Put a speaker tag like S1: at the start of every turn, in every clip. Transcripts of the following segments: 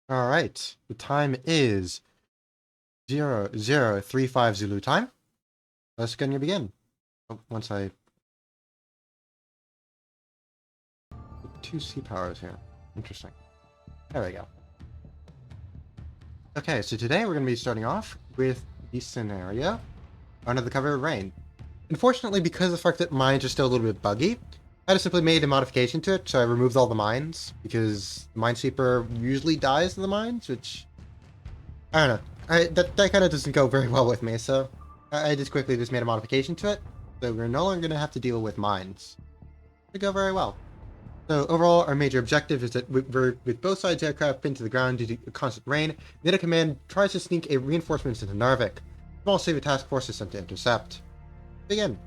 S1: All right. The time is 0035 Zulu time. Let's go and begin. Oh, once I two sea powers here. Interesting. There we go. Okay, so today we're going to be starting off with the scenario Under the Cover of Rain. Unfortunately, because of the fact that mines are still a little bit buggy, I just simply made a modification to it, so I removed all the mines, because the Minesweeper usually dies in the mines, which I don't know. That kind of doesn't go very well with me, so I just quickly just made a modification to it, so we're no longer going to have to deal with mines. It go very well. So overall, our major objective is that with both sides aircraft pinned to the ground due to constant rain, NATO Command tries to sneak a reinforcements into Narvik. Small Soviet task force is sent to intercept. Begin.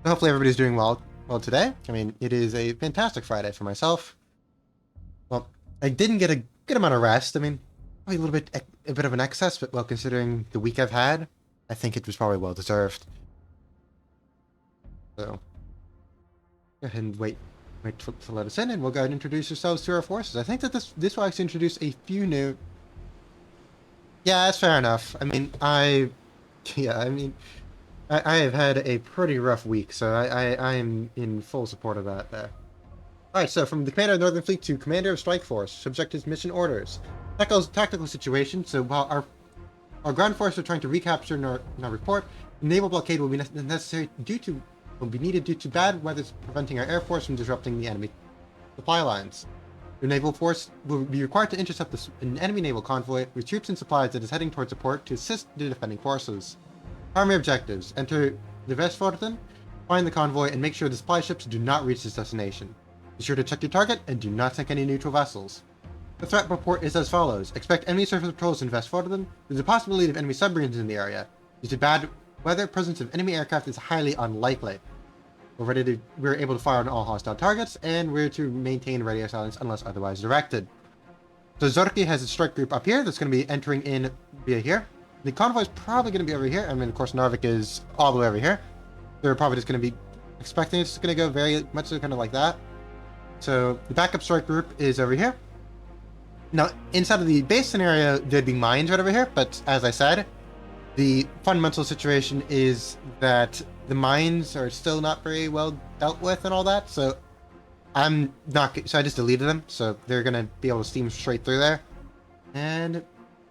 S1: So hopefully everybody's doing well today. I mean, it is a fantastic Friday for myself. Well, I didn't get a good amount of rest. I mean, probably a bit of an excess, but well, considering the week I've had, I think it was probably well deserved. So, go ahead and wait to let us in, and we'll go ahead and introduce ourselves to our forces. I think that this will actually introduce a few new. Yeah, that's fair enough. I mean, I have had a pretty rough week, so I am in full support of that there. Alright, so from the Commander of the Northern Fleet to Commander of Strike Force, subject is mission orders. Tactical situation, so while our ground forces are trying to recapture Narvik port, naval blockade will be necessary will be needed due to bad weather preventing our air force from disrupting the enemy supply lines. Your naval force will be required to intercept an enemy naval convoy with troops and supplies that is heading towards the port to assist the defending forces. Primary objectives: enter the Vestfjorden, find the convoy, and make sure the supply ships do not reach its destination. Be sure to check your target and do not sink any neutral vessels. The threat report is as follows. Expect enemy surface patrols in Vestfjorden. There's a possibility of enemy submarines in the area. Due to bad weather, presence of enemy aircraft is highly unlikely. We're able to fire on all hostile targets, and we're to maintain radio silence unless otherwise directed. So Zorki has a strike group up here that's going to be entering in via here. The convoy is probably going to be over here. I mean, of course, Narvik is all the way over here. They're probably just going to be expecting it's going to go very much so kind of like that. So the backup strike group is over here. Now, inside of the base scenario, there'd be mines right over here, but as I said, the fundamental situation is that the mines are still not very well dealt with and all that, so I just deleted them, so they're gonna be able to steam straight through there. And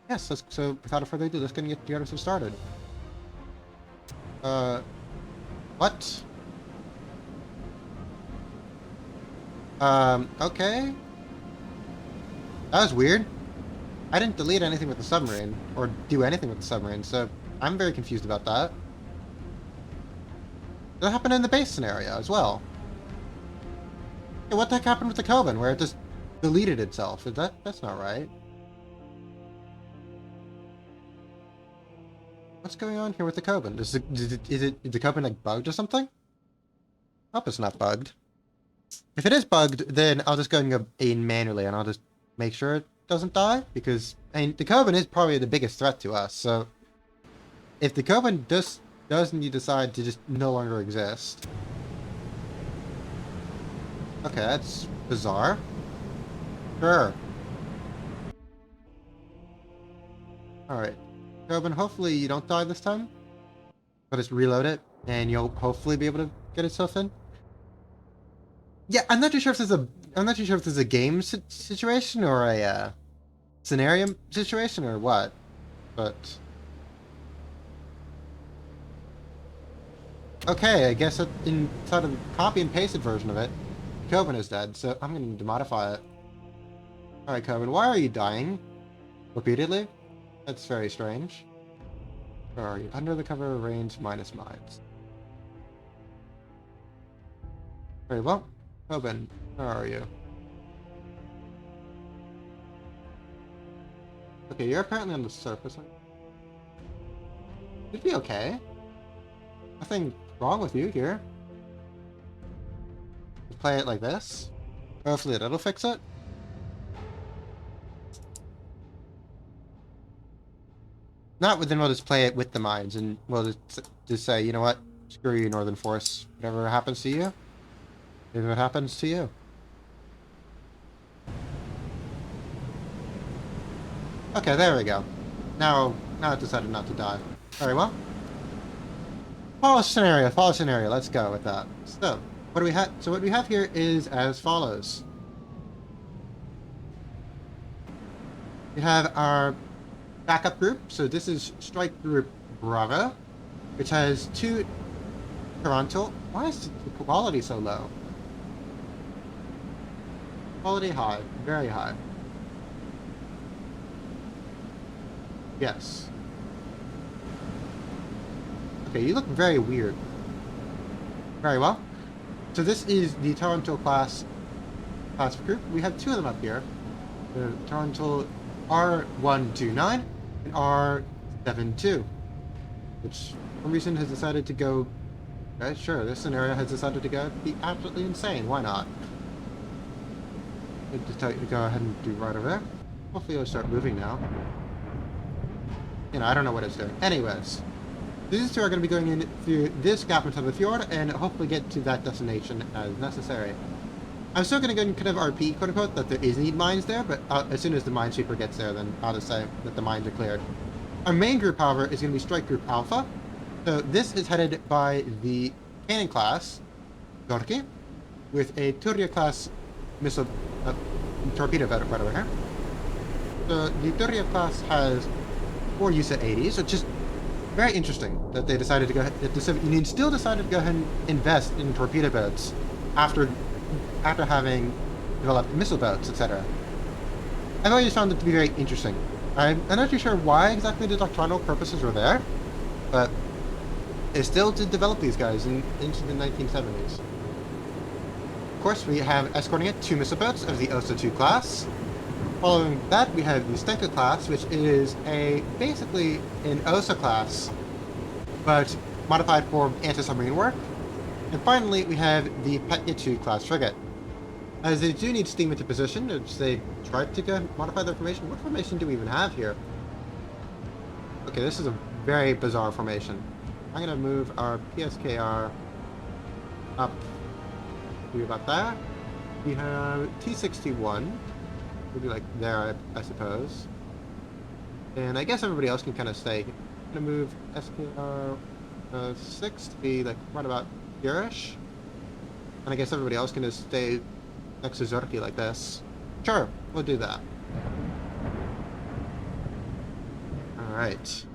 S1: yes, so without further ado, let's get the episode started. What? Okay. That was weird. I didn't delete anything with the submarine, or do anything with the submarine, so I'm very confused about that. That happened in the base scenario as well. Hey, what the heck happened with the Coben, where it just deleted itself? That's not right. What's going on here with the Coben? Is the Coben like bugged or something? Hope it's not bugged. If it is bugged, then I'll just go and go in manually, and I'll just make sure it doesn't die, because I mean, the Coven is probably the biggest threat to us, so if the Coven doesn't decide to just no longer exist. Okay, that's bizarre. Sure. Alright. Coven, hopefully you don't die this time. I'll just reload it, and you'll hopefully be able to get itself in. Yeah, I'm not too sure if this is a game situation or a scenario situation or what, but okay, I guess inside of the copy and pasted version of it, Coven is dead, so I'm going to modify it. Alright, Coven, why are you dying repeatedly? That's very strange. Where are you? Under the cover of range minus mines. Very well. Coven, where are you? Okay, you're apparently on the surface. You'd be okay. Nothing wrong with you here. Just play it like this. Hopefully that'll fix it. Not, then we'll just play it with the mines, and we'll just say, you know what? Screw you, Northern Force. Whatever happens to you, is what happens to you. Okay, there we go. Now it decided not to die. Very well. Follow scenario, let's go with that. So, what do we have? So what we have here is as follows. We have our backup group, so this is Strike Group Bravo, which has 2 Toronto. Why is the quality so low? Quality high, very high. Yes. Okay, you look very weird. Very well. So this is the Toronto class group. We have 2 of them up here. The Toronto R129 and R72, which for some reason has decided to go. Okay, sure, this scenario has decided to be absolutely insane. Why not? Just tell you to go ahead and do right over there. Hopefully it'll start moving now. You know, I don't know what it's doing. Anyways, these 2 are going to be going in through this gap into the fjord and hopefully get to that destination as necessary. I'm still going to go and kind of RP, quote unquote, that there is need mines there, but as soon as the minesweeper gets there, then I'll just say that the mines are cleared. Our main group, however, is going to be Strike Group Alpha. So this is headed by the Cannon class, Gorky, with a Turia class missile torpedo boat right over here. So the Turia class has 4 USET 80s, which is very interesting that they decided to go ahead, that the Soviet Union still decided to go ahead and invest in torpedo boats after having developed missile boats, etc. I've always found it to be very interesting. I'm not too sure why exactly the doctrinal purposes were there, but they still did develop these guys into the 1970s. Of course, we have escorting it 2 missile boats of the OSA-2 class. Following that, we have the Stenka class, which is basically an OSA class, but modified for anti-submarine work. And finally, we have the Petya 2 class frigate. As they do need steam into position, which they tried to modify their formation. What formation do we even have here? Okay, this is a very bizarre formation. I'm going to move our PSKR up to about there. We have T61. Maybe like there, I suppose. And I guess everybody else can kind of stay. I'm going to move SKR 6 to be like right about here-ish. And I guess everybody else can just stay next to Zurki like this. Sure, we'll do that. Alright.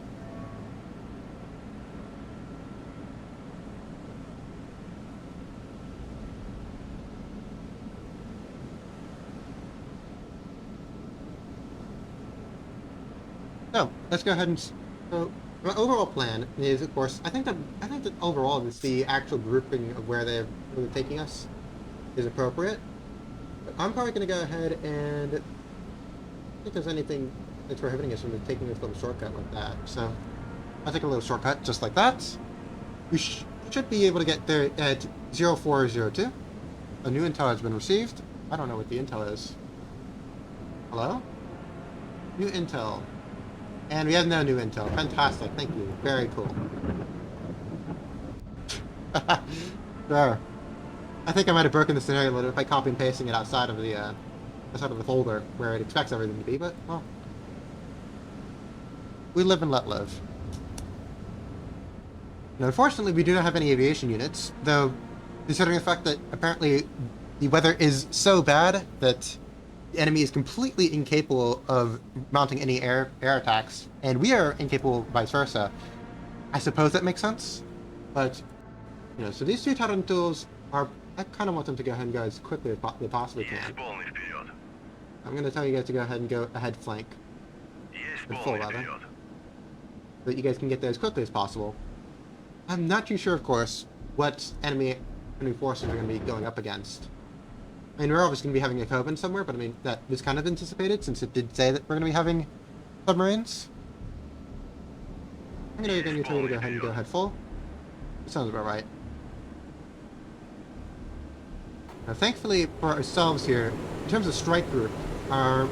S1: So, let's go ahead and... So, my overall plan is, of course, I think that overall the actual grouping of where they're really taking us is appropriate. But I'm probably going to go ahead and I don't think there's anything that's prohibiting us from taking this little shortcut like that. So I'll take a little shortcut just like that. We should be able to get there at 0402. A new intel has been received. I don't know what the intel is. Hello? New intel. And we have no new intel. Fantastic. Thank you. Very cool. Sure. I think I might have broken the scenario a little bit by copy and pasting it outside of the folder where it expects everything to be, but, well. We live and let live. Now, unfortunately, we do not have any aviation units, though, considering the fact that apparently the weather is so bad that the enemy is completely incapable of mounting any air attacks, and we are incapable vice versa. I suppose that makes sense, but, you know, so these 2 Tarantulas are... I kind of want them to go ahead and go as quickly as they possibly can. I'm going to tell you guys to go ahead and go ahead flank. Full, rather. So that you guys can get there as quickly as possible. I'm not too sure, of course, what enemy forces are going to be going up against. I mean, we're obviously going to be having a Coven somewhere, but I mean, that was kind of anticipated since it did say that we're going to be having submarines. I'm going to tell you to go ahead full. That sounds about right. Now, thankfully for ourselves here, in terms of strike group, our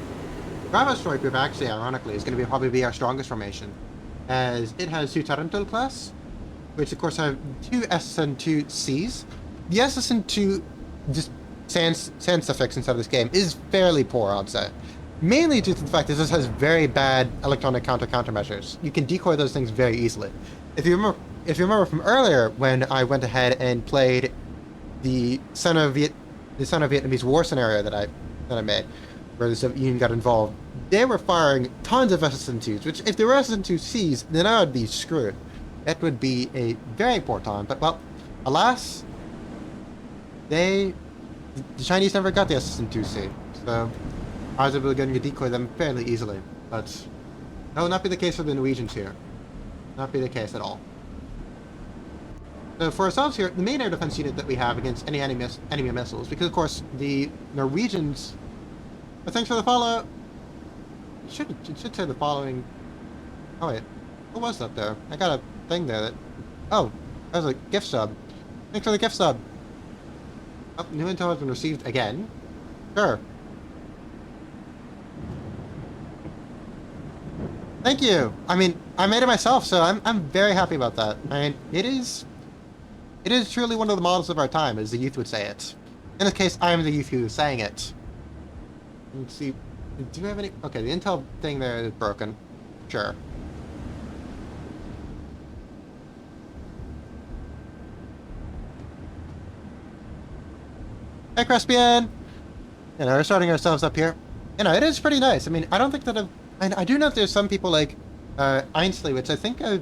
S1: Bravo strike group actually, ironically, is going to probably be our strongest formation, as it has 2 Tarantul class, which of course have 2 SSN-2Cs. The SSN-2 just sans suffix inside of this game is fairly poor, I'd say. Mainly due to the fact that this has very bad electronic countermeasures. You can decoy those things very easily. If you remember from earlier when I went ahead and played the Sino-Vietnamese War scenario that I made, where the Soviet Union got involved, they were firing tons of SSN-2s, which if they were SSN-2Cs, then I would be screwed. That would be a very poor time. But well, alas, the Chinese never got the SSN-2C, so I was able to go and decoy them fairly easily. But that will not be the case for the Norwegians here. Not be the case at all. So for ourselves here, the main air defense unit that we have against any enemy missiles, because of course the Norwegians. But thanks for the follow. It should say the following. Oh wait, what was that there? I got a thing there that. Oh, that was a gift sub. Thanks for the gift sub. Oh, new intel has been received again. Sure. Thank you. I mean, I made it myself, so I'm very happy about that. I mean, it is truly one of the models of our time, as the youth would say it. In this case, I am the youth who is saying it. Let's see. Do you have any? Okay, the intel thing there is broken. Sure. Hey, Crespian! You know, we're starting ourselves up here. You know, it is pretty nice. I mean, I don't think that I do know that there's some people like Ainsley, which I think I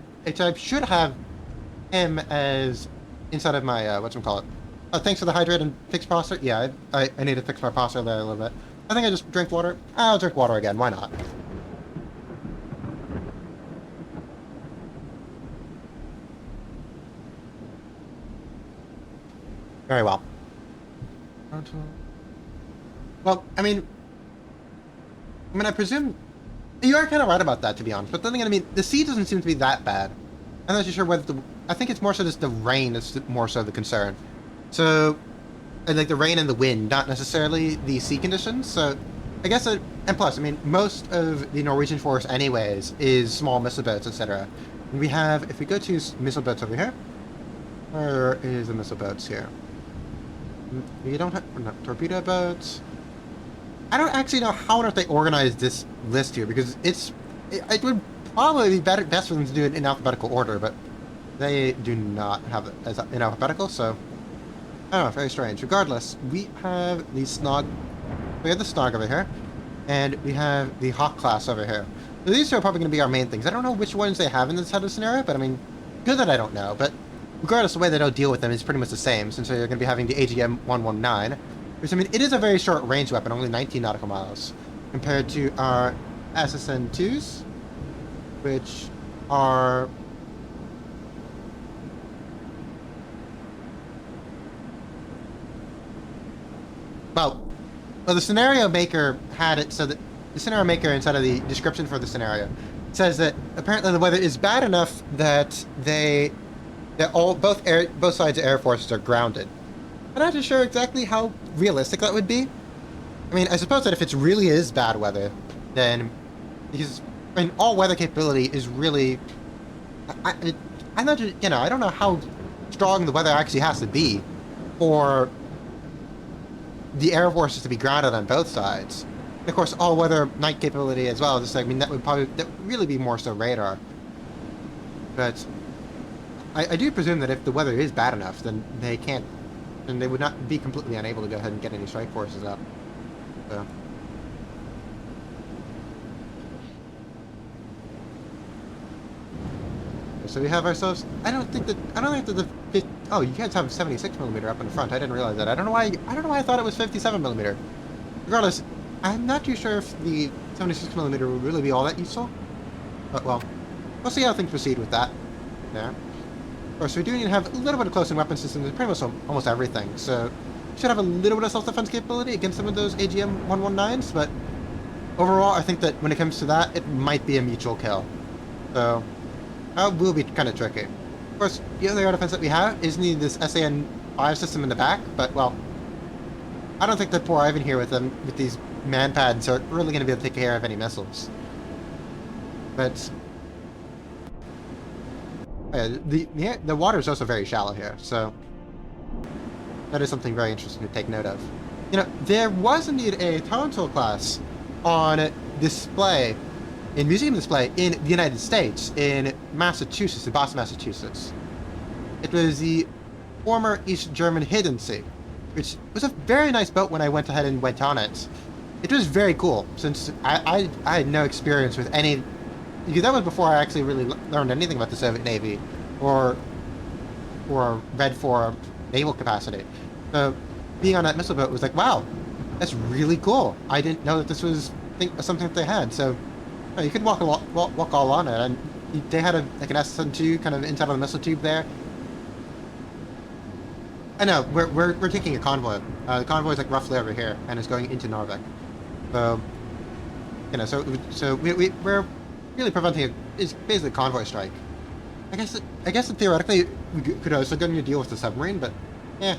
S1: should have him as inside of my whatchamacallit. Oh, thanks for the hydrate and fix processor. Yeah, I need to fix my processor there a little bit. I think I just drink water. I'll drink water again. Why not? Very well. Well, I mean, I presume you are kind of right about that, to be honest. But then again, I mean, the sea doesn't seem to be that bad. I'm not too sure whether I think it's more so just the rain that's more so the concern. So, like the rain and the wind, not necessarily the sea conditions. So, I guess, and plus, I mean, most of the Norwegian force, anyways, is small missile boats, etc. And we have, if we go to missile boats over here, where is the missile boats here? We don't have torpedo boats. I don't actually know how on earth they organized this list here, because it would probably be best for them to do it in alphabetical order, but they do not have it as in alphabetical, so I don't know, very strange. Regardless, we have the Snog. We have the Snog over here, and we have the Hawk class over here. So these two are probably going to be our main things. I don't know which ones they have in this type of scenario, but I mean, good that I don't know. But regardless, the way that I'll deal with them is pretty much the same, since they're going to be having the AGM-119. Which, I mean, it is a very short range weapon, only 19 nautical miles, compared to our SSN-2s, which are... Well, the scenario maker had it so that the scenario maker inside of the description for the scenario says that apparently the weather is bad enough that both sides of air forces are grounded. I'm not too sure exactly how realistic that would be. I mean, I suppose that if it really is bad weather, then because I mean, all weather capability is really, I'm not, you know, I don't know how strong the weather actually has to be for the air forces to be grounded on both sides. And of course, all weather night capability as well. Just I mean, that would really be more so radar. But I do presume that if the weather is bad enough, then they can't. And they would not be completely unable to go ahead and get any strike forces up. So we have ourselves. I don't think that the. Oh, you guys have 76mm up in the front. I didn't realize that. I don't know why I thought it was 57mm. Regardless, I'm not too sure if the 76mm would really be all that useful. But well, we'll see how things proceed with that. Yeah. Of course, we do need to have a little bit of close-in weapon systems in pretty much almost everything, so we should have a little bit of self-defense capability against some of those AGM-119s, but overall, I think that when it comes to that, it might be a mutual kill. So, that will be kind of tricky. Of course, the other air defense that we have is needing this SAN-5 system in the back, but, well, I don't think that poor Ivan here with these man-pads are really going to be able to take care of any missiles. But... the water is also very shallow here, so that is something very interesting to take note of. You know, there was indeed a Tonto class on display, in museum display in the United States, in Massachusetts, in Boston, Massachusetts. It was the former East German Hidden Sea, which was a very nice boat when I went ahead and went on it. It was very cool, since I had no experience with any, because that was before I actually really learned anything about the Soviet Navy, or read for naval capacity. So being on that missile boat was like, wow, that's really cool. I didn't know that this was something that they had. So you could walk all on it, and they had like an SN2 kind of inside of the missile tube there. I know we're taking a convoy. The convoy is like roughly over here, and it's going into Narvik. So so we're really preventing it's basically a convoy strike. I guess that theoretically we could also go into deal with the submarine, but yeah.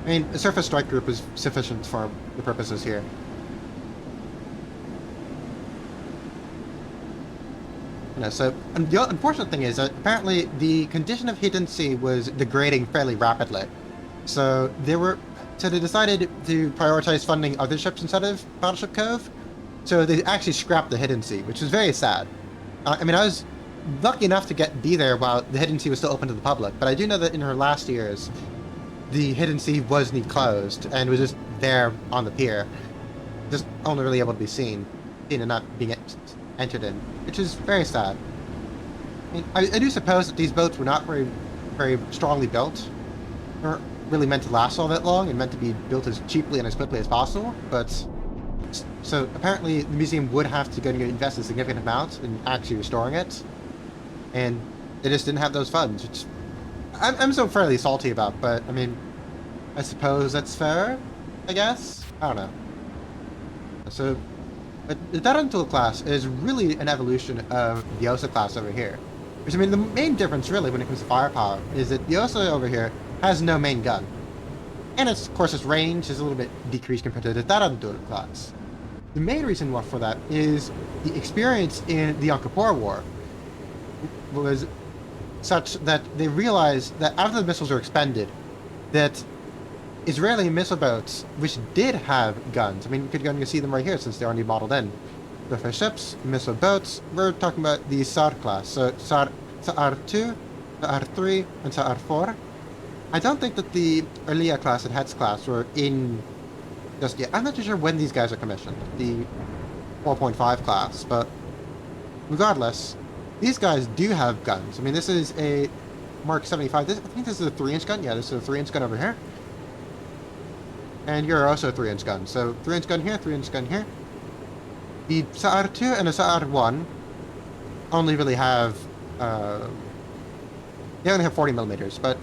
S1: I mean, a surface strike group is sufficient for the purposes here. So the unfortunate thing is that apparently the condition of Hidden Sea was degrading fairly rapidly. So they decided to prioritize funding other ships instead of Battleship Cove. So they actually scrapped the Hidden Sea, which is very sad. I mean, I was lucky enough to be there while the Hidden Sea was still open to the public, but I do know that in her last years, the Hidden Sea was indeed closed and was just there on the pier, just only really able to be seen and not being entered in, which is very sad. I mean, I do suppose that these boats were not very strongly built, weren't really meant to last all that long, and meant to be built as cheaply and as quickly as possible, but so apparently the museum would have to go and invest a significant amount in actually restoring it, and they just didn't have those funds, which I'm so fairly salty about, but I mean, I suppose that's fair, I guess? I don't know. So, but the Tarantul class is really an evolution of the Osa class over here. Which, I mean, the main difference really when it comes to firepower is that the Osa over here has no main gun. And of course its range is a little bit decreased compared to the Tarantul class. The main reason for that is the experience in the Yom Kippur War was such that they realized that after the missiles were expended, that Israeli missile boats, which did have guns, I mean, you could go and see them right here since they're already modeled in. Surface ships, missile boats, we're talking about the Sa'ar class. So Sa'ar 2, Sa'ar 3, and Sa'ar 4. I don't think that the Elia class and Hetz class were in just yet. I'm not too sure when these guys are commissioned, the 4.5 class, but regardless, these guys do have guns. I mean, this is a Mark 75. I think this is a 3-inch gun. Yeah, this is a 3-inch gun over here. And you're also a 3-inch gun. So 3-inch gun here, 3-inch gun here. The Sa'ar 2 and the Sa'ar 1 only really have, they only have 40 millimeters, but,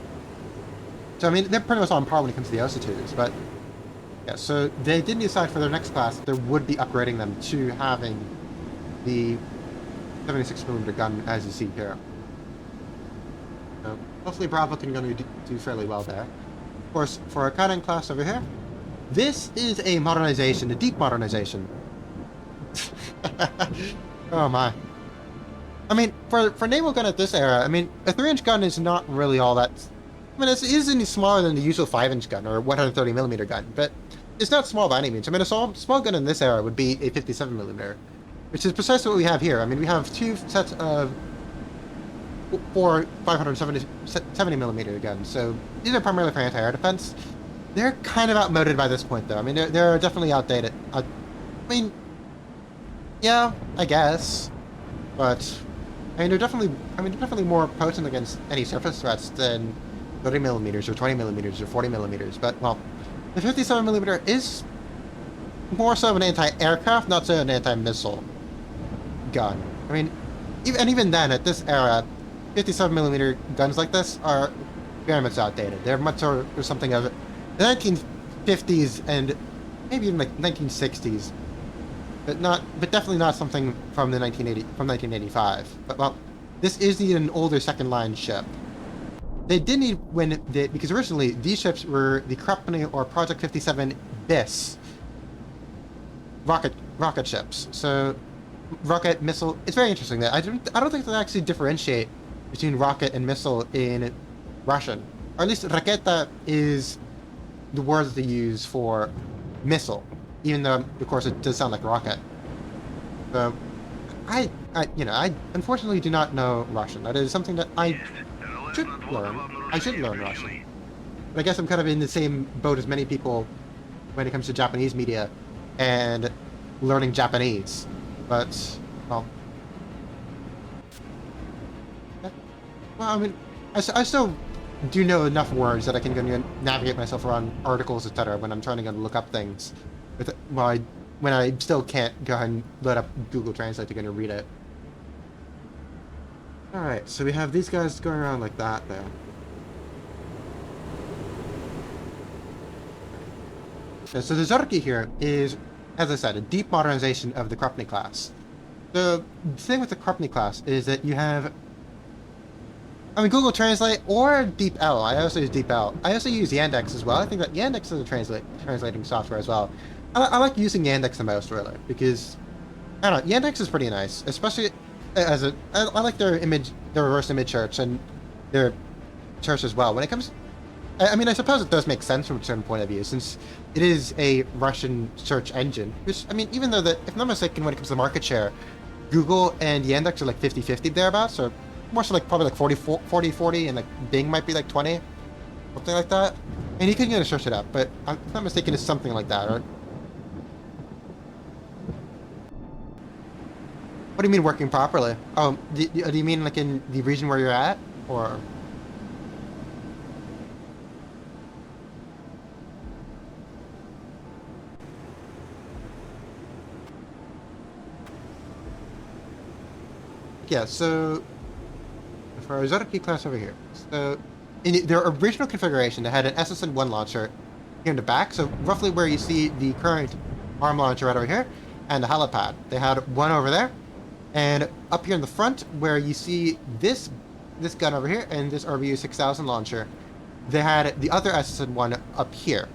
S1: so I mean, they're pretty much on par when it comes to the Osa 2s, but, yeah, so they did decide for their next class that they would be upgrading them to having the 76mm gun, as you see here. So hopefully Bravo can do fairly well there. Of course, for our cannon class over here, this is a modernization, a deep modernization. Oh my. I mean, for naval gun at this era, I mean, a 3-inch gun is not really all that. I mean, it isn't any smaller than the usual 5-inch gun or 130mm gun, but it's not small by any means. I mean, a small gun in this era would be a 57mm, which is precisely what we have here. I mean, we have two sets of 4 570mm guns, so these are primarily for anti-air defense. They're kind of outmoded by this point, though. I mean, they're definitely outdated. I mean, yeah, I guess, but I mean, they're definitely more potent against any surface threats than 30mm or 20mm or 40mm. But well, the 57mm is more so an anti-aircraft, not so an anti-missile gun. I mean, even then, at this era, 57mm guns like this are very much outdated. They're much or something of the 1950s and maybe even like 1960s, but definitely not something from 1985. But well, this is an older second line ship. They did need because originally these ships were the Krupny or Project 57 BIS rocket ships. So rocket, missile. It's very interesting that I don't think they actually differentiate between rocket and missile in Russian, or at least raketa is the word that they use for missile. even though, of course, it does sound like rocket. So, I unfortunately do not know Russian. That is something that I should learn. I should learn Russian. But I guess I'm kind of in the same boat as many people when it comes to Japanese media and learning Japanese. But, well, I mean, I still do know enough words that I can navigate myself around articles, etc. when I'm trying to go look up things. When I still can't go ahead and load up Google Translate to go and read it. Alright, so we have these guys going around like that there. Okay, so the Zorki here is, as I said, a deep modernization of the Krupny class. The thing with the Krupny class is that you have, Google Translate or DeepL. I also use DeepL. I also use Yandex as well. I think that Yandex is a translating software as well. I like using Yandex the most, really, because, I don't know, Yandex is pretty nice, especially I like their reverse image search and their search as well. When it comes, I suppose it does make sense from a certain point of view, since it is a Russian search engine, which, even though that, if I'm not mistaken, when it comes to market share, Google and Yandex are like 50-50 thereabouts, or more so like probably like 40-40, and like Bing might be like 20, something like that. And you can get to search it up, but if I'm not mistaken, it's something like that, right? What do you mean working properly? Oh, do you mean like in the region where you're at, or? Yeah, so for our Zorki class over here, so in their original configuration, they had an SSN-1 launcher here in the back, so roughly where you see the current ARM launcher right over here, and the helipad. They had one over there, and up here in the front, where you see this gun over here, and this RBU 6000 launcher, they had the other SSN-1 up here.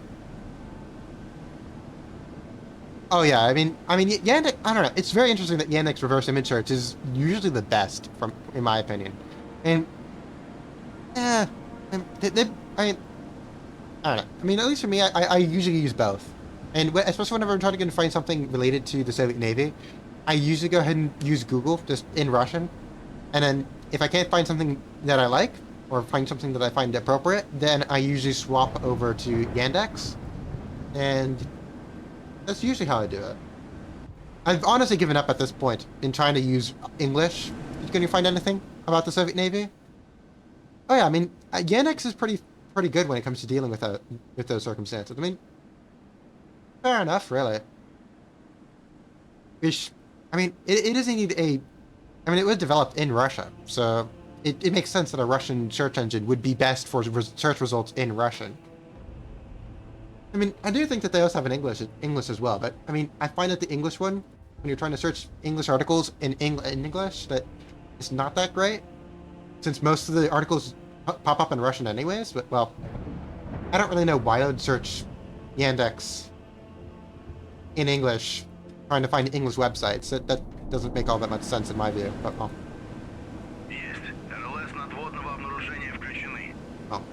S1: Oh yeah, Yandex, I don't know, it's very interesting that Yandex reverse image search is usually the best, in my opinion. And, I don't know. At least for me, I usually use both. And especially whenever I'm trying to find something related to the Soviet Navy, I usually go ahead and use Google, just in Russian. And then, if I can't find something that I like, or find something that I find appropriate, then I usually swap over to Yandex. And that's usually how I do it. I've honestly given up at this point in trying to use English. Can you find anything about the Soviet Navy? Oh yeah, Yandex is pretty good when it comes to dealing with those circumstances. Fair enough, really. Which, it is indeed it was developed in Russia, so it makes sense that a Russian search engine would be best for search results in Russian. I do think that they also have an English as well, but I find that the English one, when you're trying to search English articles in English, that it's not that great, since most of the articles pop up in Russian anyways. But well, I don't really know why I would search Yandex in English, trying to find English websites. That doesn't make all that much sense in my view. But well. Well.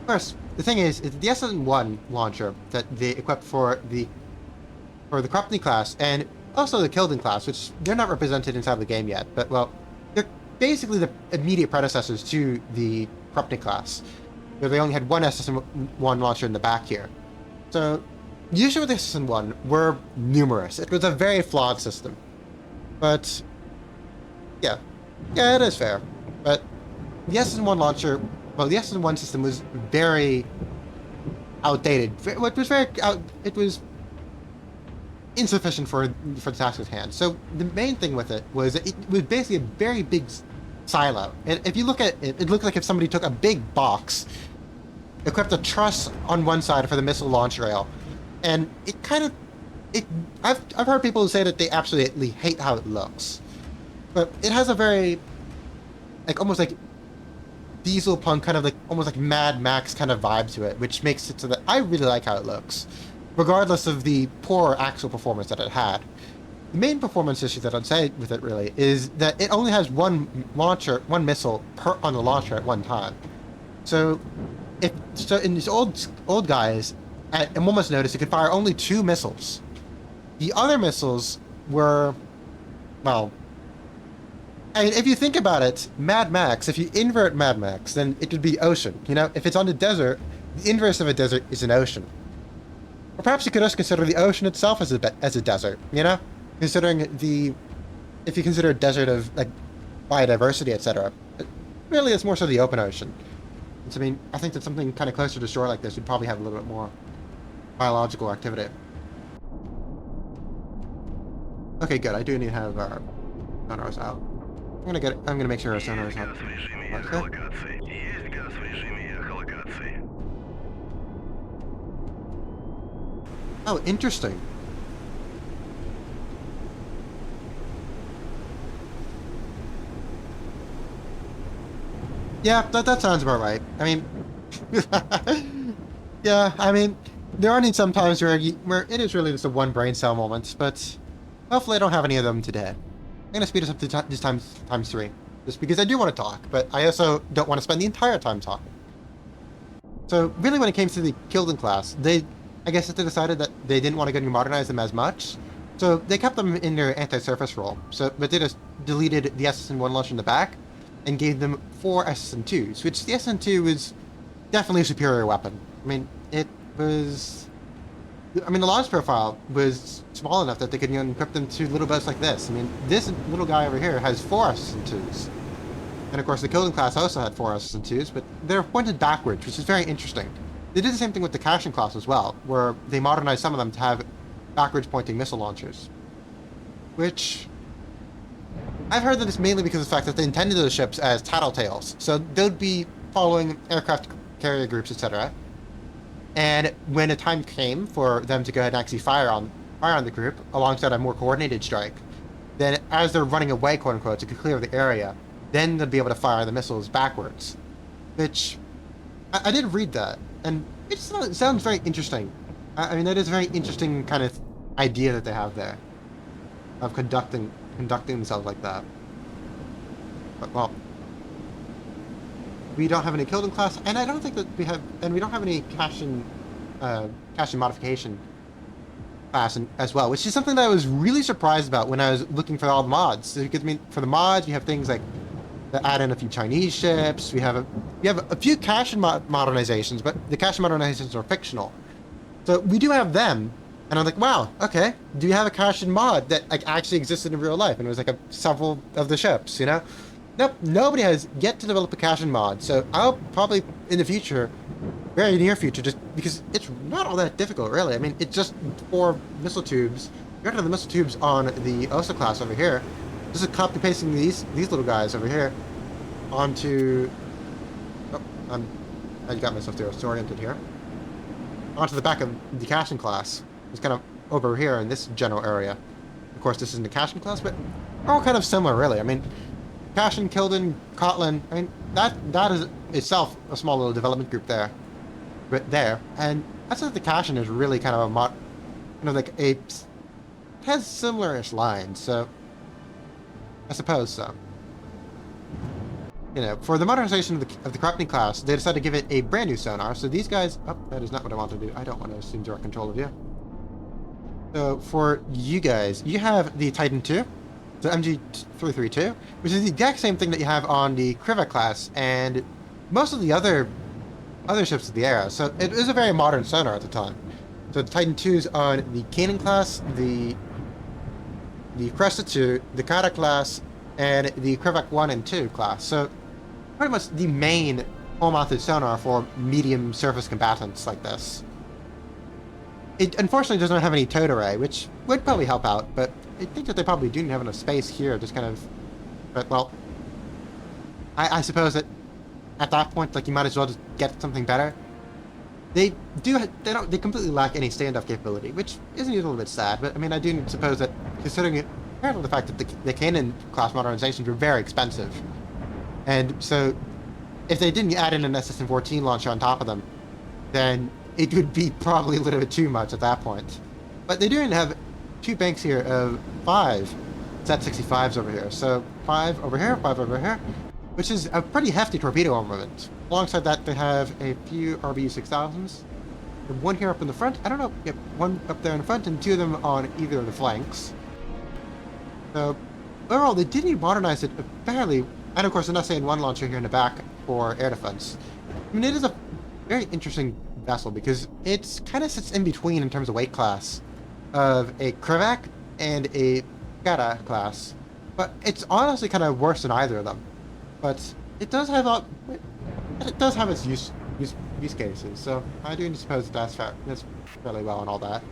S1: Of course, the thing is the SN-1 launcher that they equipped for the Krupny class, and also the Kilden class, which they're not represented inside the game yet, but well, they're basically the immediate predecessors to the Krupny class, where they only had one SSN-1 launcher in the back here. So, the issue with the SSN-1 were numerous. It was a very flawed system. But, yeah, it is fair. But the SSN-1 launcher, well, the SSN-1 system was very outdated. It was insufficient for the task at hand. So the main thing with it was that it was basically a very big silo. And if you look at it, it looks like if somebody took a big box, equipped a truss on one side for the missile launch rail, and I've heard people say that they absolutely hate how it looks, but it has a very almost like diesel punk, kind of like almost like Mad Max kind of vibe to it, which makes it so that I really like how it looks, regardless of the poor actual performance that it had. The main performance issue that I'd say with it really is that it only has one missile on the launcher at one time. So in these old guys, at a moment's notice, it could fire only 2 missiles. The other missiles were, well, I mean, if you think about it, Mad Max, if you invert Mad Max, then it would be ocean. You know, if it's on a desert, the inverse of a desert is an ocean. Or perhaps you could just consider the ocean itself as a desert, you know? Considering if you consider a desert of, like, biodiversity, etc. Really, it's more so the open ocean. So, I mean, I think that something kind of closer to shore like this would probably have a little bit more biological activity. Okay, good. I do need to have our sonars out. I'm gonna make sure our sonars out. Okay. Oh, interesting. Yeah, that sounds about right. I mean, yeah, I mean, there are some times where it is really just a one brain cell moment, but hopefully I don't have any of them today. I'm gonna speed us up to this times 3, just because I do want to talk, but I also don't want to spend the entire time talking. So really, when it came to the Kilden class, I guess they decided that they didn't want to go and modernize them as much, so they kept them in their anti-surface role. But they just deleted the SSN-1 launcher in the back, and gave them 4 SSN-2s, which the SSN-2 was definitely a superior weapon. I mean, the launch profile was small enough that they could equip them to little boats like this. I mean, this little guy over here has 4 SSN-2s. And of course, the Kilden class also had 4 SSN-2s, but they're pointed backwards, which is very interesting. They did the same thing with the Kashin class as well, where they modernized some of them to have backwards pointing missile launchers. Which I've heard that it's mainly because of the fact that they intended those ships as tattletales, so they'd be following aircraft carrier groups, etc. And when a time came for them to go ahead and actually fire on the group alongside a more coordinated strike, then as they're running away, quote unquote, to clear the area, then they'll be able to fire the missiles backwards. Which I did read that, and it sounds very interesting. I mean, that is a very interesting kind of idea that they have there of conducting themselves like that. But, well, we don't have any Kilden class, and I don't think that we don't have any Kashin modification class as well, which is something that I was really surprised about when I was looking for all the mods. Because, I mean, for the mods, you have things like that add in a few Chinese ships. We have a few Kashin modernizations, but the Kashin modernizations are fictional. So we do have them. And I'm like, wow, okay. Do you have a Kashin mod that like actually existed in real life? And it was like several of the ships, you know? Nope, nobody has yet to develop a Kashin mod. So I'll probably, in the future, very near future, just because it's not all that difficult, really. I mean, it's just 4 missile tubes. You have the missile tubes on the Osa class over here. Just copy pasting these little guys over here onto. Oh, I got myself disoriented here. Onto the back of the Kashin class. It's kind of over here in this general area. Of course, this isn't the Kashin class, but they're all kind of similar, really. I mean, Kashin, Kilden, Kotlin, I mean, that is itself a small little development group there. But there. And that's what the Kashin is really kind of it has similar-ish lines, so I suppose so. You know, for the modernization of the Krupny class, they decided to give it a brand new sonar. So these guys, oh, that is not what I want to do. I don't want to assume direct control of you. So for you guys, you have the Titan II, the MG332, which is the exact same thing that you have on the Kriva class and most of the other ships of the era. So it is a very modern sonar at the time. So the Titan II is on the Kanan class, the Cresta II, the Kara class, and the Krivak 1 and 2 class. So pretty much the main hull-mounted sonar for medium surface combatants like this. It unfortunately doesn't have any towed array, which would probably help out, but I think that they probably do have enough space here, just kind of. But well, I suppose that at that point, like, you might as well just get something better. They completely lack any standoff capability, which isn't a little bit sad. But I mean, I do suppose that considering it, apparently the fact that the Kanan class modernizations were very expensive, and so if they didn't add in an SSN-14 launcher on top of them, then it would be probably a little bit too much at that point. But they do have 2 banks here of 5 Z65s over here. So 5 over here, 5 over here, which is a pretty hefty torpedo armament. Alongside that, they have a few RBU 6000s. One here up in the front. I don't know. Yep, one up there in the front and two of them on either of the flanks. So overall, they did modernize it fairly. And of course, an SA-1 launcher here in the back for air defense. I mean, it is a very interesting vessel because it kind of sits in between in terms of weight class of a Krivak and a Gata class. But it's honestly kind of worse than either of them. But it does have its use cases. So I do suppose that's fairly well and all that.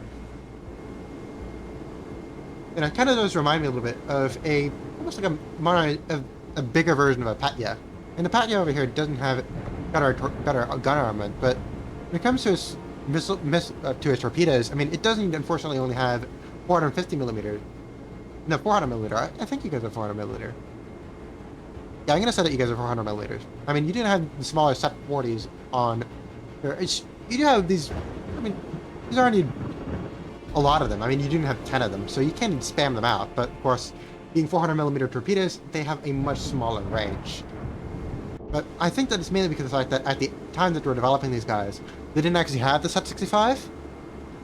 S1: And it kind of does remind me a little bit of almost like a bigger version of a Patya. And the Patya over here doesn't have better gun armament, but when it comes to its to its torpedoes, I mean, it doesn't unfortunately only have 450 millimeter. No, 400 millimeter. I think you guys are 400 millimeter. Yeah, I'm gonna say that you guys are 400 millimeters. I mean, you didn't have the smaller Set 40s on. You do have these. I mean, these aren't a lot of them. I mean, you didn't have 10 of them, so you can spam them out. But of course, being 400 millimeter torpedoes, they have a much smaller range. But I think that it's mainly because of the fact that at the time that they were developing these guys, they didn't actually have the Set 65,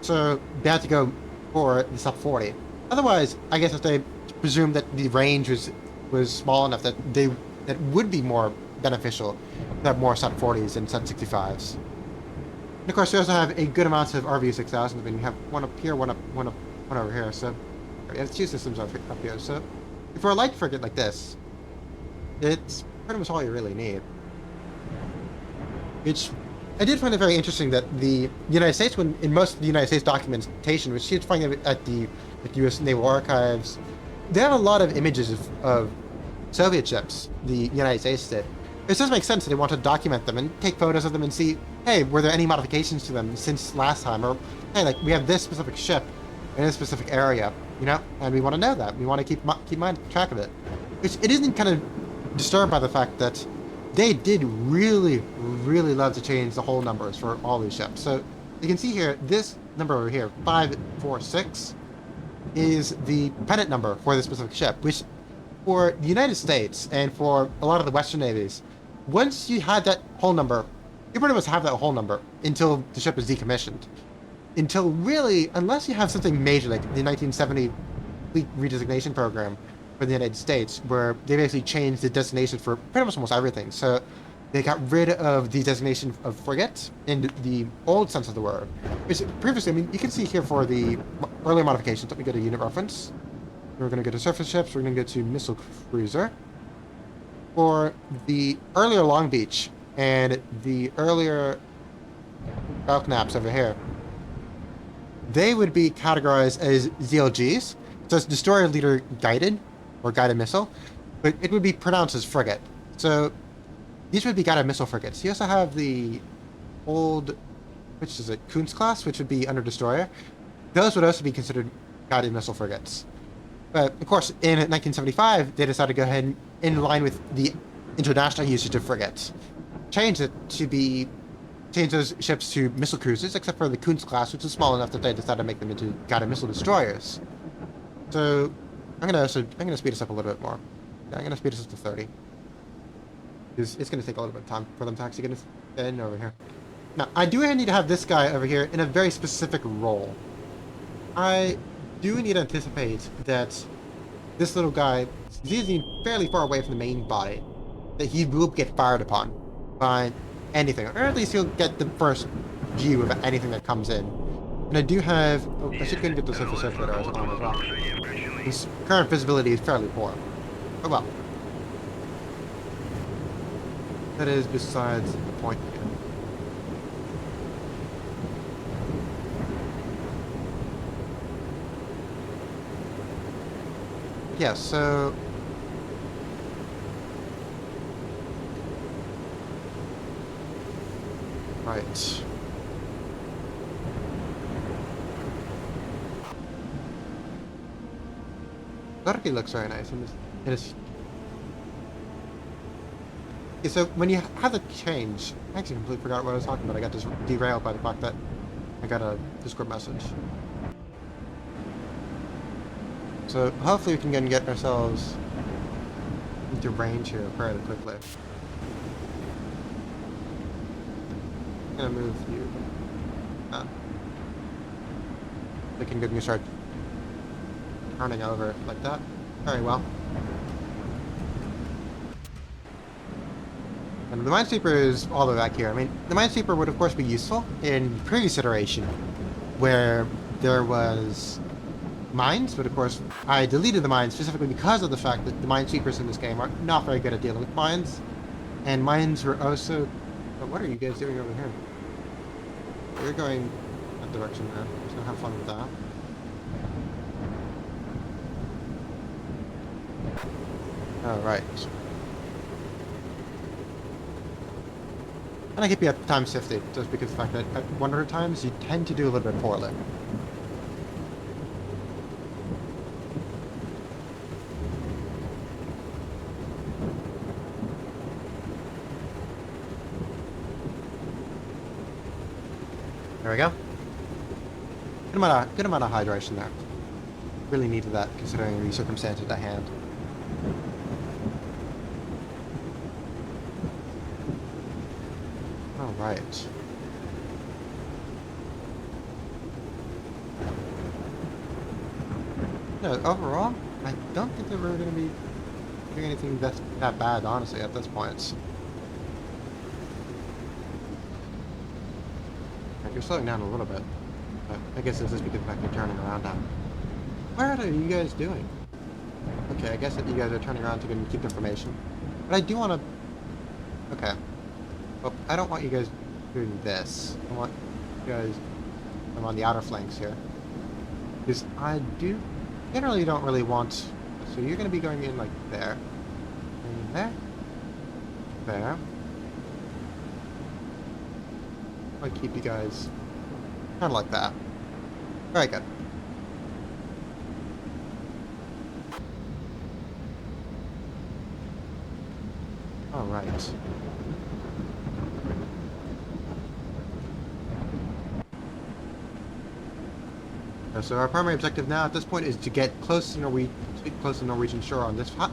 S1: so they had to go for the Set 40. Otherwise, I guess if they presumed that the range was small enough that that would be more beneficial to have more Set 40s than Set 65s. And of course, we also have a good amount of RV6000s. I mean, you have one up here, one over here. So we have two systems up here. So for a light frigate like this, it's pretty much all you really need. Which I did find it very interesting that the United States, when in most of the United States documentation, which you'd find at the U.S. Naval Archives, they have a lot of images of Soviet ships. The United States did. It does make sense that they want to document them and take photos of them and see, hey, were there any modifications to them since last time? Or, hey, like, we have this specific ship in a specific area, you know, and we want to know that. We want to keep track of it. Which it isn't kind of disturbed by the fact that they did really, really love to change the whole numbers for all these ships. So you can see here, this number over here, 546, is the pennant number for this specific ship, which for the United States and for a lot of the Western navies, once you had that whole number, you pretty much have that whole number until the ship is decommissioned. Until really, unless you have something major like the 1970 Fleet Redesignation Program for the United States, where they basically changed the designation for pretty much almost everything. So they got rid of the designation of frigate in the old sense of the word. Which previously, I mean, you can see here for the earlier modifications. Let me go to unit reference. We're going to go to surface ships. We're going to go to missile cruiser. For the earlier Long Beach and the earlier Belknaps over here, they would be categorized as ZLGs. So it's destroyer leader guided or guided missile, but it would be pronounced as frigate. So these would be guided missile frigates. You also have the old, which is a Kunz class, which would be under destroyer. Those would also be considered guided missile frigates. But of course, in 1975, they decided to go ahead and, in line with the international usage of frigates, change those ships to missile cruisers, except for the Kunz class, which is small enough that they decided to make them into guided missile destroyers. So I'm gonna speed this up a little bit more. Yeah, I'm gonna speed this up to 30. Because it's gonna take a little bit of time for them to actually get in over here. Now, I do need to have this guy over here in a very specific role. I do need to anticipate that this little guy is fairly far away from the main body, that he will get fired upon by anything, or at least he'll get the first view of anything that comes in. And I do have, I should go and get the surface radar on as well. His current visibility is fairly poor. Oh well. That is besides the point here. Yeah, so right. Turkey looks very nice in this. Okay, so when you have the change, I actually completely forgot what I was talking about. I got just derailed by the fact that I got a Discord message. So hopefully we can get ourselves into range here fairly quickly. I'm gonna move you They can get me start turning over like that. Very well. And the Minesweeper is all the way back here. I mean, the Minesweeper would of course be useful in the previous iteration, where there was mines, but of course I deleted the mines specifically because of the fact that the Minesweepers in this game are not very good at dealing with mines, and mines were also... But what are you guys doing over here? You're going that direction there. Just gonna have fun with that. Alright. And I keep you at times 50, just because of the fact that at 100 times you tend to do a little bit poorly. There we go. Good amount of hydration there. Really needed that considering the circumstances at hand. Alright. No, overall, I don't think that we're going to be doing anything that bad, honestly, at this point. You're slowing down a little bit. But I guess it's just because of the fact you're turning around now. What are you guys doing? Okay, I guess that you guys are turning around to keep information. But I do want to... Okay. Well, I don't want you guys doing this. I want you guys... I'm on the outer flanks here. Because I generally don't really want... So you're going to be going in like there. And there. There. I'll keep you guys kind of like that. Very good. All right. So our primary objective now at this point is to get close to Norwegian shore on this part,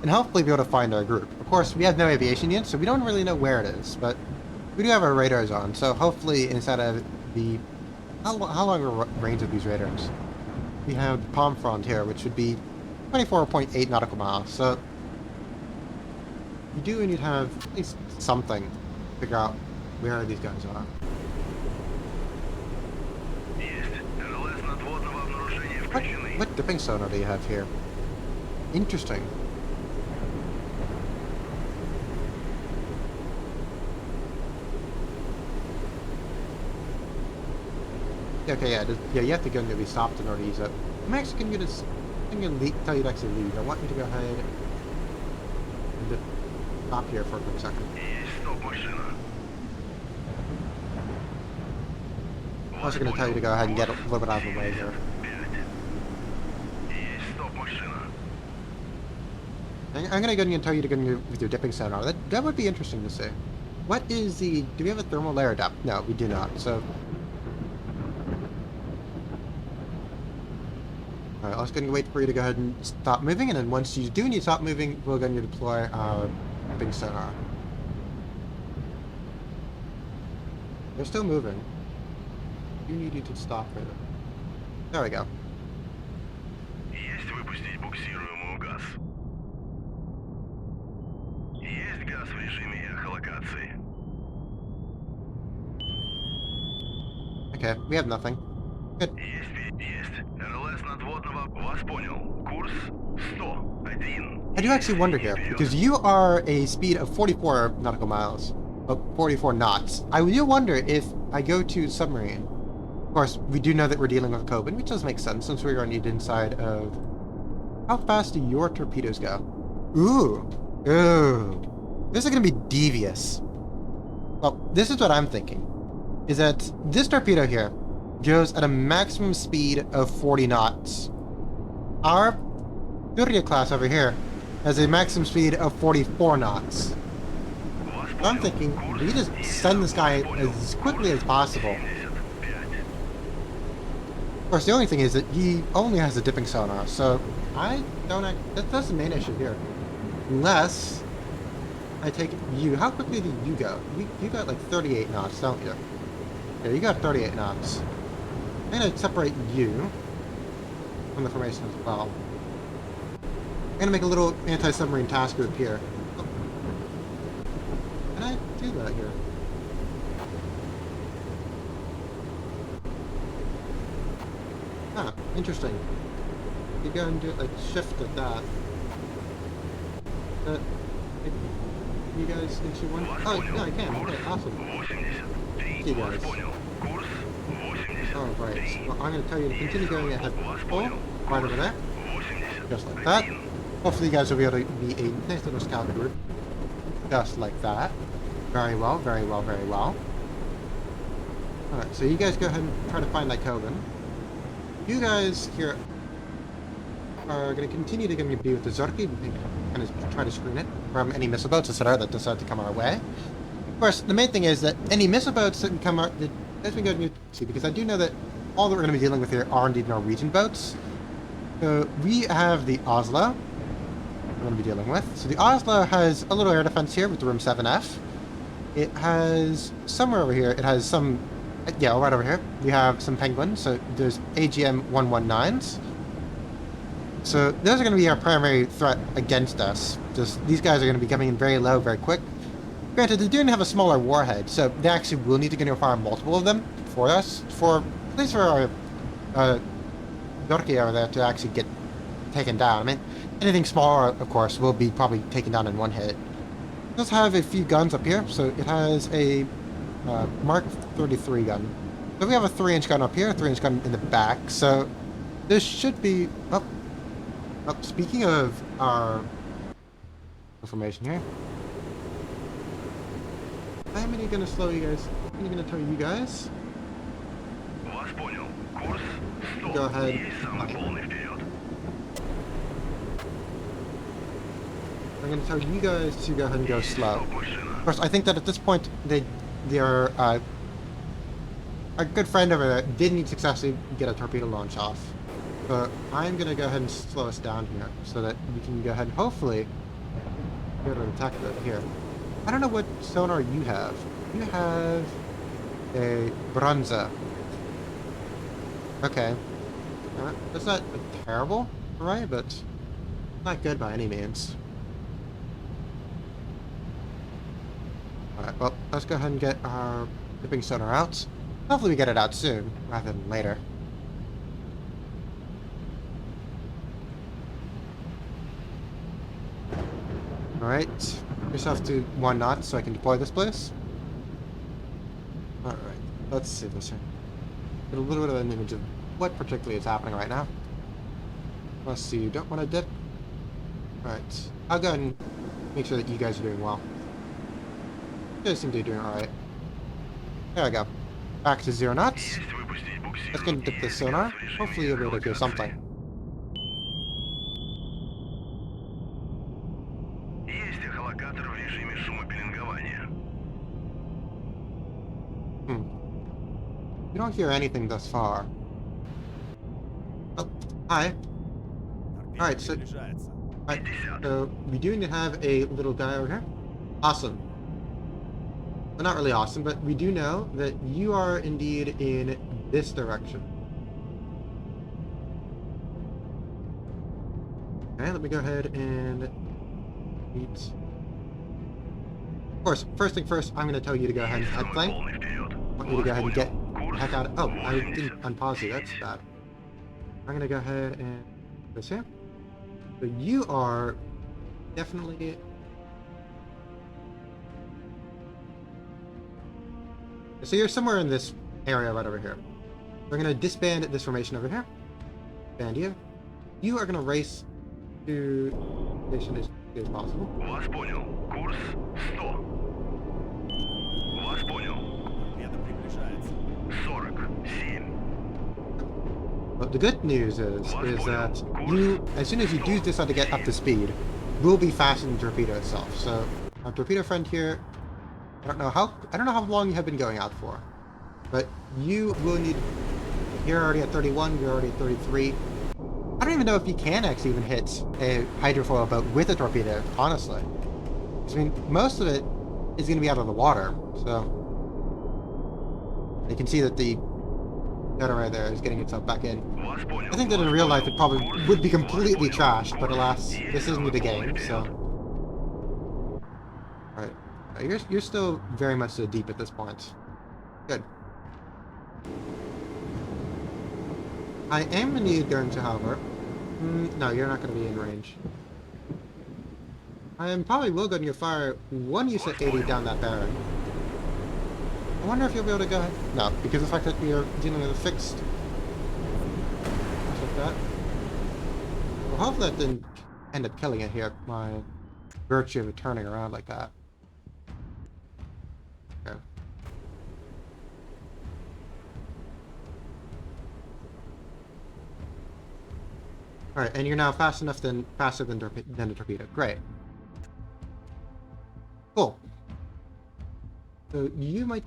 S1: and hopefully be able to find our group. Of course, we have no aviation yet, so we don't really know where it is, but we do have our radars on, so hopefully inside of the... How long are range of these radars? We have the Palm Front here, which would be 24.8 nautical miles, so you do need to have at least something to figure out where these guys are. What dipping sonar do you have here? Interesting. Okay, yeah, you have to go and be stopped in order to use it. I'm actually going to tell you to actually leave. I want you to go ahead and just stop here for a quick second. I'm also going to tell you to go ahead and get a little bit out of the way here. I'm going to go and tell you to go with your dipping sonar. That would be interesting to see. What is the... Do we have a thermal layer depth? No, we do not, so... Alright, I was going to wait for you to go ahead and stop moving, and then once you do need to stop moving, we're going to deploy our dipping sonar. They're still moving. You need you to stop here. There we go. Okay, we have nothing. Good. I do actually wonder here, because you are a speed of 44 nautical miles, 44 knots. I do wonder if I go to submarine. Of course, we do know that we're dealing with Kobin, which does make sense since we're going to need inside of... How fast do your torpedoes go? Ooh. Ooh. This is going to be devious. Well, this is what I'm thinking. Is that this torpedo here goes at a maximum speed of 40 knots. Our Furia class over here has a maximum speed of 44 knots. I'm thinking we just send this guy as quickly as possible. Of course, the only thing is that he only has a dipping sonar, so that's the main issue here. Unless I take you. How quickly do you go? You got like 38 knots, don't you? Yeah, you got 38 knots. I'm gonna separate you from the formation as well. I'm gonna make a little anti-submarine task group here. Oh. Can I do that here? Ah, interesting. You go and do a shift at that. You guys into one? Oh, no, I can. Okay, awesome. Thank you guys. Alright, well, I'm going to tell you to continue going ahead. Oh, right over there. Just like that. Hopefully you guys will be able to be a nice little scout group. Just like that. Very well, very well, very well. Alright, so you guys go ahead and try to find that Coven. You guys here are going to continue to be with the Zorki and try to screen it from any missile boats, etc. that decide to come our way. Of course, the main thing is that any missile boats that can come our... As we go to see, because I do know that all that we're going to be dealing with here are indeed Norwegian boats. So we have the Oslo we're going to be dealing with. So the Oslo has a little air defense here with the Room 7F. It has somewhere over here, it has some... Yeah, right over here. We have some Penguins, so there's AGM 119s. So those are going to be our primary threat against us. Just these guys are going to be coming in very low, very quick. Granted, they do have a smaller warhead, so they actually will need to go fire multiple of them for us, at least for our Dorki over there to actually get taken down. I mean, anything smaller, of course, will be probably taken down in one hit. It does have a few guns up here, so it has a Mark 33 gun. So we have a 3-inch gun up here, a 3-inch gun in the back, so this should be... Oh, speaking of our information here, I'm going to slow you guys. I'm going to tell you guys. Go ahead. I'm going to tell you guys to go ahead and go slow. Of course, I think that at this point, they are... our good friend over there did need to successfully get a torpedo launch off. So I'm going to go ahead and slow us down here so that we can go ahead and hopefully be able to attack it here. I don't know what sonar you have. You have a Bronza. Okay. That's not terrible, right? But not good by any means. Alright, well, let's go ahead and get our dipping sonar out. Hopefully we get it out soon, rather than later. Alright, yourself to 1 knot so I can deploy this place. Alright, let's see this here. Get a little bit of an image of what particularly is happening right now. Let's see, you don't want to dip? Alright, I'll go ahead and make sure that you guys are doing well. You guys seem to be doing alright. There we go. Back to 0 knots. Let's go and dip this sonar. Hopefully you'll be able to do something. You don't hear anything thus far. Oh, hi. Alright, so we do need to have a little guy over here. Awesome. Well, not really awesome, but we do know that you are indeed in this direction. Okay, let me go ahead and meet. Of course, first thing first, I'm going to tell you to go ahead and head flank. I want you to go ahead and get the heck out of... Oh, I didn't unpause you. That's bad. I'm going to go ahead and this here. So you are definitely... So you're somewhere in this area right over here. We're going to disband this formation over here. Band you. You are going to race to station as quickly as possible. Вас понял. Курс 100. Вас понял. Где-то приближается. 47. But the good news is that you, as soon as you do decide to get up to speed, will be faster than the torpedo itself. So our torpedo friend here, I don't know how long you have been going out for, but you will need. You're already at 31. You're already at 33. I don't even know if you can actually even hit a hydrofoil boat with a torpedo, honestly. I mean, most of it is going to be out of the water, so You can see that the gunner right there is getting itself back in. I think that in real life it probably would be completely trashed, but alas, this isn't a game, so... Alright. You're still very much so deep at this point. Good. I am indeed going to, however... no, you're not going to be in range. I am probably will going to fire one use at 80 down that barren. I wonder if you'll be able to go ahead. No, because of the fact that we are dealing with a fixed... Like that. Well, hopefully that didn't end up killing it here, my virtue of it turning around like that. Okay. Alright, and you're now fast enough faster than the torpedo. Great. Cool. So you might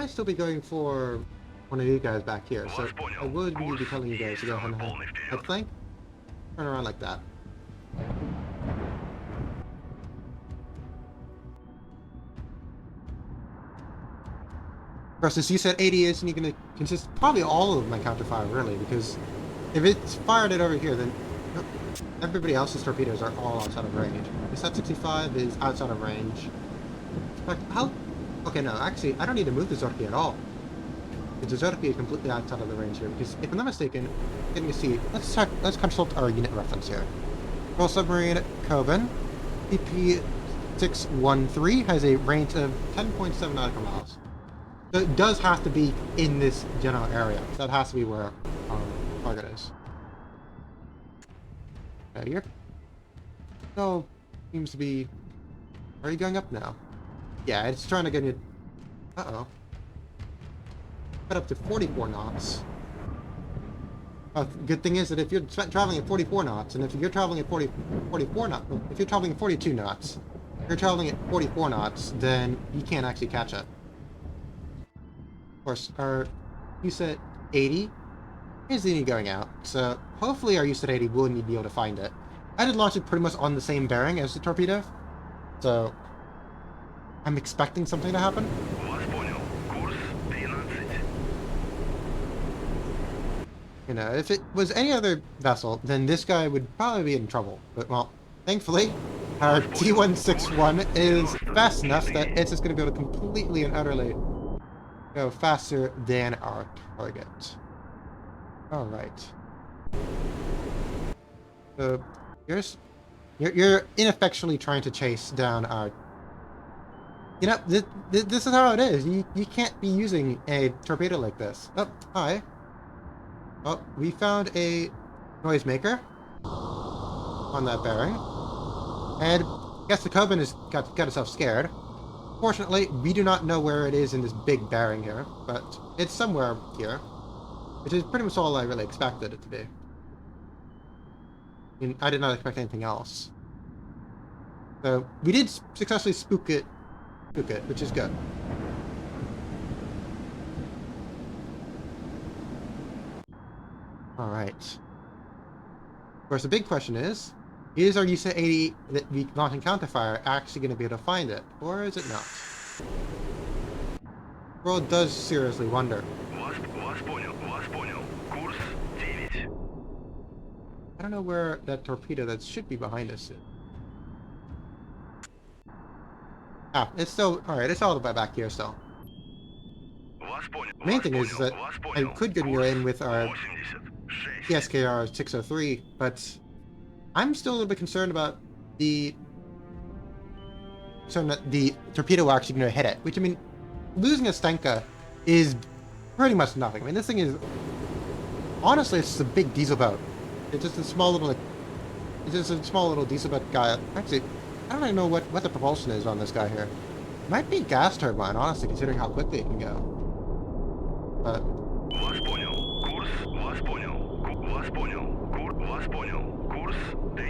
S1: still be going for one of these guys back here. So I would be telling you guys to go ahead and head flank. Turn around like that. Of course, since you said 80 is, and you're going to consist probably all of my counterfire, really, because if it's fired it over here, then everybody else's torpedoes are all outside of range. The Set-65 is outside of range. In fact, how... Okay, no, actually, I don't need to move the Zorki at all. The Zorki is completely outside of the range here, because if I'm not mistaken, let me see, let's consult our unit reference here. Royal Submarine Koban, PP613 has a range of 10.7 nautical miles. So it does have to be in this general area. So that has to be where our target is. Okay, here. So, seems to be... Are you going up now? Yeah, it's trying to get you... Uh-oh. Got up to 44 knots. Good thing is that if you're traveling at 44 knots, and if you're traveling at 44 knots... If you're traveling at 42 knots, if you're traveling at 44 knots, then you can't actually catch it. Of course, you said 80 is the going out, so hopefully our USET 80 will be able to find it. I did launch it pretty much on the same bearing as the torpedo, so I'm expecting something to happen. You know, if it was any other vessel, then this guy would probably be in trouble. But, well, thankfully, our T-161 is fast enough that it's just going to be able to completely and utterly go faster than our target. Alright. So, you're ineffectually trying to chase down our... You know, this is how it is. You can't be using a torpedo like this. Oh, hi. Oh, we found a noisemaker on that bearing. And I guess the Koban has got itself scared. Fortunately, we do not know where it is in this big bearing here, but it's somewhere here, which is pretty much all I really expected it to be. I mean, I did not expect anything else. So, we did successfully spook it, which is good. Alright. Of course, the big question is our USET 80 that we launching counterfire actually going to be able to find it, or is it not? The world does seriously wonder. I don't know where that torpedo that should be behind us is. Ah, it's still... Alright, it's all the way back here still. The main thing is that I could get you in with our PSKR 603, but I'm still a little bit concerned about the... So that the torpedo are actually going to hit it. Which, I mean, losing a Stenka is pretty much nothing. I mean, this thing is... Honestly, it's just a big diesel boat. It's just a small little, like... It's just a small little diesel boat guy. Actually, I don't even know what the propulsion is on this guy here. It might be gas turbine, honestly, considering how quickly it can go. But...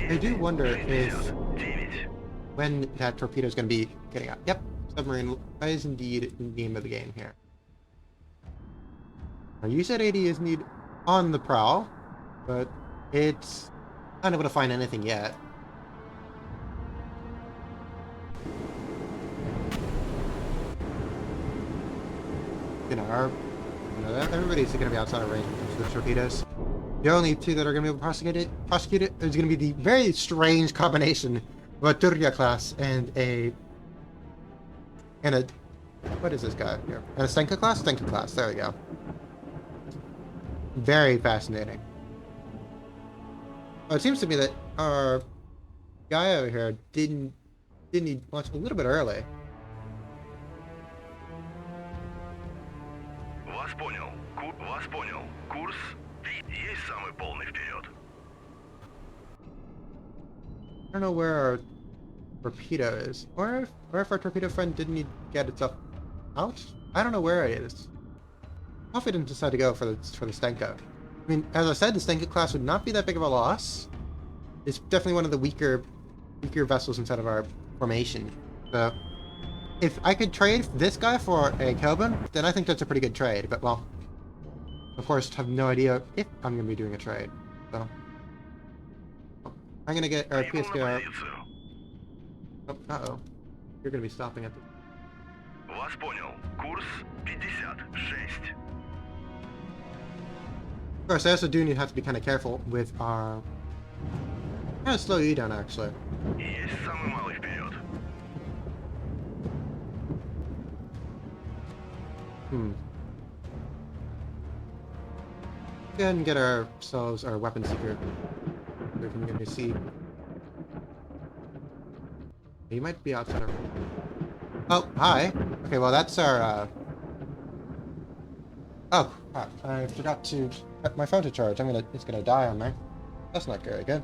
S1: I do wonder if when that torpedo is going to be getting out. Yep, submarine is indeed the name of the game here. Now, USET 80 is indeed on the prowl, but it's not able to find anything yet. You know, You know, everybody's going to be outside of range when it comes to the torpedoes. The only two that are going to be able to prosecute it is going to be the very strange combination of a Turya class and a what is this guy here? And a Stenka class? Stenka class. There we go. Very fascinating. Oh, it seems to me that our guy over here didn't he launch a little bit early.
S2: Вас понял. Вас понял. Курс есть самый полный вперед.
S1: I don't know where our torpedo is. Or if our torpedo friend didn't get itself out? I don't know where it is. Hopefully didn't decide to go for the Stenka. I mean, as I said, the Stenka class would not be that big of a loss. It's definitely one of the weaker vessels inside of our formation. So, if I could trade this guy for a Kelvin, then I think that's a pretty good trade. But, well, of course, have no idea if I'm going to be doing a trade. So, I'm going to get our PSK. Oh, uh-oh. You're going to be stopping at the...
S2: Вас понял. Курс 56.
S1: Of course, I also do need to have to be kind of careful with our... kind of slow you down, actually.
S2: Есть самый малый вперед.
S1: Go ahead and get ourselves our weapon seeker. So we can get to see. He might be outside our... Oh, hi. Okay, well that's our, Oh, crap. I forgot to set my phone to charge. It's gonna die on me. That's not very good.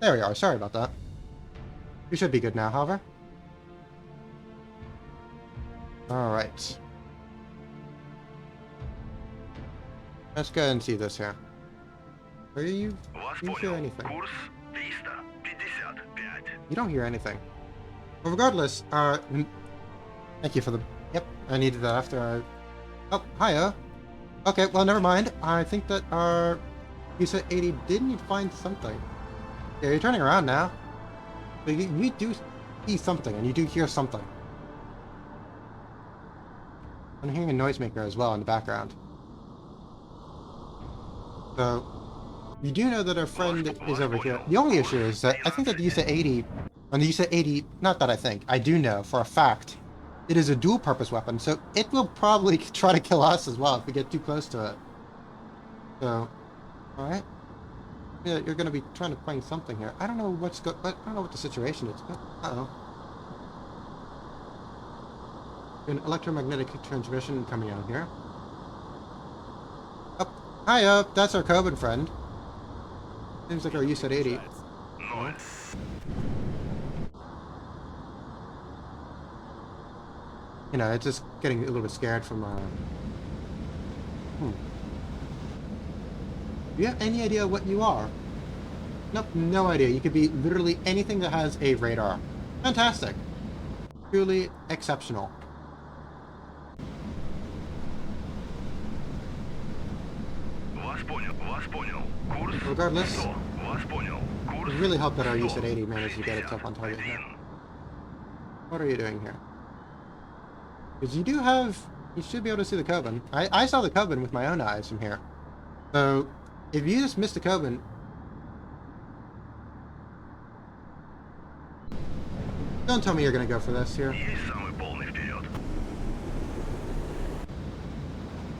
S1: There we are. Sorry about that. We should be good now, however. Alright. Let's go and see this here. Are you...
S2: Вас
S1: Do you hear
S2: понял.
S1: anything?
S2: Курс 355.
S1: You don't hear anything. Well, regardless, thank you for the... Yep, I needed that after I... Oh, hiya. Okay, well, never mind. I think that our... You said 80 did need to find something. Yeah, you're turning around now. But you do see something, and you do hear something. I'm hearing a noisemaker as well in the background. So... You do know that our friend is over here. The only issue is that I think that the USA 80, on the USA 80, not that I think, I do know for a fact, it is a dual-purpose weapon, so it will probably try to kill us as well if we get too close to it. So, all right. Yeah, you're going to be trying to find something here. I don't know I don't know what the situation is. But, an electromagnetic transmission coming out here. Oh, hi, that's our Coben friend. Seems like our USAT 80. You know, it's just getting a little bit scared from, Do you have any idea what you are? Nope, no idea. You could be literally anything that has a radar. Fantastic. Truly exceptional.
S2: Вас понял. Вас понял. Курс
S1: Regardless,
S2: 100. Вас понял.
S1: it
S2: Курс
S1: really helped that our
S2: 100.
S1: USAT 80 managed to get itself on target here. What are you doing here? Because you should be able to see the Coben. I saw the Coben with my own eyes from here. So, if you just missed the Coben... Don't tell me you're going to go for this here.
S2: Есть самый полный вперед.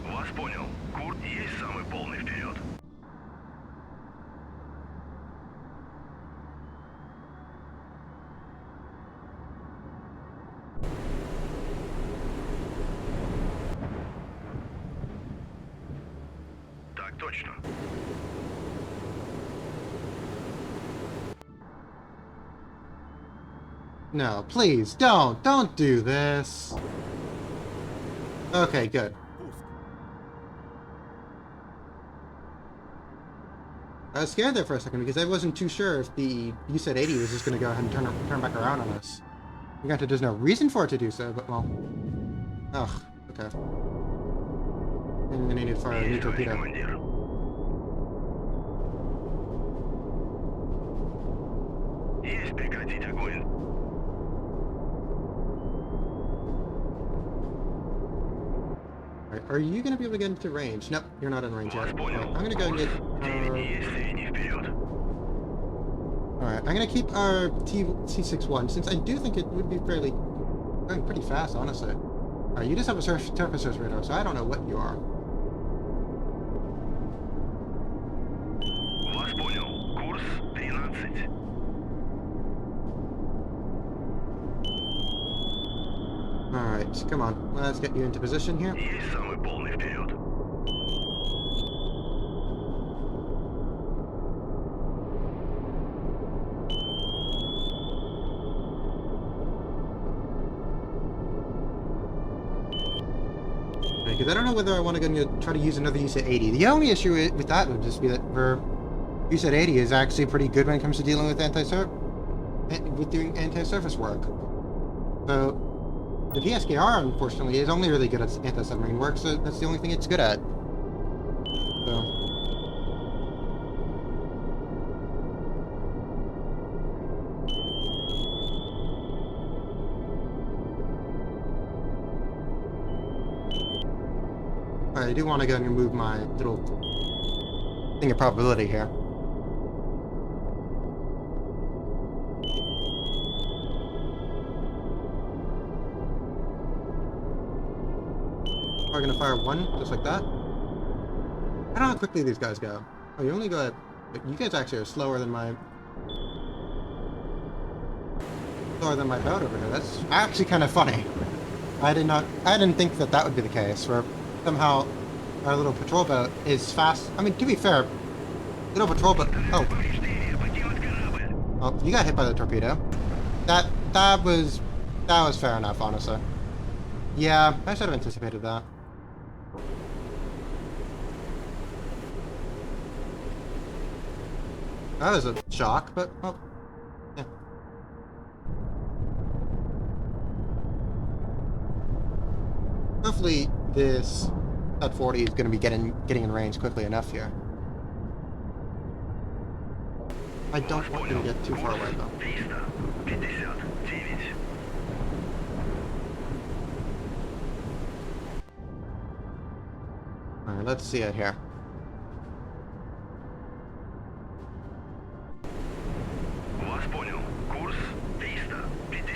S2: Вас понял. Курс есть самый полный вперед. Так точно.
S1: No, please, don't do this. Okay, good. I was scared there for a second because I wasn't too sure if the USAT 80 was just going to go ahead and turn back around on us. Granted, there's no reason for it to do so, but well. Ugh, okay. And then I need to fire a new torpedo.
S2: Командир. Есть прекратить огонь.
S1: Are you going to be able to get into range? Nope, you're not in range
S2: Вас
S1: yet.
S2: понял.
S1: Alright, I'm going to go and get...
S2: Есть и вперед.
S1: Alright, I'm going to keep our T61, since I do think it would be fairly... going pretty fast, honestly. Alright, you just have a surface radar, so I don't know what you are.
S2: Вас понял. Курс 13.
S1: Alright, come on. Let's get you into position here.
S2: Есть самый полный вперед.
S1: Because I don't know whether I want to go and try to use another USAT 80. The only issue with that would just be that USAT 80 is actually pretty good when it comes to dealing with doing anti-surface work. So the PSKR, unfortunately, is only really good at anti-submarine work, so that's the only thing it's good at. So. I do want to go and remove my little thing of probability here. We're gonna fire one, just like that. I don't know how quickly these guys go. Oh, you only go at... You guys actually are slower than my boat over here. That's actually kind of funny. I didn't think that would be the case, where somehow our little patrol boat is fast. I mean, to be fair, little patrol boat... Oh. Oh, you got hit by the torpedo. That was fair enough, honestly. Yeah, I should have anticipated that. That was a shock, but, well, yeah. Hopefully this at 40 is going to be getting in range quickly enough here. I don't want you to get too far away though.
S2: 359.
S1: Alright, let's see it here.
S2: Вас понял. Курс 350.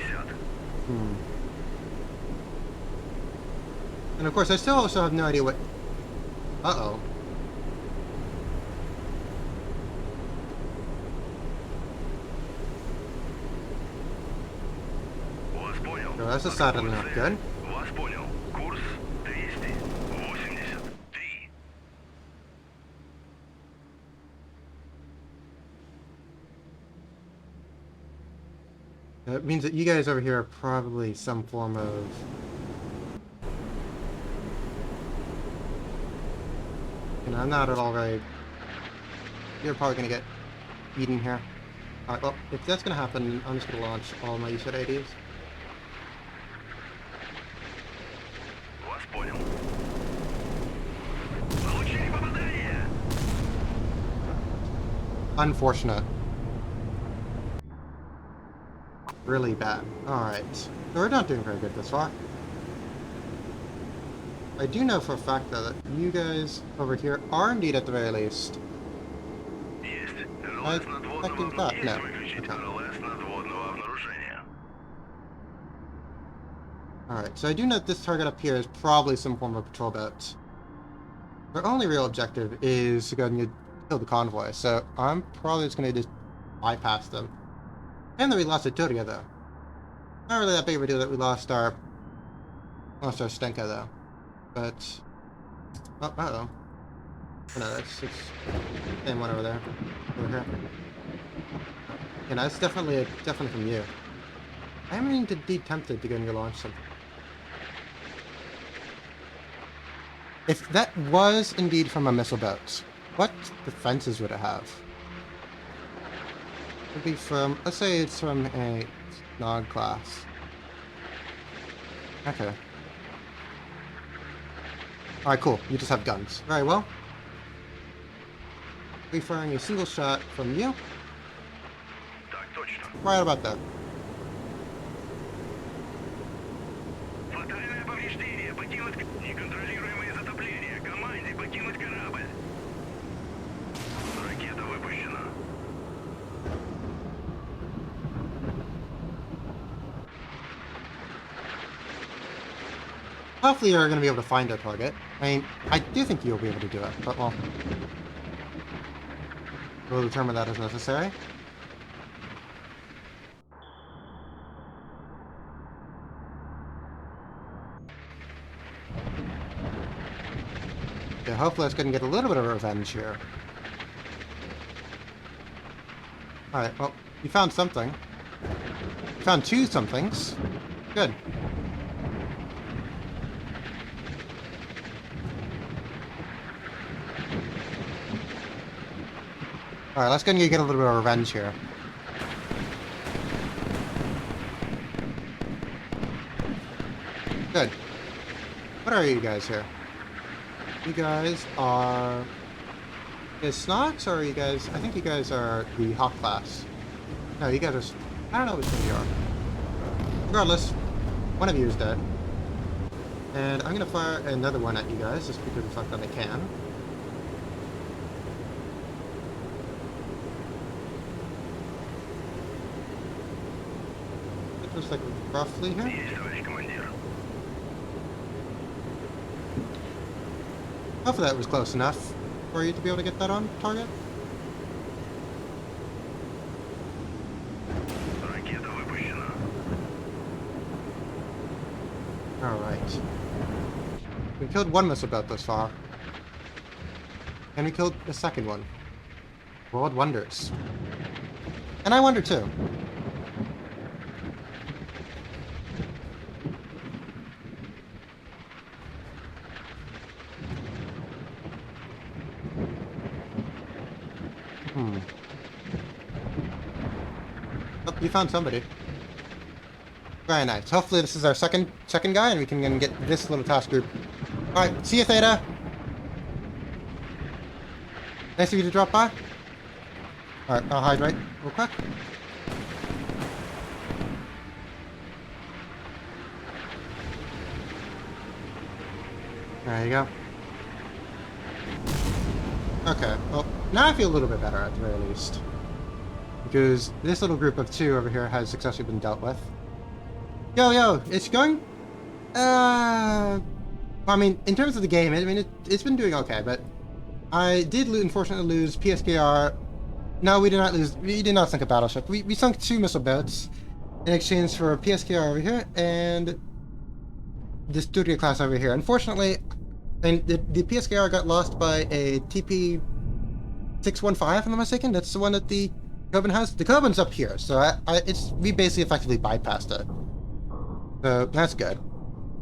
S1: And of course, I still also have no idea what... Uh-oh.
S2: Вас понял.
S1: So that's decidedly not good.
S2: Вас понял. Курс 283.
S1: That means that you guys over here are probably some form of... And I'm not at all very... You're probably going to get eaten here. Alright, well, if that's going to happen, I'm just going to launch all my USAT 80s.
S2: Вас понял. Получили попадание.
S1: Unfortunate. Really bad. Alright. So we're not doing very good this far. I do know for a fact, though, that you guys over here are indeed, at the very least...
S2: Есть.
S1: I
S2: РЛС надводного
S1: think that,
S2: есть
S1: no.
S2: выключить
S1: Okay.
S2: РЛС надводного обнаружения.
S1: Alright, so I do know that this target up here is probably some form of patrol boat. Their only real objective is to go and kill the convoy, so I'm probably just going to just bypass them. And that we lost Ituria, though. Not really that big of a deal that we lost our Stenka, though. But... Oh, uh-oh. Oh, no, that's same one over there. Over here. Yeah, no, it's definitely from you. I am indeed tempted to go and launch something. If that was indeed from a missile boat, what defenses would it have? It would be from, let's say it's from a Nog class. Okay. Alright, cool. You just have guns. Very well. Be firing a single shot from you.
S2: Так точно.
S1: Right about that.
S2: Фатальное повреждение. Покинуть неконтролируемые затопления. Покинуть корабль. Ракета выпущена.
S1: Hopefully you're going to be able to find our target. I mean, I do think you'll be able to do it, but well, we'll determine that as necessary. Okay, hopefully it's going to get a little bit of revenge here. Alright, well, you found something. You found two somethings. Good. Alright, let's go and get a little bit of revenge here. Good. What are you guys here? You guys are... Is Snox, or are you guys... I think you guys are the Hawk class. No, you guys are... I don't know which one you are. Regardless, one of you is dead. And I'm gonna fire another one at you guys, just because of the fact that I can. It looks like roughly here.
S2: Есть, товарищ командир.
S1: Hopefully that was close enough for you to be able to get that on target.
S2: Ракета выпущена.
S1: Alright. We killed one missile boat thus far. And we killed the second one. World wonders. And I wonder too. Oh, you found somebody. Very nice. Hopefully this is our second guy, and we can then get this little task group. Alright, see you, Theta! Nice of you to drop by. Alright, I'll hydrate real quick. There you go. Okay, well, now I feel a little bit better at the very least. Because this little group of two over here has successfully been dealt with. Yo, it's going... I mean, in terms of the game, I mean, it's been doing okay, but I did unfortunately lose PSKR. No, we did not lose. We did not sink a battleship. We sunk 2 missile boats in exchange for a PSKR over here and the Studio class over here. Unfortunately, and the PSKR got lost by a TP-615, if I'm not mistaken. That's the one that the Kobun has. The Kobun's up here, so we basically effectively bypassed it. So that's good.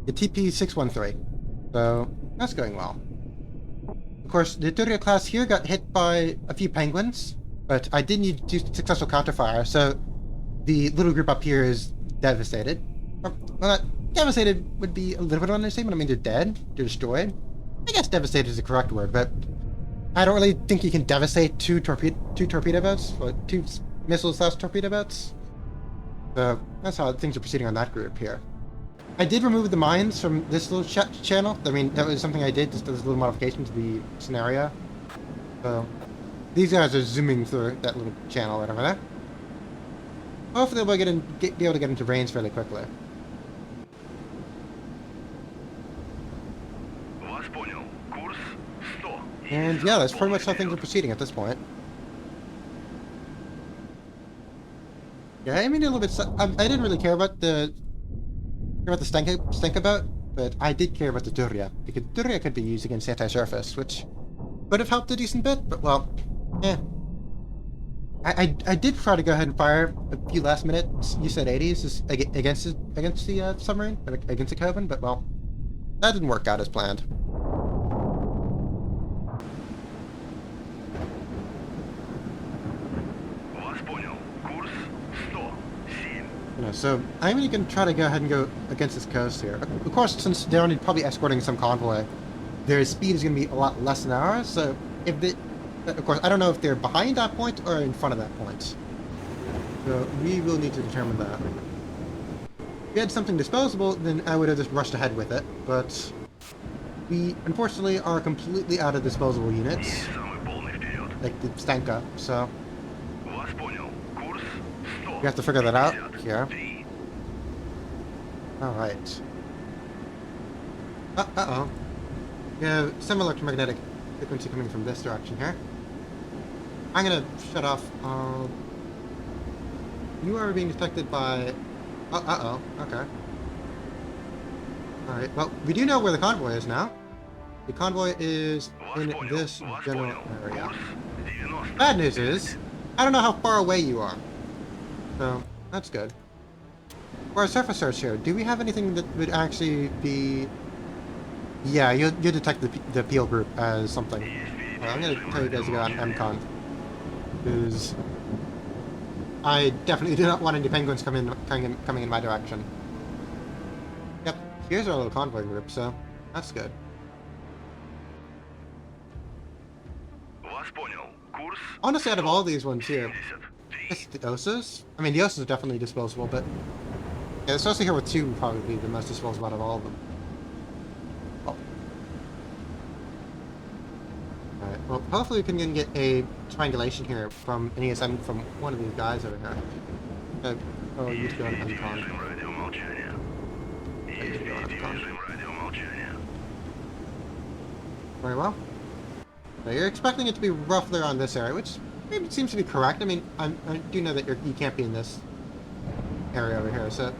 S1: The TP-613. So that's going well. Of course, the Turia class here got hit by a few penguins, but I did need to do successful counterfire, so the little group up here is devastated. Well, not devastated would be a little bit of an understatement. I mean, they're dead, they're destroyed. I guess devastated is the correct word, but I don't really think you can devastate two torpedo boats, or 2 missile/torpedo boats. So that's how things are proceeding on that group here. I did remove the mines from this little channel. I mean, that was something I did, just as a little modification to the scenario. So these guys are zooming through that little channel right over there. Hopefully we'll be able to get into range fairly quickly.
S2: Вас понял. Курс 100.
S1: And yeah, that's pretty much how things are proceeding at this point. Yeah, I mean, a little bit. I didn't really care about the Stenka boat, but I did care about the Duria, because Duria could be used against anti-surface, which would have helped a decent bit. But well, yeah. I did try to go ahead and fire a few last minute U-80s against the submarine, against the Kobun, but well, that didn't work out as planned.
S2: Вас понял. Курс 107.
S1: You know, so I'm really going to try to go ahead and go against this coast here. Of course, since they're only probably escorting some convoy, their speed is going to be a lot less than ours. So if they, of course, I don't know if they're behind that point or in front of that point. So we will need to determine that. If we had something disposable, then I would have just rushed ahead with it. But We unfortunately are completely out of disposable
S2: Есть
S1: units,
S2: самый полный вперед.
S1: like the Stanka, so
S2: Вас понял. Курс
S1: we have to figure that out
S2: 150.
S1: here.
S2: 3.
S1: Alright. Uh-oh. We have some electromagnetic frequency coming from this direction here. I'm gonna shut off. You are being detected by. Uh-oh. Okay. Alright, well, we do know where the convoy is now. The convoy is
S2: Вас
S1: in
S2: понял.
S1: this
S2: Вас
S1: general
S2: понял.
S1: area.
S2: Курс 90.
S1: Bad news is, I don't know how far away you are. So, that's good. For our surface search here, do we have anything that would actually be... Yeah, you detect the Peel group as something.
S2: Есть
S1: I'm gonna
S2: впереди
S1: tell you guys to go on
S2: молчания.
S1: MCON. Because I definitely do not want any penguins coming in my direction. Yep, here's our little convoy group, so that's good.
S2: Вас понял. Курс
S1: Honestly, out of all these ones here,
S2: 73.
S1: it's the Osas. I mean, the Osas are definitely disposable, but yeah, this Osa here with 2 would probably be the most disposable out of all of them. Oh. Alright, well, hopefully we can get a triangulation here from an ESM from one of these guys over here. Oh, you
S2: Есть
S1: go on
S2: впереди
S1: MCON.
S2: режим радиомолчания. Есть
S1: you go on
S2: впереди
S1: MCON.
S2: режим радиомолчания.
S1: Very well. So you're expecting it to be roughly around this area, which maybe seems to be correct. I mean, I do know that you can't be in this area over here, so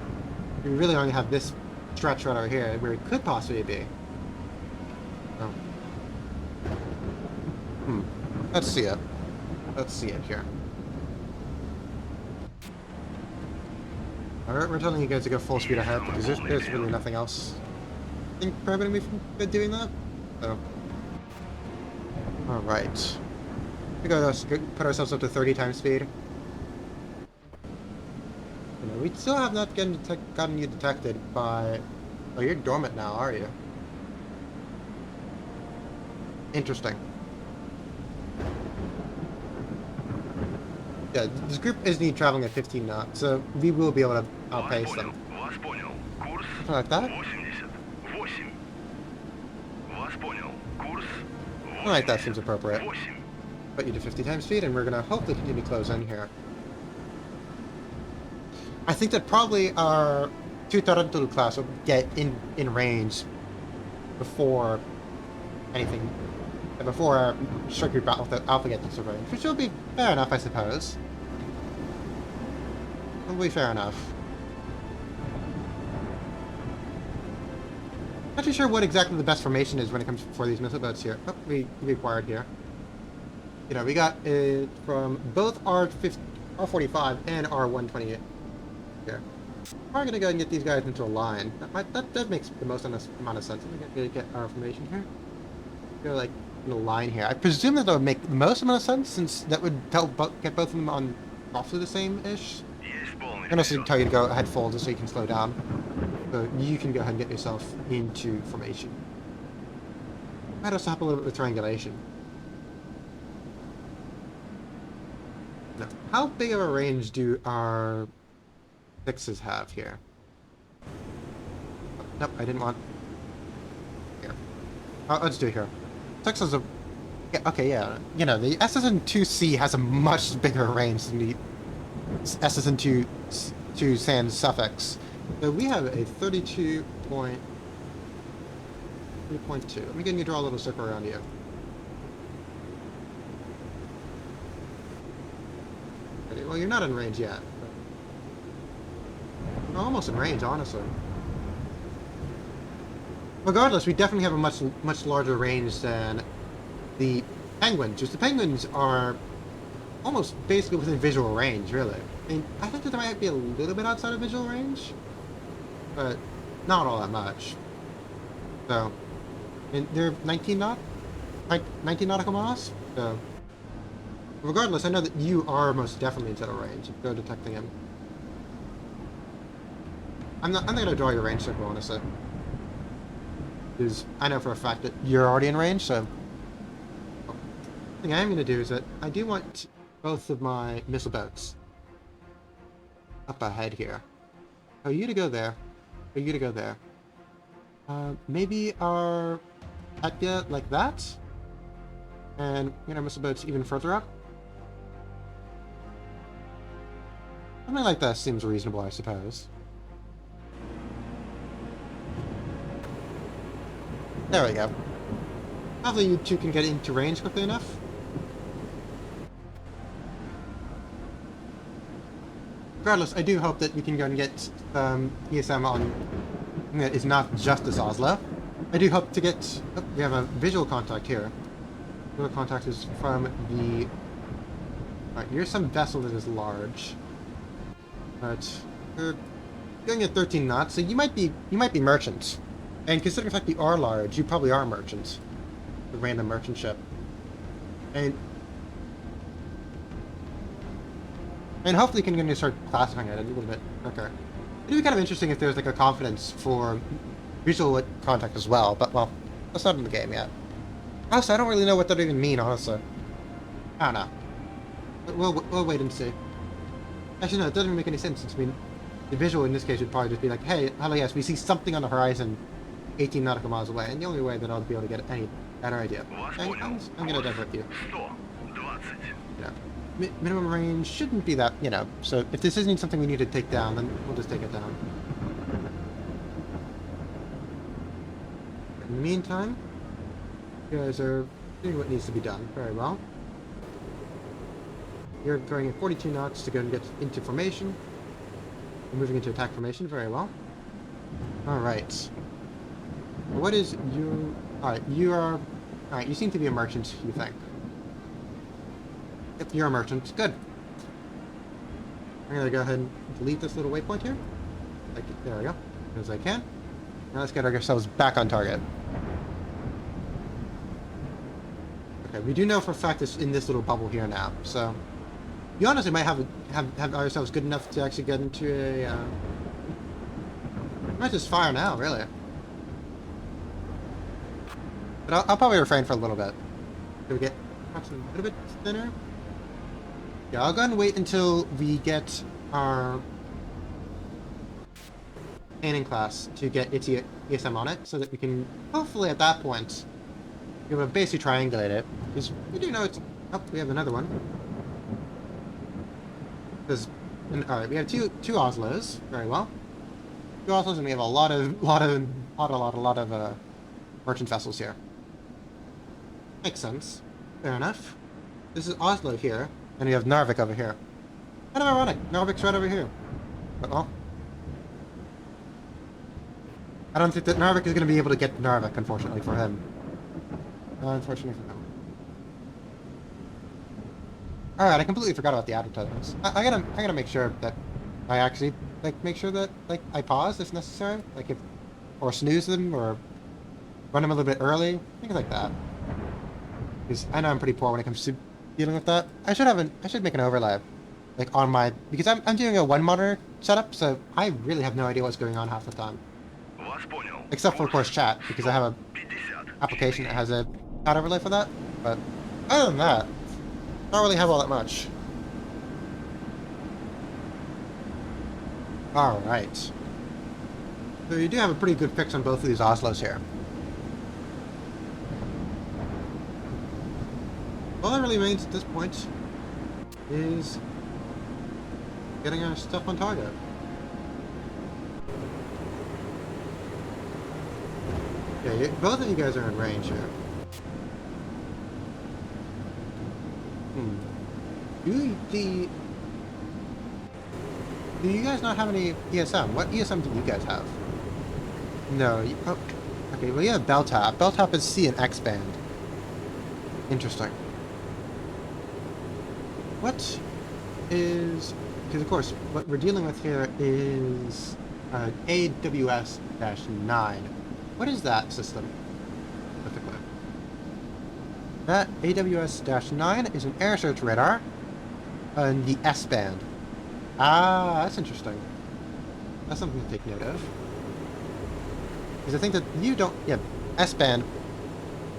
S1: you really only have this stretch right over here where it could possibly be. Oh. Let's see it. Let's see it here. Alright, we're telling you guys to go full speed ahead because there's really nothing else I think preventing me from doing that. So. Alright. We gotta put ourselves up to 30 times speed. You know, we still have not gotten you detected by... Oh, you're dormant now, are you? Interesting. Yeah, this group is indeed traveling at 15 knots, so we will be able to
S2: Вас
S1: outpace
S2: понял.
S1: them.
S2: Вас понял. Курс
S1: Something like that?
S2: 88. Вас понял. Курс
S1: Alright, that seems appropriate.
S2: 8.
S1: Put you to 50 times speed, and we're gonna hopefully continue to close in here. I think that probably our 2 Tarantula class will get in range before anything, before our Strike Alpha gets into range, which will be fair enough, I suppose. Will be fair enough. Not too sure what exactly the best formation is when it comes for these missile boats here. Oh, we acquired here. You know, we got it from both R45 and R128 here. We're gonna go ahead and get these guys into a line. That makes the most amount of sense. We're gonna get our formation here. Go like in a line here. I presume that would make the most amount of sense, since that would get both of them on roughly the same-ish.
S2: Есть полный
S1: I'm gonna also
S2: вперед.
S1: tell you to go ahead full just so you can slow down. So you can go ahead and get yourself into formation. Might also help a little bit with triangulation. Now, how big of a range do our 6s have here? Nope, I didn't want... Here. Let's do it here. 6s are... Yeah, okay, yeah. You know, the SSN-2C has a much bigger range than the SSN-2 Sans Suffix. So we have a 32 point... 3.2. Let me get you to draw a little circle around you. Okay, well, you're not in range yet. But... You're almost in range, honestly. Regardless, we definitely have a much larger range than the Penguins. Just the Penguins are almost basically within visual range, really. I mean, I think that they might be a little bit outside of visual range, but not all that much. So, and they're 19 nautical miles. So, regardless, I know that you are most definitely inside of range. Go detecting him. I'm not gonna draw your range circle, honestly, because I know for a fact that you're already in range. So, the thing I am gonna do is that I do want both of my missile boats up ahead here. Oh, you to go there. For you to go there. Maybe our Atya like that. And inner missile boats even further up. Something like that seems reasonable, I suppose. There we go. Hopefully you two can get into range quickly enough. Regardless, I do hope that we can go and get ESM on that is not just this Oslo. I do hope to get... Oh, we have a visual contact here. Visual contact is from the... Alright, here's some vessel that is large. But we're going at 13 knots, so you might be merchants. And considering the fact you are large, you probably are merchants. A random merchant ship. And hopefully you can start classifying it a little bit quicker. It'd be kind of interesting if there's like a confidence for visual contact as well, but well, that's not in the game yet. Also, I don't really know what that would even mean, honestly. I don't know. But we'll wait and see. Actually, no, it doesn't even make any sense. I mean, the visual in this case would probably just be like, hey, hello, yes, we see something on the horizon 18 nautical miles away, and the only way that I'll be able to get any better idea. I'm going to divert you. You know, minimum range shouldn't be that, you know, so if this isn't something we need to take down, then we'll just take it down. In the meantime, you guys are doing what needs to be done very well. You're going at 42 knots to go and get into formation. You're moving into attack formation very well. Alright. What is you... Alright, you are... Alright, you seem to be a merchant, you think. Yep, you're a merchant. Good. I'm gonna go ahead and delete this little waypoint here. There we go. As I can. Now let's get ourselves back on target. Okay, we do know for a fact it's in this little bubble here now, so... We honestly might have ourselves good enough to actually get into a... We might just fire now, really. But I'll probably refrain for a little bit. Do we get perhaps a little bit thinner? Yeah, I'll go ahead and wait until we get our painting class to get its ESM on it, so that we can hopefully at that point be able to basically triangulate it. Because we do know it's... Oh, we have another one. Alright, we have two Oslos, very well. Two Oslos, and we have a lot of merchant vessels here. Makes sense. Fair enough. This is Oslo here, and we have Narvik over here. Kind of ironic. Narvik's right over here. But well, I don't think that Narvik is going to be able to get Narvik, unfortunately for him. Unfortunately for him. Alright, I completely forgot about the advertisements. I gotta make sure that I actually, like, make sure that, like, I pause if necessary. Like, or snooze them, or run them a little bit early. Things like that. Because I know I'm pretty poor when it comes to dealing with that. I should make an overlay. Like, on my, because I'm doing a one monitor setup, so I really have no idea what's going on half the time. Except for, of course, chat, because I have a application that has a chat overlay for that. But other than that, I don't really have all that much. Alright. So you do have a pretty good fix on both of these Oslos here. All that really remains at this point is getting our stuff on target. Yeah, both of you guys are in range here. Do you guys not have any ESM? What ESM do you guys have? No. Oh, okay, well you have Beltap. Beltap is C and X band. Interesting. What is... Because of course, what we're dealing with here is AWS-9. What is that system? Specifically? That AWS-9 is an air search radar on the S-band. Ah, that's interesting. That's something to take note of. Because I think that you don't... Yeah, S-band.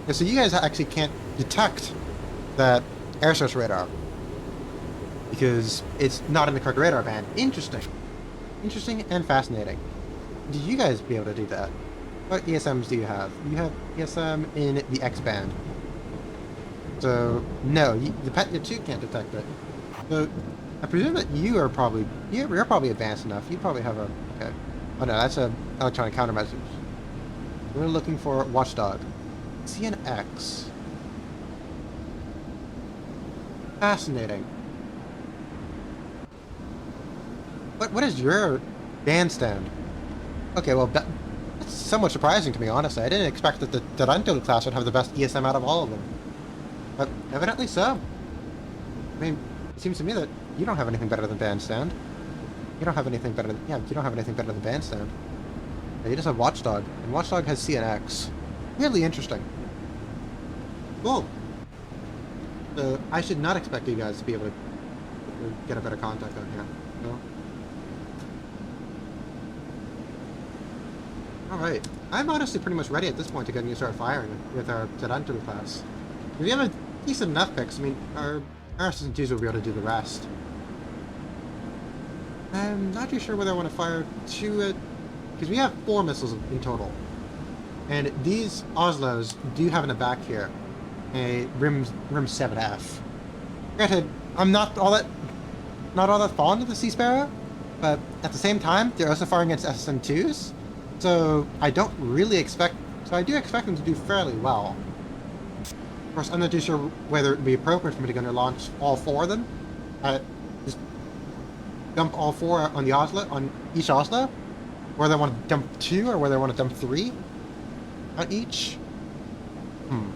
S1: Yeah, so you guys actually can't detect that air search radar. Because it's not in the correct radar band. Interesting. Interesting and fascinating. Do you guys be able to do that? What ESMs do you have? You have ESM in the X-band. So, no, the 2 can't detect it. So, I presume that you're probably advanced enough. You probably have a... Okay. Oh no, that's a electronic countermeasures. We're looking for Watchdog. CNX. Fascinating. What is your bandstand? Okay, well, that's somewhat surprising to me, honestly. I didn't expect that the Taranto class would have the best ESM out of all of them. But evidently so. I mean, it seems to me that you don't have anything better than bandstand. You don't have anything better than... Yeah, you don't have anything better than bandstand. Yeah, you just have Watchdog, and Watchdog has CNX. Really interesting. Cool. So, I should not expect you guys to be able to get a better contact on here. No? Alright. I'm honestly pretty much ready at this point to get you start firing with our Taranto class. If you have a decent enough picks, I mean, our Assassin 2s will be able to do the rest. I'm not too sure whether I want to fire 2 at... Because we have 4 missiles in total. And these Oslos do have in the back here a Rim 7F. Granted, I'm not all that fond of the Sea Sparrow, but at the same time, they're also firing against SSN2s, so I don't really expect... So I do expect them to do fairly well. Of course, I'm not too sure whether it would be appropriate for me to go and launch all 4 of them. Just dump all 4 on the Oslo, on each Oslo, whether I want to dump 2 or whether I want to dump 3 on each. I'm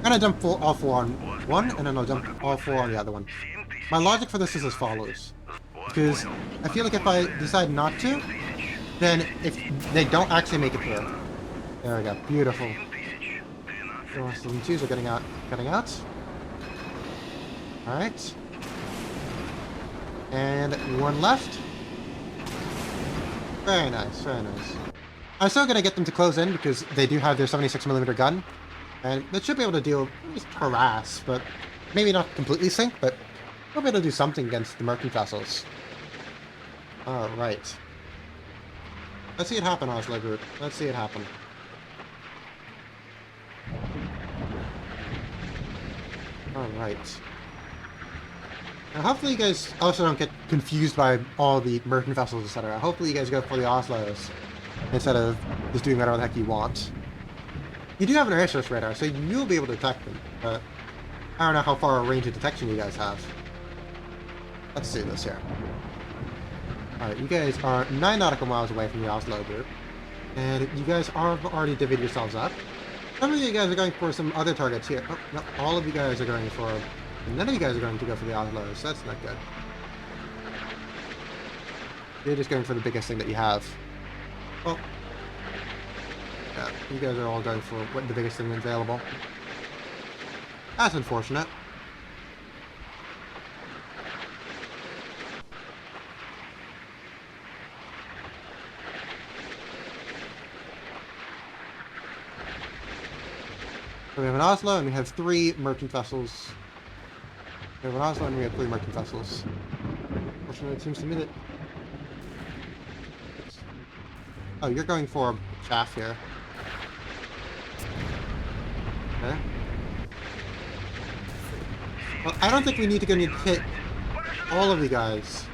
S1: gonna dump all 4 on one, and then I'll dump all 4 on the other one. My logic for this is as follows. Because I feel like if I decide not to, then if they don't actually make it through. There we go. Beautiful. So the 2s are getting out. Alright. And 1 left. Very nice, very nice. I'm still gonna get them to close in because they do have their 76mm gun. And they should be able to deal, at least harass, but maybe not completely sink, but they'll be able to do something against the merchant vessels. Alright. Let's see it happen, Oslo Group. Let's see it happen. Alright. Now hopefully you guys also don't get confused by all the merchant vessels, etc. Hopefully you guys go for the Oslos instead of just doing whatever the heck you want. You do have an air source radar, so you'll be able to detect them, but I don't know how far a range of detection you guys have. Let's do this here. Alright, you guys are 9 nautical miles away from the Oslo Group, and you guys are already divvied yourselves up. Some of you guys are going for some other targets here. Oh, no, all of you guys are going for... None of you guys are going to go for the Oslos, so that's not good. You're just going for the biggest thing that you have. Well... Yeah, you guys are all going for what the biggest thing available. That's unfortunate. So we have an Oslo and we have 3 merchant vessels. We have an Oslo and we have 3 merchant vessels. Unfortunately, it seems to me that... Oh, you're going for a chaff here. Okay. Well, I don't think we need to hit all of you guys.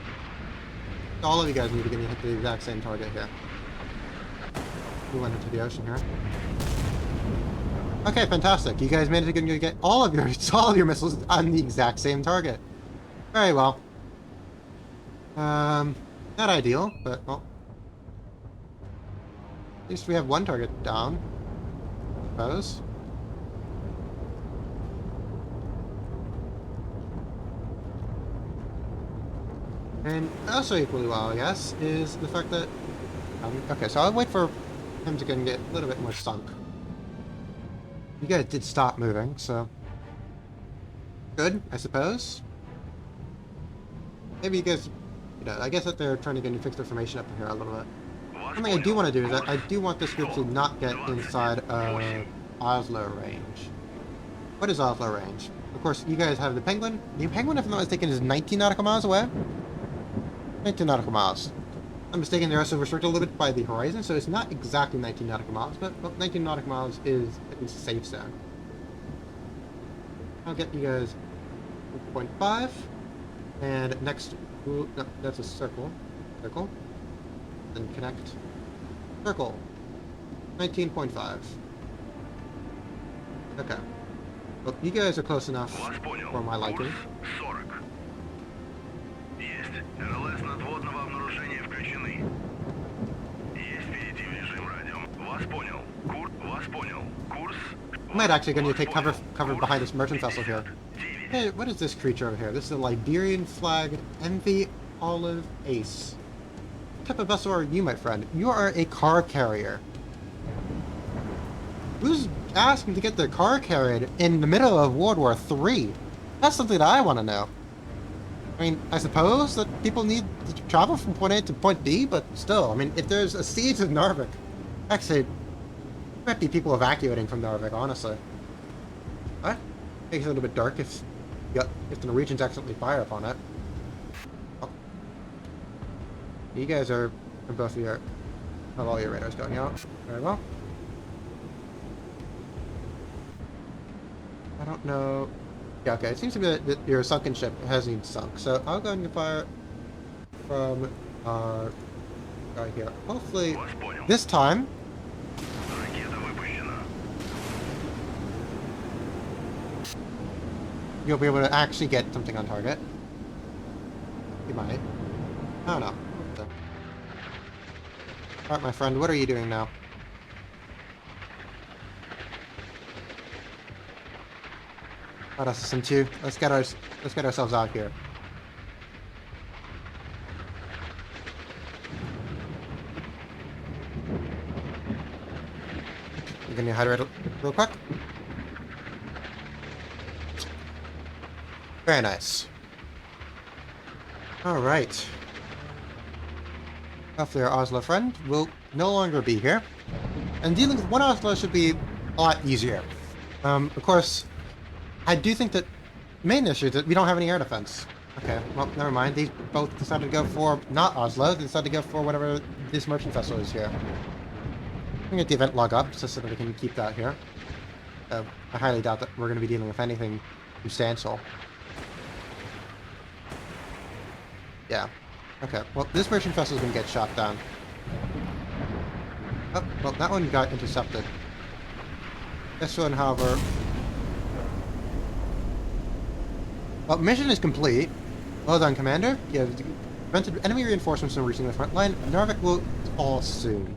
S1: All of you guys need to hit the exact same target here. We went into the ocean here. Okay, fantastic. You guys managed to get all of your missiles on the exact same target. Very well. Not ideal, but well. At least we have 1 target down, I suppose. And also equally well, I guess, is the fact that... okay, so I'll wait for him to get a little bit more sunk. You guys did stop moving, so... Good, I suppose. Maybe you guys... You know, I guess that they're trying to get fix their formation up in here a little bit. One thing I do want to do is that I do want this group to not get inside of Oslo range. What is Oslo range? Of course, you guys have the Penguin. The Penguin, if I'm not mistaken, is 19 nautical miles away. 19 nautical miles. I'm mistaken, they're also restricted a little bit by the horizon, so it's not exactly 19 nautical miles, but well, 19 nautical miles is at least a safe zone. I'll get you guys 0.5, and next, no, that's a circle, then connect, circle, 19.5. Okay. Well, you guys are close enough
S2: Вас понял.
S1: for my liking.
S2: Курс 40. Есть. РЛС надводного обнаружения включены. Есть перейти в режим радио. Вас понял. Вас понял. Курс.
S1: I might actually going to take cover behind this merchant vessel here. Hey, what is this creature over here? This is a Liberian flagged MV Olive Ace. What type of vessel are you, my friend? You are a car carrier. Who's asking to get their car carried in the middle of World War III? That's something that I want to know. I mean, I suppose that people need to travel from point A to point B, but still, I mean, if there's a siege of Narvik, actually, there might be people evacuating from Narvik, honestly. What? Makes it a little bit dark if the Norwegians accidentally fire upon it. Oh. You guys are both of your have all your radars going out. Very well. I don't know. Yeah, okay. It seems to be that your sunken ship hasn't even sunk, so I'll go and fire from our guy here. Hopefully, this time.
S2: Ракета выпущена.
S1: You'll be able to actually get something on target. You might. I don't know. Alright, my friend, what are you doing now? Let us listen to. Let's get ourselves out here. I'm gonna hydrate real quick. Very nice. Alright. Hopefully our Oslo friend will no longer be here. And dealing with one Oslo should be a lot easier. Of course, I do think that the main issue is that we don't have any air defense. Okay, well, never mind. These both decided to go for not Oslo. They decided to go for whatever this merchant vessel is here. I'm gonna get the event log up just so that we can keep that here. I highly doubt that we're going to be dealing with anything substantial. Yeah. Okay, well, this merchant vessel is going to get shot down. Oh, well, that one got intercepted. This one, however... Well, mission is complete. Well done, Commander. You have prevented enemy reinforcements from reaching the front line. Narvik will fall soon.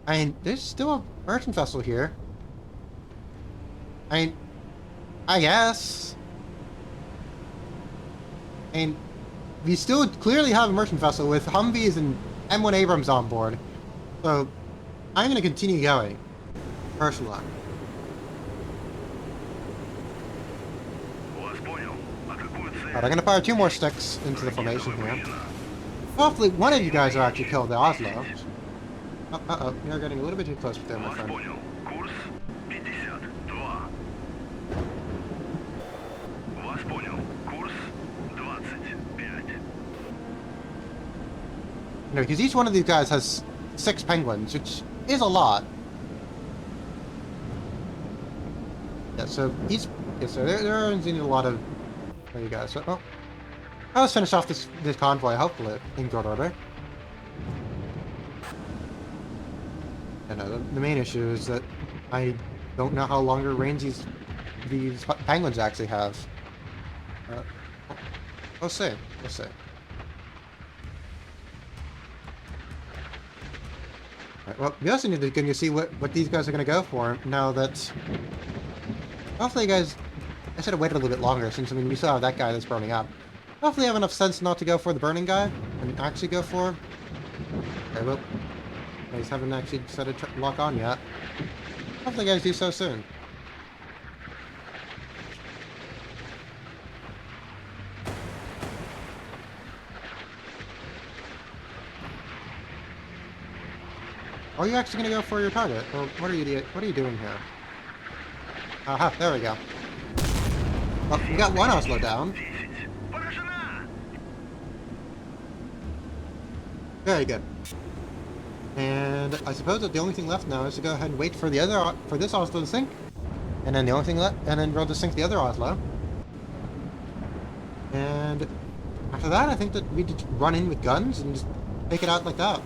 S1: I mean, there's still a merchant vessel here. I mean, I guess. I mean, we still clearly have a merchant vessel with Humvees and M1 Abrams on board. So, I'm going to continue going. Personally. Alright, I'm going to fire 2 more sticks into the formation here. Hopefully one of you guys will actually kill the Oslo. Uh-oh, you're getting a little bit too close with them, my friend. No, because each one of these guys has 6 penguins, which is a lot. Yeah, so each... Yeah, so there are a lot of... There you go. So, well, let's finish off this convoy, hopefully, in good order. And the main issue is that I don't know how longer range these penguins actually have. We'll see. We'll see. Right, well, we also need to see what these guys are going to go for now that... Hopefully you guys... I should have waited a little bit longer since, I mean, we still have that guy that's burning up. Hopefully you have enough sense not to go for the burning guy and actually go for... Okay, well... I just haven't actually decided to lock on yet. Hopefully you guys do so soon. Are you actually going to go for your target? Or what are you doing here? Aha, there we go. Well, we got one Oslo down. Very good. And I suppose that the only thing left now is to go ahead and wait for this Oslo to sink, and then the only thing left, and then we'll just sink the other Oslo. And after that, I think that we just run in with guns and just take it out like that.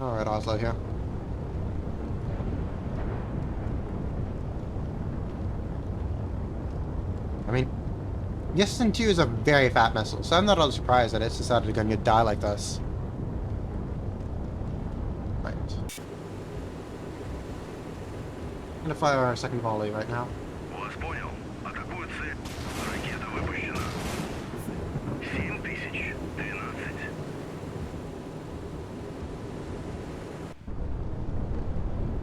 S1: All right, Oslo here. I mean, Yesson 2 is a very fat missile, so I'm not all surprised that it's decided to go die like this. Right. I'm gonna fire our second volley right now.
S2: Вас понял. Атакуют цель. Ракета выпущена. 7012.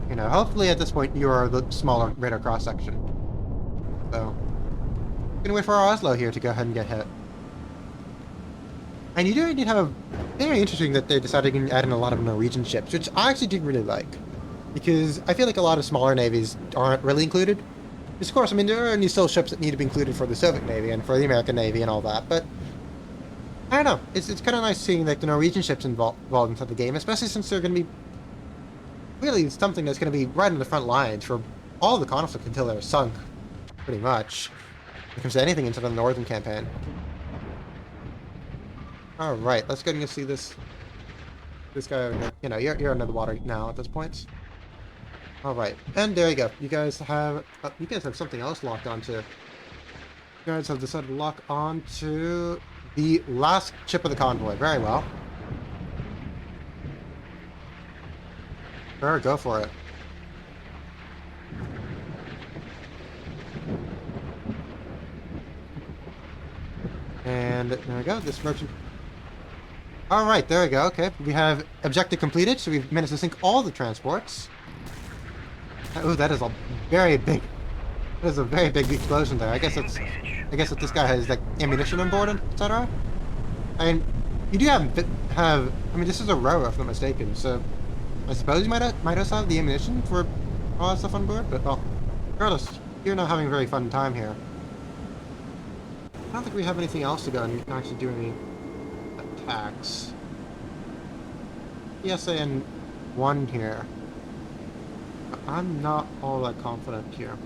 S1: You know, hopefully at this point you are the smaller radar cross section. So, gonna wait for our Oslo here to go ahead and get hit. And you do indeed have a very interesting that they decided to add in a lot of Norwegian ships, which I actually did really like, because I feel like a lot of smaller navies aren't really included. Because of course, I mean, there are still ships that need to be included for the Soviet Navy and for the American Navy and all that, but I don't know. It's kind of nice seeing like the Norwegian ships involved inside the game, especially since they're going to be really something that's going to be right in the front lines for all the conflict until they're sunk, pretty much. When it comes to anything into the northern campaign. Alright, let's go and see this guy over here. You know, you're under the water now at this point. Alright, and there you go. You guys have something else locked onto. You guys have decided to lock onto the last ship of the convoy. Very well. Sure, go for it. And there we go, this merchant. Alright, there we go, okay. We have objective completed, so we've managed to sink all the transports. Oh, that is a very big explosion there. I guess that this guy has like ammunition on board, etc. I mean, you do have I mean, this is a rower if I'm not mistaken, so I suppose you might also have the ammunition for all that stuff on board, but well, regardless, you're not having a very fun time here. I don't think we have anything else to go and actually do any attacks. PSAN 1 here. But I'm not all that confident here.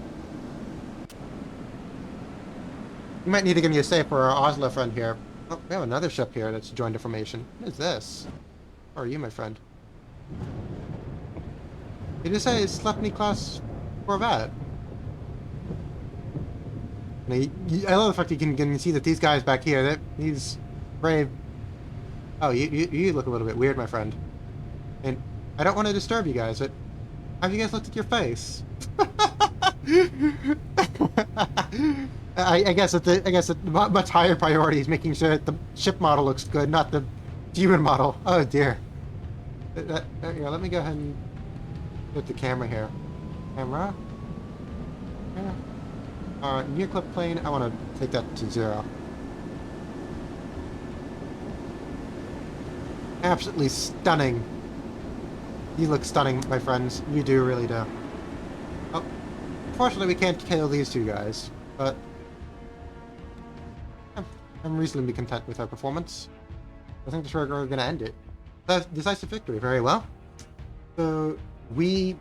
S1: You might need to give me a save for our Oslo friend here. Oh, we have another ship here that's joined the formation. What is this? How are you, my friend? Did you say it's Sleipnir class Corvette? I love the fact you can see that these guys back here, these brave... Oh, you look a little bit weird, my friend. And I don't want to disturb you guys, but have you guys looked at your face? I guess that much higher priority is making sure that the ship model looks good, not the human model. Oh dear. Here, let me go ahead and put the camera here. Camera? Yeah. Near clip plane, I want to take that to 0. Absolutely stunning. You look stunning, my friends. You do, really do. Oh, unfortunately, we can't kill these two guys, but I'm reasonably content with our performance. I think that's where we're going to end it. Decisive victory, very well. So, we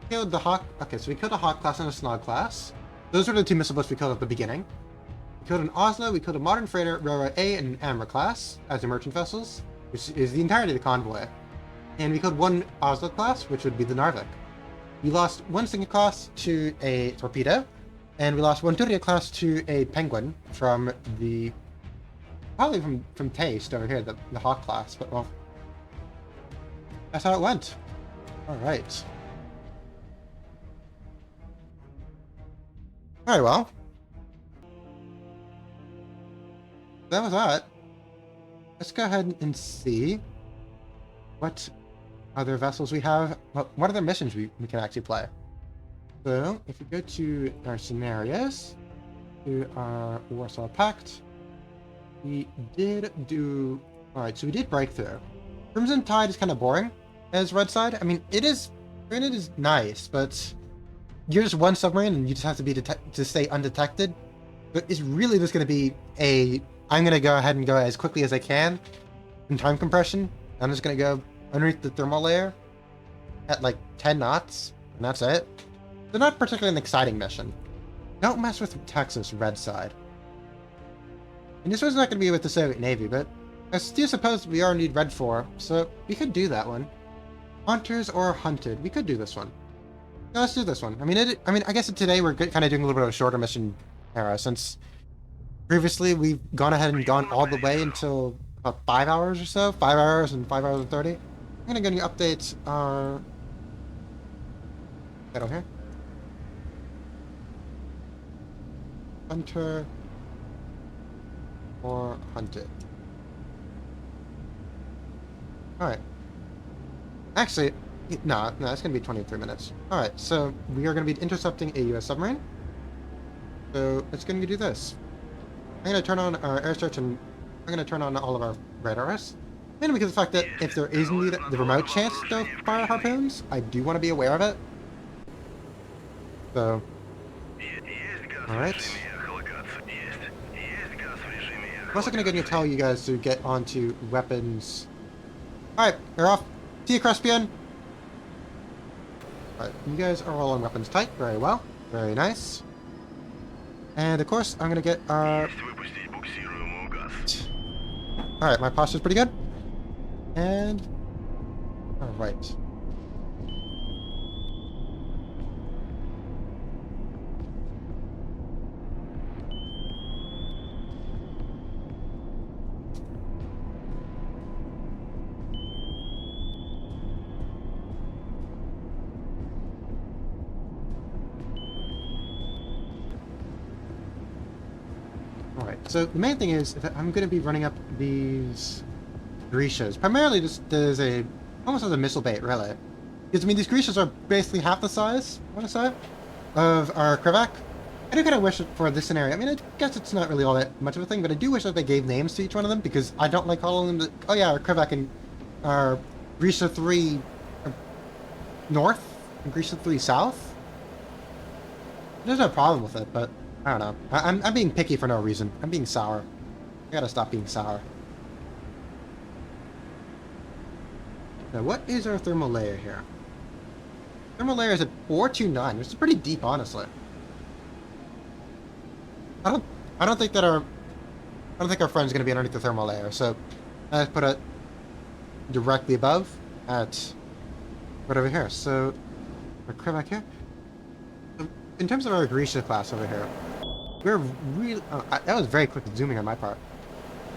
S1: killed the Hawk... Okay, so we killed a Hawk class and a Snog class. Those were the two missile boats we killed at the beginning. We killed an Oslo, we killed a modern freighter, Railroad A, and an Amber class as the merchant vessels, which is the entirety of the convoy. And we killed one Oslo class, which would be the Narvik. We lost one Stinger class to a torpedo, and we lost one Turya class to a Penguin from the... Probably from Taste over here, the Hawk class, but well... That's how it went. Alright. Very well. That was that. Let's go ahead and see what other vessels we have. What other missions we can actually play. So, if we go to our scenarios, to our Warsaw Pact, we did do... Alright, so we did Breakthrough. Crimson Tide is kind of boring as Red Side. I mean, it is nice, but you're just one submarine and you just have to be to stay undetected. But it's really just going to be a I'm gonna go ahead and go as quickly as I can in time compression. I'm just gonna go underneath the thermal layer at like 10 knots, and that's it. They're not particularly an exciting mission. Don't mess with Texas, red side. And this one's not going to be with the Soviet Navy, but I do suppose we are indeed red 4, so we could do that one. Hunters or hunted, we could do this one. No, let's do this one. I guess today we're kind of doing a little bit of a shorter mission era, since previously we've gone ahead and gone all the way until about 5 hours or so, 5 hours and 5 hours and 30. I'm going to get any updates. Right over here. Hunter or hunted. Alright. Actually, no, it's going to be 23 minutes. Alright, so we are going to be intercepting a US submarine. So it's going to do this. I'm going to turn on our air search and I'm going to turn on all of our radars. Mainly because of the fact that if there is indeed the remote chance to fire harpoons, I do want to be aware of it. So, alright. I'm also going to tell you guys to get onto weapons. Alright, we're off. See you, Crespian. Alright, you guys are all on weapons type. Very well. Very nice. And of course, I'm going to get our... Alright, my posture's pretty good. And... Alright. Alright, so the main thing is that I'm going to be running up these Grecias. Primarily just as almost as a missile bait, really. Because, these Grecias are basically half the size, I want to say, of our Krivak. I do kind of wish for this scenario. I guess it's not really all that much of a thing, but I do wish that they gave names to each one of them, because I don't like calling them oh yeah, our Krivak and our Grecia 3 North and Grecia 3 South. There's no problem with it, but I don't know. I'm being picky for no reason. I'm being sour. I gotta stop being sour. Now, what is our thermal layer here? Thermal layer is at 429, which is pretty deep, honestly. I don't think our friend's gonna be underneath the thermal layer, so let's put it directly above at right over here. So our Krivak here. In terms of our Grecia class over here, we're really... that was very quick zooming on my part.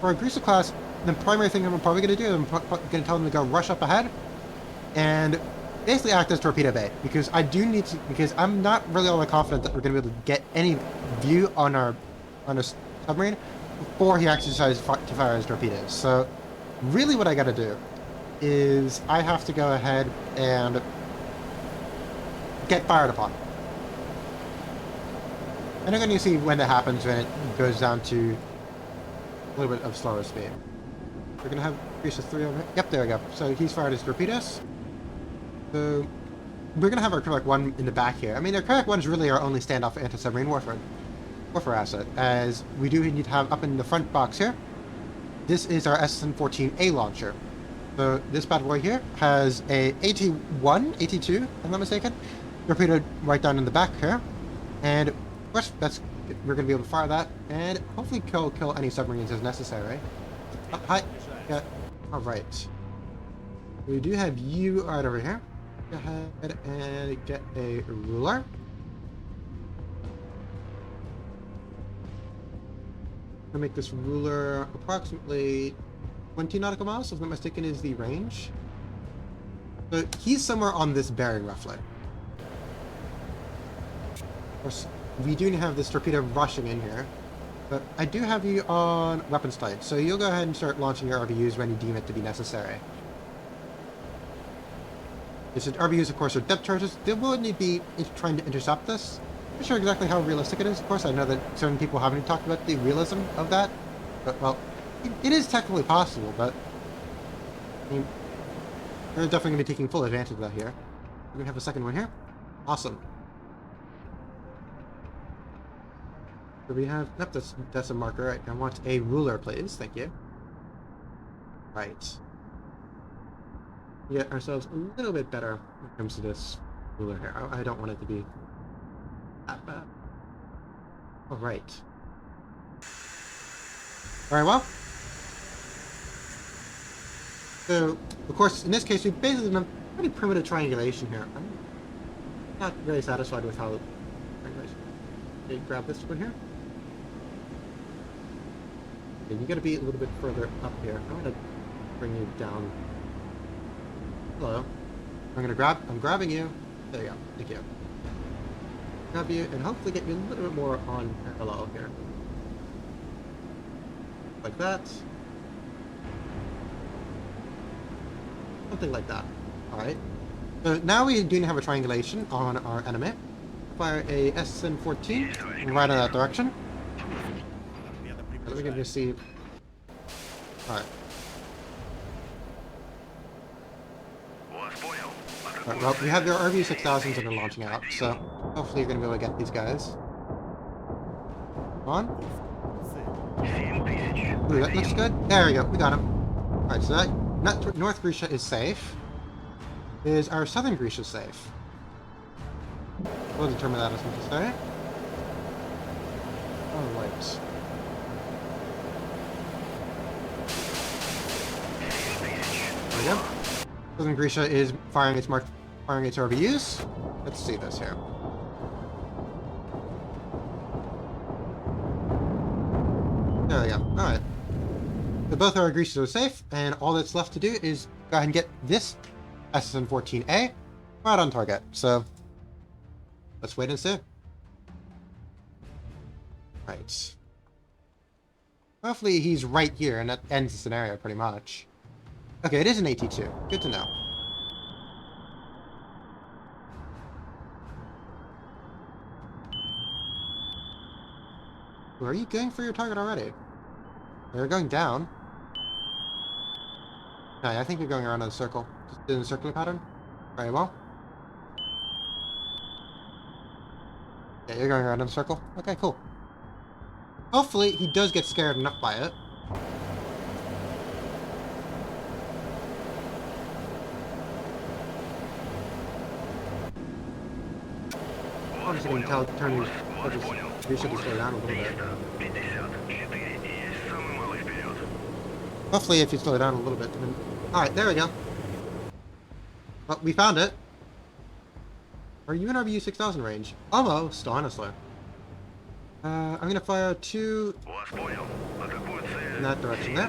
S1: For our Grecia class, the primary thing I'm probably going to do is I'm going to tell them to go rush up ahead and basically act as torpedo bait, because I do need to... Because I'm not really all that confident that we're going to be able to get any view on our submarine before he actually decides to fire his torpedoes. So really what I got to do is I have to go ahead and get fired upon. And I'm going to see when that happens, when it goes down to a little bit of slower speed. We're going to have Grecia 3 over here. Yep, there we go. So he's fired his torpedoes. So we're going to have our Krivak 1 in the back here. Our Krivak 1 is really our only standoff anti-submarine warfare asset, as we do need to have up in the front box here. This is our SN-14A launcher. So this bad boy here has a AT-1, AT-2, if I'm not mistaken, torpedoed right down in the back here. And we're going to be able to fire that and hopefully kill any submarines as necessary. Hi. Yeah. Alright. We do have you right over here. Go ahead and get a ruler. I'm going to make this ruler approximately 20 nautical miles, if I'm not mistaken, is the range. So he's somewhere on this bearing, roughly. Of course, we do have this torpedo rushing in here, but I do have you on weapons type, so you'll go ahead and start launching your RBUs when you deem it to be necessary. These RBUs, of course, are depth charges. They will need to be trying to intercept this. I'm not sure exactly how realistic it is. Of course, I know that certain people haven't talked about the realism of that, but, well, it is technically possible, but they're definitely going to be taking full advantage of that here. We're going to have a second one here. Awesome. So we have... Nope, that's a marker. Right. I want a ruler, please. Thank you. Right. Get ourselves a little bit better when it comes to this ruler here. I don't want it to be that bad. Alright. Alright, well. So, of course, in this case, we've basically done pretty primitive triangulation here. I'm not very satisfied with how... Okay, grab this one here. Okay, you gotta be a little bit further up here. I'm gonna bring you down. Hello. I'm grabbing you. There you go. Thank you. Grab you and hopefully get you a little bit more on parallel here. Like that. Something like that. Alright. So now we do have a triangulation on our enemy. Fire a SN-14 right in that direction. Let me just see. Alright. Alright, well, we have your RV-6000s that are launching out, so hopefully you're going to be able to get these guys. Come on. Ooh, that looks good. There we go, we got him. Alright, so that North Grisha is safe. Is our Southern Grisha safe? We'll determine that as much as say. Alright. There we go. Southern Grisha is firing its RVUs. Let's see this here. There we go. Alright. So both our Grishas are safe, and all that's left to do is go ahead and get this SSN-14A right on target. So let's wait and see. Right. Hopefully he's right here, and that ends the scenario pretty much. Okay, it is an AT-2. Good to know. Are you going for your target already? You're going down. No, I think you're going around in a circle. Just in a circular pattern. Very well. Yeah, you're going around in a circle. Okay, cool. Hopefully, he does get scared enough by it. Obviously, you can turn these focus. We should slow down a little bit. Hopefully, if you slow down a little bit. Then... Alright, there we go. Well, we found it. Are you in RBU-6000 range? Almost, honestly. I'm gonna fire 2 in that direction there.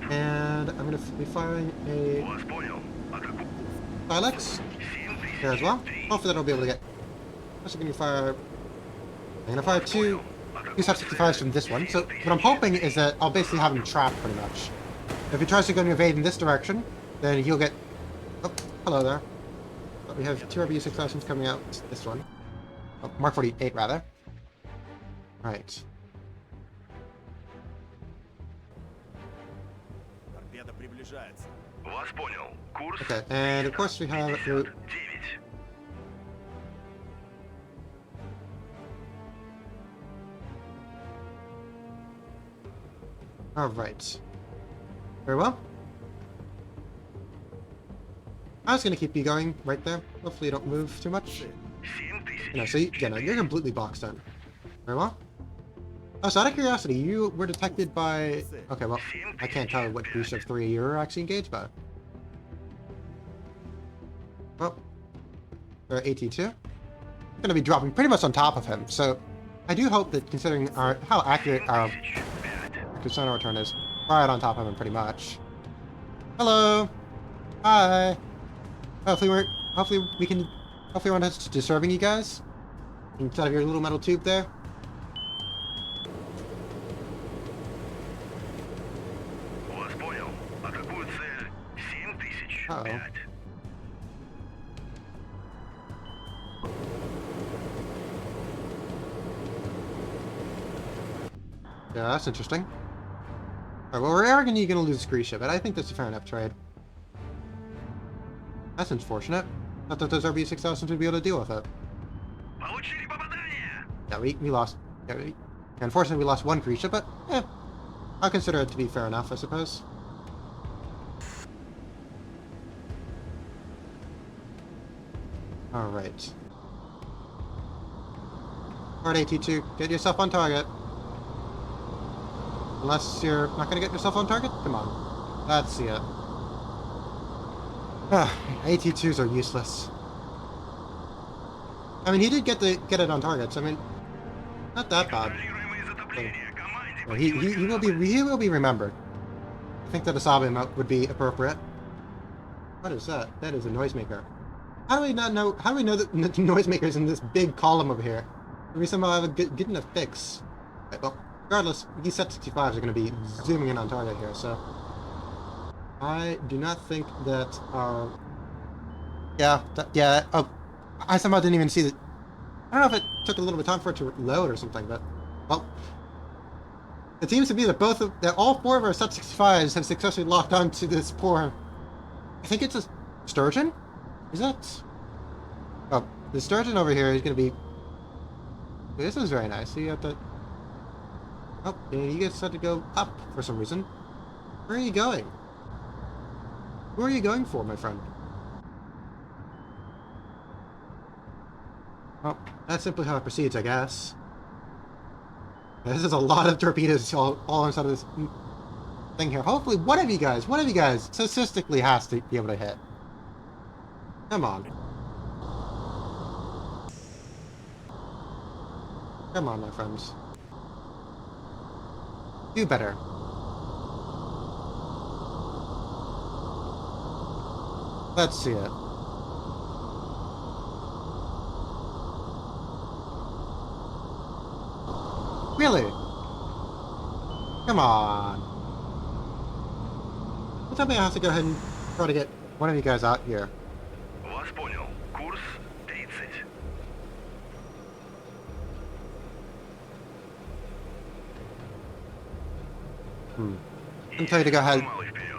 S1: And I'm gonna be firing a Silex there as well. Hopefully that'll be able to get... I'm gonna fire 2 Sub-65s from this one. So what I'm hoping is that I'll basically have him trapped pretty much. If he tries to go and evade in this direction, then he'll get... Oh, hello there. But we have 2 RBU-6000s coming out this one. Oh, Mark 48 rather. Right. Okay, and of course we have... Alright. Very well. I was gonna keep you going right there. Hopefully you don't move too much. No, so you're completely boxed in. Very well. Oh, so out of curiosity, you were detected by... Okay, well, I can't tell what Grisha of 3 you're actually engaged by. Well, they're AT-2. I'm gonna be dropping pretty much on top of him, so I do hope that considering how accurate our sonar return is, right on top of him pretty much. Hello! Hi! Hopefully we're not disturbing you guys instead of your little metal tube there. Uh-oh. Yeah, that's interesting. Alright, well, we're arrogantly gonna lose Grisha, but I think that's a fair enough trade. That's unfortunate. Not that those RB-6000s would be able to deal with it. Yeah, we lost. Yeah, unfortunately, we lost one creature, but I'll consider it to be fair enough, I suppose. All right. Alright, AT2, get yourself on target. Unless you're not gonna get yourself on target? Come on. Let's see it. AT2s are useless. I mean, he did get it on target, so I mean, not that bad. So, he will be remembered. I think that a Sabe emote would be appropriate. What is that? That is a noisemaker. How do we not know? How do we know that the noisemaker's in this big column over here? Do we somehow have a good enough fix? Right, well, regardless, these set 65s are going to be zooming in on target here, so I do not think that. Oh, I somehow didn't even see that. I don't know if it took a little bit of time for it to load or something, but well, it seems to be that that all four of our set 65s have successfully locked onto this poor. I think it's a sturgeon. Is that? Oh, the sturgeon over here is going to be. This is very nice. So you have to. Oh, you guys had to go up for some reason. Where are you going? Who are you going for, my friend? Well, that's simply how it proceeds, I guess. This is a lot of torpedoes all inside of this thing here. Hopefully, one of you guys, statistically has to be able to hit. Come on. Come on, my friends. Do better. Let's see it. Really? Come on. Well, tell me I have to go ahead and try to get one of you guys out here.
S2: Вас понял. Курс 30.
S1: I'll tell you to go ahead.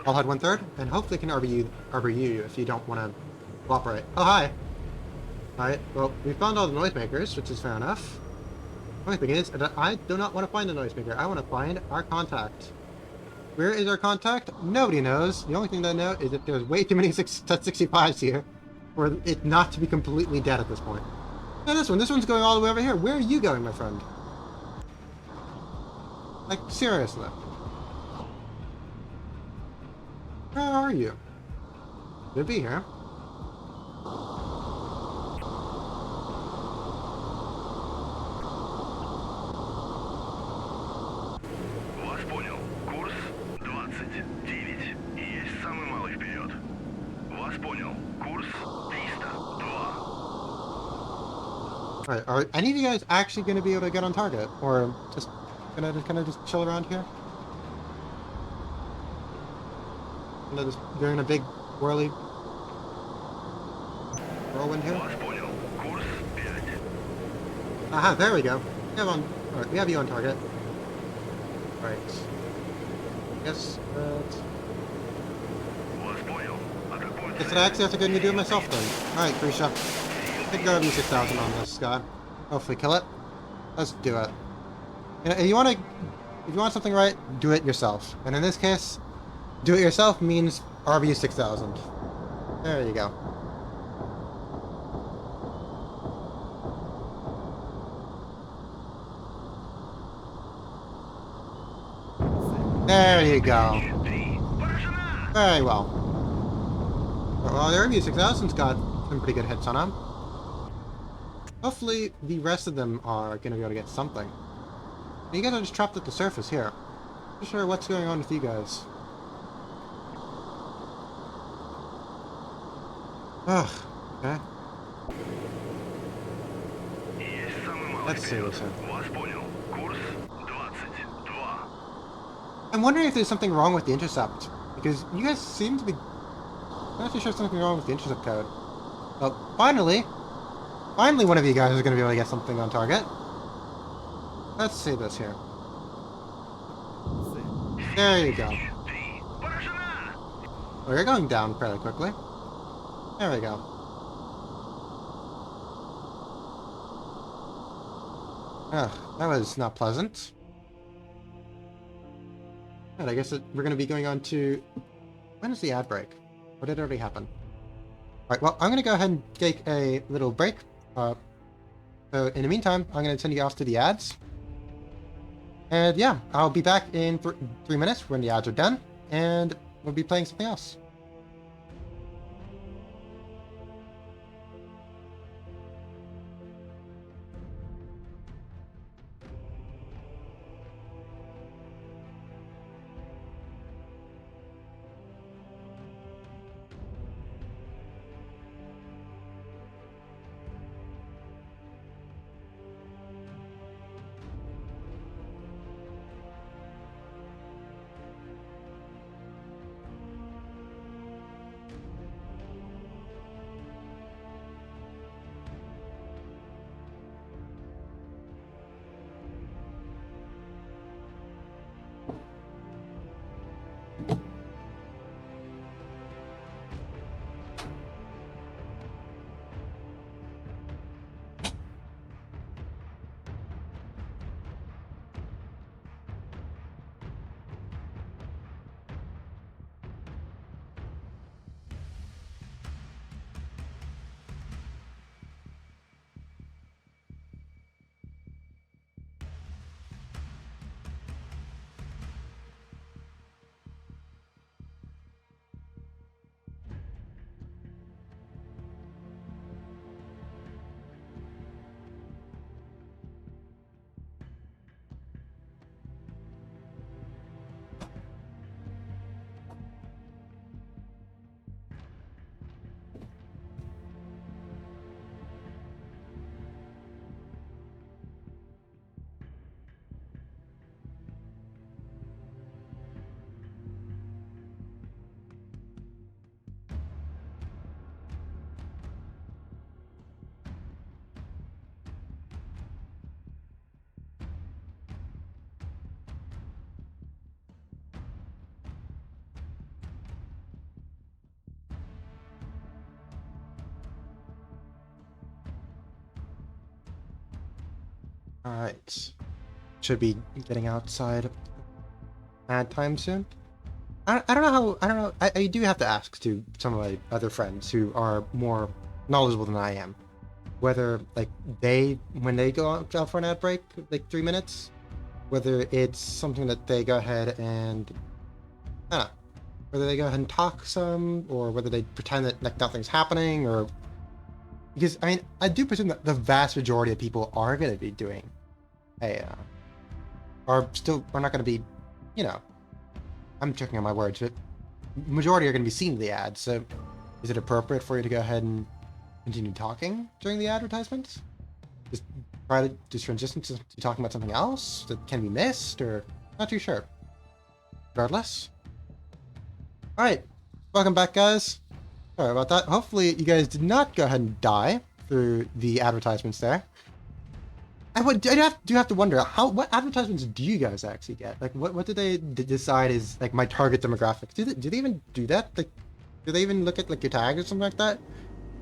S1: I'll head 1/3, and hopefully can RBU if you don't want to cooperate. Oh, hi. Alright, well, we found all the noisemakers, which is fair enough. The only thing is, I do not want to find a noisemaker. I want to find our contact. Where is our contact? Nobody knows. The only thing that I know is that there's way too many set 65s here for it not to be completely dead at this point. Now this one's going all the way over here. Where are you going, my friend? Like, seriously. Where are you? Could be here.
S2: Вас понял. Курс 29. Есть самый малый вперед. Вас понял. Курс 302.
S1: Alright, are any of you guys actually going to be able to get on target? Or just gonna just chill around here? Just doing a big whirlwind here.
S2: Вас понял. Курс 5.
S1: Aha, there we go. We have you on target. Right. Guess that.
S2: Вас понял. Атакуйте.
S1: Guess that I actually have to go and do it myself then. Alright, Grisha. Take Garvey 6000 on this guy. Hopefully kill it. Let's do it. You know, if you want something right, do it yourself. And in this case, do it yourself means RBU 6000. There you go. There you go. Very well. Well, the RBU 6000's got some pretty good hits on him. Hopefully, the rest of them are going to be able to get something. You guys are just trapped at the surface here. Not sure what's going on with you guys. Ugh, okay. Let's see what's up. I'm wondering if there's something wrong with the intercept. Because you guys seem to be... I'm not too sure something wrong with the intercept code. Well, finally one of you guys is going to be able to get something on target. Let's see this here. There you go. Oh, you're going down fairly quickly. There we go. Oh, that was not pleasant. And I guess we're going to be going on to... When is the ad break? Or did it already happen? Alright, well, I'm going to go ahead and take a little break. So in the meantime, I'm going to send you off to the ads. And yeah, I'll be back in 3 minutes when the ads are done. And we'll be playing something else. Alright. Should be getting outside ad time soon. I don't know how, I don't know, I do have to ask to some of my other friends who are more knowledgeable than I am, whether, like, when they go out for an ad break, like 3 minutes, whether it's something that they go ahead and, I don't know, whether they go ahead and talk some, or whether they pretend that, like, nothing's happening, or, because, I mean, I do presume that the vast majority of people are going to be doing are not going to be, you know, I'm checking on my words, but majority are going to be seeing the ads. So, is it appropriate for you to go ahead and continue talking during the advertisements? Just try to just transition to talking about something else that can be missed, or not too sure. Regardless. All right, welcome back, guys. Sorry about that. Hopefully, you guys did not go ahead and die through the advertisements there. I do have to wonder what advertisements do you guys actually get? Like, what do they decide is like my target demographic? Do they even do that? Like, do they even look at like your tags or something like that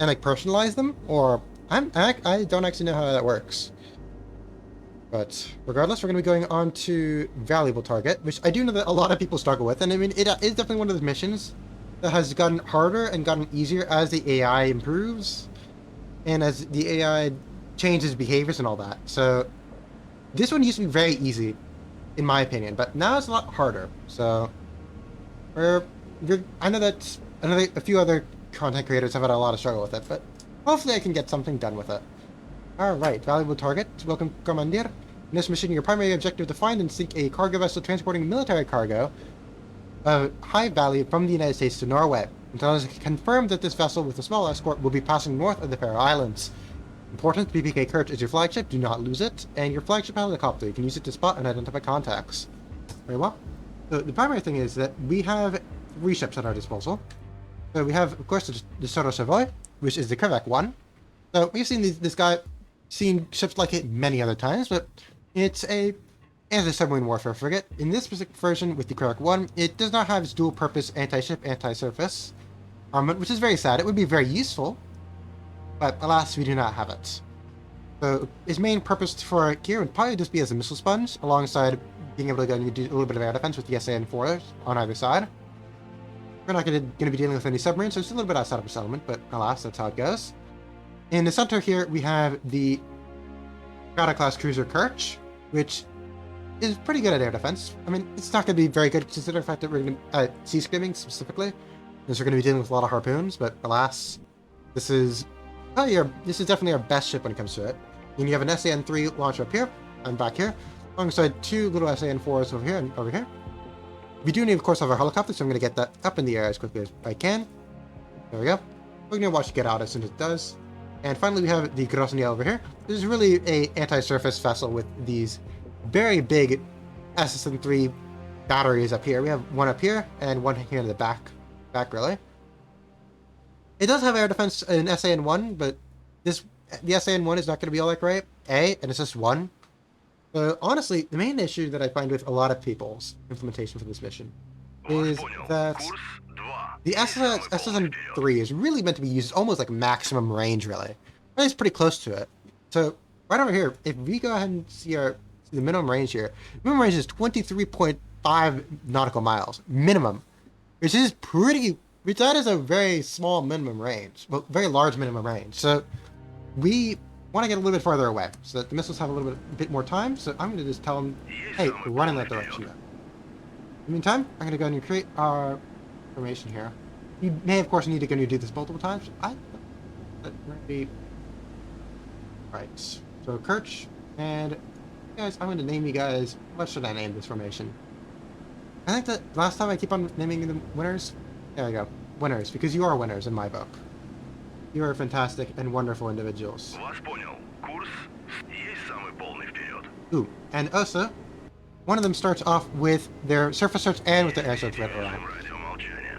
S1: and like personalize them? Or I don't actually know how that works. But regardless, we're going to be going on to valuable target, which I do know that a lot of people struggle with, and I mean it is definitely one of those missions that has gotten harder and gotten easier as the AI improves, and as the AI changes behaviors and all that. So this one used to be very easy, in my opinion, but now it's a lot harder. So I know that a few other content creators have had a lot of struggle with it, but hopefully I can get something done with it. Alright, valuable target. Welcome, Commandeer. In this mission, your primary objective is to find and sink a cargo vessel transporting military cargo of high value from the United States to Norway. Until it is confirmed that this vessel with a small escort will be passing north of the Faroe Islands. Important, BPK Kurt is your flagship, do not lose it, and your flagship helicopter, you can use it to spot and identify contacts. Very well. So the primary thing is that we have 3 ships at our disposal. So we have, of course, the Soro Savoy, which is the Krivak 1. So we've seen seen ships like it many other times, but it's a submarine warfare frigate. In this specific version with the Krivak 1, it does not have its dual-purpose anti-ship, anti-surface armament, which is very sad. It would be very useful, but alas, we do not have it. So his main purpose for here would probably just be as a missile sponge, alongside being able to go and do a little bit of air defense with the SAN-4s on either side. We're not going to be dealing with any submarines, so it's a little bit outside of his element, but alas, that's how it goes. In the center here, we have the Gata-class cruiser Kerch, which is pretty good at air defense. I mean, it's not going to be very good considering the fact that we're going to sea screaming specifically, since we're going to be dealing with a lot of harpoons. But alas, this is definitely our best ship when it comes to it. And you have an SAN-3 launcher up here and back here, alongside two little SAN-4s over here and over here. We do need, of course, have our helicopter, so I'm going to get that up in the air as quickly as I can. There we go. We're going to watch it get out as soon as it does. And finally, we have the Grozny over here. This is really a anti-surface vessel with these very big SSN-3 batteries up here. We have one up here and one here in the back really. It does have air defense in SAN-1, but the SAN-1 is not going to be all that great. And it's just one. So honestly, the main issue that I find with a lot of people's implementation for this mission is that the SSN-3 is really meant to be used almost like maximum range, really. It's pretty close to it. So right over here, if we go ahead and see the minimum range here, the minimum range is 23.5 nautical miles minimum, which is that is a very small minimum range, well, very large minimum range. So we want to get a little bit farther away so that the missiles have a bit more time. So I'm going to just tell them, hey, run in that direction now. In the meantime, I'm going to go and create our formation here. You may, of course, need to go and do this multiple times. Right. So Kerch, and guys, I'm going to name you guys. What should I name this formation? I think that last time I keep on naming them winners. There we go. Winners, because you are winners in my book. You are fantastic and wonderful individuals. Ooh, and also, one of them starts off with their surface search and with their air search right around.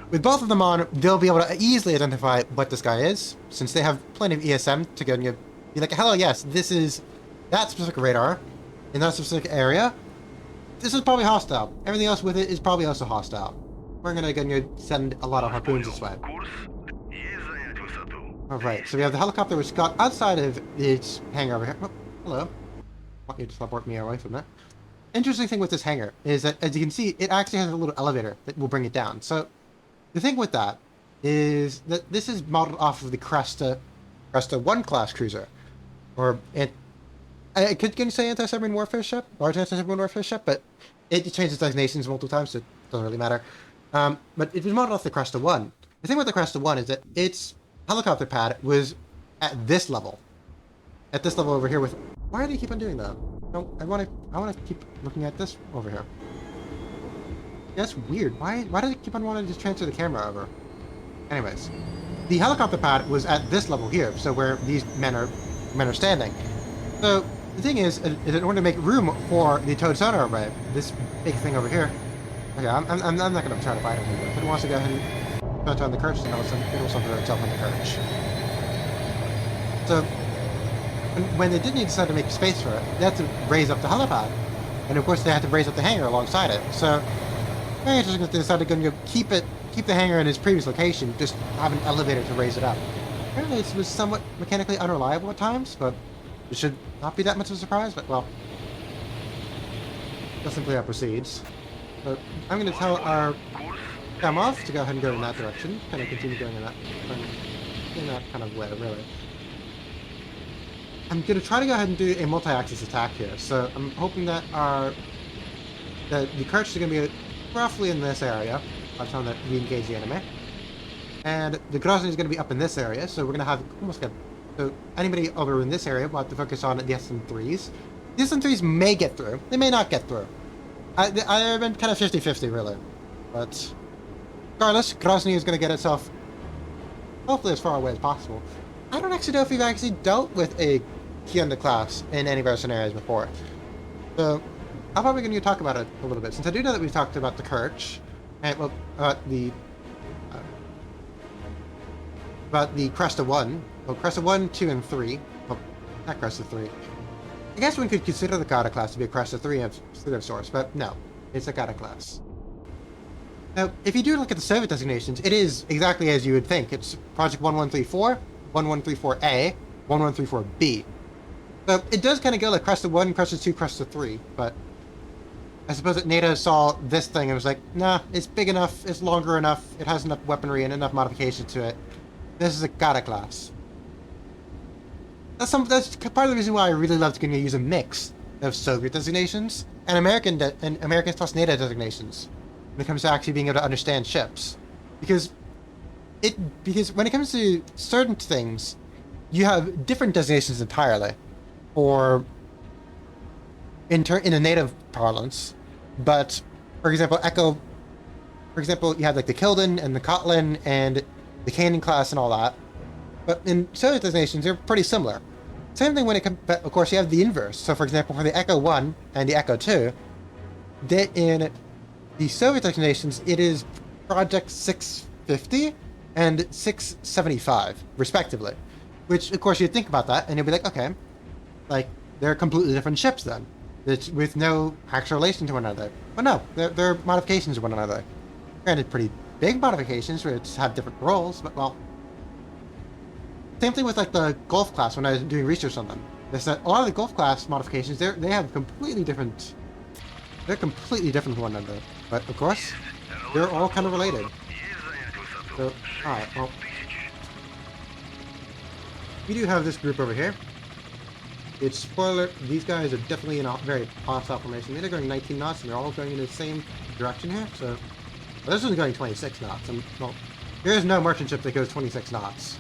S1: With both of them on, they'll be able to easily identify what this guy is, since they have plenty of ESM to go and be like, hello, yes, this is that specific radar in that specific area. This is probably hostile. Everything else with it is probably also hostile. We're going to go send a lot of harpoons this way. Alright, so we have the helicopter which got outside of its hangar over here. Oh, hello. I want you to teleport me away from that. Interesting thing with this hangar is that, as you can see, it actually has a little elevator that will bring it down. So, the thing with that is that this is modeled off of the Cresta 1 class cruiser. Or, can you say anti-submarine warfare ship? Large anti-submarine warfare ship, but it changes designations multiple times, so it doesn't really matter. But it was modeled off the Cresta 1. The thing with the Cresta 1 is that its helicopter pad was at this level. At this level over here with... Why do they keep on doing that? No, I want to keep looking at this over here. That's weird. Why do they keep on wanting to just transfer the camera over? Anyways, the helicopter pad was at this level here, so where these men are standing. So the thing is in order to make room for the towed sonar array, this big thing over here. Okay, I'm not going to try to fight it anymore. If it wants to go ahead and touch on the Kerch, then it'll center itself on the Kerch. So when they did decide to make space for it, they had to raise up the helipad, and of course they had to raise up the hangar alongside it. So very interesting that they decided to go keep the hangar in its previous location, just have an elevator to raise it up. Apparently it was somewhat mechanically unreliable at times, but it should not be that much of a surprise. But well, that's simply how it proceeds. So I'm going to tell our Kamov to go ahead and go in that direction, kind of continue going in that kind of way, really. I'm going to try to go ahead and do a multi-axis attack here. So I'm hoping that the Kerch is going to be roughly in this area by the time that we engage the enemy. And the Grozny is going to be up in this area, so we're going to have almost so anybody over in this area will have to focus on the SN-3s. The SN-3s may get through. They may not get through. I've been kind of 50-50, really. But regardless, Grozny is going to get itself hopefully as far away as possible. I don't actually know if we've actually dealt with a Hyundai class in any of our scenarios before. So I'm probably going to talk about it a little bit, since I do know that we've talked about the Kerch, and well, about the Cresta 1. Well, Cresta 1, 2, and 3. Well, not Cresta 3. I guess one could consider the Gata class to be a Cresta 3 of sorts, but no, it's a Gata class. Now, if you do look at the Soviet designations, it is exactly as you would think. It's Project 1134, 1134A, 1134B. So it does kind of go like Cresta 1, Cresta 2, Cresta 3, but I suppose that NATO saw this thing and was like, nah, it's big enough, it's longer enough, it has enough weaponry and enough modification to it. This is a Gata class. That's part of the reason why I really love to use a mix of Soviet designations and American plus NATO designations when it comes to actually being able to understand ships, because when it comes to certain things, you have different designations entirely, or in a native parlance. But for example, you have like the Kilden and the Kotlin and the Canyon class and all that. But in Soviet designations, they're pretty similar. Same thing when it comes, but of course you have the inverse. So for example, for the Echo 1 and the Echo 2, in the Soviet designations, it is Project 650 and 675, respectively. Which, of course, you'd think about that, and you'd be like, okay, like, they're completely different ships then, with no actual relation to one another. But no, they're modifications of one another. Granted, pretty big modifications, which have different roles, but well. Same thing with like the Gulf class when I was doing research on them. Is that a lot of the Gulf class modifications, they have completely different. They're completely different from one another. But of course, they're all kind of related. So, alright, well. We do have this group over here. It's spoiler, these guys are definitely in a very hostile formation. They're going 19 knots and they're all going in the same direction here. So, well, this one's going 26 knots. And, well, there is no merchant ship that goes 26 knots.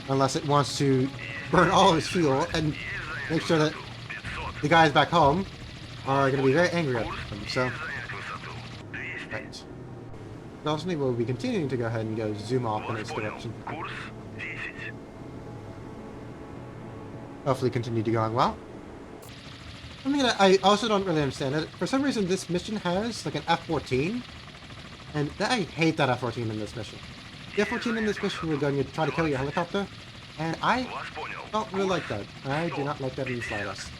S1: Unless it wants to burn all of its fuel and make sure that the guys back home are going to be very angry at them. So, right. Obviously, we'll be continuing to go ahead and go zoom off in this direction. Hopefully continue to going well. Something that I also don't really understand. For some reason, this mission has like an F-14. And I hate that F-14 in this mission. The F-14 in this mission, we're going to try to kill your helicopter. And I don't really like that. I do not like that in the slightest.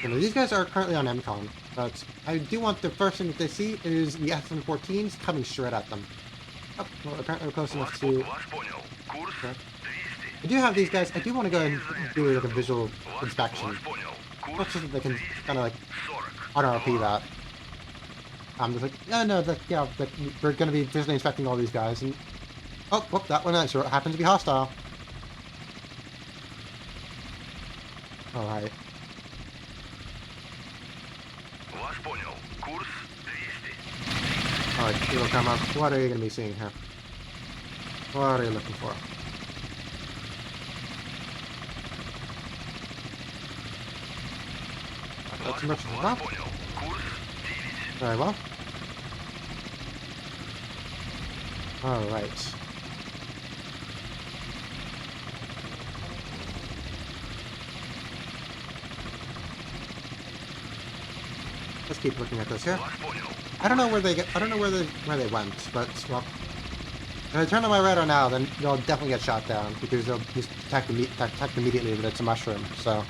S1: These guys are currently on MCON. But I do want the first thing that they see is the F-14s coming straight at them. Oh, well, apparently we're close enough to... Okay. I do have these guys. I do want to go and do like a visual inspection. Not so that they can kind of like RRP that. I'm just like, no, we're going to be visually inspecting all these guys. And oh, whoop, that one actually happens to be hostile. Alright. Alright, Kilo, come up. What are you going to be seeing here? What are you looking for? That's much enough. Very well. Alright. Let's keep looking at this here. I don't know where they went, but well, if I turn on my radar now, then they'll definitely get shot down because they'll just detect immediately that it's a mushroom. So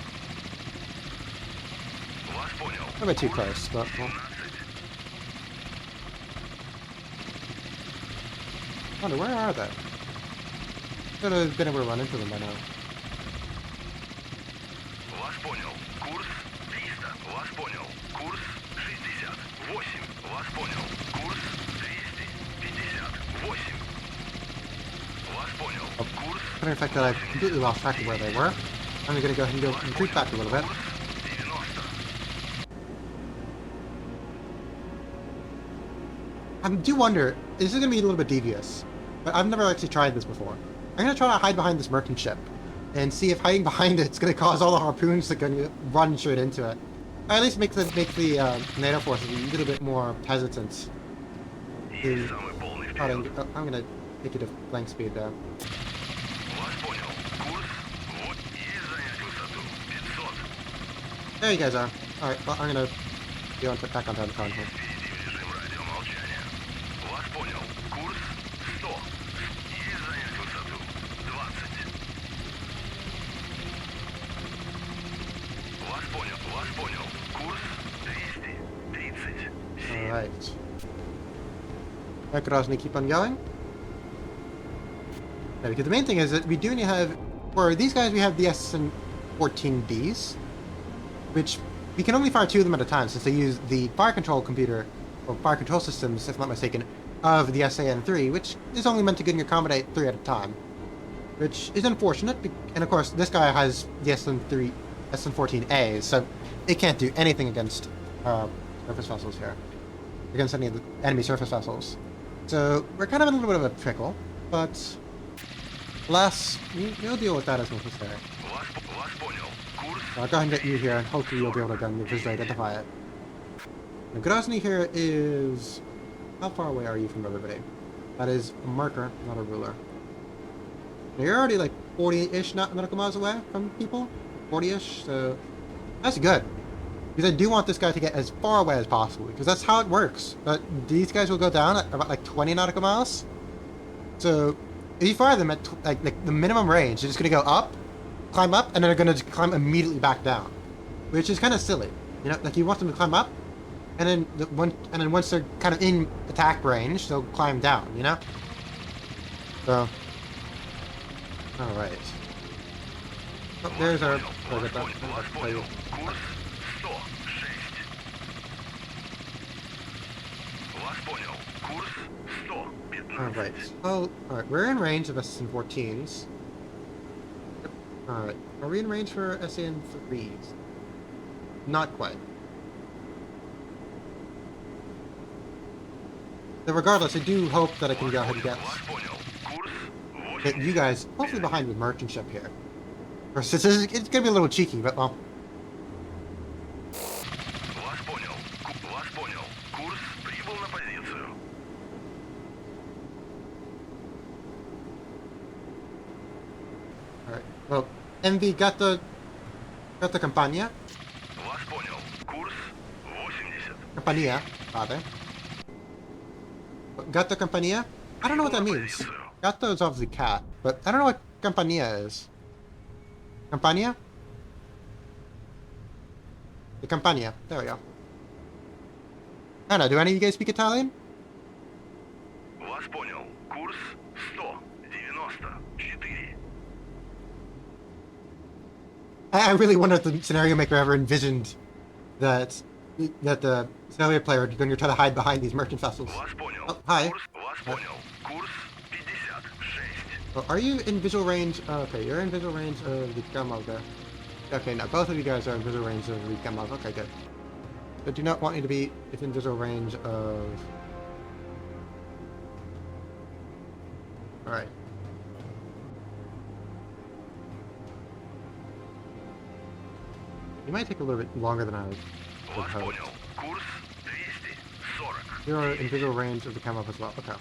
S1: a bit too close, but well. I wonder, where are they? Could have been able to run into them by now. But in fact that I completely lost track of where they were. I'm going to go ahead and go retreat back a little bit. I do wonder, this is going to be a little bit devious, but I've never actually tried this before. I'm going to try to hide behind this merchant ship and see if hiding behind it's going to cause all the harpoons to run straight into it. Or at least make the NATO forces a little bit more hesitant. I'm going to take it to flank speed there. There you guys are. Alright, well, I'm going to go back onto the con here. Alright. I could also keep on going. Yeah, because the main thing is that we do need to have For these guys, we have the SN-14Ds, which we can only fire 2 of them at a time since they use the fire control computer, or fire control systems, if I'm not mistaken, of the SAN-3, which is only meant to accommodate 3 at a time, which is unfortunate. And of course, this guy has the SN-14A, so it can't do anything against surface vessels here, against any of the enemy surface vessels. So we're kind of in a little bit of a pickle, but alas, we'll deal with that as necessary. I'll go ahead and get you here, and hopefully you'll be able to visually identify it. Now, Grozny here is... How far away are you from everybody? That is a marker, not a ruler. Now, you're already like 40-ish nautical miles away from people. 40-ish, so that's good. Because I do want this guy to get as far away as possible, because that's how it works. But these guys will go down at about like 20 nautical miles. So if you fire them at like the minimum range, they're just going to go up, climb up, and then they're going to climb immediately back down, which is kind of silly. You know, like you want them to climb up, and then once they're kind of in attack range, they'll climb down. You know. So, all right. Oh, there's our. Alright, so, alright, we're in range of SN-14s. Alright, are we in range for SAN-3s? Not quite. So regardless, I do hope that I can go ahead and get you guys hopefully behind with merchant ship here. Of course, it's gonna be a little cheeky, but well. Alright, well, MV Gato Campania? Campania, rather. Gato Campania? I don't know what that means. Gato is obviously cat, but I don't know what Campania is. Campania? The Campania. There we go. I don't know, do any of you guys speak Italian? I really wonder if the scenario maker ever envisioned that the scenario player is going to try to hide behind these merchant vessels. Oh, hi. Well, are you in visual range? Oh, okay, you're in visual range of the Gamma. Okay, now both of you guys are in visual range of the Gamma. Okay, good. But do not want you to be within visual range of... Alright. You might take a little bit longer than I would hope. You're in visual range of the cam up as well. Okay.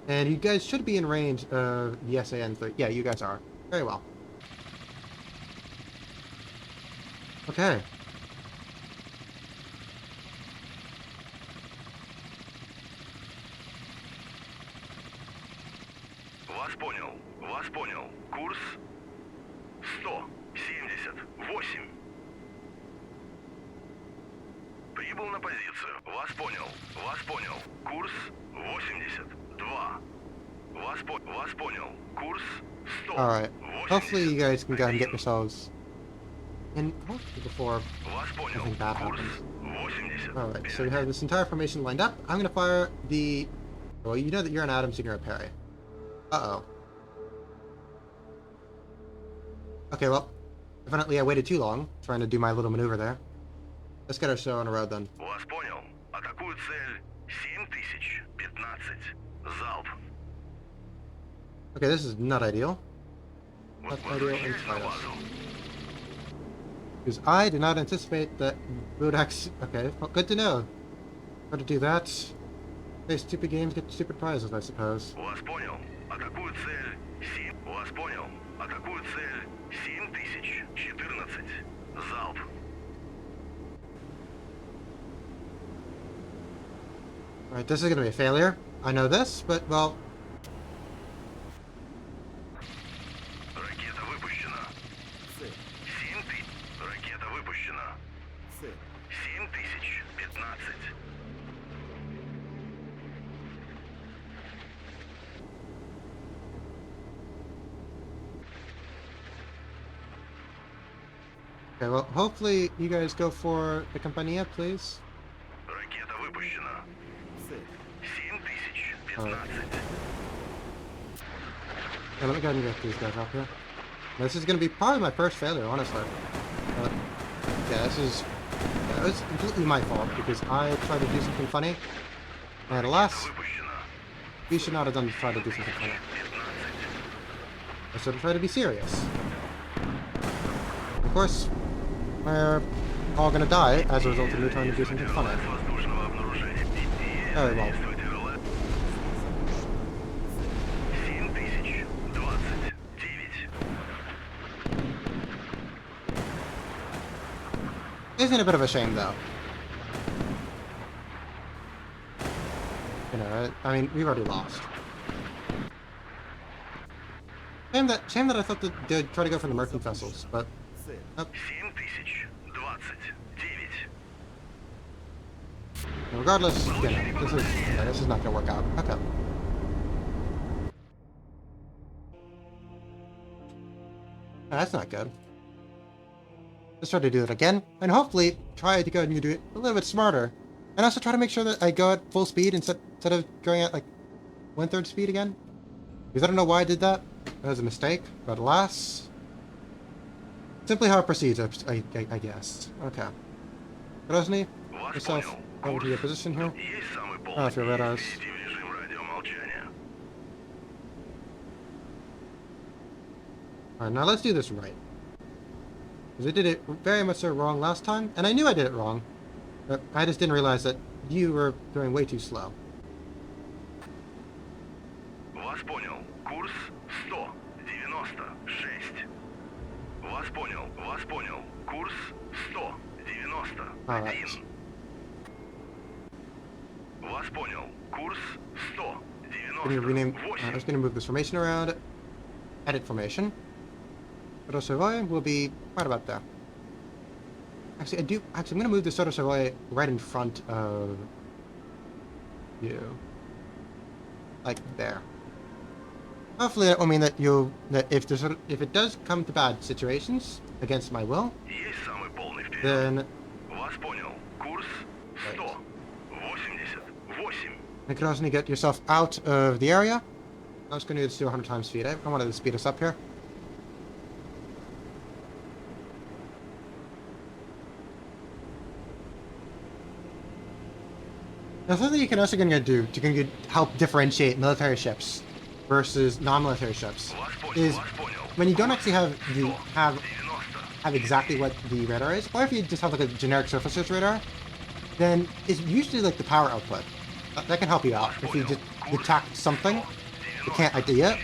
S1: And you guys should be in range of the SAN-3. Yeah, you guys are. Very well. Okay.
S2: Вас понял. Курс 178. Прибыл на позицию. Вас понял. Вас понял. Курс 82. Вас понял. Курс 100.
S1: Alright. Hopefully you guys can go ahead and get yourselves in before anything bad happens. Alright, so we have this entire formation lined up. I'm going to fire the... Well, you know that you're an Adam, so you're going to parry. Uh-oh. Okay, well, evidently I waited too long trying to do my little maneuver there. Let's get our show on the road then.
S2: Вас понял. Атакую цель 7015. Залп.
S1: Okay, this is not ideal. Not ideal in slightest. Because I did not anticipate that we would actually... Okay, well, good to know. How to do that. Play stupid games, get stupid prizes, I suppose.
S2: Вас понял. Атакую цель 7. Вас понял. Атакую цель 7014. Залп.
S1: Alright, this is gonna be a failure. I know this, but, well...
S2: Ракета выпущена. 7000. Ракета выпущена. 7015.
S1: Okay, well, hopefully you guys go for the Compania, please.
S2: Ракета выпущена. 7015.
S1: Alright. Yeah, let me go ahead and get these guys up here. This is going to be probably my first failure, honestly. But, yeah, it was completely my fault because I tried to do something funny. And alas,
S2: Выпущена.
S1: we should not have tried to do something funny. I should have tried to be serious. Of course, we're all going to die as a result of me trying to do something funny.
S2: Воздушного обнаружения.
S1: Very well.
S2: 7029.
S1: Isn't it a bit of a shame, though? You know, I mean, we've already lost. Shame that I thought that they'd try to go for the merchant vessels, but... Nope.
S2: 7029.
S1: Regardless, you know, this is not gonna work out. Okay. That's not good. Let's try to do it again, and hopefully try to go and do it a little bit smarter. And also try to make sure that I go at full speed instead of going at like 1/3 speed again. Because I don't know why I did that. That was a mistake, but alas. Simply how it proceeds, I guess. Okay. Grozny, yourself over to your position here.
S2: Есть самый
S1: Oh, if you're red eyes.
S2: Перевести в режим радиомолчания.
S1: Alright, now let's do this right. Because I did it very much so wrong last time, and I knew I did it wrong. But I just didn't realize that you were going way too slow.
S2: Вас понял. Курс 196. Вас понял. Вас понял. Курс 191.
S1: Alright.
S2: Вас понял. Курс
S1: I'm gonna rename.
S2: 198.
S1: I'm just gonna move this formation around. Edit formation. Soto Savoy will be right about there. Actually, I'm gonna move the Soto Savoy right in front of you, like there. Hopefully, that will mean that if it does come to bad situations against my will,
S2: Есть самый полный вперед.
S1: then
S2: Вас понял. Курс 188.
S1: you can also get yourself out of the area. I'm just gonna do this to 100 times speed. I wanted to speed us up here. Now, something you can also do to help differentiate military ships versus non-military ships
S2: Вас понял.
S1: is
S2: Вас понял.
S1: when you don't actually have
S2: 90.
S1: exactly what the radar is, or if you just have like a generic surface search radar, then it's usually like the power output. That can help you out if you just detect something you can't idea.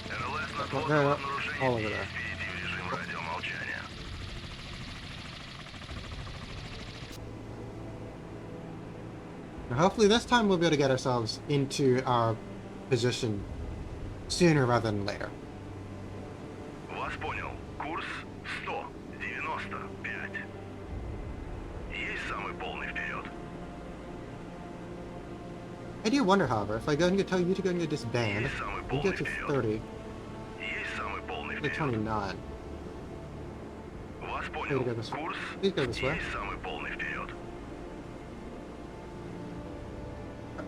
S2: РЛС
S1: They're
S2: надводного
S1: all
S2: обнаружения.
S1: over there.
S2: Перейти в режим радиомолчания.
S1: Now, hopefully this time we'll be able to get ourselves into our position sooner rather than later.
S2: Вас понял. Курс 195. Есть самый полный вперед.
S1: I do wonder, however, if I go and tell you to go and disband,
S2: Есть самый
S1: you
S2: полный
S1: get to
S2: вперед.
S1: 30,
S2: Есть самый полный
S1: to
S2: вперед.
S1: 29.
S2: Вас понял.
S1: go this way.
S2: Курс
S1: Please go this way.
S2: есть самый полный вперед.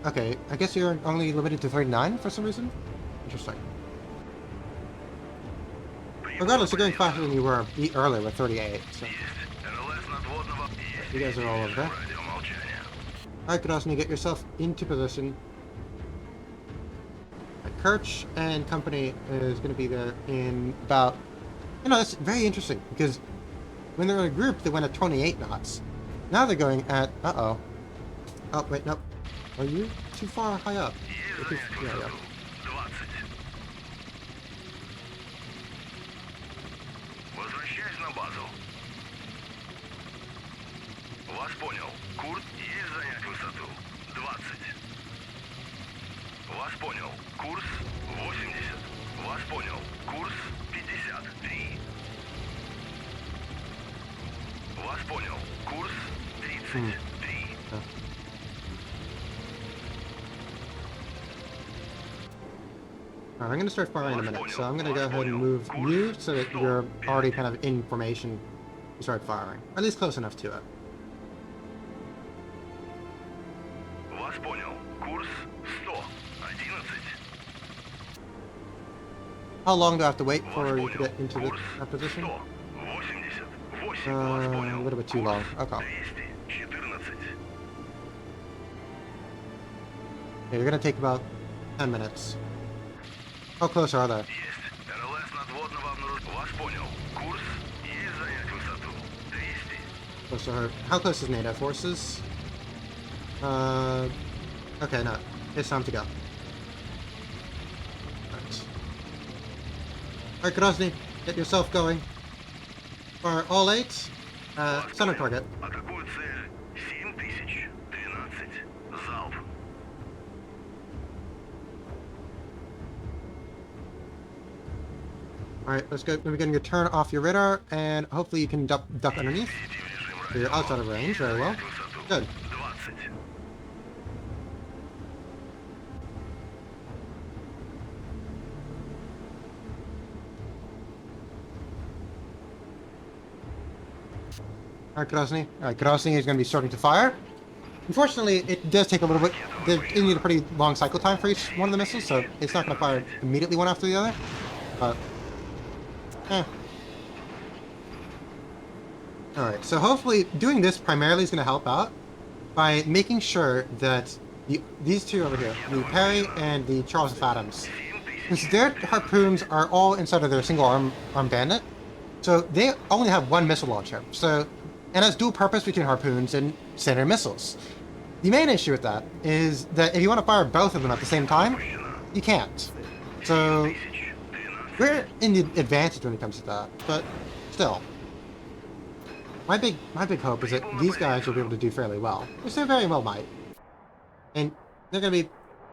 S1: Okay, I guess you're only limited to 39 for some reason? Interesting. Regardless, you're going faster than you were earlier with 38, so
S2: Есть. РЛС надводного. Есть.
S1: you guys are all over there.
S2: Радиомолчание.
S1: Alright, Grozny, get yourself into position. Kirch and company is going to be there in about... You know, that's very interesting, because when they're in a group, they went at 28 knots. Now they're going at... Uh-oh. Oh, wait, nope. Are you too far high up?
S2: Есть
S1: You're too-
S2: занять
S1: yeah,
S2: высоту.
S1: yeah.
S2: 20. Возвращаюсь на базу. Вас понял. Курс есть занять высоту. 20. Вас понял. Курс 80. Вас понял. Курс 53. Вас понял. Курс 33.
S1: Alright, I'm gonna start firing in a minute, so I'm gonna go ahead and move you so that you're already kind of in formation to start firing. At least close enough to it.
S2: Вас понял. Курс 111.
S1: How long do I have to wait
S2: Вас
S1: for you to
S2: понял.
S1: get into
S2: Курс
S1: that position?
S2: 188. Вас понял.
S1: A little bit too long. Okay.
S2: 214.
S1: Yeah, you're gonna take about 10 minutes. How close are they?
S2: Есть. РЛС надводного обнаружения. Вас понял. Курс. Есть занять высоту. 200.
S1: Close to her. How close is NATO forces? Okay, no. It's time to go. Alright, Grozny, get yourself going. For all 8, center target.
S2: Атакую цель 7013. Залп.
S1: Alright, let's go. We're going to turn off your radar, and hopefully you can duck underneath. So you're outside of range, very well. Good.
S2: 20.
S1: Alright, Grozny. Alright, Grozny is going to be starting to fire. Unfortunately, it does take a little bit. They need a pretty long cycle time for each one of the missiles, so it's not going to fire immediately one after the other. But, Alright, so hopefully doing this primarily is going to help out by making sure that these two over here, the Perry and the Charles F. Adams, since their harpoons are all inside of their single arm bandit, so they only have one missile launcher. So, and has dual purpose between harpoons and standard missiles. The main issue with that is that if you want to fire both of them at the same time, you can't. So we're in the advantage when it comes to that, but still. My big hope is that these guys will be able to do fairly well, which they very well might. And they're going to be,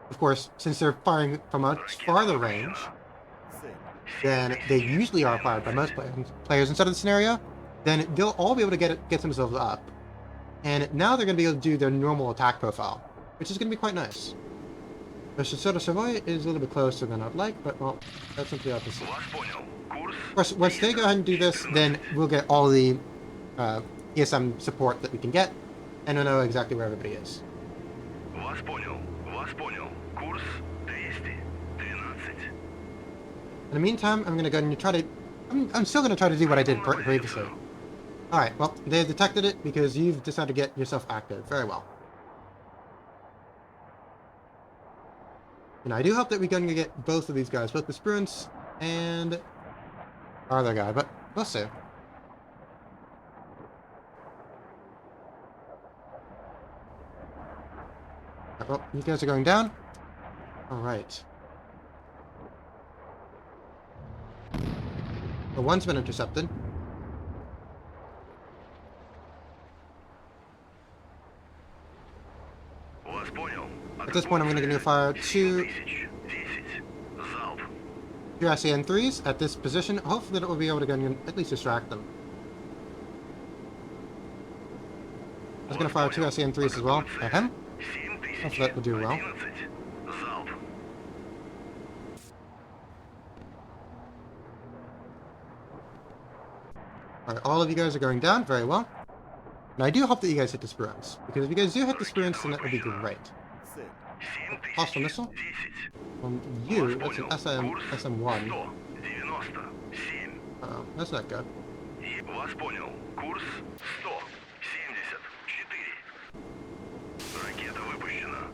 S1: of course, since they're firing from a much farther range than they usually are fired by most players inside of the scenario, then they'll all be able to get themselves up. And now they're going to be able to do their normal attack profile, which is going to be quite nice. The Chateau Savoy is a little bit closer than I'd like, but well, that's something I'll have to see. Of course, once they go ahead and do this, then we'll get all the ESM support that we can get, and we'll know exactly where everybody is.
S2: Вас понял. Вас понял. Курс 213.
S1: In the meantime, I'm going to go and try to... I'm still going to try to do what I did previously. Alright, well, they've detected it because you've decided to get yourself active. Very well. And I do hope that we're going to get both of these guys, both the Spruance and our other guy, but we'll see. Well, you guys are going down. Alright. The one's been intercepted.
S2: Вас понял.
S1: At this point, I'm going to fire two
S2: 1010. Залп.
S1: SAN-3s at this position. Hopefully that will be able to go and at least distract them. I was going to fire two SAN-3s as well at him. Hopefully that will do well.
S2: Залп.
S1: Alright, all of you guys are going down. Very well. And I do hope that you guys hit the Spruance, because if you guys do hit the Spruance, then that would be great. Hostile missile?
S2: 1010.
S1: On you, that's an SM1.
S2: 197.
S1: Uh-oh, that's not good.
S2: Вас понял. Курс 174. Ракета выпущена.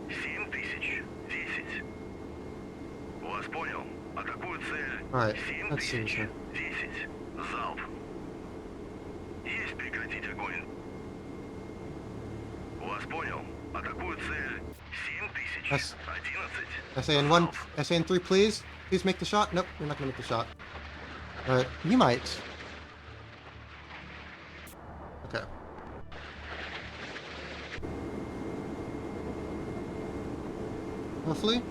S2: 7010. Вас понял. Атакую цель.
S1: Alright, let's see here.
S2: 7010. Залп. Есть прекратить огонь. Вас понял. Атакую цель. 7011.
S1: SAN-1, SAN-3, please. Please make the shot. Nope, you're not going to make the shot. You might. Okay. Hopefully.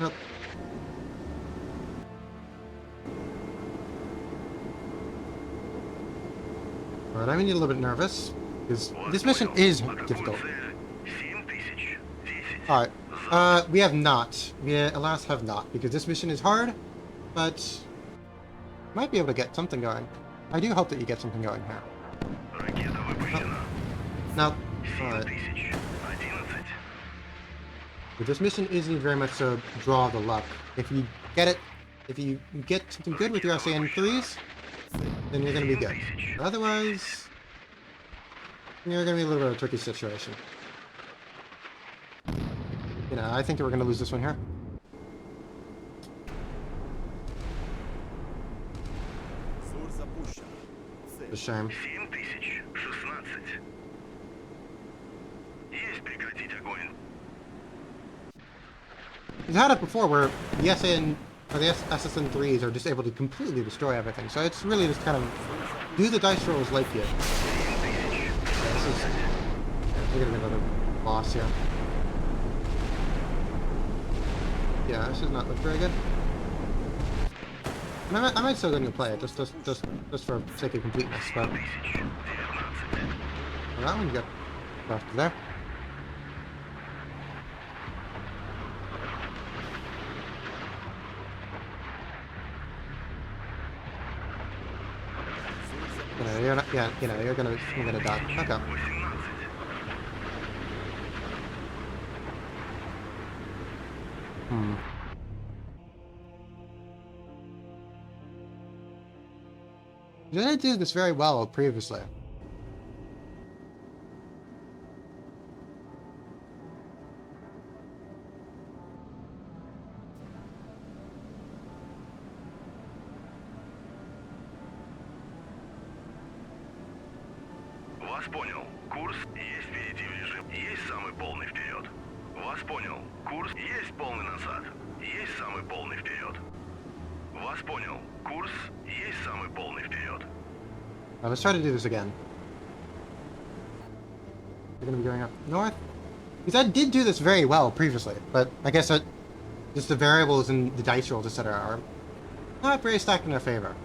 S1: Nope. Alright, I'm gonna get a little bit nervous, because this mission is difficult.
S2: Цель 7000. 10.
S1: Alright, we have not. We, alas, have not, because this mission is hard, but might be able to get something going. I do hope that you get something going here.
S2: Ракета выпущена.
S1: Now, alright.
S2: 7000. 11.
S1: But this mission isn't very much so draw the luck. If you get it, if you get something good with your SAN-3s, then you're gonna be good. But otherwise, you're gonna be a little bit of a tricky situation. You know, I think that we're gonna lose this one here. It's a shame.
S2: 7016. Есть прекратить огонь.
S1: We've had it before where the SAN or the SSN-3s are just able to completely destroy everything. So it's really just kind of do the dice rolls like you. Yeah, this is we're gonna get another boss here. Yeah, this does not look very good. And I might still go and play it just for sake of completeness, but
S2: 1019.
S1: well, that one got left there. You know, you're not, yeah, you know, you're gonna die. Okay.
S2: 18.
S1: Hmm. You didn't do this very well previously.
S2: Вас понял. Курс есть перейти в режим. Есть самый полный вперед. Вас понял. Курс есть полный назад. Есть самый полный вперед. Вас понял. Курс есть самый полный вперед.
S1: Now let's try to do this again. We're gonna be going up north. Because I did do this very well previously, but I guess that just the variables and the dice rolls, etc., are not very stacked in our favor.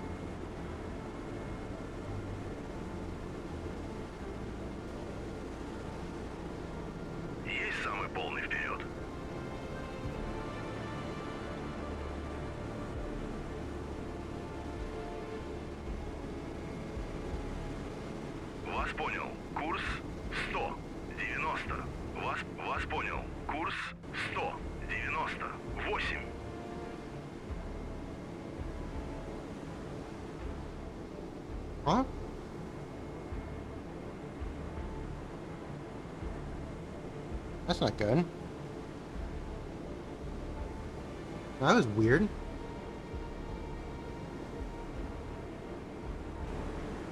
S2: Есть самый полный вперед. Вас понял. Курс 190. Вас понял. Курс 198.
S1: Huh? That's not good. That was weird.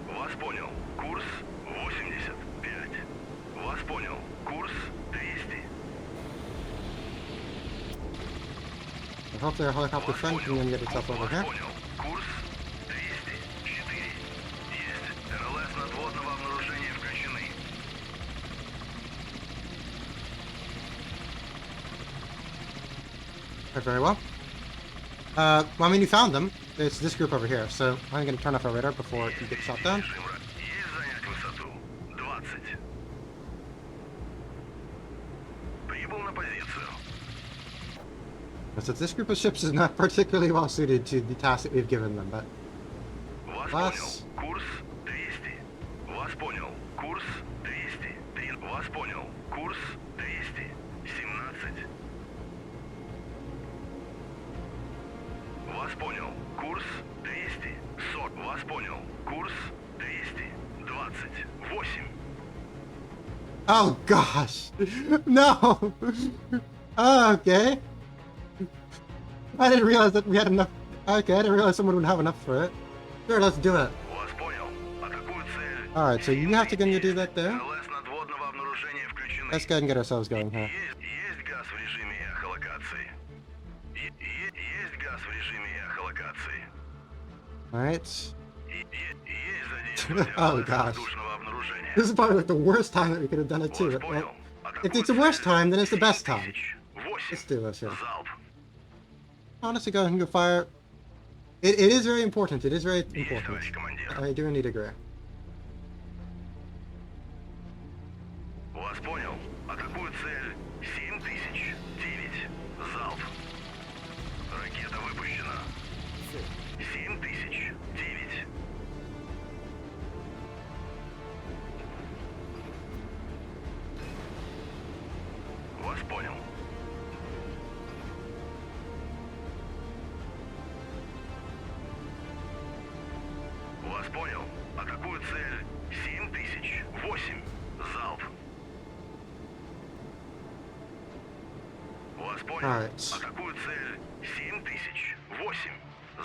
S2: Вас понял. Курс 85. Вас понял. Курс 200.
S1: I hope their helicopter
S2: Вас
S1: friend can
S2: понял.
S1: then get itself over here.
S2: Понял. Курс 204. Есть. РЛС надводного обнаружения включены.
S1: Very well. Well, I mean, you found them. It's this group over here, so I'm going to turn off our radar before you get shot down.
S2: Режим есть занять высоту. 20. Прибыл на позицию.
S1: Since this group of ships is not particularly well suited to the task that we've given them, but
S2: Вас
S1: Вас.
S2: понял. Курс 200. Вас понял. Курс 200. Вас понял. Курс 200. 17. Вас понял. Курс 200. 40. Вас понял. Курс 200. 28.
S1: oh gosh, no. Oh, okay. I didn't realize that we had enough. Okay, I didn't realize someone would have enough for it. Sure, let's do it.
S2: Вас понял. Атакуют цель.
S1: All right, so you have to go and do that there.
S2: РЛС надводного обнаружения включены.
S1: Let's go ahead and get ourselves going here.
S2: Есть газ в режиме эхолокации. Есть газ в режиме эхолокации.
S1: All right.
S2: Есть задействование
S1: Oh,
S2: РЛС
S1: gosh.
S2: воздушного обнаружения.
S1: This is probably like the worst time that we could have done it too.
S2: Вас
S1: Well,
S2: понял.
S1: if it's the worst time, then it's the best time.
S2: 8.
S1: Let's do this here.
S2: Залп.
S1: Honestly, go ahead and go fire. It is very important. It is very
S2: Есть,
S1: important.
S2: товарищ командир.
S1: I do indeed agree.
S2: Вас понял. Атакую цель. 7000. 9. Залп. Ракета выпущена. 7000. 9. Вас понял. Вас понял. Атакую цель. 7000. 8. Залп. Вас понял.
S1: Alright.
S2: Атакую цель. 7000. 8.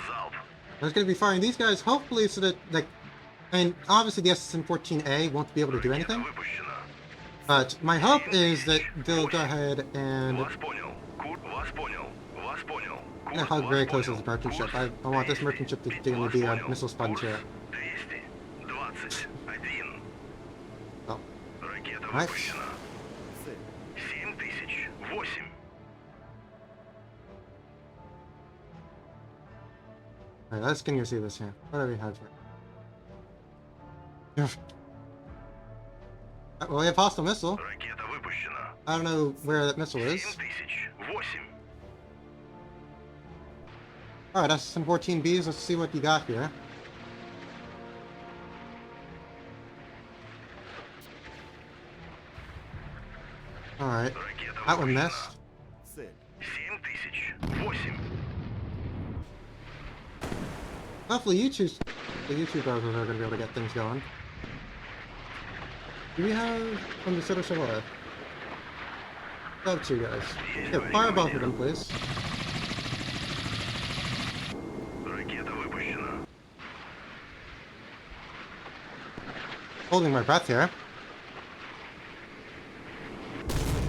S2: Залп.
S1: I was gonna be firing these guys, hopefully, so that, like, I mean, obviously the SSN-14A won't be able to do
S2: Ракета
S1: anything,
S2: выпущена.
S1: but my hope is that they'll go ahead and...
S2: Вас понял. Вас poнял. Вас понял.
S1: Yeah, how very close is the merchant ship? I want this merchant ship to genuinely be a missile sponge here.
S2: 221.
S1: Oh.
S2: Ракета
S1: Nice.
S2: выпущена. 7000. 8.
S1: Alright, let's continue to see this here. What do we have here? Well, we have hostile missile.
S2: Ракета выпущена.
S1: I don't know where that missile is.
S2: 7000. 8.
S1: Alright, SSN-14Bs, let's see what you got here. Alright,
S2: Ракета
S1: that one
S2: выпущена.
S1: missed.
S2: 7000. 8.
S1: Hopefully the YouTube browsers are going to be able to get things going. Do we have from the Center Savoy? Love two guys. Yeah, fire both of them, please.
S2: Ракета выпущена.
S1: Holding my breath here.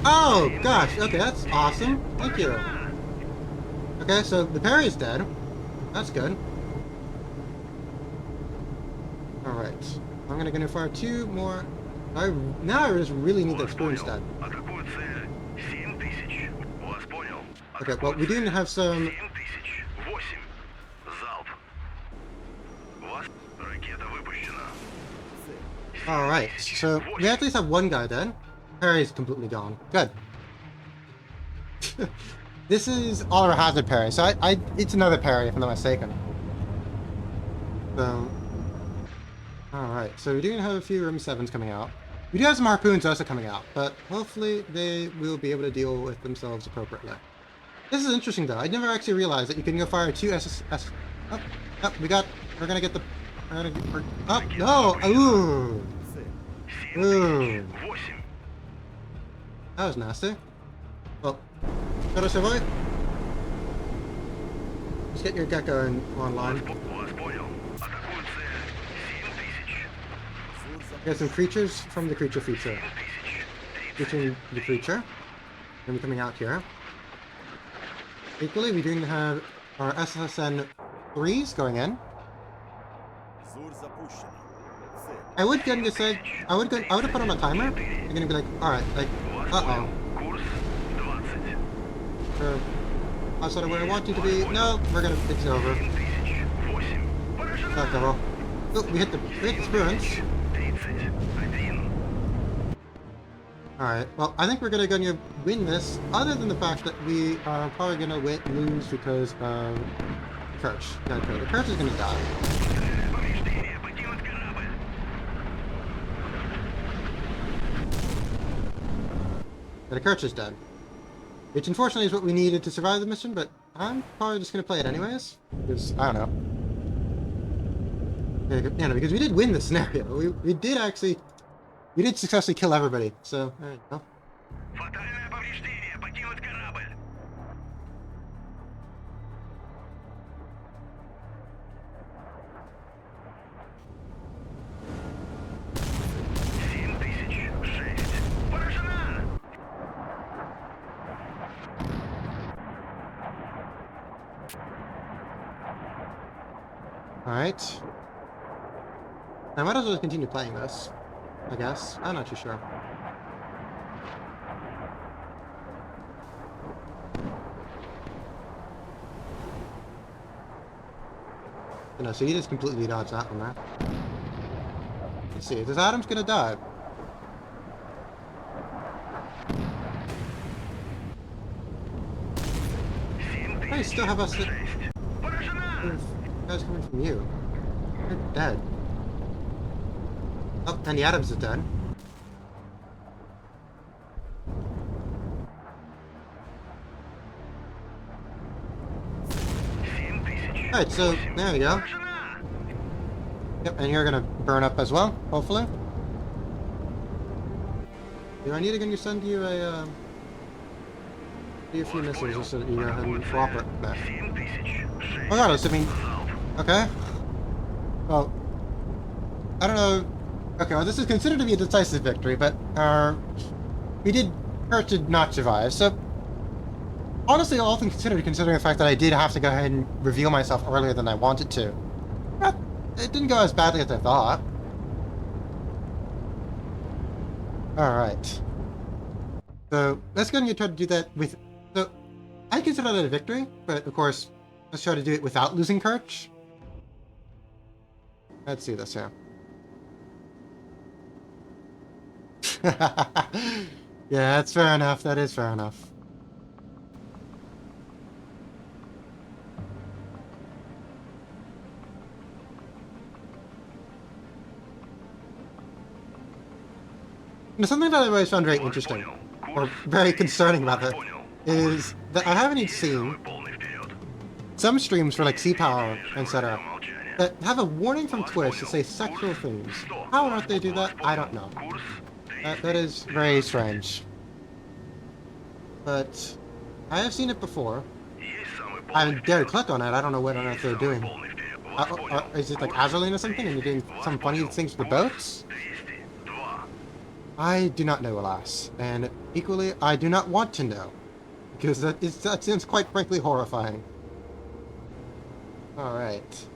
S1: Oh, gosh. Okay, that's awesome. Thank you. Okay, so the parry's dead. That's good. Alright. I'm gonna fire two more. Now I just really need the experience dead.
S2: Атакую цель. 7000. Вас понял.
S1: Okay, well, we do have some...
S2: 7000. 8. Залп. Вас. Ракета выпущена.
S1: Alright, so we at least have one guy dead. Parry's completely gone. Good. This is all our hazard parry, so it's another parry if I'm not mistaken. So... Alright, so we do have a few Room 7s coming out. We do have some Harpoons also coming out, but hopefully they will be able to deal with themselves appropriately. This is interesting though, I never actually realized that you can go fire two SS... Oh, oh, we're gonna get the... Oh, no! Ooh!
S2: 7000. 8.
S1: That was nasty. Well, Shadow Savoy? Let's get your Gecko online.
S2: Вас понял. Атакую цель. 7000.
S1: Get some creatures from the creature feature.
S2: 7000.
S1: Featuring the creature. Then coming out here. Equally, we do have our SSN 3s going in. I would get to say, I would have put on a timer. You're gonna be like, alright, like, uh-oh.
S2: Курс 20.
S1: Outside of where I want you to be. No, it's over.
S2: 7000. 8. Поражена.
S1: Okay, well. Oh, we hit the spirits.
S2: 31.
S1: Alright, well, I think we're gonna win this, other than the fact that we are probably gonna lose because of Kirch. Okay, the Kirch is gonna die.
S2: Повреждение. Покинуть корабль.
S1: The Kirch is dead. Which unfortunately is what we needed to survive the mission, but I'm probably just gonna play it anyways. Because, I don't know. Yeah, no, because we did win the scenario. We did successfully kill everybody, so, there you go.
S2: Фатальное повреждение. Покинуть корабль. Поражена!
S1: Alright. I might as well continue playing this, I guess. I'm not too sure. No, so he just completely dodged that one there. Let's see, this Adam's gonna die. I still have us.
S2: 6. Поражена!
S1: Guys coming from you. You're dead. Oh, and the Adams is dead. Alright, so there we go. Yep, and you're gonna burn up as well, hopefully. Do I need to get send you a few missiles just so that you go ahead and cooperate with that? Regardless, I mean, okay. Well, I don't know. Okay, well, this is considered to be a decisive victory, but we did hurt to not survive. So, honestly, all things considered, considering the fact that I did have to go ahead and reveal myself earlier than I wanted to, it didn't go as badly as I thought. Alright. So, let's go ahead and try to do that with... So, I consider that a victory, but of course, let's try to do it without losing Kirch. Let's see this here. Yeah, that's fair enough. That is fair enough. Now, something that I've always found very interesting, or very concerning about it, is that I haven't even seen some streams for like C-Power, etc., that have a warning from Twitch to say sexual themes. How on earth they do that, I don't know. That is very strange. But I have seen it before. I haven't dared click on it. I don't know what on earth they're doing. Is it like Azuline or something, and you're doing some funny things with the boats? I do not know, alas. And equally, I do not want to know. Because that seems quite frankly horrifying. Alright.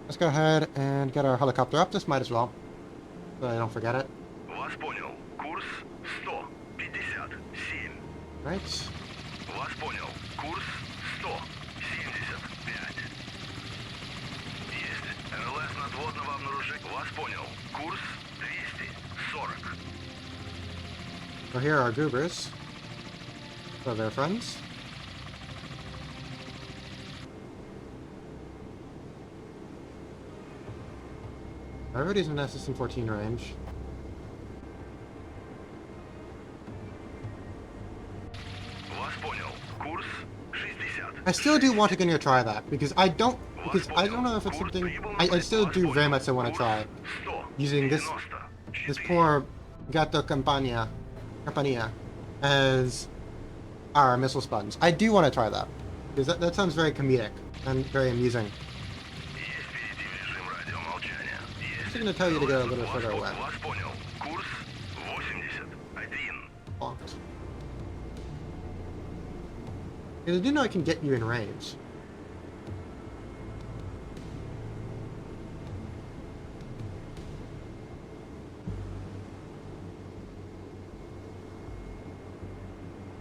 S1: Let's go ahead and get our helicopter up. This might as well. So I don't forget it.
S2: Вас понял. Курс 157.
S1: Right.
S2: Вас понял. Курс 175. Есть. РЛС надводного обнаружения. Вас понял. Курс 240.
S1: So here are goobers. So they're friends. Everybody's in SSN-14 range.
S2: Вас понял. Курс 60.
S1: I still do want to continue to try that because I don't know if it's something I still do very much so want to try using this poor Gato Campania as our missile sponge. I do want to try that because that sounds very comedic and very amusing. I'm just going to tell you to go a little further away.
S2: Вас понял. Курс 81.
S1: Blocked. Because I do know I can get you in range.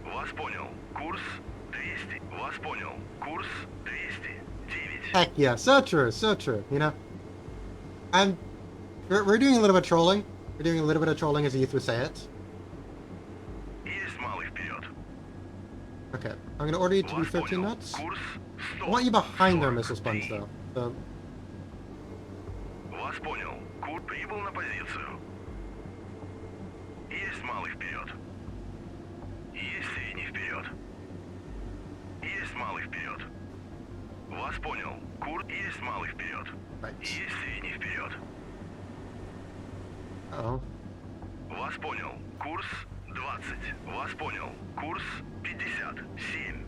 S2: Вас понял. Курс 200. Вас понял. Курс 209.
S1: Heck yeah, so true, so true. You know, we're doing a little bit of trolling. We're doing a little bit of trolling, as the youth would say it.
S2: Есть малый вперед.
S1: Okay, I'm gonna order you to be
S2: Вас
S1: 13
S2: понял.
S1: knots.
S2: Курс
S1: I want you behind our
S2: 140.
S1: missile sponge, though. So,
S2: Вас понял. Курс прибыл на позицию. Есть малый вперед. Есть средний вперед. Есть малый вперед. Вас понял. Курс есть малый вперед.
S1: right.
S2: Есть средний вперед.
S1: Uh-oh.
S2: Вас понял. Курс 20. Вас понял. Курс 57.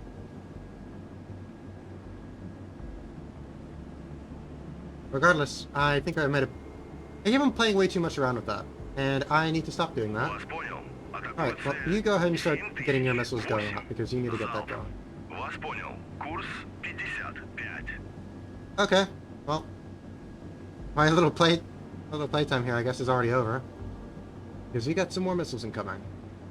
S1: Regardless, I think I think I'm playing way too much around with that, and I need to stop doing that.
S2: Вас понял.
S1: Alright, well, you go ahead and start getting your missiles going, because you need to get that going.
S2: Вас понял. Курс 55.
S1: Okay, well, my little playtime here, I guess, is already over. Because we got some more missiles incoming.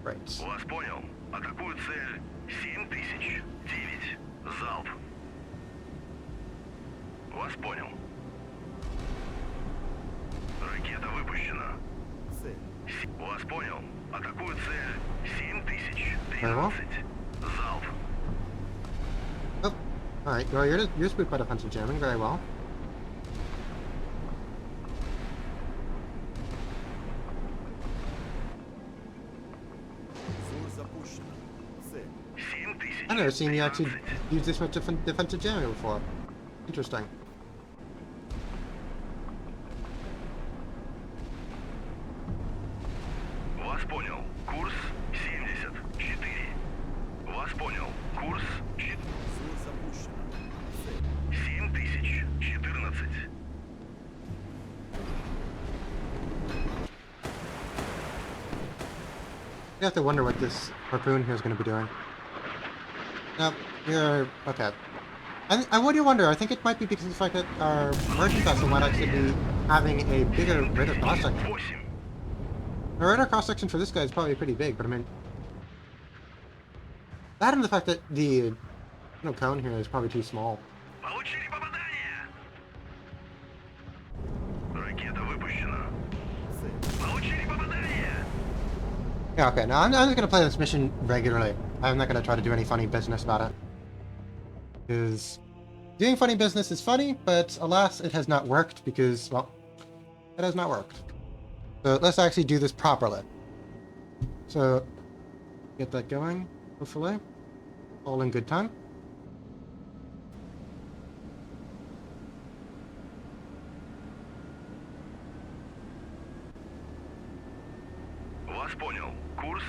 S1: Right.
S2: Вас понял. Атакую цель 7009. Залп. Вас понял. Ракета выпущена. Вас понял. Атакую цель. 7013.
S1: Very well.
S2: Залп.
S1: Oh, alright. Well, you're spooked by defensive jamming. Very well.
S3: Зор запущено. Цель.
S2: 7013.
S1: I've never seen you actually use this much defensive jamming before. Interesting.
S2: Вас понял. Курс 74. Вас понял. Курс
S3: Зор запущено. Цель.
S2: 7014.
S1: You have to wonder what this harpoon here is going to be doing. No, you're okay. I do wonder. I think it might be because of the fact that our merchant vessel might actually be having a bigger radar cross section.
S2: 8.
S1: The radar cross section for this guy is probably pretty big, but I mean, that and the fact that the cone here is probably too small.
S2: Получили попадание. Ракета выпущена.
S3: Цель.
S2: Получили попадание.
S1: Yeah, okay. Now I'm just gonna play this mission regularly. I'm not gonna try to do any funny business about it. Because doing funny business is funny, but alas, it has not worked because, well, it has not worked. So let's actually do this properly. So, get that going, hopefully. All in good time.
S2: Вас понял. Курс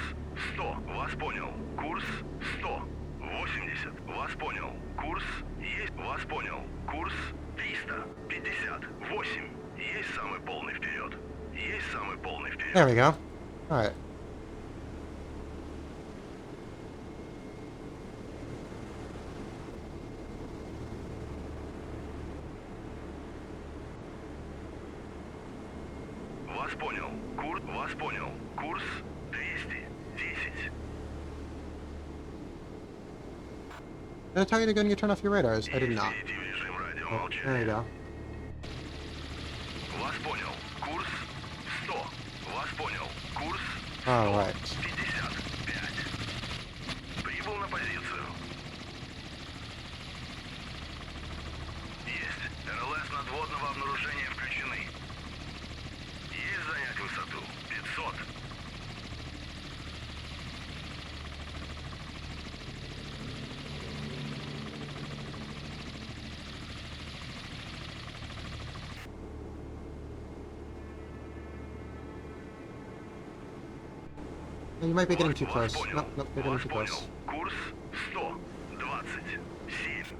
S2: 100. Вас понял. Курс 100. 80. Вас понял. Курс есть. Вас понял. Курс 358. Есть самый полный вперед. Есть самый полный вперед.
S1: There we go. Alright.
S2: Вас понял. Курс. Вас понял. Курс 210.
S1: Did I tell you to go and turn off your radars? I did not.
S2: Перейти в режим
S1: Oh,
S2: радиомолчания.
S1: there you go.
S2: Вас понял. Курс 100. Вас понял. Курс
S1: Alright.
S2: 55. Прибыл на позицию. Есть. РЛС надводного обнаружения включены. Есть занять высоту. 500.
S1: You might be getting too
S2: Вас
S1: close.
S2: понял.
S1: Nope, nope, you're getting
S2: Вас
S1: too
S2: понял.
S1: close.
S2: Курс 127.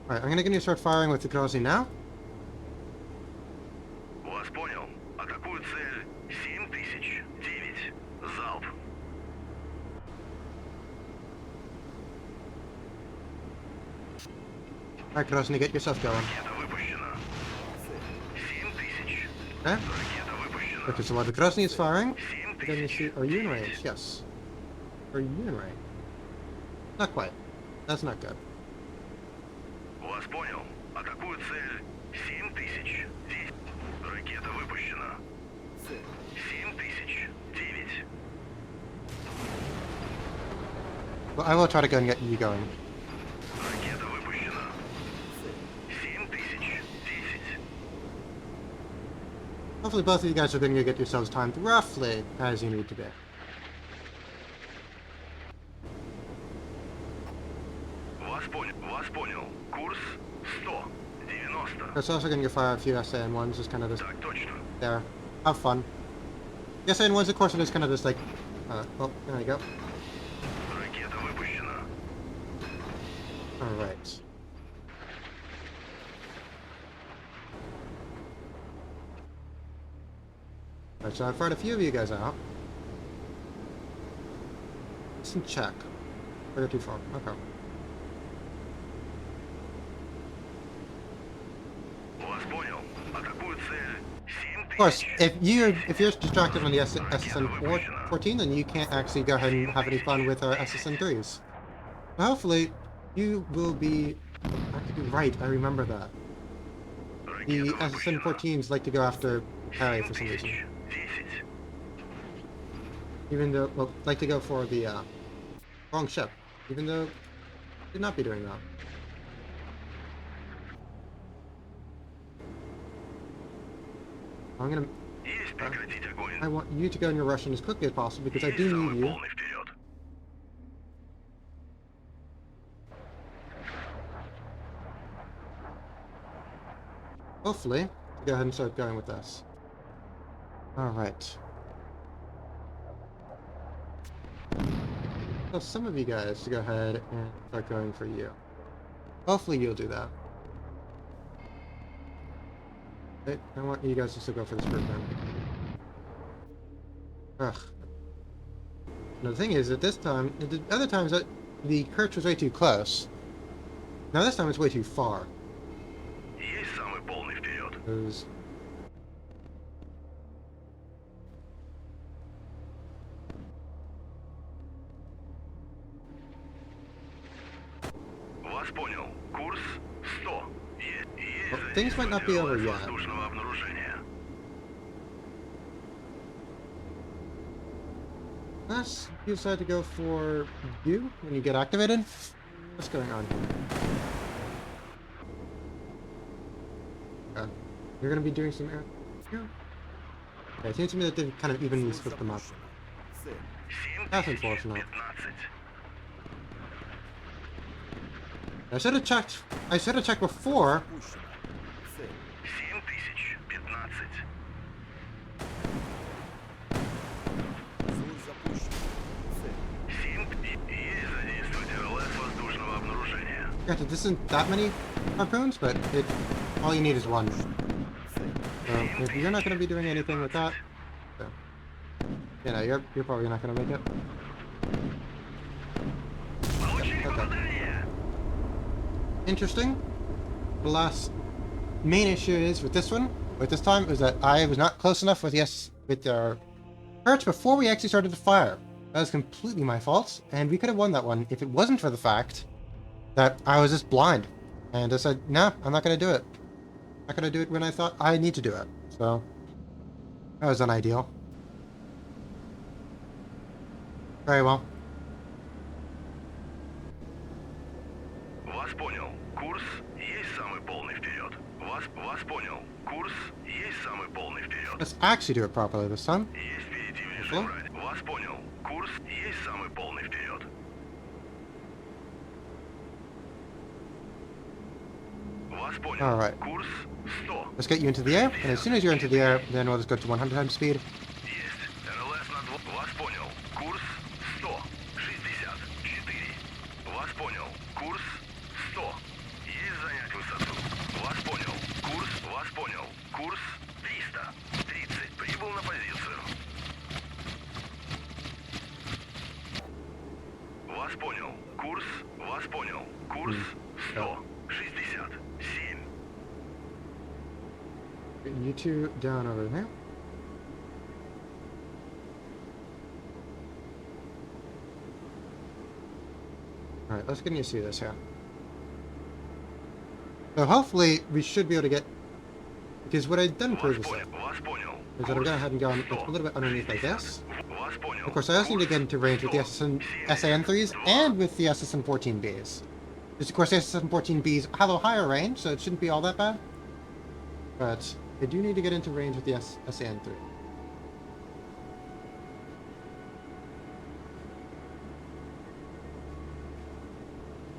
S1: Alright, I'm gonna get you start firing with the Grozi now.
S2: Вас понял. Атакую цель 7009. Залп.
S1: Alright, Grozi, get yourself going.
S2: Ракета выпущена. 7000.
S1: Okay?
S2: Ракета выпущена.
S1: Okay, so while the Grozi is firing, then you
S2: 7000.
S1: see, are you in range? Yes. Are you in range? Not quite. That's not good.
S2: Вас понял. Атакую цель 7010. Ракета выпущена.
S3: Цель.
S2: 7009.
S1: Well, I will try to go and get you going.
S2: Ракета выпущена.
S3: Цель.
S2: 7010.
S1: Hopefully both of you guys are going to get yourselves timed roughly as you need to be.
S2: Вас понял. Вас понял. Курс 190.
S1: It's also going to fire a few SAN-1s, just kind of just
S2: Так точно.
S1: there. Have fun. The SAN-1s, of course, are just kind of just like, well, there you go.
S2: Ракета выпущена.
S1: Alright. Alright, so I've fired a few of you guys out. Some check. Or too far. Okay.
S2: Вас понял. Атакую цель 7000.
S1: Of course, if you're distracted on the SSN-14, then you can't actually go ahead and have any fun with our SSN-3s. But hopefully, you will be actually right. I remember that. The
S2: Ракета выпущена.
S1: SSN-14s like to go after Harry for some reason.
S2: 7010.
S1: Even though, well, like to go for the wrong ship. Even though should not be doing that. I'm gonna.
S2: Есть прекратить огонь.
S1: I want you to go in your Russian as quickly as possible because I
S2: Есть
S1: do
S2: самый
S1: need you.
S2: полный вперед.
S1: Hopefully, to go ahead and start going with this. All right. So some of you guys to go ahead and start going for you. Hopefully you'll do that. Okay, I want you guys to still go for this group then. Ugh. Now the thing is that this time, the other times that the Kirch was way too close. Now this time it's way too far.
S2: Есть самый полный вперед.
S1: Because
S2: Вас понял. Курс 100. Есть
S1: well, things might not be over yet.
S2: воздушного обнаружения.
S1: Unless you decide to go for you when you get activated. What's going on here? You're gonna be doing some air. Yeah. Okay, it seems to me that they've kind of evenly split them up.
S3: Цель.
S1: That's unfortunate.
S2: 7015.
S1: I should have checked. I should have checked before.
S3: Пущено. Цель.
S2: 7015.
S3: Зуль запущен. Цель.
S2: 7. Есть задействовать РЛС воздушного обнаружения.
S1: Granted, this isn't that many harpoons, but it all you need is one.
S3: Цель.
S1: So if you're not going to be doing anything with that, so, you know, you're probably not going to make it.
S2: Получили
S1: Okay.
S2: попадание.
S1: Interesting. The last main issue is with this one. With this time, is that I was not close enough with our Kirch before we actually started to fire. That was completely my fault, and we could have won that one if it wasn't for the fact that I was just blind and I said, "Nah, I'm not going to do it. I'm not going to do it when I thought I need to do it." So that was unideal. Very well.
S2: Вас понял. Курс есть самый полный вперед. Вас понял. Курс есть самый полный вперед.
S1: Let's actually do it properly this time.
S2: Есть перейти в режим ралли. Вас понял. Курс есть самый полный вперед. Вас понял.
S1: Alright.
S2: Курс 100.
S1: Let's get you into the air, and as soon as you're into the air, then we'll just go to 100 times speed.
S2: Есть. РЛС на 2. Вас понял. Курс 100. 64. Вас понял. Курс 100. Есть занять высоту. Вас понял. Курс. Вас понял. Курс 300. 30. Прибыл на позицию. Вас понял. Курс. Вас понял. Курс 100. 67.
S1: You two down over there. Alright, let's get you to see this here. So hopefully we should be able to get, because what I've done
S2: Вас
S1: previously
S2: понял. Вас понял.
S1: is that I'm going ahead and go a little bit underneath like this.
S2: Вас понял.
S1: Of course, I also need to get into range with the SAN3s and with the SSN-14Bs. Because of course the SSN-14Bs have a higher range, so it shouldn't be all that bad. But I do need to get into range with the SAN3.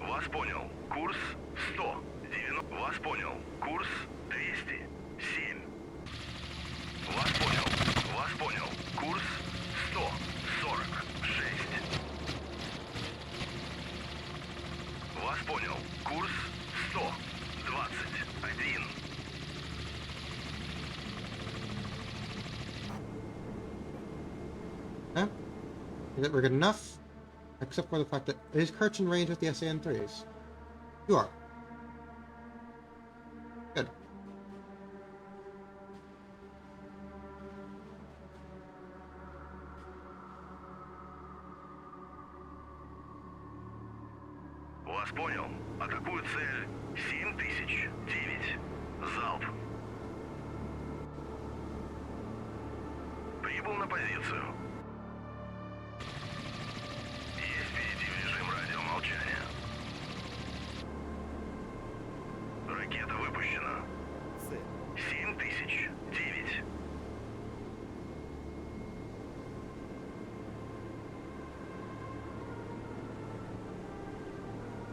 S2: Вас понял. Курс 100. 90. Вас понял. Курс 207. Вас понял. Вас понял. Курс 146. Вас понял. Курс 121.
S1: Okay? Is that we're good enough? Except for the fact that is Kirch in range with the SAN3s? You are. Good.
S2: Вас понял. Атакую цель 7009. Залп. Прибыл на позицию.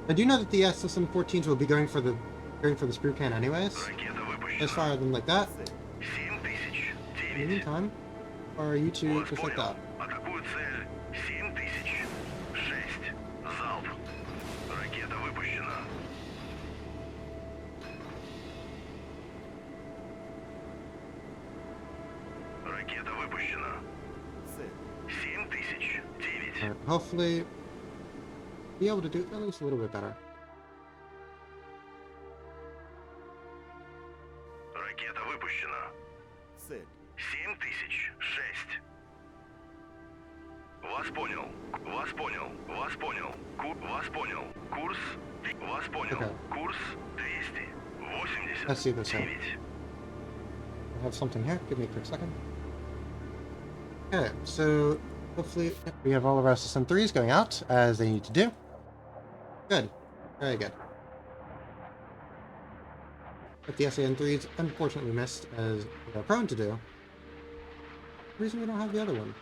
S1: I do know that the SSN-14s will be going for the screw can anyways.
S2: Ракета
S1: Just
S2: выпущена.
S1: fire them like that.
S3: Цель.
S2: 7000.
S1: In the
S2: 9.
S1: meantime, or you two
S2: Вас
S1: just like
S2: понял.
S1: that.
S2: Атакую цель. 7000. 6. Залп. Ракета выпущена. Ракета выпущена.
S3: Цель.
S2: 7000. 9.
S1: Alright, hopefully, be able to do at least a little bit better.
S2: Ракета выпущена.
S3: Цель.
S2: 7000. 6. Вас понял. Вас понял. Вас понял. Вас понял. Курс. Вас понял.
S1: Okay.
S2: Курс 280.
S1: Let's see this out.
S2: 9.
S1: I have something here. Give me a quick second. Okay, so hopefully we have all of our SSN-3s going out as they need to do. Good. Very good. But the SAN-3s unfortunately missed, as they are prone to do. Reason we don't have the other one.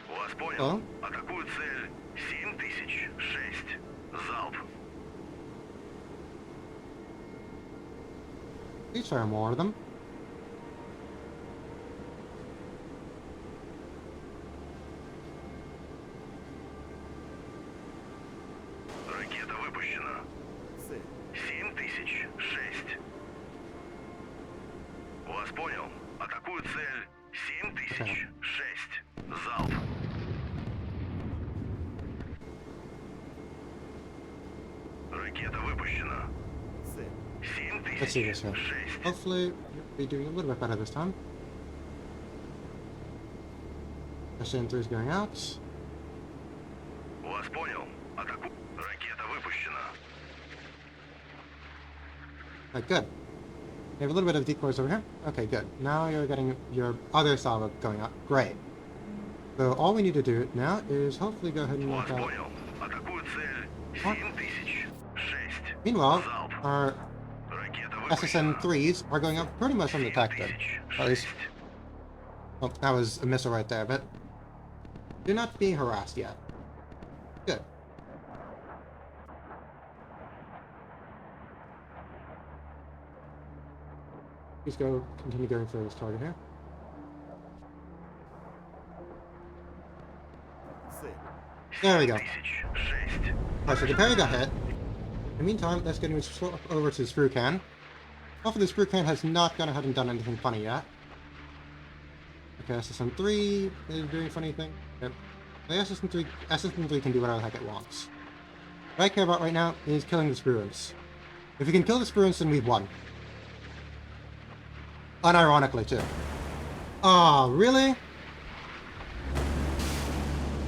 S2: Вас понял.
S1: Oh?
S2: Атакую цель. 7000. 6. Залп.
S1: Please fire more of them.
S2: Ракета выпущена.
S3: Цель.
S2: 7000. 6. Вас понял. Атакую цель. 7000. 6. Залп. Ракета выпущена.
S3: Цель.
S1: Let's see this
S2: 7000.
S1: here.
S2: 6.
S1: Hopefully we'll be doing a little bit better this time. SAN-3 is going out.
S2: Вас понял. Атаку. Ракета выпущена.
S1: Alright, good. We have a little bit of decoys over here. Okay, good. Now you're getting your other salvo going up. Great. So all we need to do now is hopefully go ahead and
S2: Вас
S1: knock out.
S2: понял. Атакую цель.
S1: What?
S2: 7000. 6.
S1: Meanwhile,
S2: Залп.
S1: our
S2: Ракета выпущена.
S1: SSN-3s are going up pretty much undetected.
S2: 7000.
S1: At least,
S2: 6.
S1: well, that was a missile right there, but they're not being harassed yet. Good. Please continue going for this target here.
S3: Цель.
S1: There we go.
S2: 7000. 6.
S1: Alright, so the parry got hit. In the meantime, let's get him swap over to the screw can. Hopefully the screw can has not gone ahead and done anything funny yet. Okay, SSN-3 is doing funny thing. Yep. The SSN-3 can do whatever the heck it wants. What I care about right now is killing the Spruance. If we can kill the Spruance, then we've won. Unironically, too. Oh, really?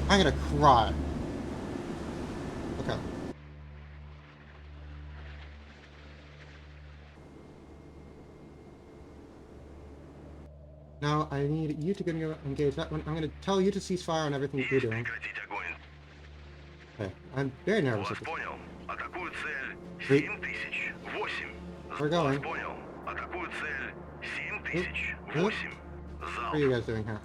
S1: I'm gonna cry. Okay. Now, I need you to engage that one. I'm gonna tell you to cease fire on everything that you're doing.
S2: Прекратить огонь.
S1: Okay. I'm very nervous
S2: Вас
S1: at this.
S2: понял. Атакую цель.
S1: Wait.
S2: 7000. 8.
S1: We're going.
S2: Вас понял. Атакую цель. 7000.
S1: Huh?
S2: 8.
S1: What
S2: Залп.
S1: are you guys doing here?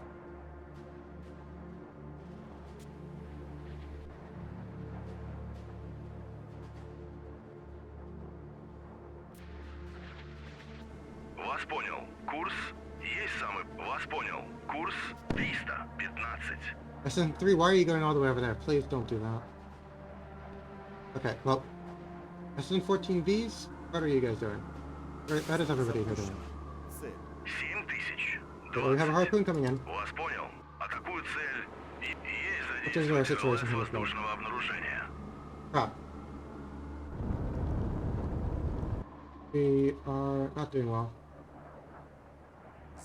S2: Вас понял. Курс есть самый. Вас понял. Курс 315.
S1: SN3, why are you going all the way over there? Please don't do that. Okay, well, SN14Bs, what are you guys doing? That is everybody here doing.
S3: Цель.
S2: 7000.
S1: Okay, we have a harpoon coming in.
S2: Вас понял. Атакую цель. Есть
S1: What is our situation
S2: задействовать
S1: here with me?
S2: воздушного обнаружения.
S1: Crap. We are not doing well.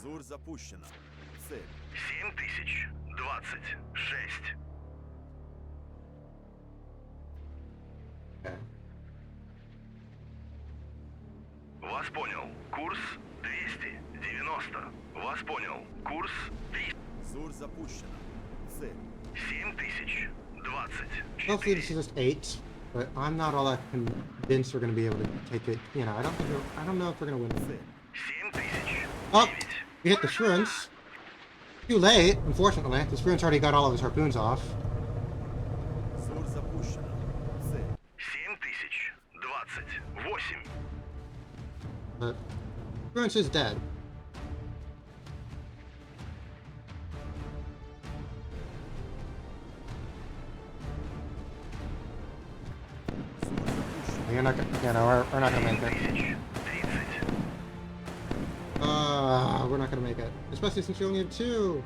S3: Зурь запущена. Цель.
S2: 7026.
S1: Okay.
S2: Вас понял. Курс 290. Вас понял. Курс 3.
S3: Зурь запущена. Цель.
S2: 7020.
S1: Hopefully this is just 8, but I'm not all that convinced we're going to be able to take it. You know, I don't know if we're going to win.
S3: Цель.
S2: 7000.
S1: Oh, we hit the Spruance. Too late, unfortunately. The Spruance already got all of his harpoons off.
S3: Зурь запущена. Цель.
S1: But Spruance is dead. You're not gonna, yeah, no, we're not gonna make it.
S2: 30.
S1: We're not gonna make it. Especially since you only have 2.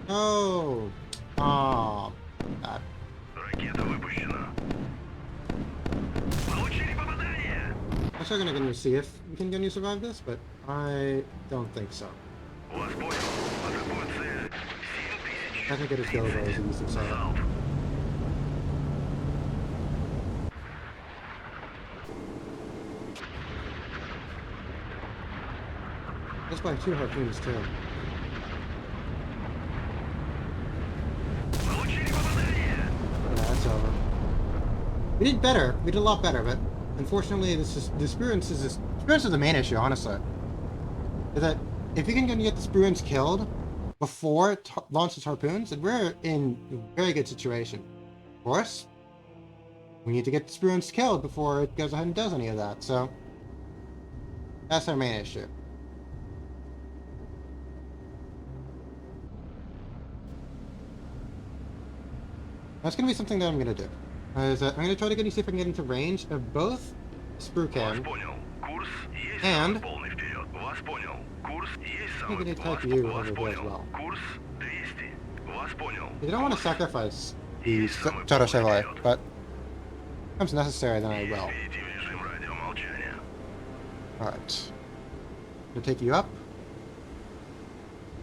S1: No. Oh. God.
S2: Ракета выпущена. Получили попадание!
S1: I'm still gonna see if we can get you survive this, but I don't think so.
S2: Вас понял. Атакую цель. 7000.
S1: I think it is go as he used to say it.
S2: Залп.
S1: That's by 2 harpoons too.
S2: Получили попадание!
S1: Yeah, that's over. We did better. We did a lot better, but unfortunately, the Spruance is the main issue. Honestly, is that if you can get the Spruance killed before it launches harpoons, then we're in a very good situation. Of course, we need to get the Spruance killed before it goes ahead and does any of that. So that's our main issue. That's going to be something that I'm going to do. Is that I'm going to try to see if I can get into range of both
S2: Вас
S1: Sprucan.
S2: понял. Курс есть
S1: And-
S2: самый полный вперед. Вас понял. Курс есть
S1: I'm
S2: самый...
S1: going to
S2: Вас,
S1: attack you
S2: вас
S1: over here as
S2: понял.
S1: well.
S2: Курс 200. Вас понял.
S1: You don't want to sacrifice the Shadow Chevalier, but if it becomes necessary, then I will.
S2: Перейти в режим радиомолчания.
S1: Alright. I'm going to take you up.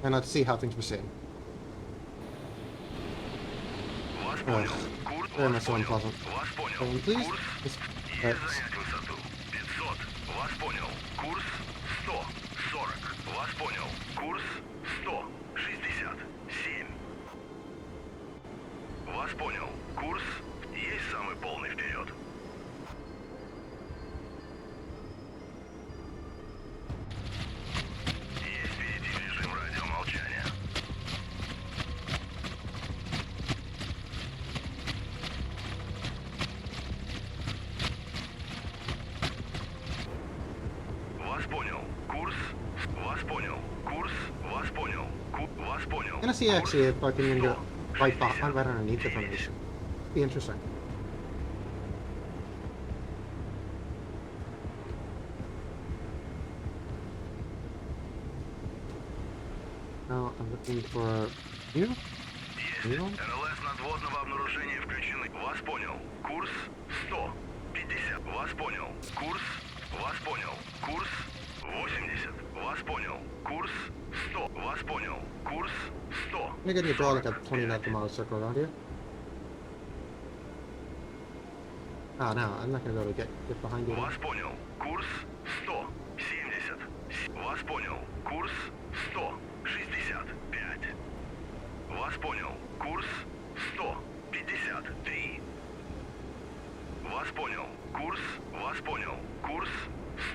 S1: And let's see how things proceed.
S2: Вас
S1: Ugh.
S2: понял. Курс...
S1: Very
S2: Вас
S1: much so
S2: понял.
S1: unpleasant.
S2: Вас понял.
S1: Can you please?
S2: Курс...
S1: Just,
S2: Есть
S1: alright.
S2: занять высоту. 500. Вас понял. Курс 100. 40. Вас понял. Курс 100. 60. 7. Вас понял. Курс есть самый полный вперед. Есть перейти в режим радиомолчания. Вас понял. Курс. Вас понял. Курс. Вас понял. Вас понял.
S1: I'm going to see actually if I can get right behind, right underneath the formation. Be interesting. Now I'm looking for you.
S2: Есть. РЛС надводного обнаружения включены. Вас понял. Курс 100. 50. Вас понял. Курс. Вас понял. Курс 80. Вас понял. Курс 100. Вас понял. Курс 100.
S1: I'm going to get you draw like a 20 nautical circle around here. Oh no, I'm not going to be able to get behind you.
S2: Вас понял. Курс 100. 70. Вас понял. Курс 100. 65. Вас понял. Курс 100. 53. Вас понял. Курс. Вас понял. Курс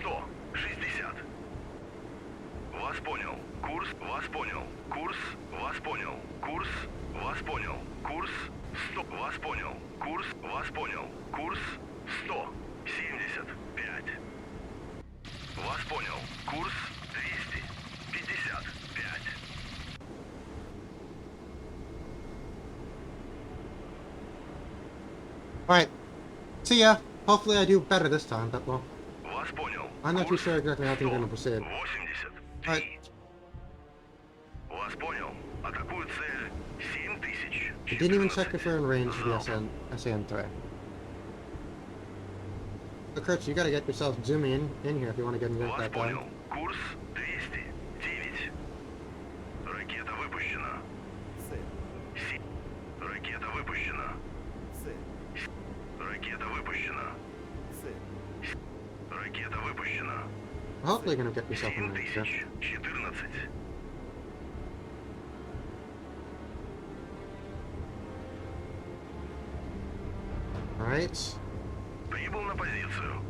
S2: 100. 60. Вас понял. Курс. Вас понял. Курс. Вас понял. Курс. Вас понял. Курс 100. Вас понял. Курс. Вас понял. Курс 100. 75. Вас понял. Курс 255.
S1: Alright. See ya. Hopefully I do better this time, but well,
S2: Вас понял.
S1: I'm not too sure exactly how things are going to proceed.
S2: 83.
S1: Alright.
S2: Вас понял. Атакую цель 7000.
S1: You didn't even check if we're in range of the SN3. So Kurtz, you gotta get yourself zooming in here if you want to get into
S2: Вас
S1: that guy.
S2: понял. Курс 209. Ракета выпущена.
S3: Цель.
S2: Ракета выпущена.
S3: Цель.
S2: Ракета выпущена.
S3: Цель.
S2: Ракета выпущена.
S1: Hopefully you're gonna get yourself in range here.
S2: 7014.
S1: Alright.
S2: Прибыл на позицию.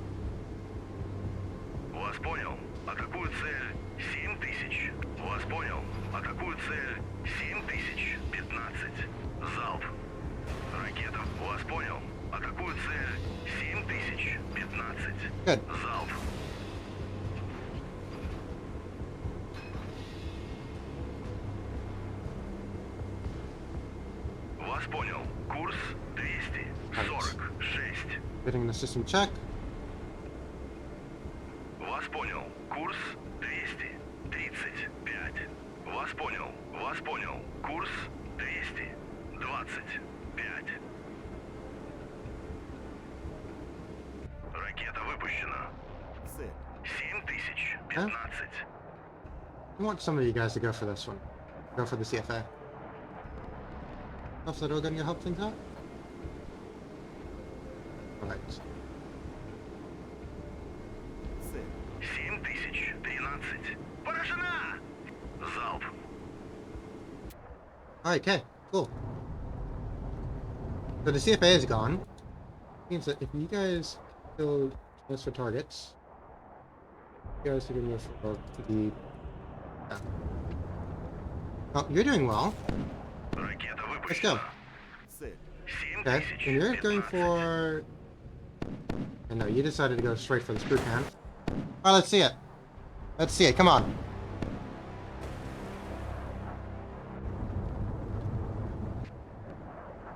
S2: Вас понял. Атакую цель 7000. Вас понял. Атакую цель 7015. Залп. Ракета. Вас понял. Атакую цель. 7015.
S1: Good.
S2: Залп. Вас понял. Курс 246.
S1: Getting the system check.
S2: Вас понял. Курс 235. Вас понял. Вас понял. Курс 225. Ракета выпущена.
S3: Цель.
S2: 7015.
S1: I want some of you guys to go for this one. Go for the CFA. How's that all going to help things out? Alright.
S3: Цель.
S2: 7013. Поражена! Залп.
S1: Alright, okay, cool. So the CFA is gone. Means that if you guys kill transfer targets, you guys can move for the. Yeah. Oh, you're doing well.
S2: Ракета
S1: Let's go.
S2: выпущена.
S3: Цель.
S1: Okay, and you're going
S2: 7015.
S1: for. And no, you decided to go straight for the screw can. Alright, let's see it. Let's see it. Come on.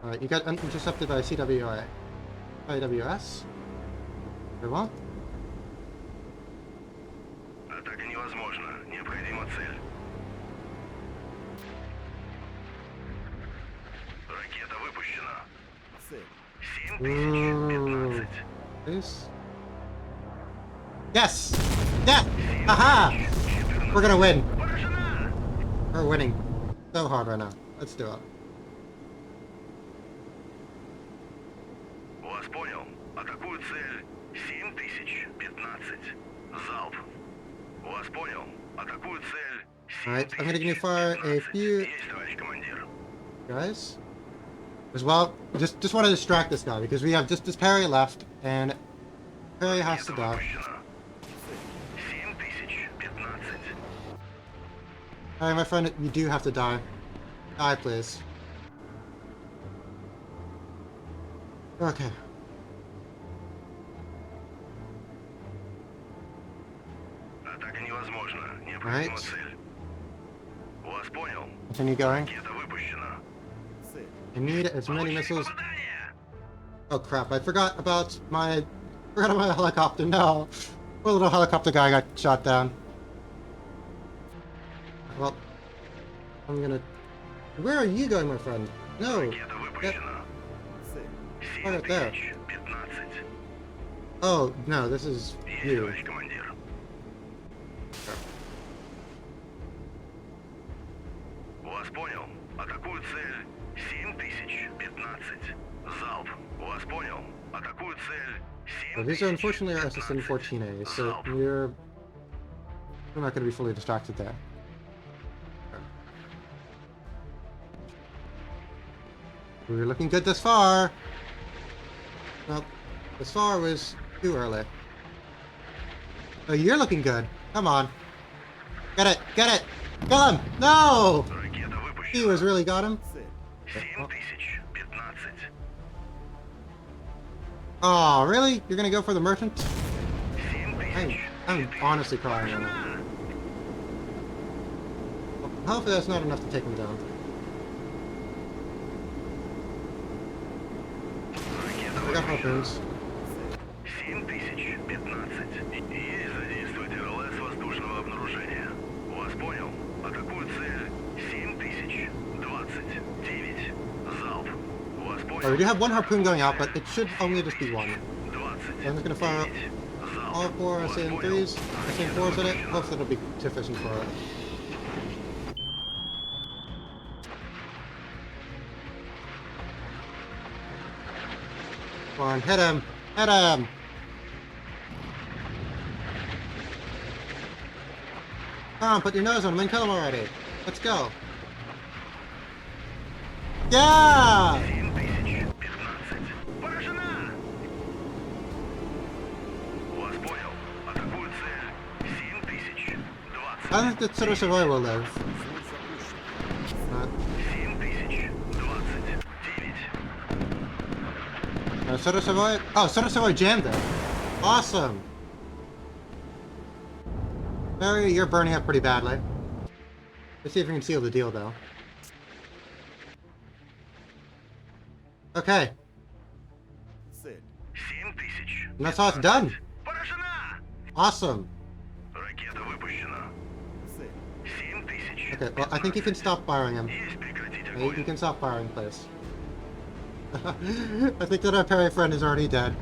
S1: Alright, you got intercepted by CWI. IWS. Very well.
S2: Атака невозможна. Необходима цель. Ракета выпущена.
S3: Цель.
S2: 7015.
S1: Please. Yes! Yeah! Aha! We're gonna win.
S2: Поражена!
S1: We're winning so hard right now. Let's do it.
S2: Вас понял. Атакую цель. 7015. Залп. Вас понял. Атакую цель.
S1: Alright, I'm gonna give you fire a
S2: 7015.
S1: few
S2: Есть, товарищ командир.
S1: guys. As well, just want to distract this guy because we have just this Perry left, and Perry has to
S2: Ракета
S1: die.
S2: выпущена. 7015.
S1: Alright, my friend, you do have to die. Die, please. Okay.
S2: Атака невозможна. Необходима
S1: Right.
S2: цель. Вас понял.
S1: Continue going.
S2: Ракета выпущена.
S3: Цель.
S1: I need as many
S2: Получили
S1: missiles.
S2: попадание.
S1: Oh crap! I forgot about my helicopter. No, poor little helicopter guy got shot down. Well, I'm gonna. Where are you going, my friend? No.
S2: Ракета выпущена.
S3: Цель.
S1: Right there.
S2: 7015.
S1: Oh no, this is
S2: Есть,
S1: you.
S2: товарищ командир. Вас понял. Атакую цель. 7015. Залп. Вас понял. Атакую цель.
S1: Well, these are unfortunately our SSN-14A, so we're not going to be fully distracted there. We were looking good this far. Nope, this far was too early. Oh, you're looking good. Come on. Get it! Get it! Kill him! No!
S2: Ракета
S1: He
S2: выпущена.
S1: was really got him.
S3: Цель.
S2: 7015.
S1: Oh, really? You're gonna go for the merchant?
S2: 7000.
S1: I'm honestly crying right now. Hopefully that's not enough to take him down.
S2: Ракета
S1: We got
S2: выпущена.
S1: harpoons.
S2: 7015. Есть задействовать РЛС воздушного обнаружения. Вас понял. Атакую цель. 7029. Залп. Вас
S1: Oh, we
S2: понял.
S1: do have one harpoon going out, but it should only just be one.
S2: 20.
S1: I'm just gonna fire up all four SN3s, SN4s in it. Hopefully it'll be sufficient for it. Come on, hit him! Hit him! Come on, put your nose on him and kill him already. Let's go. Yeah!
S2: 7015. Поражена! Вас понял. Атакую цель. 7020.
S1: I think that Survivor will live.
S3: Взвод запущен.
S1: 7029. Soda Savoy? Oh, Soda Savoy jammed it. Awesome. Barry, you're burning up pretty badly. Let's see if we can seal the deal, though. Okay.
S3: Цель.
S2: 7000.
S1: And that's how it's done.
S2: Поражена!
S1: Awesome.
S2: Ракета выпущена.
S3: Цель.
S2: 7000.
S1: Okay, well, I think you can stop firing him.
S2: Есть прекратить
S1: You
S2: огонь.
S1: can stop firing, please. I think that our Perry friend is already dead.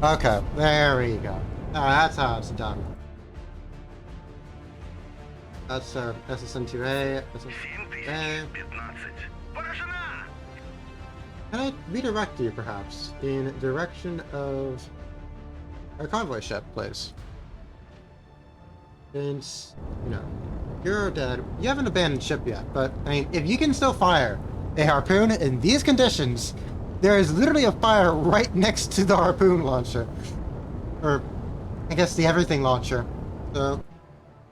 S1: Okay, there we go. That's how it's done. That's SSN2A, SSN2A.
S2: 7015. Поражена!
S1: Can I redirect you, perhaps, in direction of our convoy ship, please? Since, you know, you're dead. You haven't abandoned ship yet, but, I mean, if you can still fire a harpoon in these conditions, there is literally a fire right next to the harpoon launcher. Or, I guess the everything launcher. So,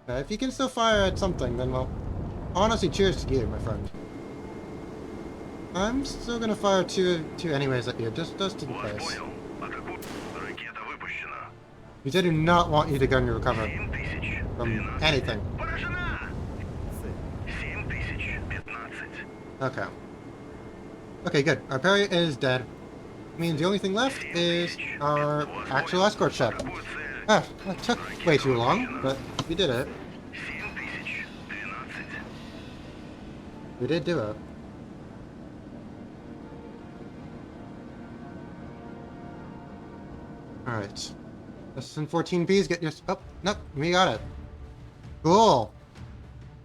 S1: if you can still fire at something, then, well, honestly, cheers to you, my friend. I'm still gonna fire two anyways at you, just in
S2: Вас
S1: case.
S2: понял. Атаку. Ракета выпущена.
S1: We do not want you to gun your recover
S2: 7000.
S1: from anything.
S2: Поражена!
S3: Цель.
S2: 7015.
S1: Okay. Okay, good. Our Perry is dead. Means the only thing left is our actual escort ship.
S2: Атакуют цель.
S1: Ah, that took way too long, but we did it.
S2: 7012.
S1: We did do it. Alright. SN14Bs, get your... Oh, nope, we got it. Cool.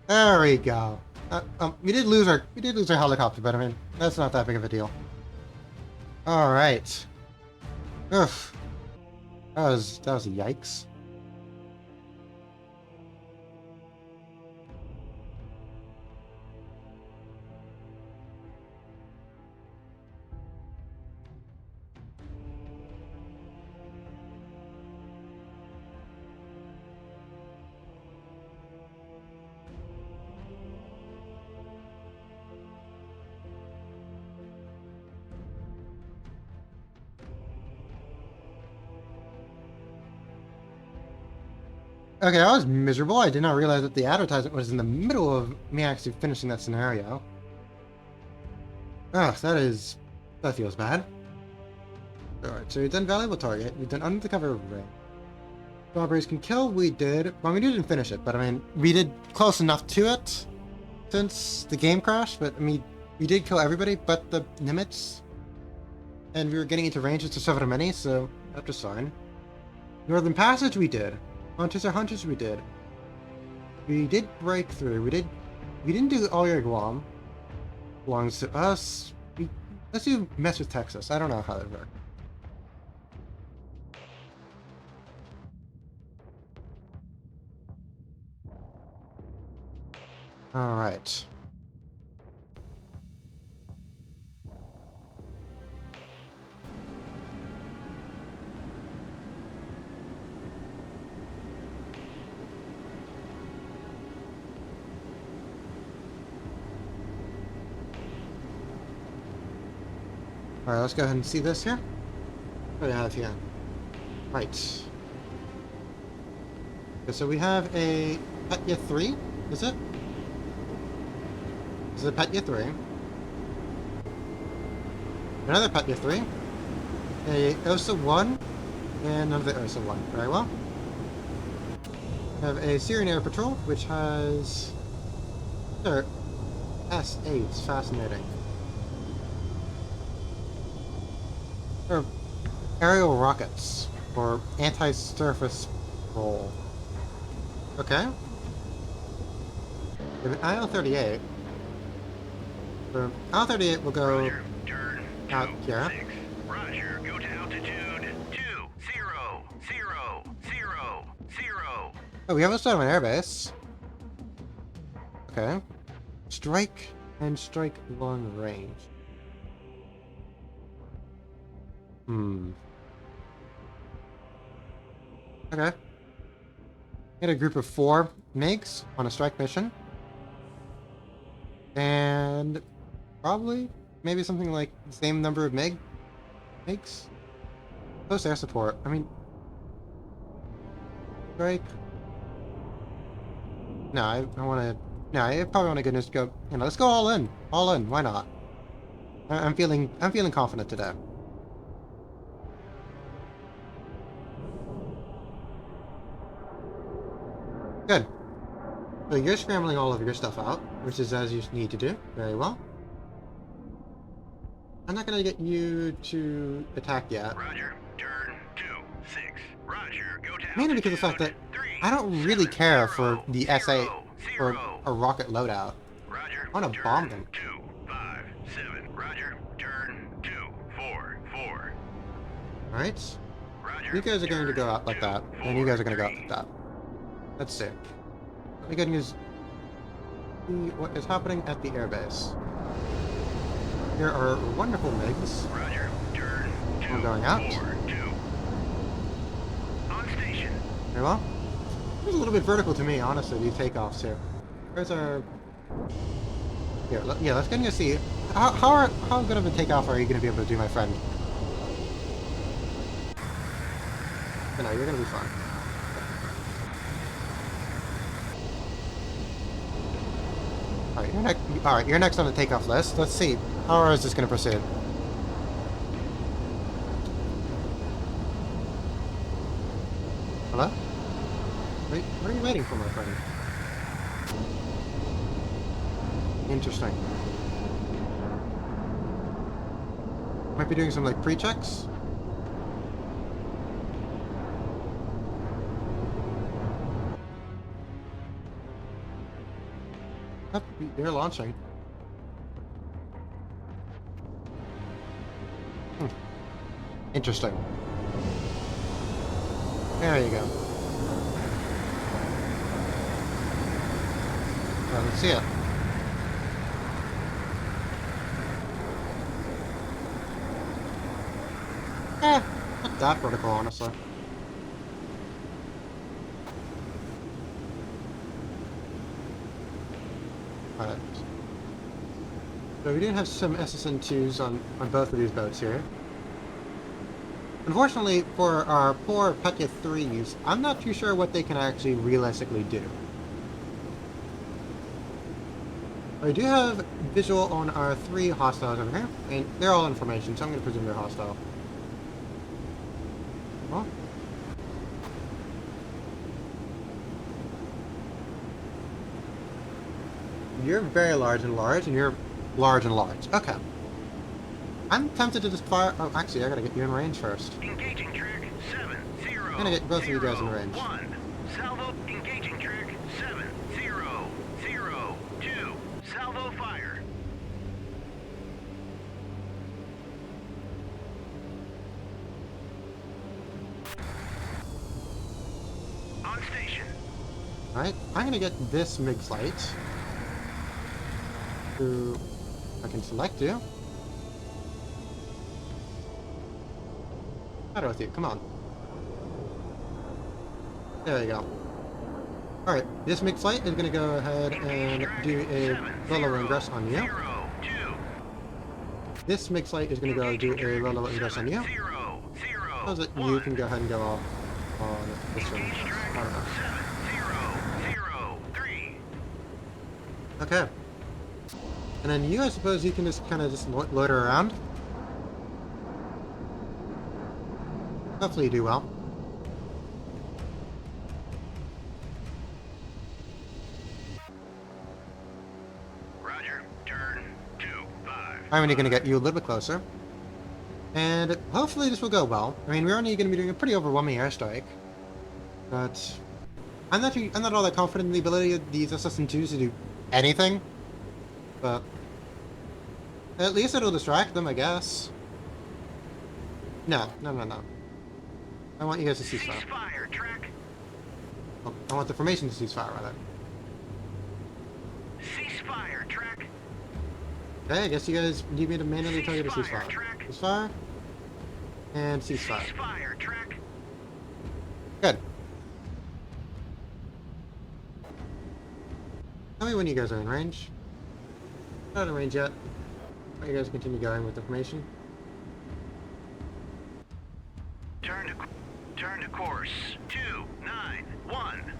S1: There we go. We did lose our helicopter, but I mean, that's not that big of a deal. Alright. Oof. That was a yikes. Okay, I was miserable. I did not realize that the advertisement was in the middle of me actually finishing that scenario. Ah, that feels bad. Alright, so we've done valuable target, we've done under the cover of rain. Robberies can kill, we did. Well, we didn't finish it, but I mean, we did close enough to it since the game crashed, but I mean, we did kill everybody but the Nimitz. And we were getting into ranges to several many, so that was fine. Northern Passage we did. Hunters we did. We did break through. We didn't do all your Guam. Belongs to us. Let's do mess with Texas. I don't know how that works. Alright. Alright, let's go ahead and see this here. What do we have here? Right. Okay, so we have a Petya 3, is it? This is a Petya 3. Another Petya 3. A Osa 1. And another Osa 1. Very well. We have a Syrian Air Patrol, which has... Sure. S8. Fascinating. Or aerial rockets, or anti-surface roll. Okay. We have an IL-38. So IL-38 will go
S2: Roger, turn
S1: out here.
S2: 6. Roger, go to altitude 2000.
S1: Oh, we have a start of an airbase. Okay. Strike and strike long range. Okay. Get a group of 4 MiGs on a strike mission. And probably maybe something like the same number of MiGs? Close air support. I mean, strike. No, I want to. No, I probably want to just go. You know, let's go all in. All in. Why not? I'm feeling confident today. Good. So you're scrambling all of your stuff out, which is as you need to do. Very well. I'm not gonna get you to attack yet.
S2: Roger, turn 2-6. Roger, go to
S1: Mainly because of the fact that I don't really care for the SA or a rocket loadout.
S2: Roger,
S1: I want to bomb them.
S2: 2-5-7. Roger, turn 2-4-4.
S1: Alright?
S2: Roger.
S1: You guys are going to go out like that, and you guys are going to go out like that. Let's see. We're going to see what is happening at the airbase. There are wonderful MiGs.
S2: Roger, turn
S1: We're going out.
S2: 2-4-2. On station.
S1: Very well. It's a little bit vertical to me, honestly, these takeoffs here. Where's our... Here, yeah, let's go see. How good of a takeoff are you going to be able to do, my friend? No, you're going to be fine. Alright, you're next on the takeoff list. Let's see. How is this going to proceed? Hello? Wait, what are you waiting for, my friend? Interesting. Might be doing some, like, pre-checks? Oh, you're launching. Interesting. There you go. Well, let's see it. Not that vertical, honestly. Alright. So we do have some SSN-2s on both of these boats here. Unfortunately, for our poor Petya 3s, I'm not too sure what they can actually realistically do. I do have visual on our 3 hostiles over here, and they're all information, so I'm going to presume they're hostile. Well, you're very large, and you're large and large. Okay. I'm tempted to just fire... Oh, actually, I gotta get you in range first.
S2: Engaging track 7-0.
S1: I'm gonna get both of you guys in range.
S2: 1. Salvo engaging track 7-0-0-2. Salvo fire. On station.
S1: Alright, I'm gonna get this MiG flight. Who I can select you. Matter with you, come on. There you go. Alright, this MiG flight is gonna go ahead and do a low ingress on you. This MiG flight is gonna go do a low ingress on you. So that you can go ahead and go off on this one. I don't know. Okay. And then you, I suppose you can just kind of just loiter around. Hopefully you do well.
S2: Roger, turn 2-5.
S1: I'm only going to get you a little bit closer. And hopefully this will go well. I mean, we're only going to be doing a pretty overwhelming airstrike. But I'm not all that confident in the ability of these SSN-2s to do anything. But at least it'll distract them, I guess. No. I want you guys to cease fire.
S2: Ceasefire, track.
S1: Oh, I want the formation to cease fire, rather.
S2: Ceasefire, track.
S1: Okay, I guess you guys need me to manually tell you to cease fire.
S2: Track.
S1: Cease fire. And cease fire.
S2: Ceasefire, track.
S1: Good. Tell me when you guys are in range. Not in range yet. Let you guys continue going with the formation.
S2: Turn to course 291.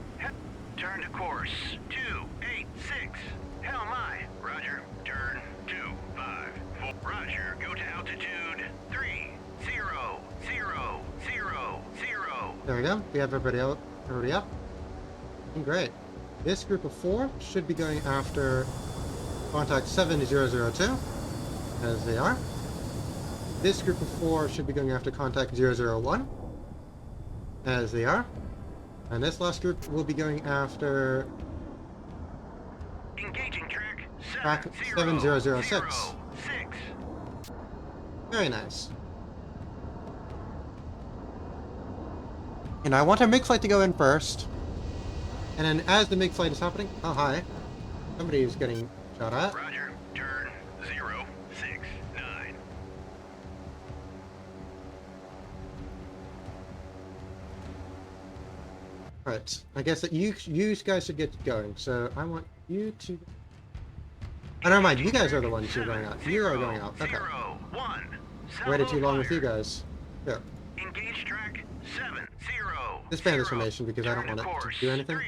S2: Turn to course 286. Hell my. Roger. Turn 254. Roger. Go to altitude 30,000.
S1: There we go. We have everybody up. Great. This group of 4 should be going after contact 7002, as they are. This group of 4 should be going after contact 001, as they are. And this last group will be going after
S2: Engaging track
S1: track 7006. Very nice. And I want our MiG flight to go in first. And then as the MiG flight is happening... Oh, hi. Somebody is getting shot at.
S2: Roger. Turn 069.
S1: Right. I guess that you guys should get going. So I want you to... Oh, never mind. You guys are the ones who are going out. You are going out. Okay.
S2: 01.
S1: Waited too long with you guys. Here.
S2: Engage track 70.
S1: Disband this formation because I don't want it to do anything.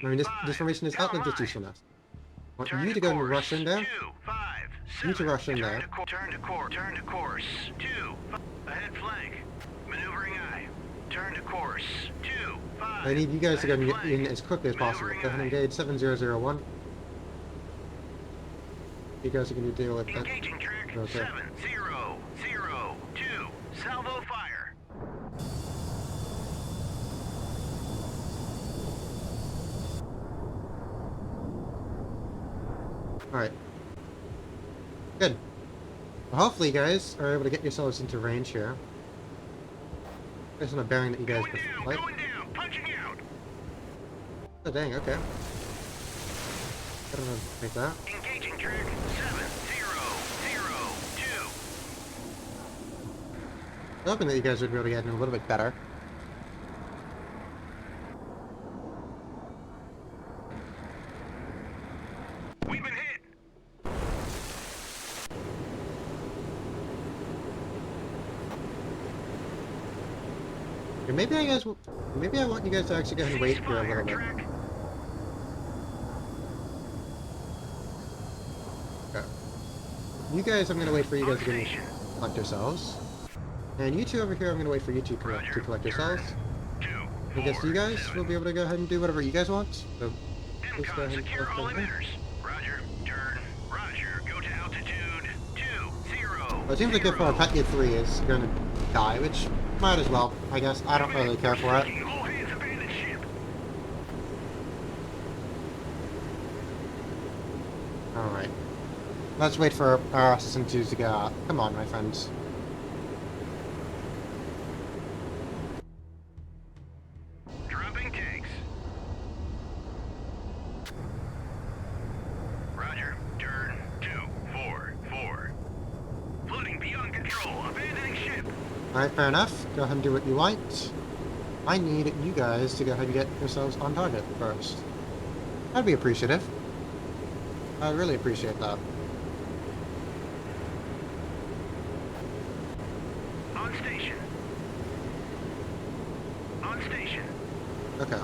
S1: I mean, this formation is outlived its usefulness. I want you to go and rush in there. You to rush in there.
S2: Turn to course 2. Ahead flank. Maneuvering eye. Turn to course 2.
S1: I need you guys to go and get in as quickly as possible. Go ahead and engage 7001. You guys are going to deal with that.
S2: Engaging track
S1: Okay.
S2: 7002. Salvo fire.
S1: Alright. Good. Well, hopefully you guys are able to get yourselves into range here. Based on a bearing that you guys
S2: Going down,
S1: like.
S2: going down, punching out.
S1: Oh dang, okay. I don't know, make that.
S2: Engaging track 7002.
S1: I'm hoping that you guys would be able to get in a little bit better.
S2: We've been hit.
S1: Okay, maybe I want you guys to actually go ahead and wait here a little bit.
S2: Track.
S1: Okay. You guys, I'm gonna wait for you guys to get
S2: Station.
S1: collect yourselves. And you two over here, I'm gonna wait for you two to collect yourselves.
S2: 2.
S1: I guess you guys will be able to go ahead and do whatever you guys want. So please go
S2: MCON,
S1: ahead and
S2: secure
S1: collect
S2: all
S1: everything.
S2: emitters. Roger. Turn. Roger. Go to altitude 20.
S1: Well, it seems like if Petya 3 is gonna die, which might as well, I guess. I don't really care for it.
S2: All hands abandon ship.
S1: Alright. Let's wait for our SS2s to go out. Come on, my friends.
S2: Dropping tanks. Roger. Turn 244. Floating beyond control. Abandoning ship.
S1: Alright, fair enough. Go ahead and do what you want. I need you guys to go ahead and get yourselves on target first. I'd be appreciative. I'd really appreciate that.
S2: On station. On station.
S1: Okay.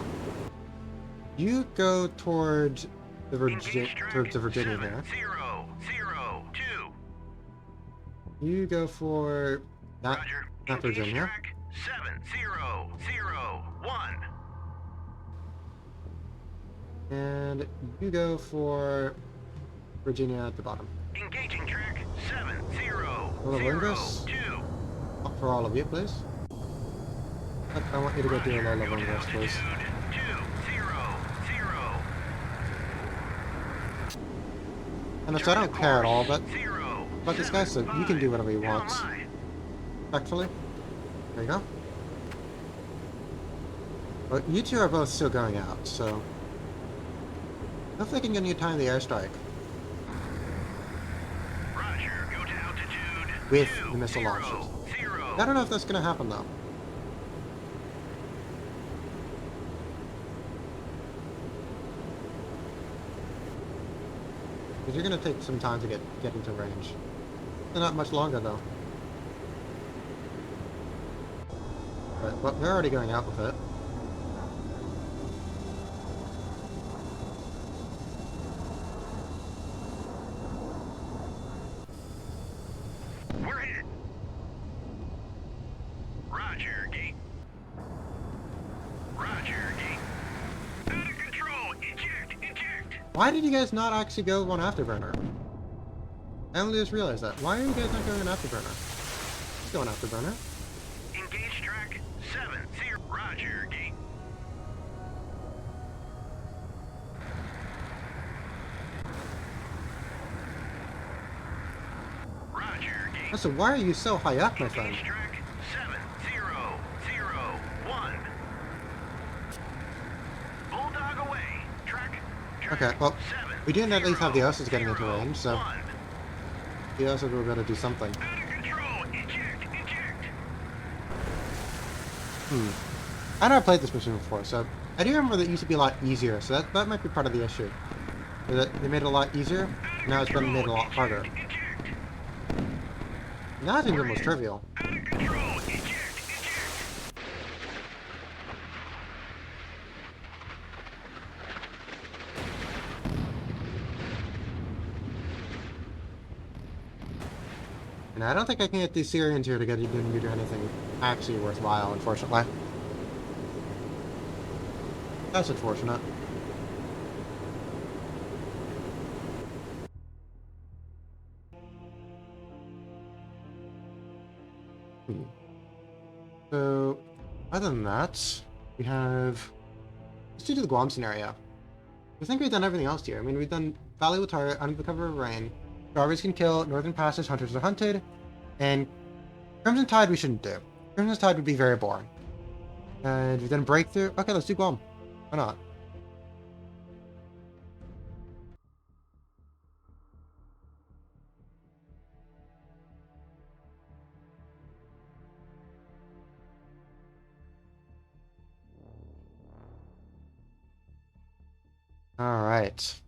S1: You go towards the
S2: Engage track
S1: Virginia here.
S2: 7002.
S1: You go for that,
S2: Roger.
S1: not
S2: Engage
S1: Virginia.
S2: track 7001.
S1: And you go for Virginia at the bottom.
S2: Engaging track
S1: Little Ingress?
S2: 7002.
S1: For all of you, please. I want you to go do a low level ingress, please.
S2: 200.
S1: And if I don't care at all, but this guy, so you can do whatever he
S2: Hell
S1: wants.
S2: my.
S1: Respectfully. There you go. But you two are both still going out, so hopefully I can get you time the airstrike
S2: Roger, go to altitude
S1: with the missile launchers.
S2: 200.
S1: I don't know if that's going to happen though. Because you're going to take some time to get into range. Not much longer though. But they're already going out with it.
S2: We're hit. Roger, Gate. Roger, Gate. Out of control. Eject, eject.
S1: Why did you guys not actually go on Afterburner? I only just realized that. Why are you guys not going on Afterburner? Let's go on Afterburner.
S2: Engage track 70. Roger, Gate. Roger, Gate.
S1: Also, why are you so high up, my friend?
S2: Engage track 7001. Bulldog away. Track.
S1: Okay, well, we do at least have the Osa's getting into range, so
S2: 7001.
S1: the Osa will be able to do something.
S2: Out of control. Eject, eject.
S1: I never played this mission before, so I do remember that it used to be a lot easier, so that might be part of the issue. They made it a lot easier, now it's been made a lot harder.
S2: Eject.
S1: Now it seems almost trivial.
S2: Out of control. Eject, eject.
S1: And I don't think I can get these Syrians here to get you to do anything actually worthwhile, unfortunately. That's unfortunate. So, other than that, we have... Let's do the Guam scenario. I think we've done everything else here. I mean, we've done Valley with Target, Under the Cover of Rain, Starvers Can Kill, Northern Passes, Hunters Are Hunted, and Crimson Tide we shouldn't do. Crimson Tide would be very boring. And we've done Breakthrough. Okay, let's do Guam. Why not? Alright.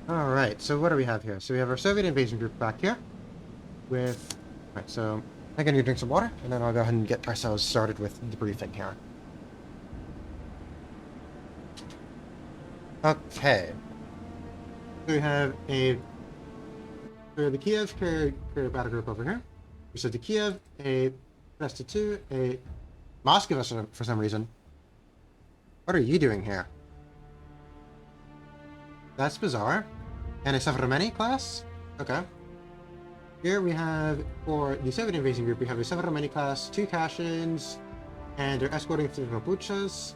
S1: Alright, so what do we have here? So we have our Soviet invasion group back here with... Alright, so I'm gonna drink some water, and then I'll go ahead and get ourselves started with the briefing here. Okay. So we have the Kiev carrier battle group over here. So the Kiev, a Vesta 2, a Moscow for some reason. What are you doing here? That's bizarre. And a Severomeni class? Okay. Here we have, for the Soviet invasion group, we have a Severomeni class, 2 Kashins, and they're escorting through the Kapuchas.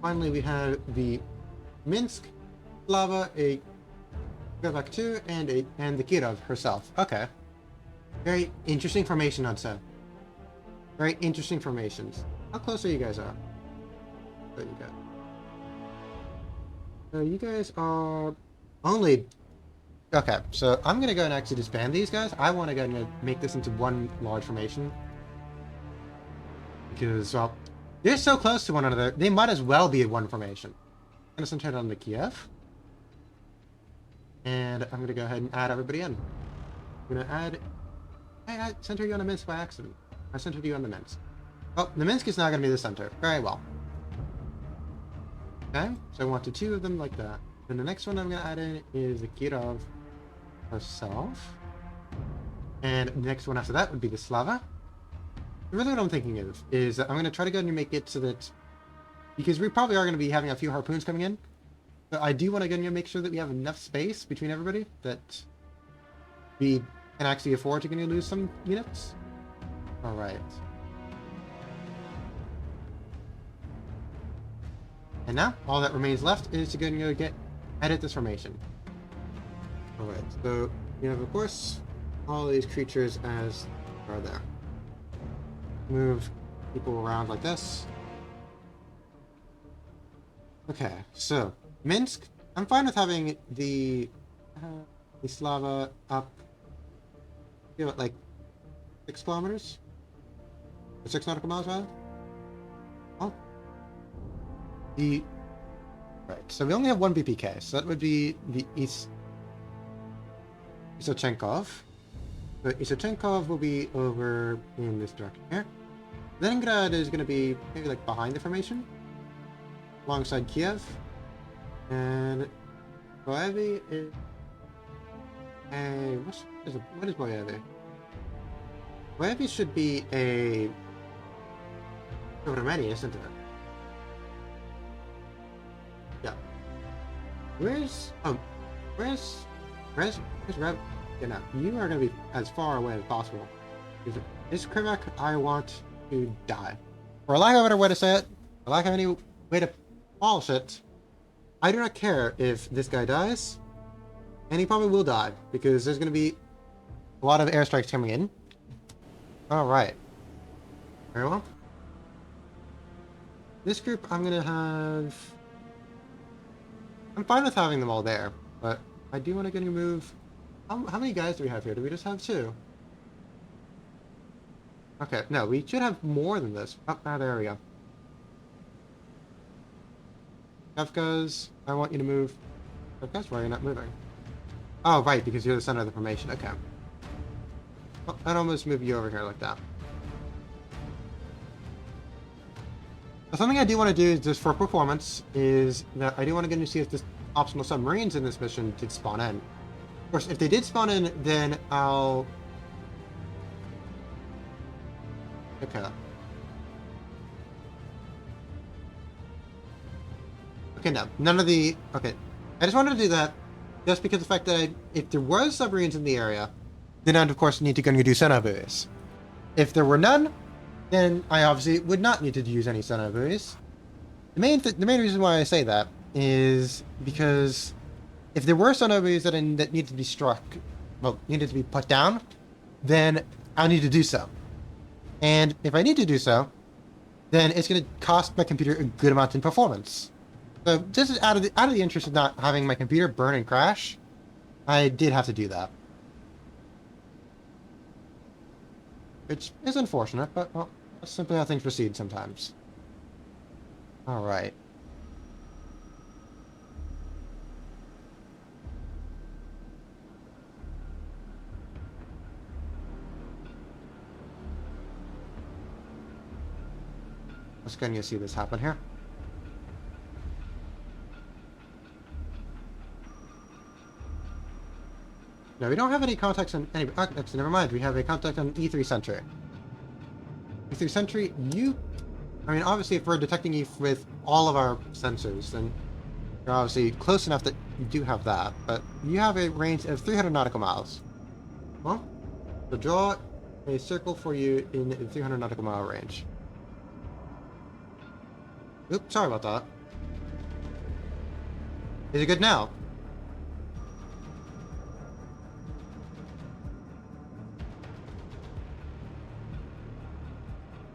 S1: Finally, we have the Minsk, Slava, a Kvebek 2, and the Kirov herself. Okay. Very interesting formation, I'd say. Very interesting formations. How close are you guys are? There you go. So you guys are only... Okay, so I'm going to go and actually disband these guys. I want to go and make this into one large formation. Because, well, they're so close to one another, they might as well be one formation. I'm going to center it on the Kiev. And I'm going to go ahead and add everybody in. I'm going to add... I center you on the Minsk by accident. I centered you on the Minsk. Oh, the Minsk is now going to be the center. Very well. Okay, so I wanted 2 of them like that. Then the next one I'm going to add in is the Kirov herself. And the next one after that would be the Slava. Really what I'm thinking of is that I'm going to try to go and make it so that... Because we probably are going to be having a few harpoons coming in. But I do want to go and make sure that we have enough space between everybody that we can actually afford to lose some units. Alright. And now, all that remains left is to go and edit this formation. Alright, so we have, of course, all these creatures as are there. Move people around like this. Okay, so Minsk. I'm fine with having the Slava up. You know, like 6 kilometers, or 6 nautical miles rather. Oh, the right. So we only have one BPK, so that would be the Isochenkov. So Isochenkov will be over in this direction here. Leningrad is going to be maybe like behind the formation, alongside Kiev, and Boyavi is. What is Boyavi? Boyavi should be a Romania, isn't it? Yeah. Where's Rev? Yeah, no, you are going to be as far away as possible. This Krivak, I want to die. For a lack of a better way to say it, for lack of any way to polish it, I do not care if this guy dies, and he probably will die, because there's going to be a lot of airstrikes coming in. Alright. Very well. This group, I'm going to have... I'm fine with having them all there, but I do want to get a move... How many guys do we have here? Do we just have 2? Okay, no, we should have more than this. Oh, there we go. Kafkas, I want you to move. Kafkas, why are you not moving? Oh, right, because you're the center of the formation. Okay. Well, I'd almost move you over here like that. But something I do want to do just for performance is that I do want to get to see if this optional submarines in this mission did spawn in. Of course, if they did spawn in, then I'll... Okay. Okay, no. None of the... Okay. I just wanted to do that just because of the fact that if there was submarines in the area, then I'd, of course, need to go and do sonar buoys. If there were none, then I obviously would not need to use any sonar buoys. The main reason why I say that is because if there were sonar buoys that needed to be struck, well, needed to be put down, then I'll need to do so. And if I need to do so, then it's going to cost my computer a good amount in performance. So just out of the interest of not having my computer burn and crash, I did have to do that. Which is unfortunate, but well, that's simply how things proceed sometimes. Alright. Let's go and see this happen here. No, we don't have any contacts on any... actually, never mind. We have a contact on E3 Sentry. E3 Sentry, you... I mean, obviously, if we're detecting you with all of our sensors, then you're obviously close enough that you do have that. But you have a range of 300 nautical miles. Well, so draw a circle for you in the 300 nautical mile range. Oops, sorry about that. Is it good now?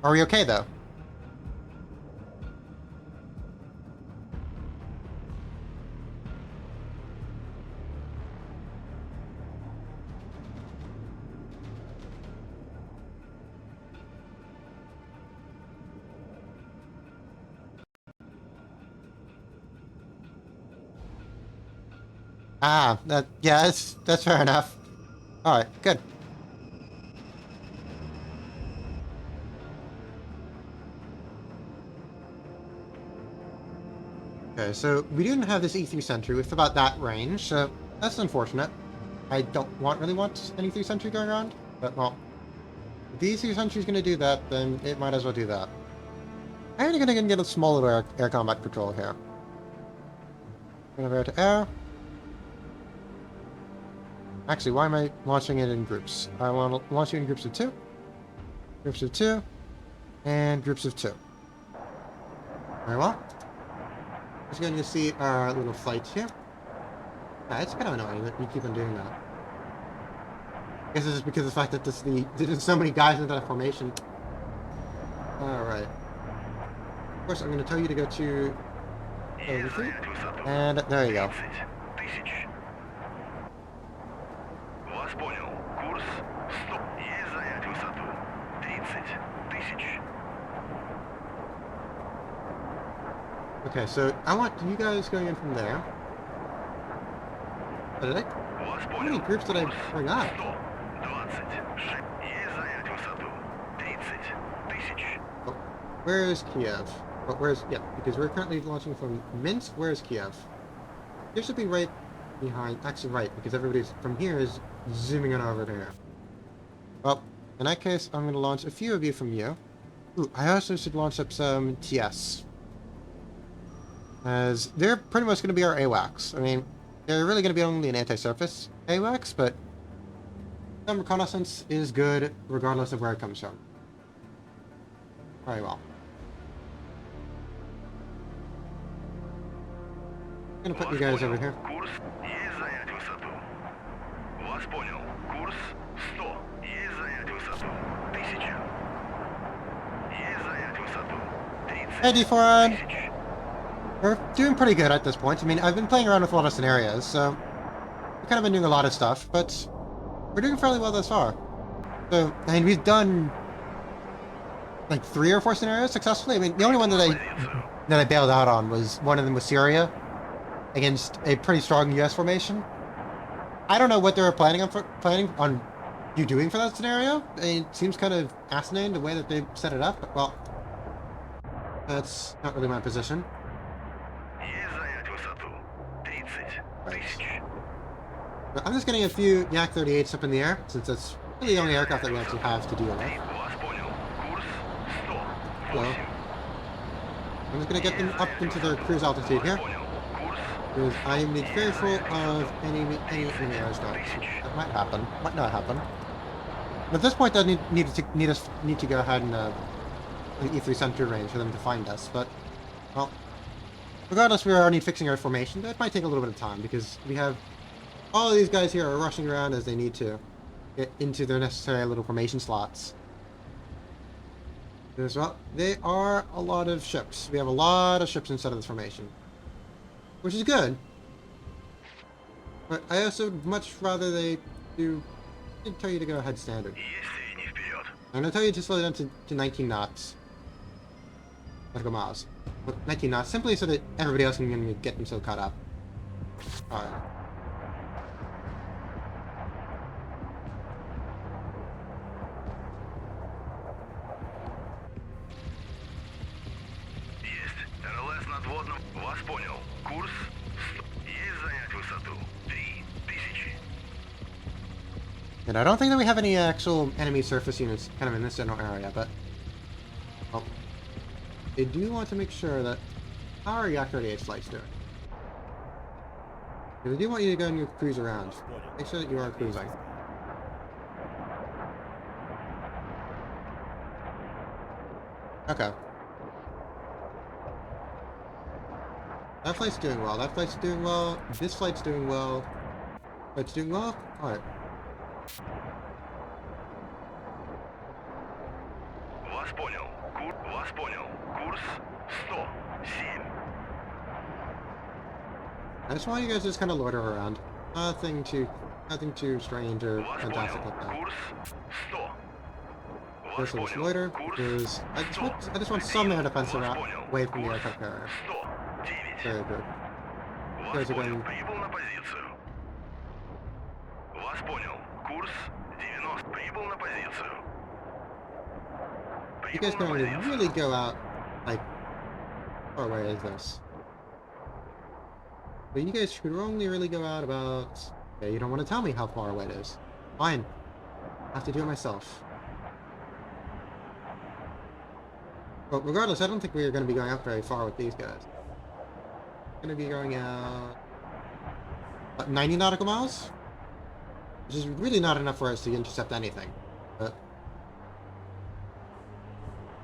S1: Are we okay, though? Ah, yeah, that's fair enough. Alright, good. Okay, so we didn't have this E3 Sentry with about that range, so that's unfortunate. I don't really want an E3 Sentry going around, but well, if the E3 Sentry is going to do that, then it might as well do that. I'm going to get a small little air combat patrol here. Over to air. Actually, why am I launching it in groups? I want to launch it in groups of 2. Groups of 2. And groups of 2. Very well. Just going to see our little flights here. Yeah, it's kind of annoying that you keep on doing that. I guess it's just because of the fact that there's so many guys in that formation. Alright. Of course, I'm going to tell you to go to
S2: Есть
S1: overfleet.
S2: занять высоту.
S1: And there you go.
S2: 30 тысяч. Вас понял. Курс 100. Есть занять высоту. 30 тысяч.
S1: Okay, so I want you guys going in from there. Oh, did I?
S2: Вас
S1: How many
S2: понял.
S1: groups did I
S2: Курс
S1: bring up?
S2: 100. 26. Есть занять высоту. 30 тысяч.
S1: Oh, where is Kiev? Oh, where's... Yeah, because we're currently launching from Minsk. Where is Kiev? Kiev should be right behind... Actually, right, because everybody's from here is zooming on over there. Well, in that case, I'm going to launch a few of you from you. Ooh, I also should launch up some TS. As they're pretty much going to be our AWACS. I mean, they're really going to be only an anti-surface AWACS, but some reconnaissance is good regardless of where it comes from. Very well. I'm going to put you guys over here.
S2: Курс есть занять высоту. Вас понял. Курс 100. Есть занять высоту. 1000. Есть занять высоту. 30
S1: Hey, D4!
S2: тысяч.
S1: We're doing pretty good at this point. I mean, I've been playing around with a lot of scenarios, so we've kind of been doing a lot of stuff, but we're doing fairly well thus far. So, I mean, we've done like 3 or 4 scenarios successfully. I mean, the only one that I bailed out on was one of them was Syria against a pretty strong U.S. formation. I don't know what they were planning on you doing for that scenario. It seems kind of asinine the way that they set it up. But, well, that's not really my position.
S2: Есть занять высоту. 30 тысяч.
S1: But I'm just getting a few Yak 38s up in the air, since that's really the only aircraft that we actually have to deal with.
S2: Вас понял. Курс 100.
S1: Hello.
S2: 8.
S1: I'm just going to get them up into their cruise altitude here,
S2: Понял. Курс
S1: because I am fearful of any enemy airstrikes. That might happen, might not happen. But at this point, I need to go ahead and an E3 center range for them to find us. But well, regardless, we are already fixing our formation. That might take a little bit of time because we have all of these guys here are rushing around as they need to get into their necessary little formation slots. As well, they are a lot of ships. We have a lot of ships inside of this formation, which is good. But I also would much rather they do. I did tell you to go ahead standard.
S2: Есть средний вперед.
S1: I'm going to tell you to slow down to 19 knots. Nautical miles. But 19 knots, simply so that everybody else can get themselves caught up. Alright.
S2: Есть. РЛС надводным. Вас понял. Курс 100. Есть занять высоту. 3000.
S1: And I don't think that we have any actual enemy surface units kind of in this general area, but... Well, they do want to make sure that... How are Yak 38 flights doing? They do want you to go and you cruise around. Make sure that you are cruising. Okay. That flight's doing well. That flight's doing well. This flight's doing well. Flight's doing well? Alright.
S2: Вас понял. Вас понял. Курс 107.
S1: I just want you guys to just kind of loiter around. Nothing too strange or
S2: Вас
S1: fantastic
S2: понял.
S1: like that.
S2: Курс 100. Вас
S1: Just let's
S2: понял.
S1: loiter,
S2: Курс
S1: because I
S2: 100.
S1: just want some air defense
S2: Вас
S1: around,
S2: понял.
S1: away from the
S2: Курс
S1: aircraft carrier.
S2: 109.
S1: Very good.
S2: Вас
S1: Guys are
S2: понял.
S1: going-
S2: Прибыл на позицию. Вас понял. Курс 90. Прибыл на позицию.
S1: You guys
S2: Прибыл
S1: can
S2: на
S1: only
S2: позицию.
S1: really go out, like, how far away is this? But you guys should only really go out about... Okay, you don't want to tell me how far away it is. Fine. I have to do it myself. But regardless, I don't think we're going to be going out very far with these guys. Going to be going out... What, 90 nautical miles? Which is really not enough for us to intercept anything. But...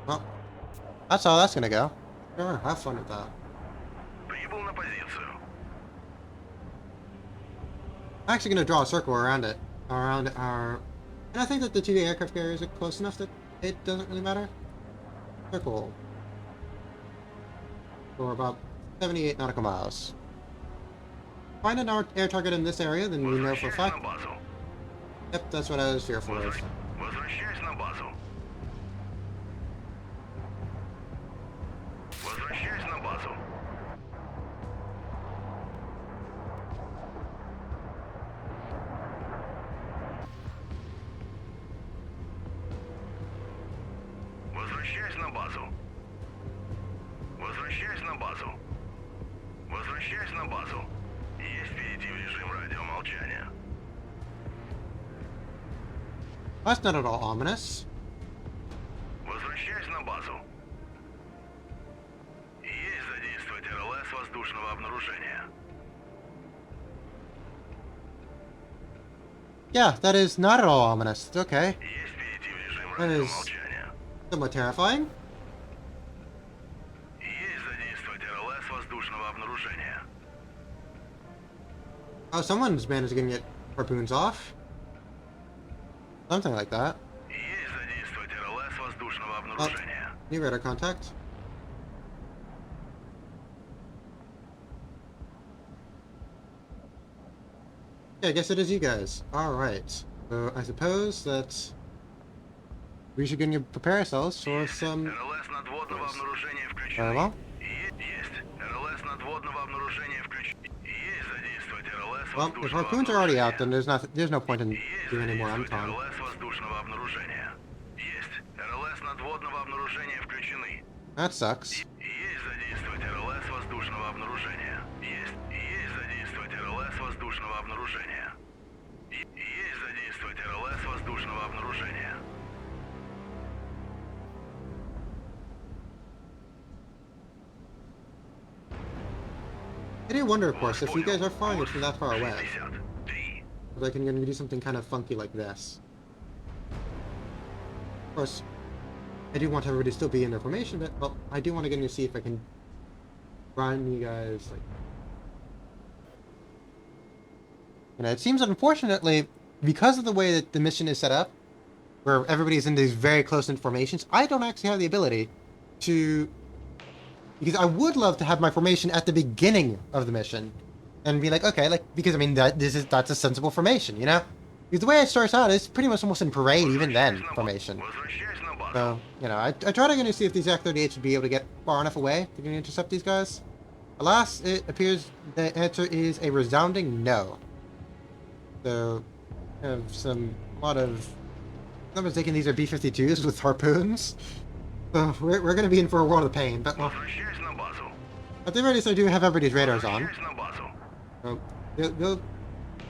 S1: Well, that's how that's going to go. Sure, have fun with that.
S2: Прибыл на позицию.
S1: I'm actually going to draw a circle around it. Around our And I think that the 2 aircraft carriers are close enough that it doesn't really matter. Circle. For about 78 nautical miles. Find an air target in this area, then we know for a
S2: Возвращайся
S1: fact.
S2: на базу.
S1: Yep, that's what I was fearful of.
S2: Возвращайся на базу. Возвращайся на базу. Возвращайся на базу. Возвращайся на базу. Возвращайся на базу. Есть перейти в режим радиомолчания.
S1: That's not at all ominous.
S2: Возвращайся на базу. Есть задействовать РЛС воздушного обнаружения.
S1: Yeah, that is not at all ominous. It's okay.
S2: Есть перейти в режим
S1: That is
S2: радиомолчания.
S1: somewhat terrifying.
S2: Есть задействовать РЛС воздушного обнаружения.
S1: Oh, someone's managed to get harpoons off. Something like that.
S2: Есть задействовать РЛС воздушного обнаружения.
S1: New radar contact. Yeah, I guess it is you guys. Alright. So I suppose that we should prepare ourselves for some...
S2: РЛС надводного обнаружения
S1: Very
S2: включены.
S1: well.
S2: Есть. РЛС надводного обнаружения включены. Есть задействовать РЛС
S1: Well, if
S2: воздушного
S1: harpoons are already
S2: обнаружения.
S1: out, then there's no point in
S2: Есть
S1: doing any more
S2: задействовать
S1: Amton.
S2: РЛС воздушного обнаружения. Есть. РЛС надводного обнаружения включены.
S1: That sucks.
S2: Есть задействовать РЛС воздушного обнаружения. Есть. Есть задействовать РЛС воздушного обнаружения. Есть задействовать РЛС воздушного обнаружения.
S1: I do wonder, of course, if you guys are firing it from that far away.
S2: 63.
S1: Like, I'm gonna do something kind of funky like this. Of course, I do want everybody to still be in their formation, but, well, I do want to get in to see if I can run you guys, like... You know, it seems that unfortunately, because of the way that the mission is set up, where everybody's in these very close-knit formations, I don't actually have the ability to... Because I would love to have my formation at the beginning of the mission, and be like, okay, like, because I mean that's a sensible formation, you know? Because the way it starts out is pretty much almost in parade even then formation.
S2: Возвращайся на базу.
S1: So, you know, I try to get to see if these Act-38s would be able to get far enough away to get intercept these guys. Alas, it appears the answer is a resounding no. So, have a lot of... If I'm not mistaken, these are B-52s with harpoons. So, we're going to be in for a world of pain, but well,
S2: Возвращайся на базу.
S1: at the very least I do have everybody's radars on.
S2: Возвращайся на базу.
S1: So,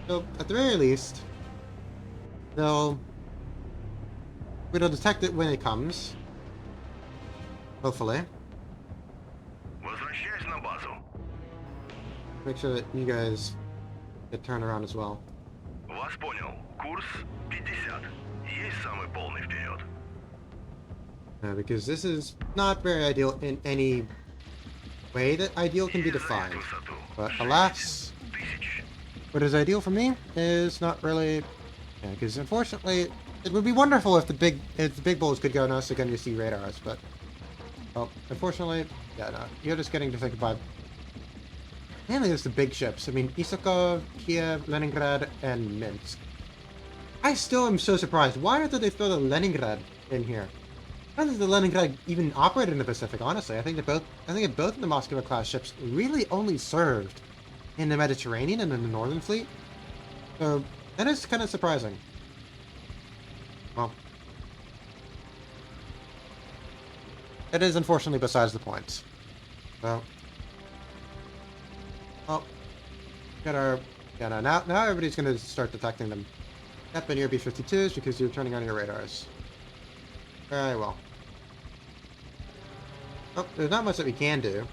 S1: they'll at the very least, it'll detect it when it comes. Hopefully.
S2: Возвращайся на базу.
S1: Make sure that you guys get turned around as well.
S2: Вас понял. Курс 50. Есть самый полный вперед.
S1: Because this is not very ideal in any way that ideal can be
S2: Есть
S1: defined.
S2: занять высоту.
S1: But alas,
S2: 1000.
S1: what is ideal for me is not really... Because unfortunately, it would be wonderful if the big bulls could go now so again you see radars, but... Well, unfortunately, yeah, no. You're just getting to think about... Mainly it's the big ships. I mean, Isakov, Kiev, Leningrad, and Minsk. I still am so surprised. Why did they throw the Leningrad in here? I don't think the Leningrad even operated in the Pacific, honestly. I think that both of the Moskva class ships really only served in the Mediterranean and in the Northern Fleet. So that is kind of surprising. Well, it is unfortunately besides the point. So, well, got our now everybody's going to start detecting them. Yep, and your B-52s because you're turning on your radars. Very well. Oh, there's not much that we can do.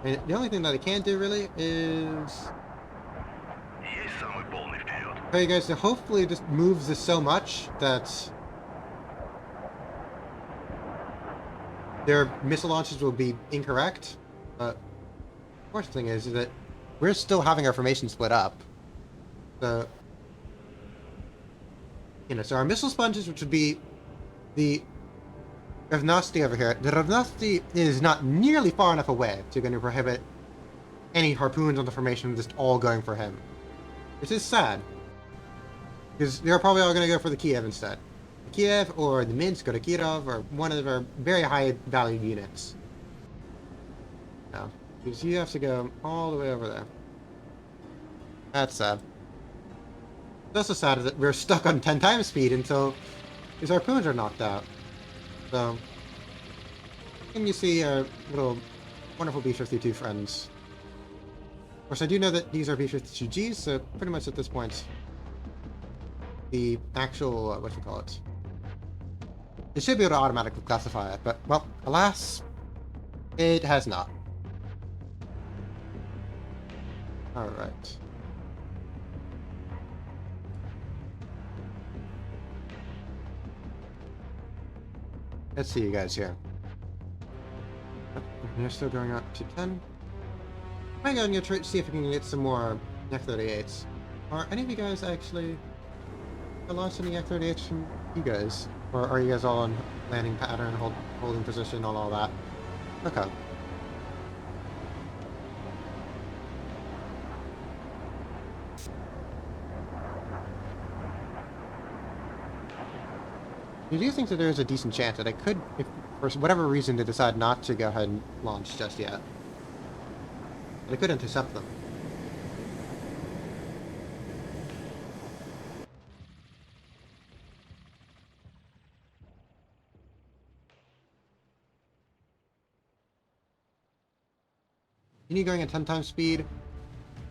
S1: And the only thing that I can do really is
S2: Есть самый полный вперед.
S1: tell you guys to hopefully just move this so much that their missile launches will be incorrect. But the worst thing is that we're still having our formation split up. So So our missile sponges, which would be the Revnosti over here. The Revnosti is not nearly far enough away to going to prohibit any harpoons on the formation just all going for him. Which is sad. Because they're probably all going to go for the Kiev instead. The Kiev or the Minsk or the Kirov or one of our very high valued units. No, because you have to go all the way over there. That's sad. It's also sad that we're stuck on 10 times speed until these harpoons are knocked out. So, and you see our little wonderful B-52 friends. Of course, I do know that these are B-52Gs, so pretty much at this point, the actual, it should be able to automatically classify it, but, well, alas, it has not. Alright. Let's see you guys here. You're still going up to 10. I'm going to try to see if we can get some more Yak-38s. Are any of you guys actually launch any Yak-38s from you guys? Or are you guys all on landing pattern, holding position on all that? Okay. I do think that there's a decent chance that I could, if for whatever reason they decide not to go ahead and launch just yet, that I could intercept them. Continue going at 10 times speed,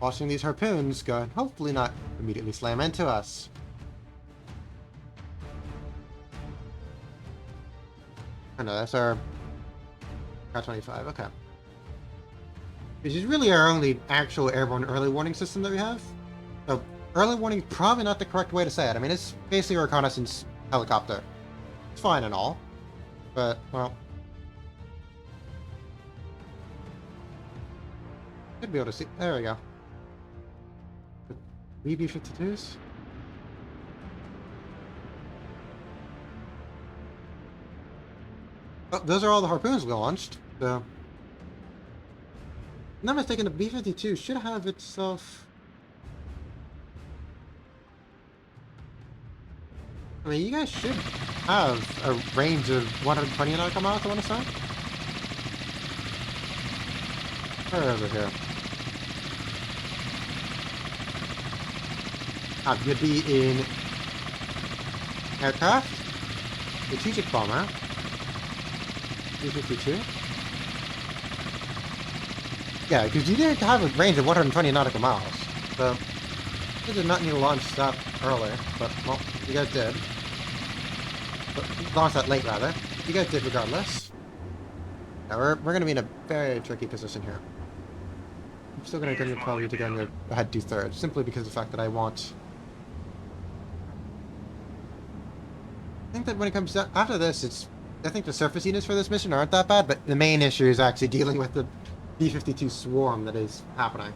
S1: watching these harpoons go and hopefully not immediately slam into us. I know, that's our R-25, okay. This is really our only actual airborne early warning system that we have. So, early warning is probably not the correct way to say it. I mean, it's basically a reconnaissance helicopter. It's fine and all, but, well... Should be able to see. There we go. BB-52s? Oh, those are all the harpoons we launched, so... If I'm not mistaken, the B-52 should have itself... I mean, you guys should have a range of 120 nautical miles, I want to say? Where over here? You'd be in... aircraft? Strategic bomber? B-52? Yeah, because you did have a range of 120 nautical miles. So, you did not need to launch that earlier, but, well, you guys did. But, launch that late, rather. You guys did regardless. Now, we're going to be in a very tricky position here. I'm still going to tell you to go ahead 2/3, simply because of the fact that I want... I think that when it comes to... After this, it's... I think the surface units for this mission aren't that bad, but the main issue is actually dealing with the B-52 swarm that is happening.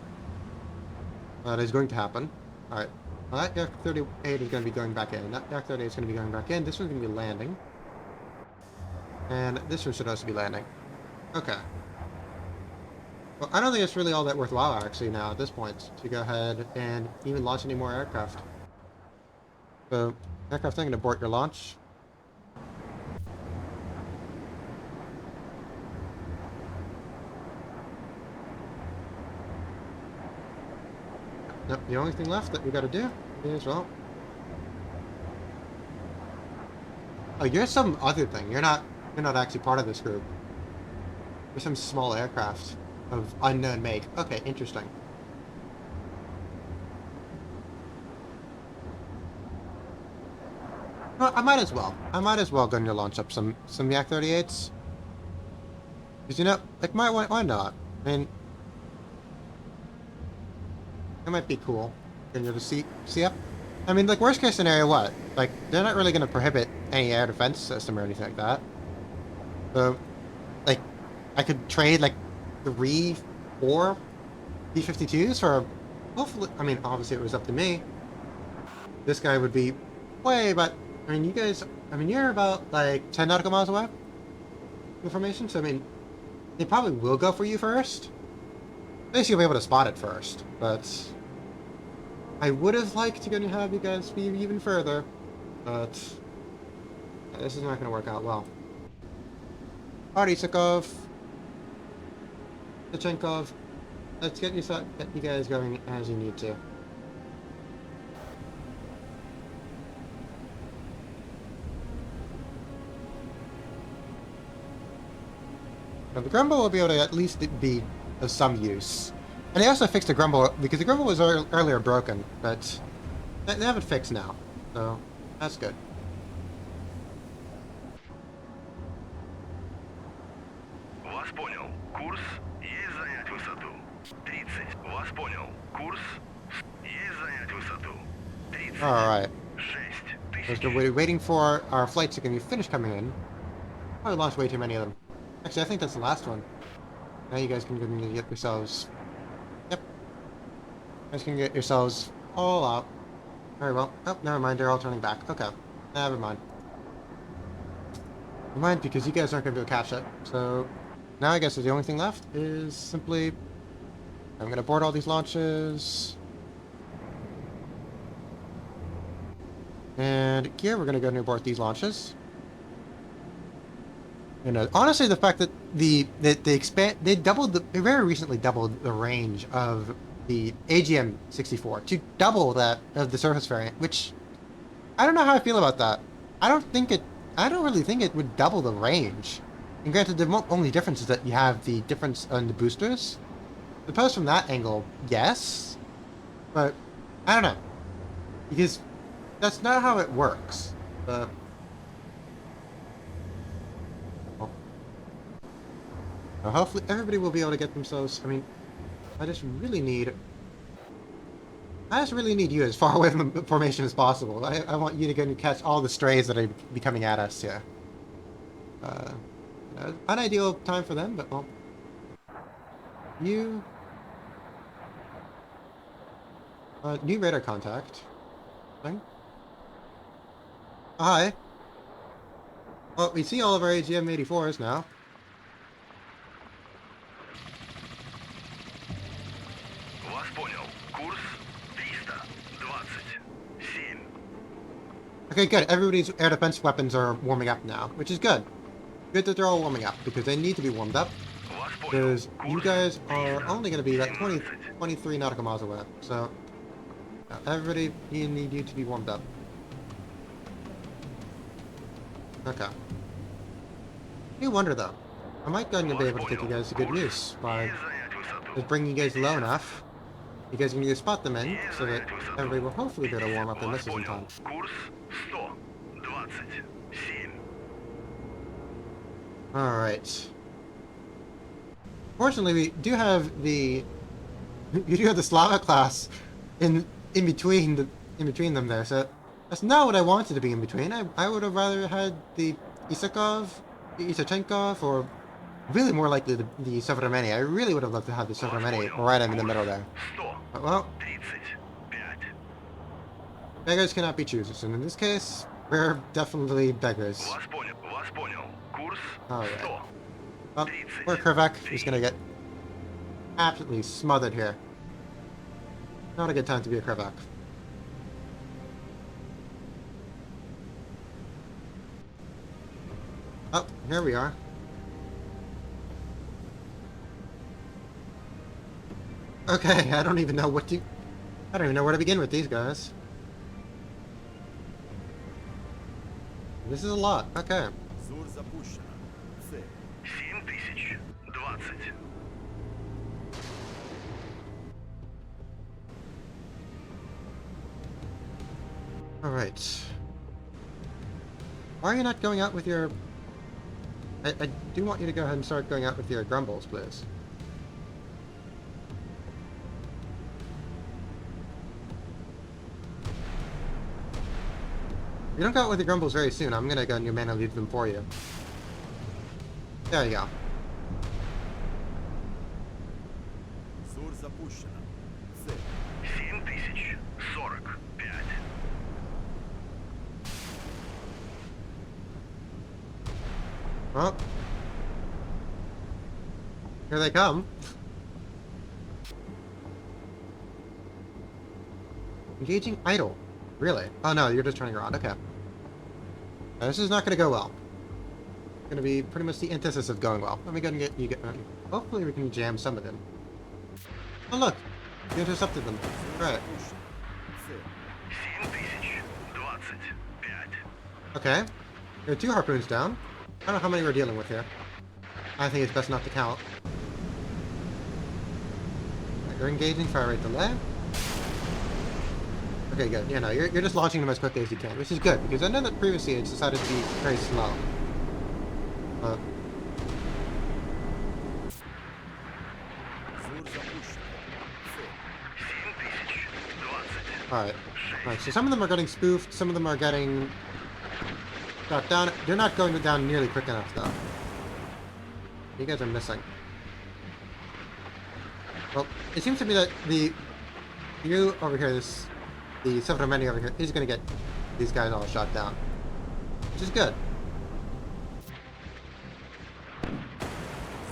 S1: That is going to happen. Alright. Well, that Yak-38 is going to be going back in. That Yak-38 is going to be going back in. This one's going to be landing. And this one should also be landing. Okay. Well, I don't think it's really all that worthwhile, actually, now, at this point, to go ahead and even launch any more aircraft. So, aircraft, I'm going to abort your launch. Nope, the only thing left that we gotta do is, well... Oh, you're some other thing. You're not actually part of this group. You're some small aircraft of unknown make. Okay, interesting. Well, I might as well. I might as well go and launch up some Yak-38s. Because, you know, like, why not? I mean... That might be cool. Can you just see up? I mean, like, worst case scenario, what? Like, they're not really going to prohibit any air defense system or anything like that. So, like, I could trade, like, 3, 4 B-52s for, hopefully, I mean, obviously it was up to me. This guy would be way, but I mean, you guys. I mean, you're about like 10 nautical miles away from formation, so I mean, they probably will go for you first. At least you'll be able to spot it first, but I would have liked to go and have you guys be even further, but this is not going to work out well. Alright, Isakov, Tachenkov, let's get you guys going as you need to. Now, the Grumble will be able to at least be of some use. And they also fixed the Grumble, because the Grumble was earlier broken, but they have it fixed now, so that's good.
S2: Вас понял. Курс есть занять высоту. 30. Вас понял. Курс есть занять высоту. 30.
S1: Alright.
S2: 6
S1: So we're waiting for our flights to be finished coming in. Probably launched way too many of them. Actually, I think that's the last one. Now you guys can go and get yourselves... Yep. You guys can get yourselves all out. Very well. Oh, never mind. They're all turning back. Okay. Never mind. Never mind, because you guys aren't going to be able to catch it. So now I guess the only thing left is simply... I'm going to board all these launches. And here we're going to go and abort these launches. You know, honestly, the fact that they very recently doubled the range of the AGM-64 to double that of the Surface variant, which I don't know how I feel about that. I don't really think it would double the range. And granted, the only difference is that you have the difference on the boosters. Suppose from that angle, yes, but I don't know, because that's not how it works. Hopefully everybody will be able to get themselves... I mean, I just really need you as far away from the formation as possible. I want you to go and catch all the strays that are be coming at us here. Unideal time for them, but well... You... new radar contact. Thing. Hi. Well, we see all of our AGM-84s now.
S2: Вас понял. Курс 327.
S1: Okay, good. Everybody's air defense weapons are warming up now, which is good. Good that they're all warming up, because they need to be warmed up.
S2: Вас понял.
S1: Because you
S2: Курс
S1: guys are only going to be about
S2: 317.
S1: 23 nautical miles away. So, everybody, you need you to be warmed up. Okay. You wonder, though. I might go and be able to take you guys to good use by
S2: Есть занять высоту.
S1: just bringing you guys low enough. You guys can either spot them in, so that everybody will hopefully be able to warm up their
S2: Вас
S1: missiles in
S2: понял.
S1: time.
S2: Курс 127.
S1: Alright. Fortunately, we do have the... You do have the Slava class in between them there, so that's not what I wanted to be in between. I would have rather had the Isakov, the Isachenkov, or really more likely the Sovrameni. I really would have loved to have the Sovrameni right in the middle there.
S2: 100.
S1: But, well,
S2: 35.
S1: beggars cannot be choosers, and in this case, we're definitely beggars.
S2: Вас понял. Вас понял. Курс
S1: Alright.
S2: 100.
S1: Well, poor Krivak is gonna get absolutely smothered here. Not a good time to be a Krivak. Oh, here we are. Okay, I don't even know where to begin with these guys. This is a lot. Okay.
S3: ЗУР запущено. Цель.
S2: 7020.
S1: Alright. Why are you not going out with your... I do want you to go ahead and start going out with your grumbles, please. If you don't go out with your grumbles very soon, I'm gonna go and manually leave them for you. There you go.
S3: ЗУР запущено. Цель.
S2: 7045.
S1: Well, here they come. Engaging idle. Really? Oh no, you're just turning around. Okay. This is not going to go well. It's going to be pretty much the antithesis of going well. Let me go and get you. Hopefully we can jam some of them. Oh look, you intercepted them. Right.
S3: Цель.
S2: 7025.
S1: Okay. There are 2 harpoons down. I don't know how many we're dealing with here. I think it's best not to count. Right, you're engaging fire rate delay. Okay, good. Yeah, no, you're just launching them as quickly as you can, which is good, because I know that previously it's decided to be very slow.
S3: Зур запущен. Цель.
S2: 7020.
S1: Alright. Alright, so some of them are getting spoofed, some of them are getting shot down. They're not going down nearly quick enough, though. You guys are missing. Well, it seems to me that you over here, the 7 over here, is going to get these guys all shot down. Which is good.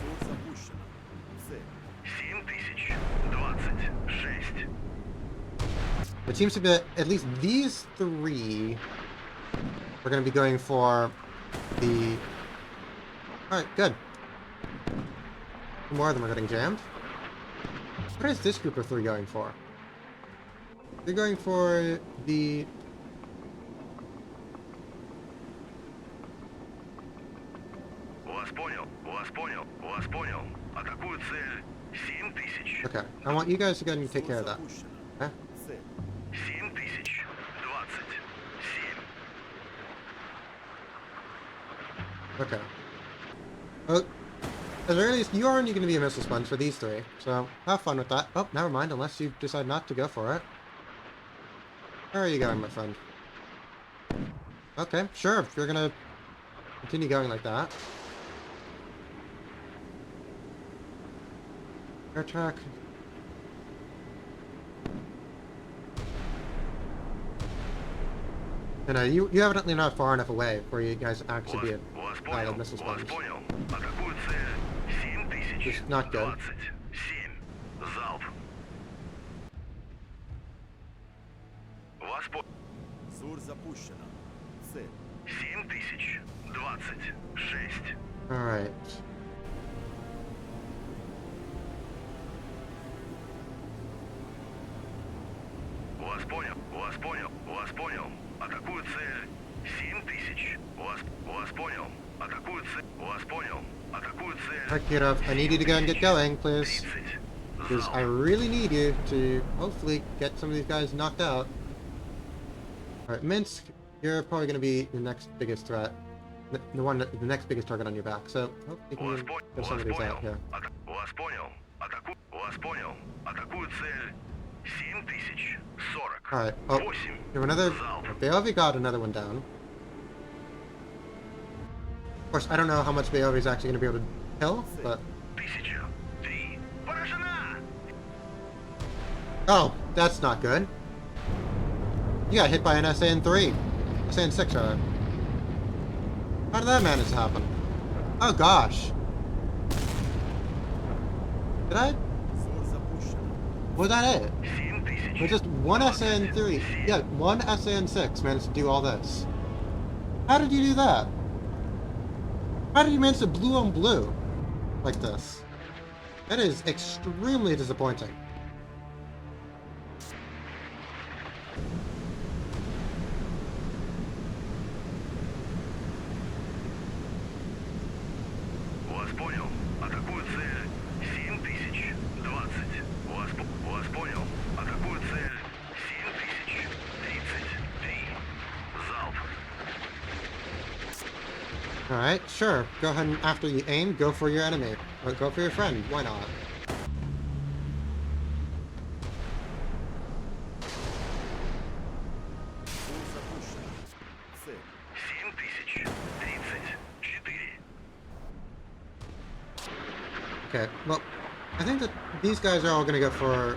S3: Зур запущен. Цель.
S2: 7026.
S1: It seems to be that at least these 3 are going to be going for the... Alright, good. More of them are getting jammed. What is this group of 3 going for? They're going for the...
S2: Вас понял, вас понял, вас понял. Атакую цель 7000.
S1: Okay, I want you guys to go ahead and take
S3: Зур
S1: care of that.
S3: запущен.
S1: Okay?
S3: Цель.
S2: 7027.
S1: Okay. Well, at the very least, you are only going to be a missile sponge for these 3, so have fun with that. Oh, never mind, unless you decide not to go for it. Where are you going, my friend? Okay, sure, if you're going to continue going like that. Air track. You know, you evidently not far enough away for you guys to actually be a
S2: Вас
S1: valid
S2: понял,
S1: missile
S2: вас
S1: sponge.
S2: понял. Атакую цель 7000.
S1: Just not good.
S2: 27. Залп. Вас понял.
S3: Зур запущена. Цель.
S2: 7026.
S1: Alright.
S2: Вас понял, вас понял, вас понял. Атакую цель 7000. Вас понял. Атакую цель. Вас понял. Атакую цель.
S1: Alright, Kirov, I need you to go and get going, please.
S2: 30.
S1: Because I
S2: Залп.
S1: really need you to hopefully get some of these guys knocked out. Alright, Minsk, you're probably going to be the next biggest threat. The next biggest target on your back, so hope you
S2: Вас
S1: can
S2: понял.
S1: get some
S2: Вас
S1: of these
S2: понял.
S1: out here.
S2: Вас понял. Вас понял. Атакую цель 7040.
S1: Alright, oh,
S2: 8.
S1: we have another...
S2: Залп.
S1: Bayovi got another one down. Of course, I don't know how much Bayovi's actually going to be able to kill, but...
S2: 1003. Поражена!
S1: Oh, that's not good. You got hit by an SAN-3. SAN-6, rather. How did that manage to happen? Oh, gosh. Did I?
S3: Зур запущена.
S1: Was that it?
S2: 7000.
S1: With just one SAN-3. Yeah, one SAN-6 managed to do all this. How did you do that? How did you manage to blue on blue like this? That is extremely disappointing.
S2: Вас понял. Атакую цель 7020. Вас понял. Атакую цель 7033. Залп.
S1: Alright, sure. Go ahead and after you aim, go for your enemy. Or go for your friend. Why not?
S3: Зур запущена. Цель.
S2: 7034.
S1: Okay, well, I think that these guys are all going to go for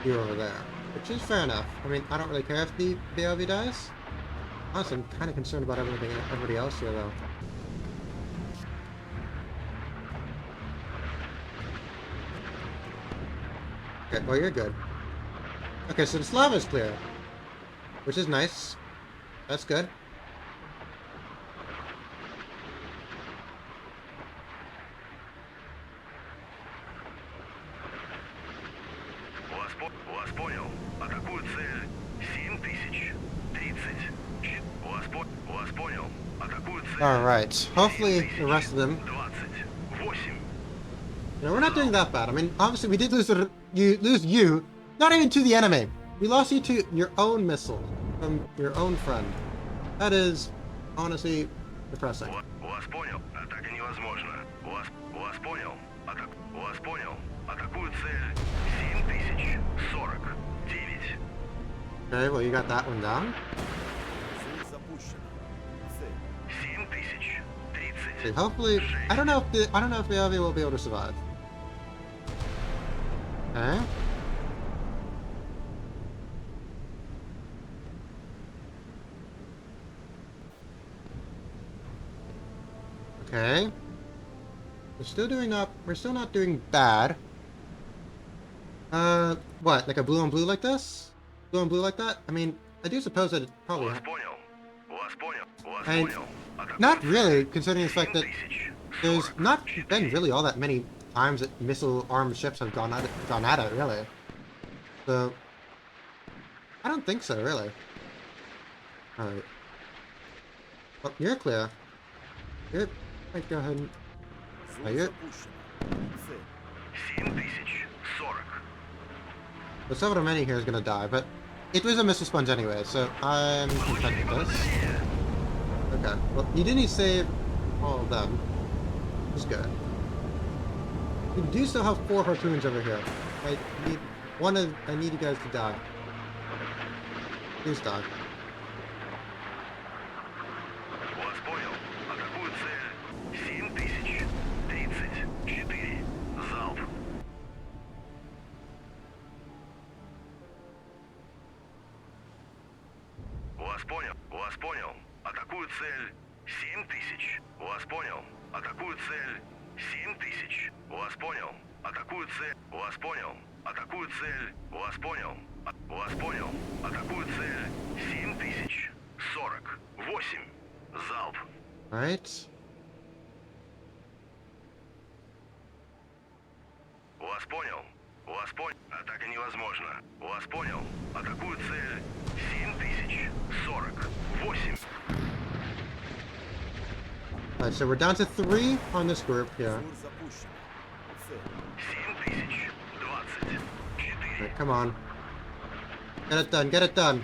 S1: you over there. Which is fair enough. I mean, I don't really care if the BOV dies. Honestly, I'm kind of concerned about everybody else here, though. Okay, well, you're good. Okay, so the Slava's clear. Which is nice. That's good.
S2: Вас понял. Атакую цель 7000. 30. Вас понял. Атакую цель.
S1: Alright. Hopefully the rest of them.
S2: 28.
S1: You know, we're not doing that bad. I mean, obviously we did lose you, not even to the enemy. We lost you to your own missile from your own friend. That is honestly depressing.
S2: Вас понял. Атака невозможна. Вас понял. Вас понял. Атакую цель 7049.
S1: Okay, well you got that one down.
S3: Ціль запущена. Цель.
S2: 7030.
S1: Okay, hopefully, I don't know if the LV will be able to survive. Okay. Okay. We're still not doing bad. What, like a blue on blue like this? Blue on blue like that? I mean, I do suppose that it probably
S2: Вас понял. Вас понял. Вас
S1: And
S2: понял. Атакую
S1: not
S2: цель
S1: really, considering the fact that
S2: 7044.
S1: there's not been really all that many times that missile-armed ships have gone at it, really. So, I don't think so, really. Alright. Well, you're clear. You're... Right, go ahead and...
S3: Зуль
S1: you're-
S3: запущена. Цель.
S2: 7040.
S1: The some of the many here is gonna die, but it was a missile sponge anyway, so I'm content with this. Okay, well, you didn't save all of them. Which is good. We do still have 4 harpoons over here. I need you guys to die. Please die.
S2: Вас понял. Атакую цель 7034. Залп. Вас понял. Вас понял. Атакую цель 7000. Вас понял. Атакую цель 7000. Вас понял. Атакую цель. Вас понял. Атакую цель. Вас понял. Вас понял. Атакую цель 7048. Залп.
S1: Alright.
S2: Вас понял. Вас понял. Атака невозможна. Вас понял. Атакую цель 7048.
S1: Alright, so we're down to 3 on this group here.
S3: Зуль запущена. Цель.
S2: 7024.
S1: Alright, come on. Get it done, get it done.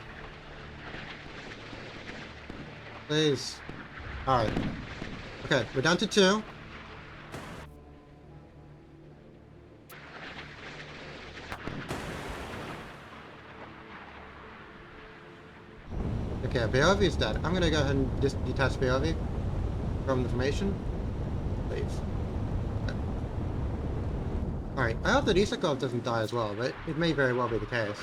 S1: Please. Alright. Okay, we're down to 2. Okay, Beovi is dead. I'm gonna go ahead and detach Beovi from the formation. Please. Okay. Alright, I hope that Isakov doesn't die as well, but it may very well be the case.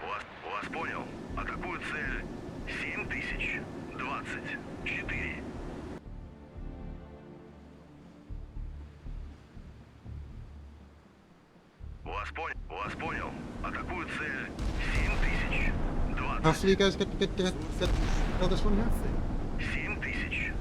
S2: Вас понял. Атакую цель 7024. Вас понял. Атакую цель 7020.
S1: Hopefully you guys get kill this one here.
S2: 7085.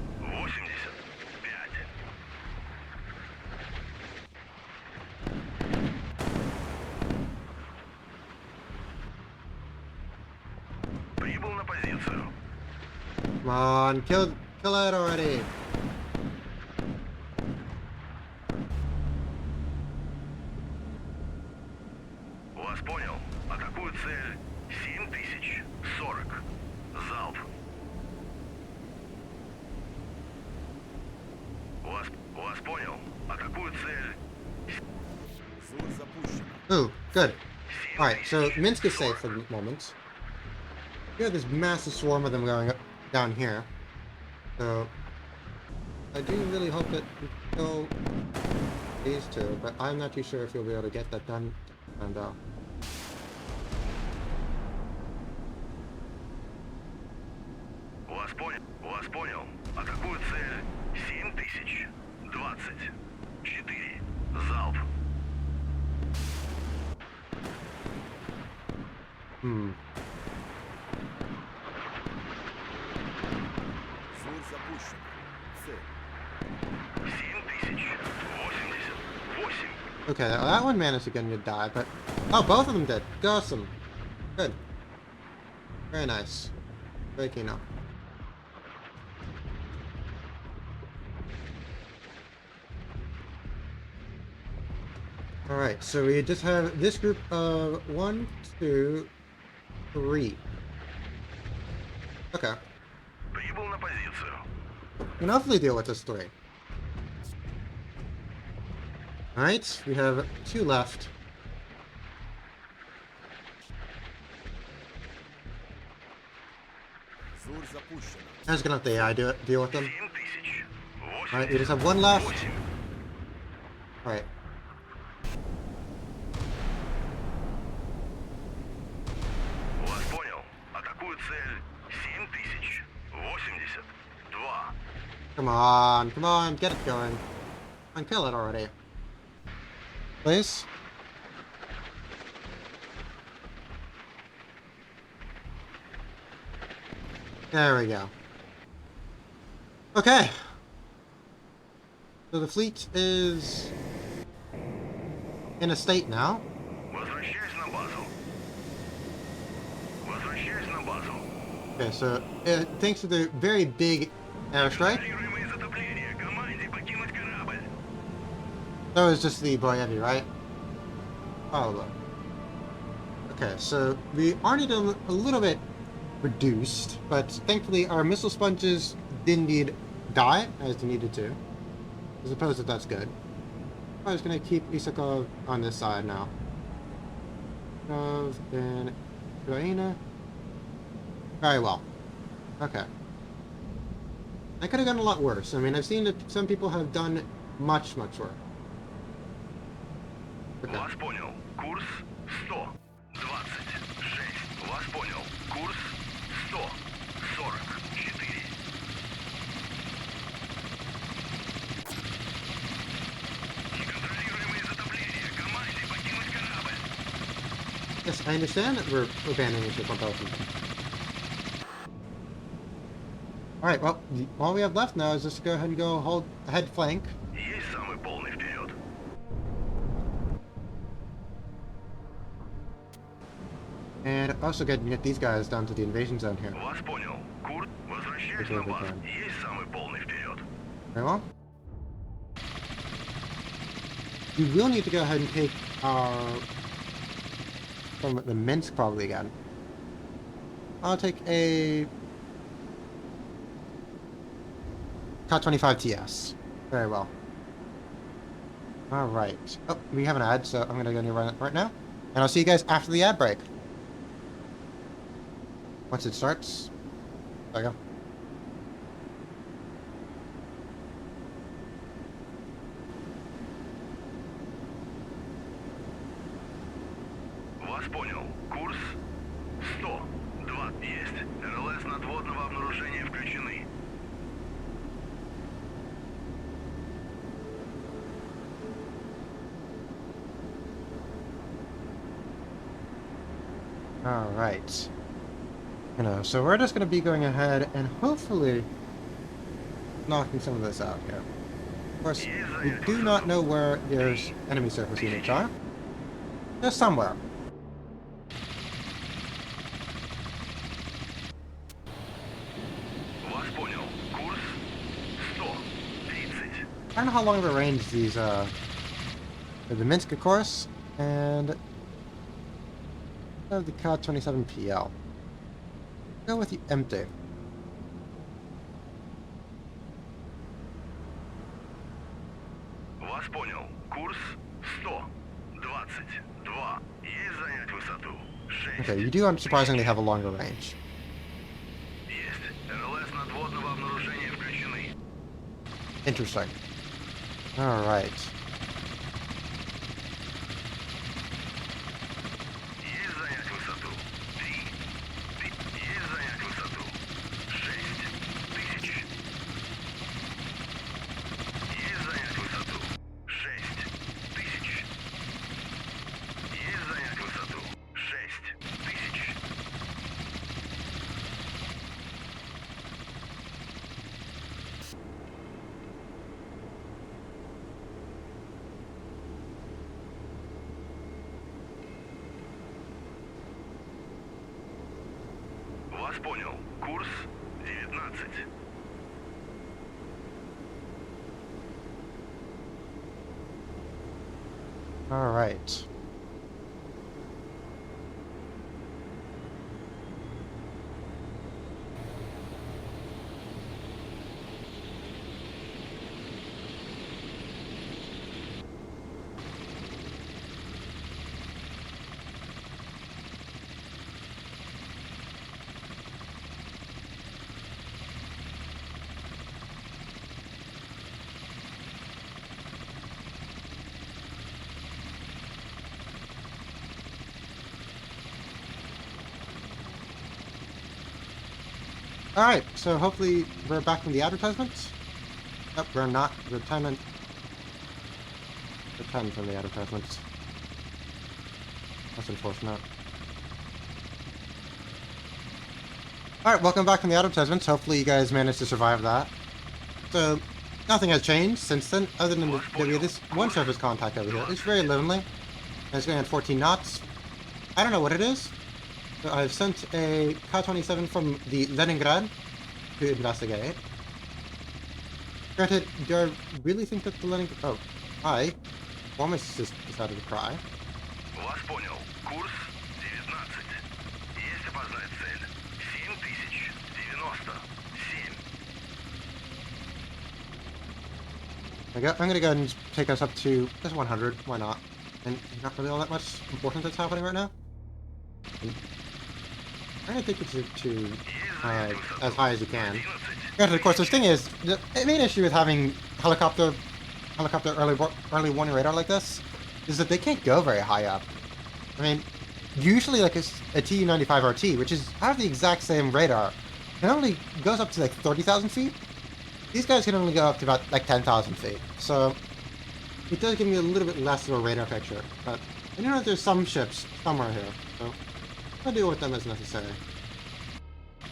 S2: Прибыл на позицию.
S1: Come on, kill it already.
S2: Вас понял. Атакую цель 7040. Залп. Вас понял. Атакую цель
S3: Зуль запущена.
S1: Ooh, good. Alright, so Minsk is safe for the moment. We have this massive swarm of them going up, down here. So, I do really hope that we kill these two, but I'm not too sure if you'll be able to get that done. And,
S2: Вас понял. Атакую цель 7024.
S1: Hmm.
S3: Зурь запущен. Цель.
S2: 7088.
S1: Okay, that one managed to get him to die, but... Oh, both of them did. Awesome. Good. Very nice. Very keen up. Alright, so we just have this group of 1, 2, 3. Okay.
S2: Прибыл на позицию.
S1: We can hopefully deal with this 3. Alright, we have 2 left.
S3: Зурь запущена.
S1: I'm just gonna let the AI deal with them.
S2: 7000.
S1: Alright, we just have 1 left.
S2: 88.
S1: Alright.
S2: Вас понял. Атакую цель 7082.
S1: Come on, get it going. Come on, kill it already. Please? There we go. Okay. So the fleet is in a state now.
S2: Возвращаюсь на базу. Возвращаюсь на базу.
S1: Okay, so thanks to the very big airstrike,
S2: Контролируемое затопление. Команде покинуть корабль.
S1: that was just the Boyevi, right? Oh, look. Okay, so we are need a little bit reduced, but thankfully our missile sponges didn't need die as they needed to. I suppose that's good. I'm just gonna keep Isakov on this side now. Then Ukraina. Very well. Okay. That could have gone a lot worse. I mean, I've seen that some people have done much worse. Okay.
S2: Вас понял. Курс 126. Вас понял. Курс 144. Неконтролируемое затопление. Команде покинуть корабль.
S1: Yes, I understand that we're abandoning ship on both of them. Alright, well, all we have left now is just to go ahead and go hold head flank.
S2: Есть самый полный вперед.
S1: And also get these guys down to the invasion zone here.
S2: Вас понял. Курс. Возвращаюсь
S1: Okay,
S2: на базу.
S1: okay.
S2: Есть самый полный вперед.
S1: Very well. We will need to go ahead and take our... from the Minsk probably again. I'll take a... Ka-25 TS. Very well. Alright. Oh, we have an ad, so I'm gonna go and run it right now. And I'll see you guys after the ad break. Once it starts. There we go.
S2: Вас понял. Курс 102. Есть. РЛС надводного обнаружения включены.
S1: Alright. So we're just going to be going ahead and hopefully knocking some of this out here. Of course, we do not know where there's enemy surface units are. They're somewhere.
S2: Вас понял. Курс 130.
S1: I don't know how long of a range these, the Minsk, of course, and the Ka-27PL. Go with the empty.
S2: Вас понял. Курс 122. Есть занять высоту. 6.
S1: Okay, you do unsurprisingly have a longer range.
S2: Есть. РЛС надводного обнаружения включены.
S1: Interesting. Alright.
S2: Есть занять высоту. 3. Есть занять высоту. 6000. Есть занять высоту. 6000. Есть занять высоту. 6000. Вас понял. Курс 19.
S1: All right. Alright, so hopefully we're back from the advertisements. Nope, we're not. We're 10 from the advertisements. That's unfortunate. Alright, welcome back from the advertisements. Hopefully you guys managed to survive that. So, nothing has changed since then, other than that we have this one surface contact over here. It's very lonely. And it's going at 14 knots. I don't know what it is. So I've sent a Ka-27 from the Leningrad to investigate. Granted, do I really think that the Leningrad... Oh, I almost just decided to cry.
S2: Вас понял. Курс 19. Есть опознать цель. 7097.
S1: I'm gonna go ahead and take us up to just 100. Why not? And not really all that much importance that's happening right now. I'm gonna take it to as high as you can. Granted, of course, this thing is the main issue with having helicopter early warning radar like this is that they can't go very high up. I mean, usually like a Tu-95 RT, which is have the exact same radar, it only goes up to like 30,000 feet. These guys can only go up to about like 10,000 feet, so it does give me a little bit less of a radar picture. But I do know that there's some ships somewhere here, so I'll deal with them as necessary.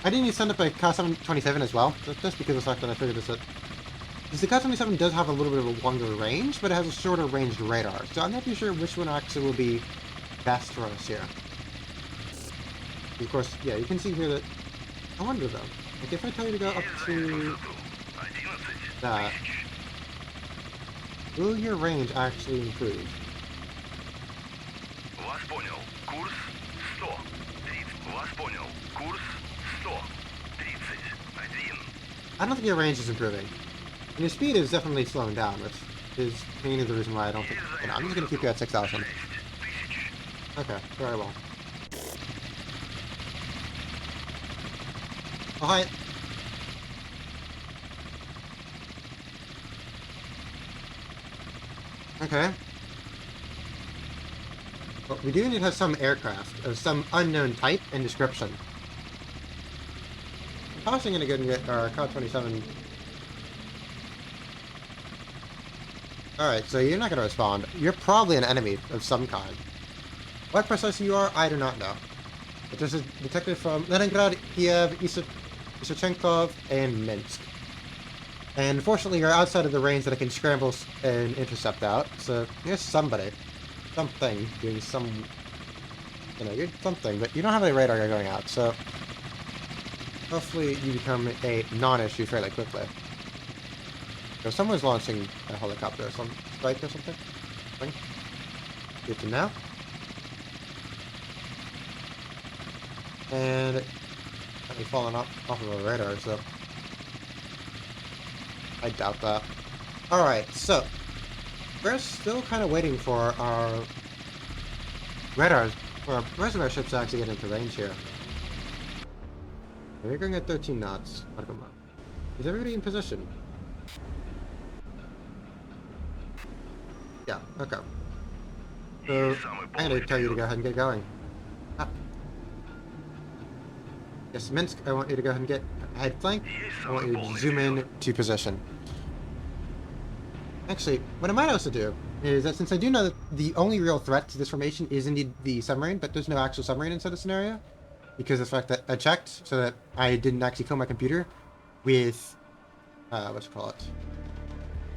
S1: I didn't send up a Ka-27 as well, just because of the fact that I figured this out. Because the Ka-27 does have a little bit of a longer range, but it has a shorter ranged radar, so I'm not too sure which one actually will be best for us here. Of course, yeah, you can see here that... I wonder though, like if I tell you to go up to that, will your range actually improve?
S2: Вас понял. Курс 100. 30. Вас понял. Курс 100. 31.
S1: I don't think your range is improving. And your speed is definitely slowing down, which is mainly the reason why I don't think... You know, I'm just going to keep you at 6,000.
S2: 6000.
S1: Okay, very well. Oh, hi. Okay. But we do need to have some aircraft of some unknown type and description. I'm also going to go and get our Ka-27. Alright, so you're not going to respond. You're probably an enemy of some kind. What precisely you are, I do not know. But this is detected from Leningrad, Kiev, Isachenkov, and Minsk. And fortunately, you're outside of the range that I can scramble and intercept out, so there's somebody. Something doing some... You know, you're something, but you don't have any radar going out, so... Hopefully you become a non-issue fairly quickly. So someone's launching a helicopter or some strike or something. Good to know. And I've fallen off of a radar, so I doubt that. Alright, so we're still kind of waiting for our radars, for the rest of our ships to actually get into range here. We're going at 13 knots. Is everybody in position? Yeah, okay. So, I'm going to tell you to go ahead and get going. Ah. Yes, Minsk, I want you to go ahead and get head flank. I want you to zoom in to position. Actually, what I might also do is that since I do know that the only real threat to this formation is indeed the submarine, but there's no actual submarine inside the scenario, because of the fact that I checked so that I didn't actually kill my computer with, what's it called?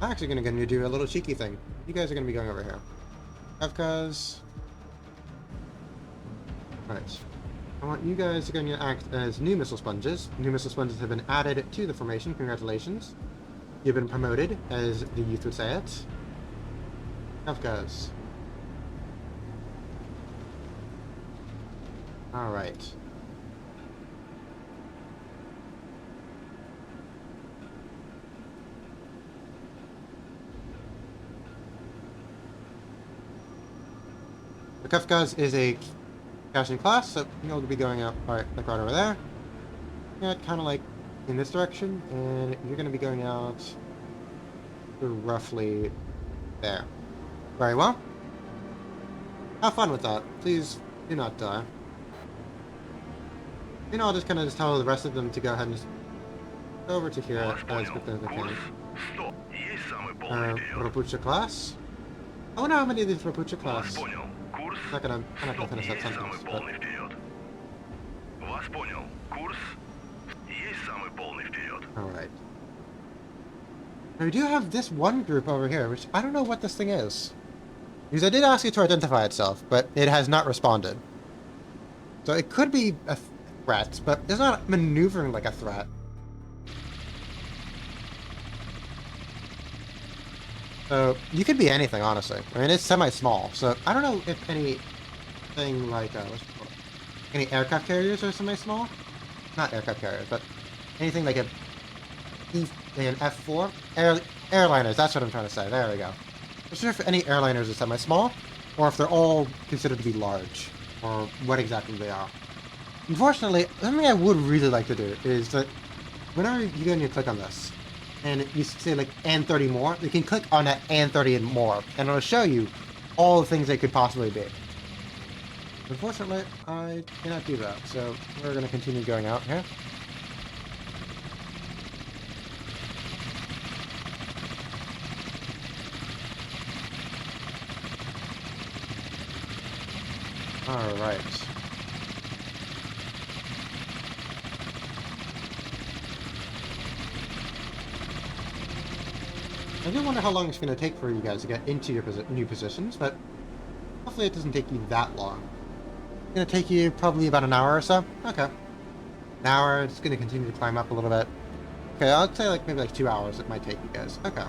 S1: I'm actually going to do a little cheeky thing. You guys are going to be going over here. Kavkaz. Right. I want you guys to going to act as new missile sponges. New missile sponges have been added to the formation. Congratulations. You've been promoted, as the youth would say it. Kafkas. Alright. The Kafkas is a caching class, so you'll be going up right over there. Yeah, kind of like in this direction, and you're going to be going out to roughly there. Very well. Have fun with that. Please do not die. You know, I'll just kind of just tell the rest of them to go ahead and just go over to here
S2: Вас
S1: as
S2: понял.
S1: quickly as they
S2: Курс
S1: can.
S2: 100. Есть самый полный вперед.
S1: Rapucha class. I wonder how many of these Rapucha
S2: Вас
S1: class.
S2: понял. Курс
S1: I'm not gonna finish that
S2: есть
S1: sentence,
S2: самый
S1: but
S2: полный вперед. Вас понял. Курс есть самый полный вперед.
S1: alright. Now we do have this one group over here, which I don't know what this thing is. Because I did ask it to identify itself, but it has not responded. So it could be a threat, but it's not maneuvering like a threat. So you could be anything, honestly. I mean, it's semi-small, so I don't know if anything like what's it called? Any aircraft carriers are semi-small. Not aircraft carriers, but anything like an F4 airliners. That's what I'm trying to say. There we go. I'm not sure if any airliners are semi-small, or if they're all considered to be large, or what exactly they are. Unfortunately, something I would really like to do is that whenever you go and you click on this, and you say like and 30 more, you can click on that and 30 and more, and it'll show you all the things they could possibly be. Unfortunately, I cannot do that, so we're going to continue going out here. Alright. I do wonder how long it's going to take for you guys to get into your new positions, but hopefully it doesn't take you that long. It's going to take you probably about an hour or so. Okay. An hour, it's going to continue to climb up a little bit. Okay, I'll say like maybe like 2 hours it might take you guys. Okay.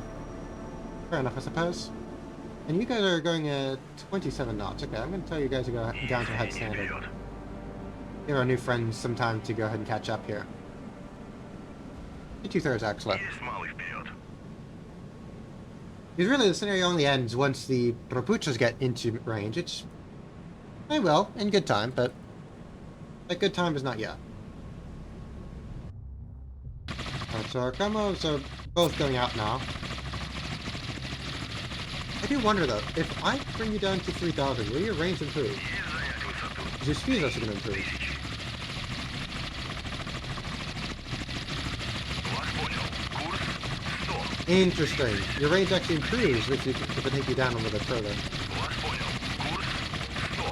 S1: Fair enough, I suppose. And you guys are going at 27 knots. Okay, I'm going to tell you guys to go down to head standard.
S2: Вперед.
S1: Give our new friends some time to go ahead and catch up here. 2/3 actually.
S2: Есть малый вперед.
S1: Because really the scenario only ends once the Rapuchas get into range. It's... They will, in good time, but... that good time is not yet. Alright, so our combos are both going out now. I do wonder though, if I bring you down to 3,000, will your range improve?
S2: Есть занять высоту.
S1: Because your speed is also going to improve.
S2: 1000. Вас понял. Курс 100.
S1: Interesting. Your range actually improves if I take you down a little bit further.
S2: Вас понял. Курс 100. 30. 1.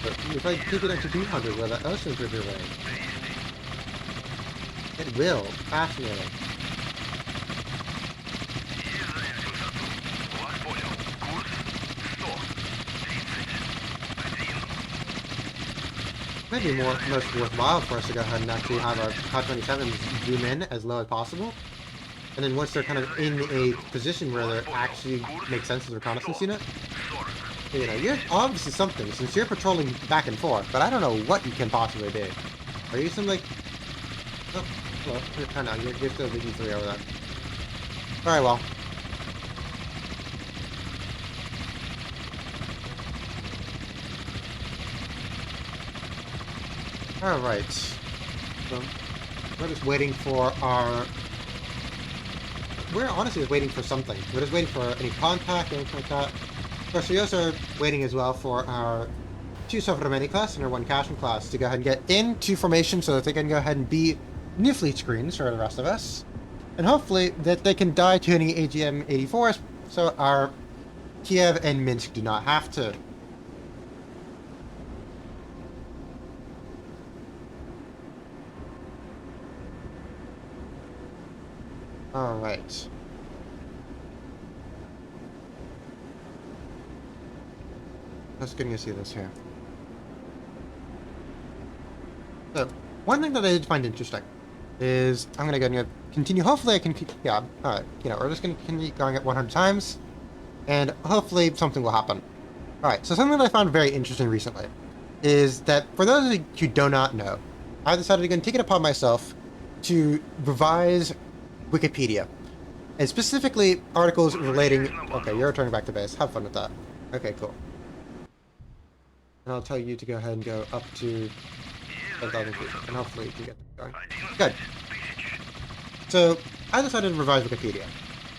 S1: But if I take it up to 200, will that also improve your range?
S2: 200.
S1: It will. Fascinating.
S2: Есть занять высоту. Вас понял. Курс 100. 30. 1.
S1: Maybe most worthwhile for us to go ahead and actually have our Hot 27s zoom in as low as possible. And then once they're kind of in a position where they actually make sense as a reconnaissance unit,
S2: 40.
S1: you know, you're obviously something since you're patrolling back and forth, but I don't know what you can possibly be. Are you some like... Oh, hello. I know, you're still the E3 over there. Very well. Alright. So, we're just waiting for our... We're honestly just waiting for something. We're just waiting for any contact or anything like that. Of course, we also are waiting as well for our 2 Sovrameni class and our 1 Cashman class to go ahead and get into formation so that they can go ahead and be new fleet screens for the rest of us. And hopefully that they can die to any AGM-84s so our Kiev and Minsk do not have to. Alright. Let's get to see this here. So, one thing that I did find interesting is I'm gonna go and continue. Hopefully, I can keep. Yeah, alright. We're just gonna continue going at 100 times, and hopefully, something will happen. Alright, so something that I found very interesting recently is that for those of you who do not know, I decided to go and take it upon myself to revise Wikipedia. And specifically, articles relating. Okay, you're returning back to base. Have fun with that. Okay, cool. And I'll tell you to go ahead and go up to 10,000 feet, and hopefully you can get that going. Good. So, I decided to revise Wikipedia.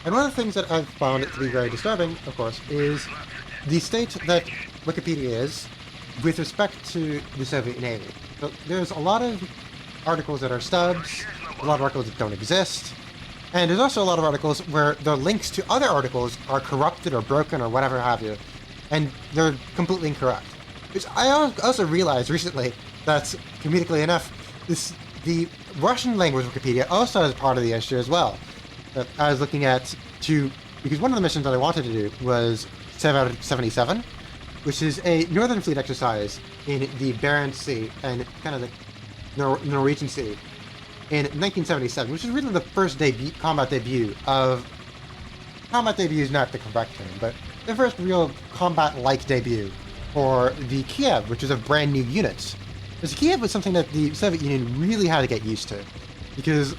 S1: And one of the things that I've found it to be very disturbing, of course, is the state that Wikipedia is with respect to the Soviet Navy. So, there's a lot of articles that are stubs, a lot of articles that don't exist, and there's also a lot of articles where the links to other articles are corrupted or broken or whatever have you, and they're completely incorrect. Which I also realized recently that, comedically enough, the Russian language Wikipedia also is part of the issue as well. That I was looking at because one of the missions that I wanted to do was 77, which is a Northern Fleet exercise in the Barents Sea and kind of the Norwegian Sea in 1977, which is really the first combat debut of. Combat debut is not the correct term, but the first real combat-like debut for the Kiev, which is of brand new units. Because Kiev was something that the Soviet Union really had to get used to. Because,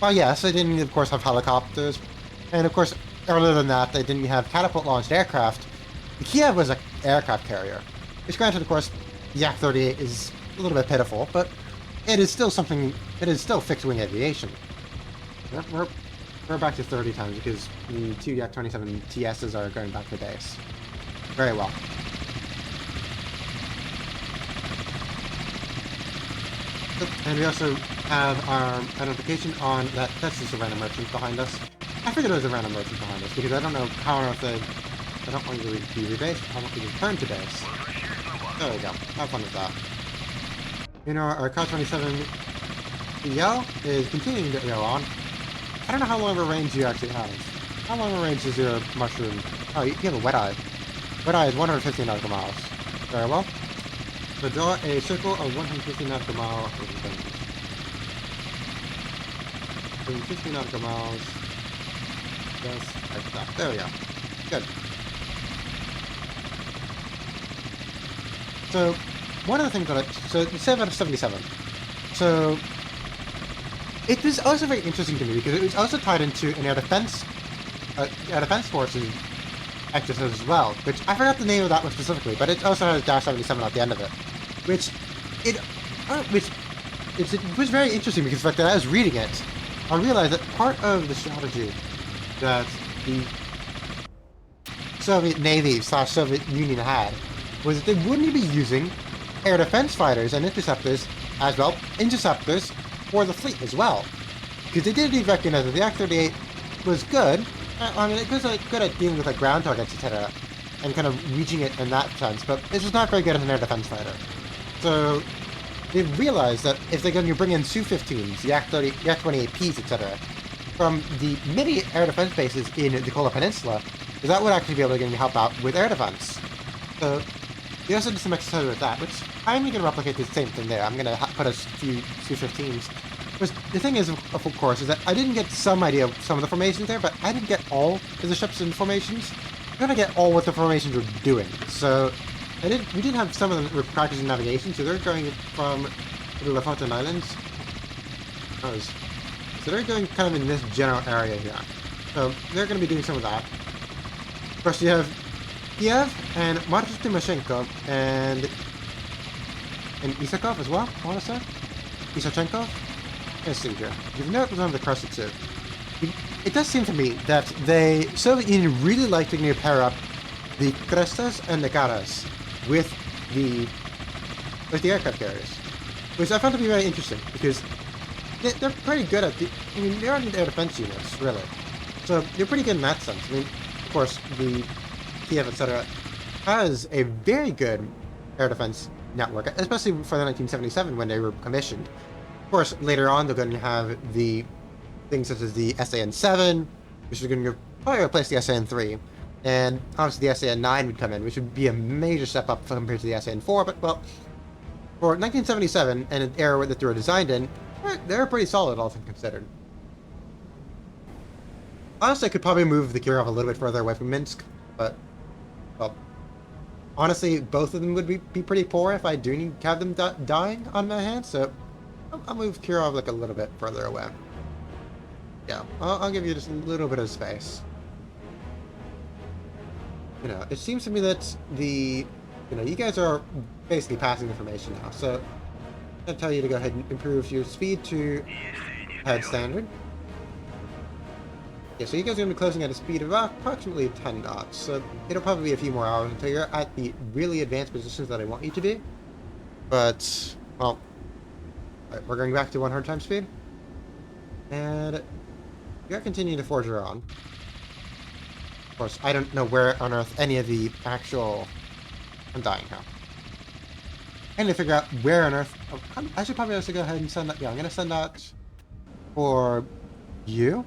S1: well, yes, they didn't, of course, have helicopters. And, of course, earlier than that, they didn't have catapult-launched aircraft. The Kiev was an aircraft carrier. Which, granted, of course, the Yak-38 is a little bit pitiful, but it is still something, it is still fixed-wing aviation. We're back to 30 times because the two Yak-27 TSs are going back to base. Very well. And we also have our identification on that. That's just a random merchant behind us. I figured it was a random merchant behind us because I don't know how on earth I don't want you to be rebased. I want you to return to base. There we go. Have fun with that. Our Ka-27 EL is continuing to go on. I don't know how long of a range you actually have. How long of a range is your mushroom? Oh, you have a wet eye. Wet eye is 150 nautical miles. Very well. So draw a circle of 150 nautical miles. 150 nautical miles. Just like that. There we go. Good. So, one of the things that so 7 out of 77. So, it was also very interesting to me because it was also tied into an air defense forces exercise as well, which I forgot the name of that one specifically, but it also has Dash 77 at the end of it. Which was very interesting because the fact that I was reading it, I realized that part of the strategy that the Soviet Navy / Soviet Union had was that they wouldn't be using air defense fighters and interceptors as well, interceptors for the fleet as well. Because they did recognize that the Yak-38 was good. I mean, it was good at dealing with ground targets, etc., and kind of reaching it in that sense, but it was not very good as an air defense fighter. So they realized that if they're going to bring in Su-15s, Yak-30, Yak-28Ps, etc., from the many air defense bases in the Kola Peninsula, that would actually be able to help out with air defense. So they also did some exercise with that, which I'm going to replicate the same thing there. I'm going to put a few Su-15s. But the thing is, of course, is that I didn't get some idea of some of the formations there, but I didn't get all of the ships and formations. I didn't get all what the formations were doing. So we did have some of them were practicing navigation, so they're going from the Lofoten Islands. So they're going kind of in this general area here. So they're going to be doing some of that. Of course, you have Kiev and Martin Timoshenko and Isakov as well, I want to say. Isachenkov? Let's see here. You've noticed one of the Crusted too. It does seem to me that Soviet Union really like to pair up the Krestas and the Karas with the aircraft carriers, which I found to be very interesting because they're pretty good at they're on the air defense units, really. So they're pretty good in that sense. I mean, of course, the Kiev, etc., has a very good air defense network, especially for the 1977 when they were commissioned. Of course, later on they're going to have the things such as the SAN-7, which is going to probably replace the SAN-3, and obviously the SAN-9 would come in, which would be a major step up compared to the SAN-4, but, well, For 1977 and an era that they were designed in, they're pretty solid, all things considered. Honestly, I could probably move the Kirov a little bit further away from Minsk, but, well, honestly, both of them would be pretty poor if I do need to have them dying on my hands, so I'll move Kirov like a little bit further away. Yeah, I'll give you just a little bit of space. You know, it seems to me that you guys are basically passing information now, so I'm going to tell you to go ahead and improve your speed to head standard. Yeah, so you guys are going to be closing at a speed of approximately 10 knots, so it'll probably be a few more hours until you're at the really advanced positions that I want you to be. But, well, right, we're going back to 100 times speed. And you're continuing to forge her on. Of course, I don't know where on earth any of the actual... I'm dying now. I need to figure out where on earth... Oh, I should probably also go ahead and send that... Yeah, I'm going to send that for you.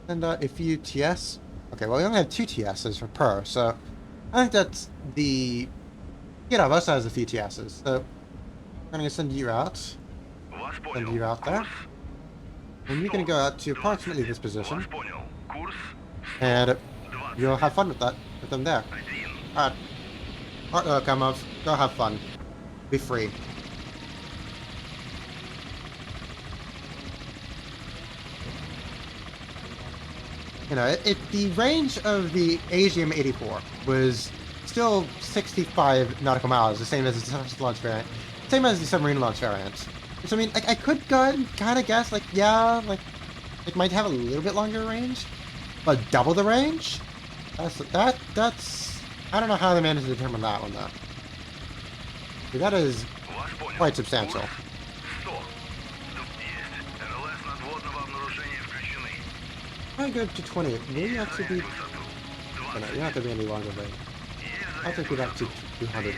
S1: Send out a few TS. Okay, well, we only have 2 TSs for per, so I think that's the... Kirov also has a few TSs, so I'm going to send you out. Send you out there. And you're going to go out to approximately this position. And you'll have fun with that, with them there. Alright. Kamov, go have fun. Be free. You know, the range of the AGM-84 was still 65 nautical miles, the same as the surface launch variant, same as the submarine launch variant. So I mean, I could go ahead and kind of guess, like, yeah, like, it might have a little bit longer range, but double the range? That's, I don't know how they managed to determine that one, though. But that is quite substantial. I go to 20. Maybe actually be... Oh, no, you're not going to be any longer, but... I'll take you back to 200.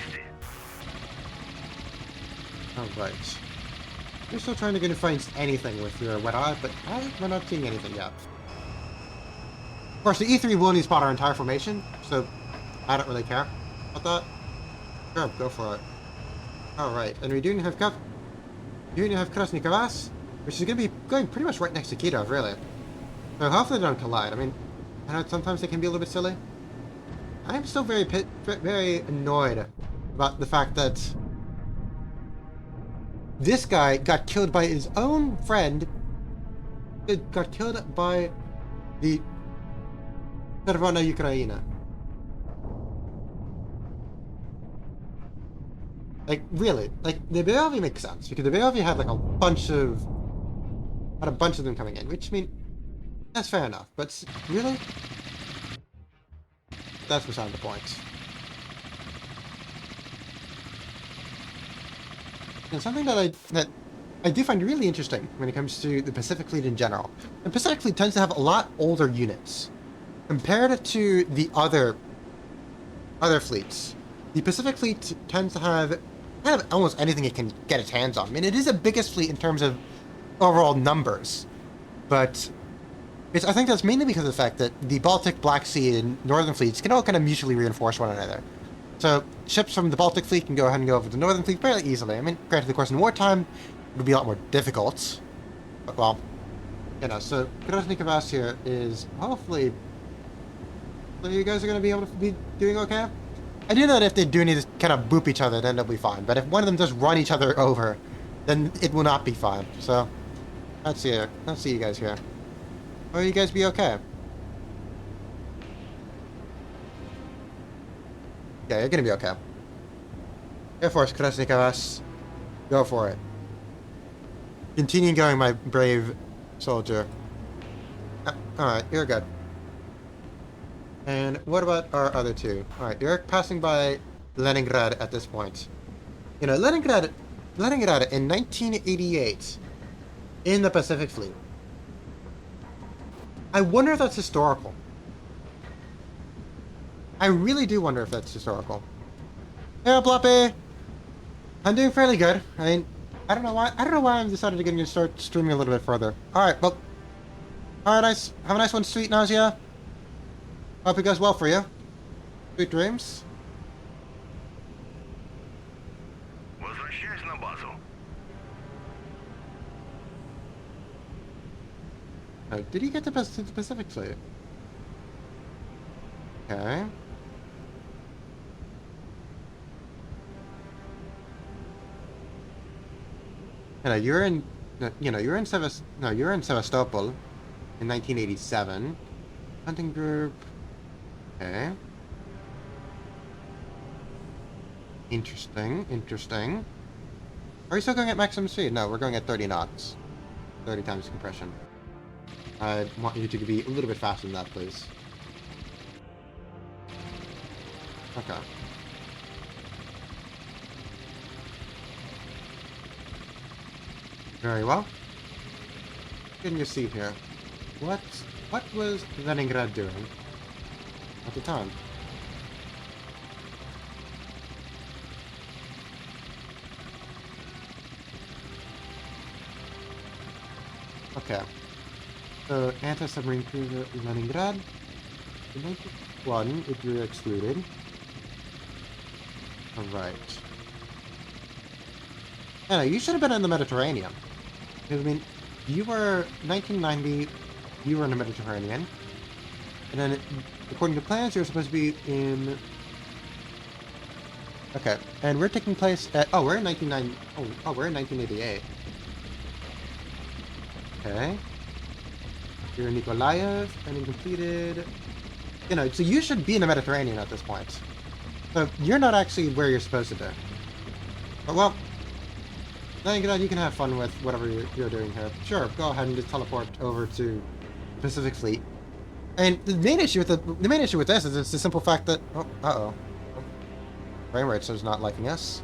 S1: Alright. You're still trying to find anything with your wet eye, but we're not seeing anything yet. Of course, the E3 will need to spot our entire formation, so I don't really care about that. Sure, go for it. Alright, and we do have Krasnikovas, which is going to be going pretty much right next to Kirov, really. So hopefully they don't collide. I mean, I know sometimes they can be a little bit silly. I'm still very annoyed about the fact that this guy got killed by his own friend. It got killed by the Czerwona Ukraina. Like, really? Like, the Beovi makes sense, because the Beovi had, like, a bunch of them coming in, which, I mean, that's fair enough, but really? That's beside the point. And something that I do find really interesting when it comes to the Pacific Fleet in general. The Pacific Fleet tends to have a lot older units. Compared to the other fleets, the Pacific Fleet tends to have kind of almost anything it can get its hands on. I mean, it is the biggest fleet in terms of overall numbers, but I think that's mainly because of the fact that the Baltic, Black Sea, and Northern fleets can all kind of mutually reinforce one another. So ships from the Baltic Fleet can go ahead and go over to the Northern Fleet fairly easily. I mean, granted, of course, in wartime, it would be a lot more difficult. But, well, you know, so Krasnikovas here is hopefully... So you guys are going to be able to be doing okay? I do know that if they do need to kind of boop each other, then they'll be fine. But if one of them does run each other over, then it will not be fine. So, let's see you guys here. Will you guys be okay? Yeah, you're gonna be okay. Air Force Krasnikovas. Go for it. Continue going, my brave soldier. Alright, you're good. And what about our other two? Alright, you're passing by Leningrad at this point. You know, Leningrad in 1988 in the Pacific Fleet. I wonder if that's historical. I really do wonder if that's historical. Yeah, Bloppy! I'm doing fairly good. I mean, I don't know why I'm decided to start streaming a little bit further. Alright, well... Alright, nice. Have a nice one, sweet nausea. Hope it goes well for you. Sweet dreams. Did he get to the Pacific Fleet? Okay. You're in, you're in you're in Sevastopol in 1987. Hunting group. Okay. Interesting, interesting. Are we still going at maximum speed? No, we're going at 30 knots. 30 times compression. I want you to be a little bit faster than that, please. Okay. Very well. Get in your seat here. What was Leningrad doing at the time? Okay. So, anti-submarine cruiser Leningrad. In 1951, if you're excluded. Alright. Anna, you should have been in the Mediterranean. Because, I mean, you were 1990, you were in the Mediterranean. And then, according to plans, you're supposed to be in... Okay, and we're taking place at... Oh, we're in 1990... Oh, we're in 1988. Okay. You're in Nikolaev, and you completed... so you should be in the Mediterranean at this point. So, you're not actually where you're supposed to be. But, well... Leningrad, you can have fun with whatever you're doing here. Sure, go ahead and just teleport over to Pacific Fleet. And the main issue with this is it's the simple fact that frame rate is not liking us.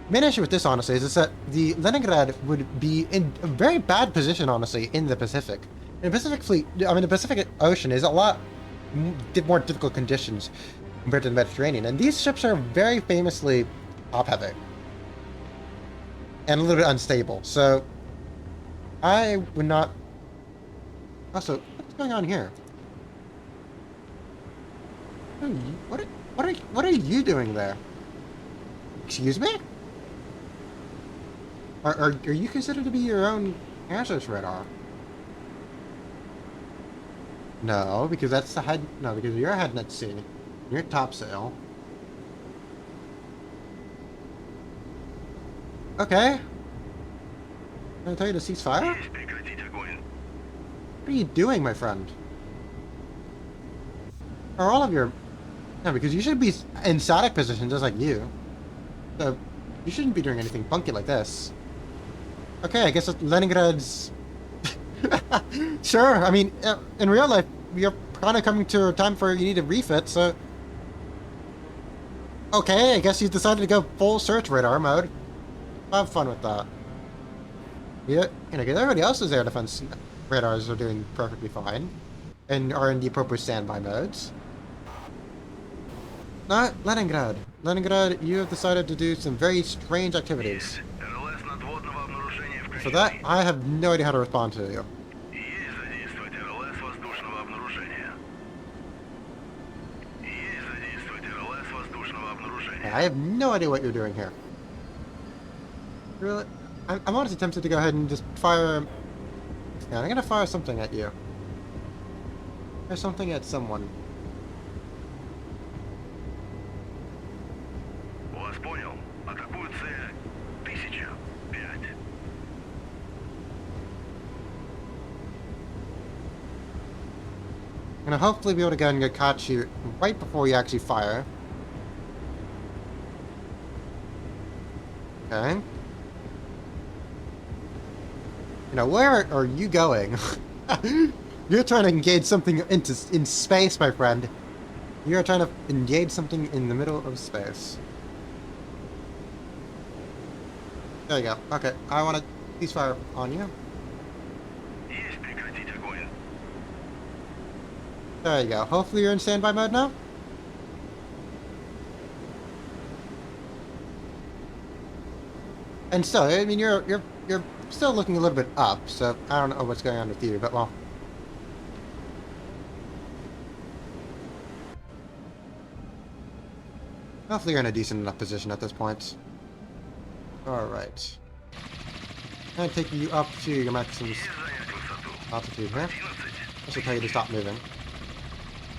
S1: The main issue with this, honestly, is that the Leningrad would be in a very bad position, honestly, in the Pacific. In the Pacific Fleet, I mean, the Pacific Ocean is a lot more difficult conditions compared to the Mediterranean, and these ships are very famously top-heavy. And a little bit unstable, so I would not... Also, what's going on here? What are you doing there? Excuse me? Are you considered to be your own air search radar? No, because that's the head... No, because you're heading at sea. You're topsail. Okay. I'm gonna tell you to cease fire? What are you doing, my friend? Are all of your... No, because you should be in static position just like you. So, you shouldn't be doing anything funky like this. Okay, I guess Leningrad's... Sure, I mean, in real life, you're kind of coming to a time where you need a refit, so... Okay, I guess you decided to go full search radar mode. Have fun with that. Yeah, everybody else's air defense radars are doing perfectly fine. And are in the appropriate standby modes. Not Leningrad. Leningrad, you have decided to do some very strange activities. For that, I have no idea how to respond to you. I have no idea what you're doing here. Really? I'm honestly tempted to go ahead and just fire... Yeah, I'm gonna fire something at you. Fire something at someone. I'm gonna hopefully be able to go and catch you right before you actually fire. Okay. Where are you going? You're trying to engage something in space, my friend. You're trying to engage something in the middle of space. There you go. Okay, I want to ceasefire on you. There you go. Hopefully you're in standby mode now. And still, I mean, you're still looking a little bit up, so I don't know what's going on with you, but well. Hopefully you're in a decent enough position at this point. Alright. I'm taking you up to your maximum altitude here. This will tell you to stop moving.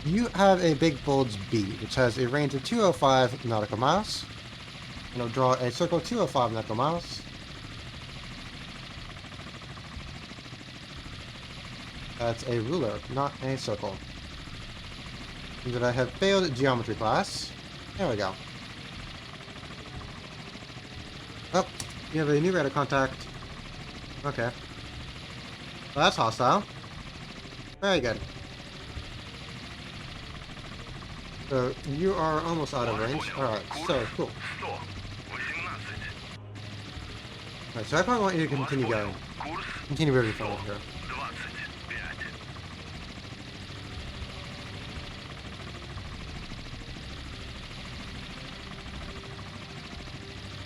S1: You have a big bulge B, which has a range of 205 nautical miles. And it'll draw a circle 205 nautical miles. That's a ruler, not a circle. And that I have failed geometry class. There we go. Oh, you have a new radar contact. Okay. Well, that's hostile. Very good. So, you are almost out of range. Alright, so, cool.
S2: 100, 18.
S1: Alright, so I probably want you to continue going.
S2: Курс
S1: Continue moving forward here.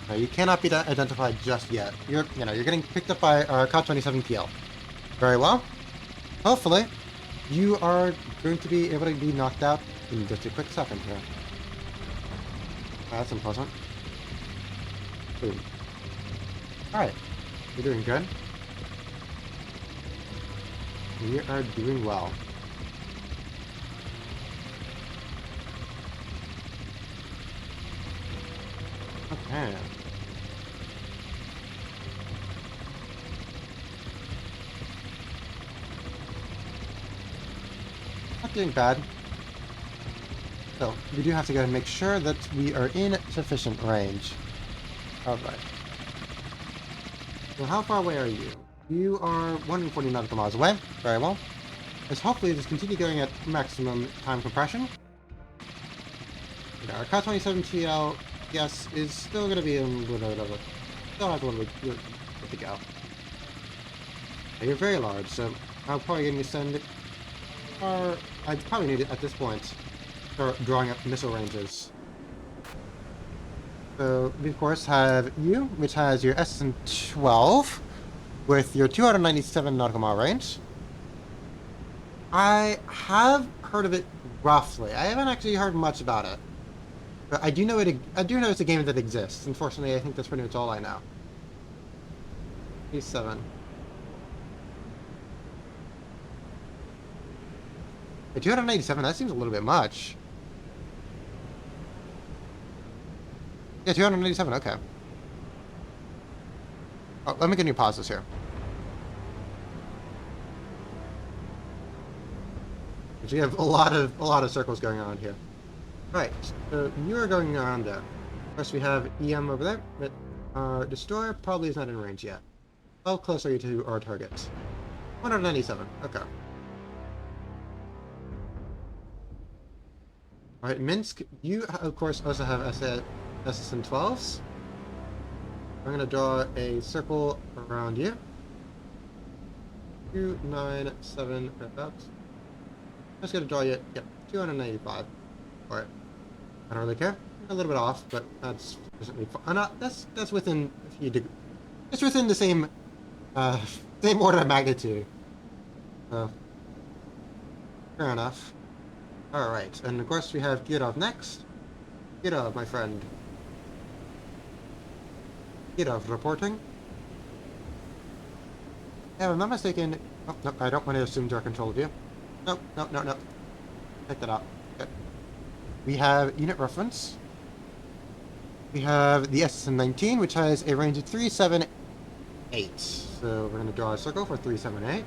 S2: 25.
S1: You cannot be identified just yet. You're getting picked up by our Ka-27 PL. Very well. Hopefully, you are going to be able to be knocked out in just a quick second here. That's unpleasant. Boom. Alright. You're doing good. You are doing well. Okay. Not doing bad. So, we do have to go and make sure that we are in sufficient range. Alright. So how far away are you? You are 140 nautical miles away. Very well. Let's hopefully just continue going at maximum time compression. Our Ka-27 TL, yes, is still going to be a little bit of a... Still has a little bit to go. You're very large, so I'm probably going to send... Or I'd probably need it at this point. Start drawing up missile ranges. So we of course have you, which has your SN-12 with your 297 nautical mile range. I have heard of it roughly. I haven't actually heard much about it, but I do know it. I do know it's a game that exists. Unfortunately, I think that's pretty much all I know. E7. At 287, that seems a little bit much. Yeah, 287, okay. Oh, let me get you pause this here. We have a lot of circles going on here. Right, so you are going around there. First we have EM over there, but our destroyer probably is not in range yet. How close are you to our target? 197, okay. Alright, Minsk, you of course also have SSN-12s. I'm going to draw a circle around you. 297, about. I'm just going to draw you, yep, 295. Alright. I don't really care. A little bit off, but that's that's within a few degrees. It's within the same same order of magnitude. So fair enough. Alright, and of course we have Gidov next. Gidov, my friend. Gidov reporting. Yeah, if I'm not mistaken. Oh, no, I don't want to assume direct control of you. No. Take that out. Okay. We have unit reference. We have the SSN-19, which has a range of 378. So we're going to draw a circle for 378.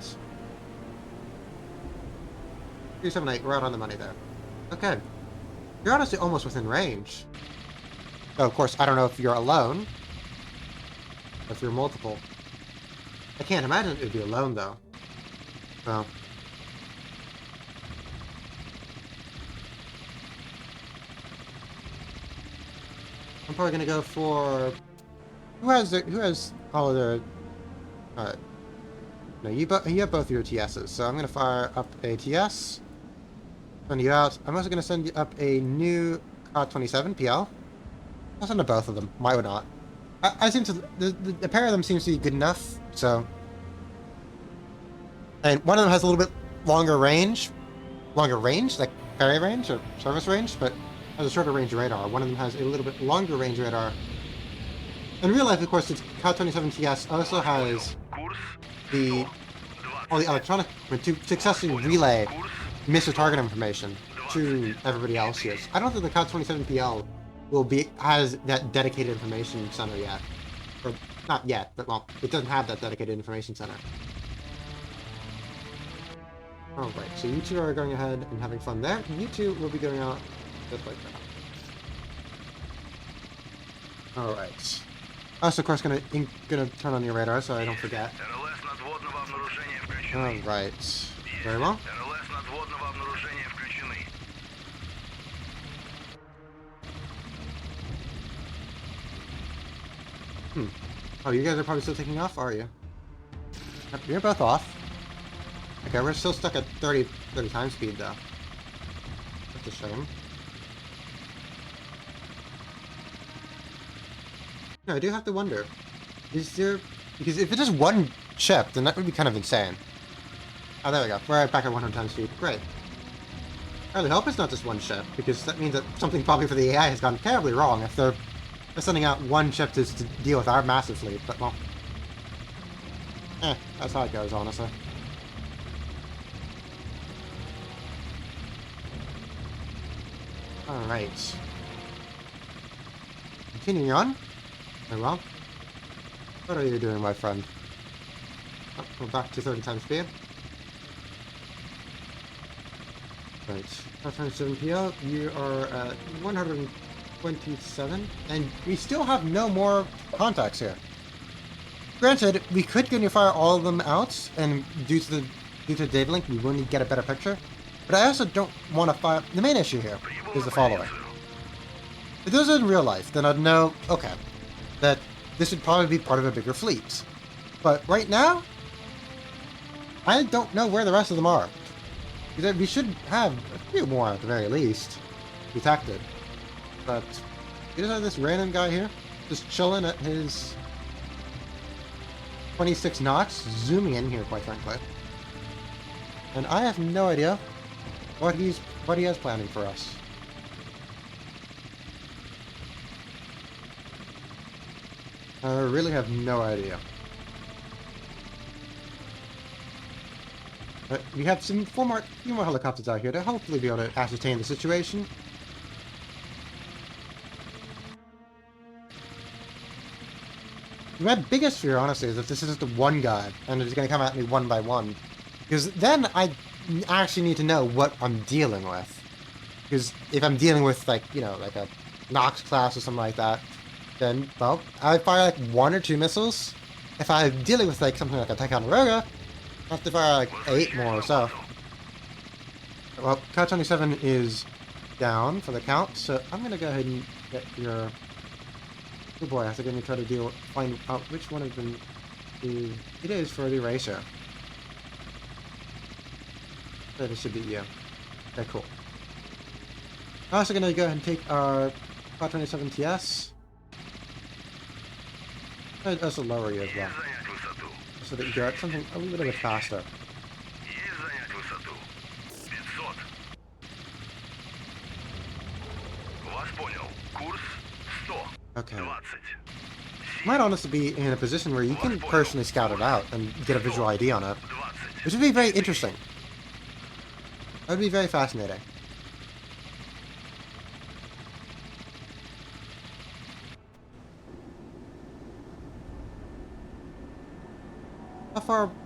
S1: 378, we're out on the money there. Okay. You're honestly almost within range. So, of course, I don't know if you're alone. Or if you're multiple. I can't imagine it would be alone, though. So. I'm probably gonna go for... Who has all of their... No, you have both your TSs, so I'm gonna fire up a TS. Send you out. I'm also gonna send you up a new Ka-27 PL. I'll send to both of them. Why would not? I seem to... The pair of them seems to be good enough, so... And one of them has a little bit longer range. Longer range? Like parry range or service range, but has a shorter range radar. One of them has a little bit longer range radar. In real life, of course, its Ka-27 TS also has
S2: Курс
S1: the all the electronic equipment to successfully relay missile target information to everybody else here. I don't think the COD 27PL has that dedicated information center yet. Or, not yet, but well, it doesn't have that dedicated information center. Alright, so you two are going ahead and having fun there. You two will be going out just like that. Alright. Also, of course, gonna turn on your radar so I don't forget.
S2: НЛС надводного обнаружения включены.
S1: Alright. Very well.
S2: НЛС надводного обнаружения включены.
S1: Oh, you guys are probably still taking off, are you? Yep, you're both off. Okay, we're still stuck at 30 times speed, though. That's a shame. No, I do have to wonder. Is there... Because if it is one ship, then that would be kind of insane. Oh, there we go. We're back at 100 times speed. Great. I really hope it's not just one ship, because that means that something probably for the AI has gone terribly wrong if they're sending out one ship to deal with our massive fleet, but well... that's how it goes, honestly. Alright. Continuing on. Very well. What are you doing, my friend? Oh, we're back to 30 times speed. Right. 527 PL, you are at 127, and we still have no more contacts here. Granted, we could fire all of them out, and due to the data link, we will need to get a better picture. But I also don't want to fire... The main issue here is the following. If this was in real life, then I'd know, okay, that this would probably be part of a bigger fleet. But right now, I don't know where the rest of them are. We should have a few more at the very least detected. But you just have this random guy here, just chilling at his 26 knots, zooming in here, quite frankly. And I have no idea what he has planning for us. I really have no idea. But we have few more helicopters out here to hopefully be able to ascertain the situation. My biggest fear, honestly, is if this is just the one guy, and it's going to come at me one by one. Because then I actually need to know what I'm dealing with. Because if I'm dealing with, like, you know, like a Nox class or something like that, then, well, I fire like 1 or 2 missiles. If I'm dealing with, like, something like a Ticonderoga, I have to fire like 8 more or so. Well, COD 27 is down for the count, so I'm going to go ahead and get your... Oh boy, I have to try to find out which one of them it is for the eraser. That should be you. Okay, cool. I'm also gonna go ahead and take our 527 TS. I'd also lower you as well, so that you get something a little bit faster. Okay. Might honestly be in a position where you can personally scout it out and get a visual ID on it, which would be very interesting. That would be very fascinating.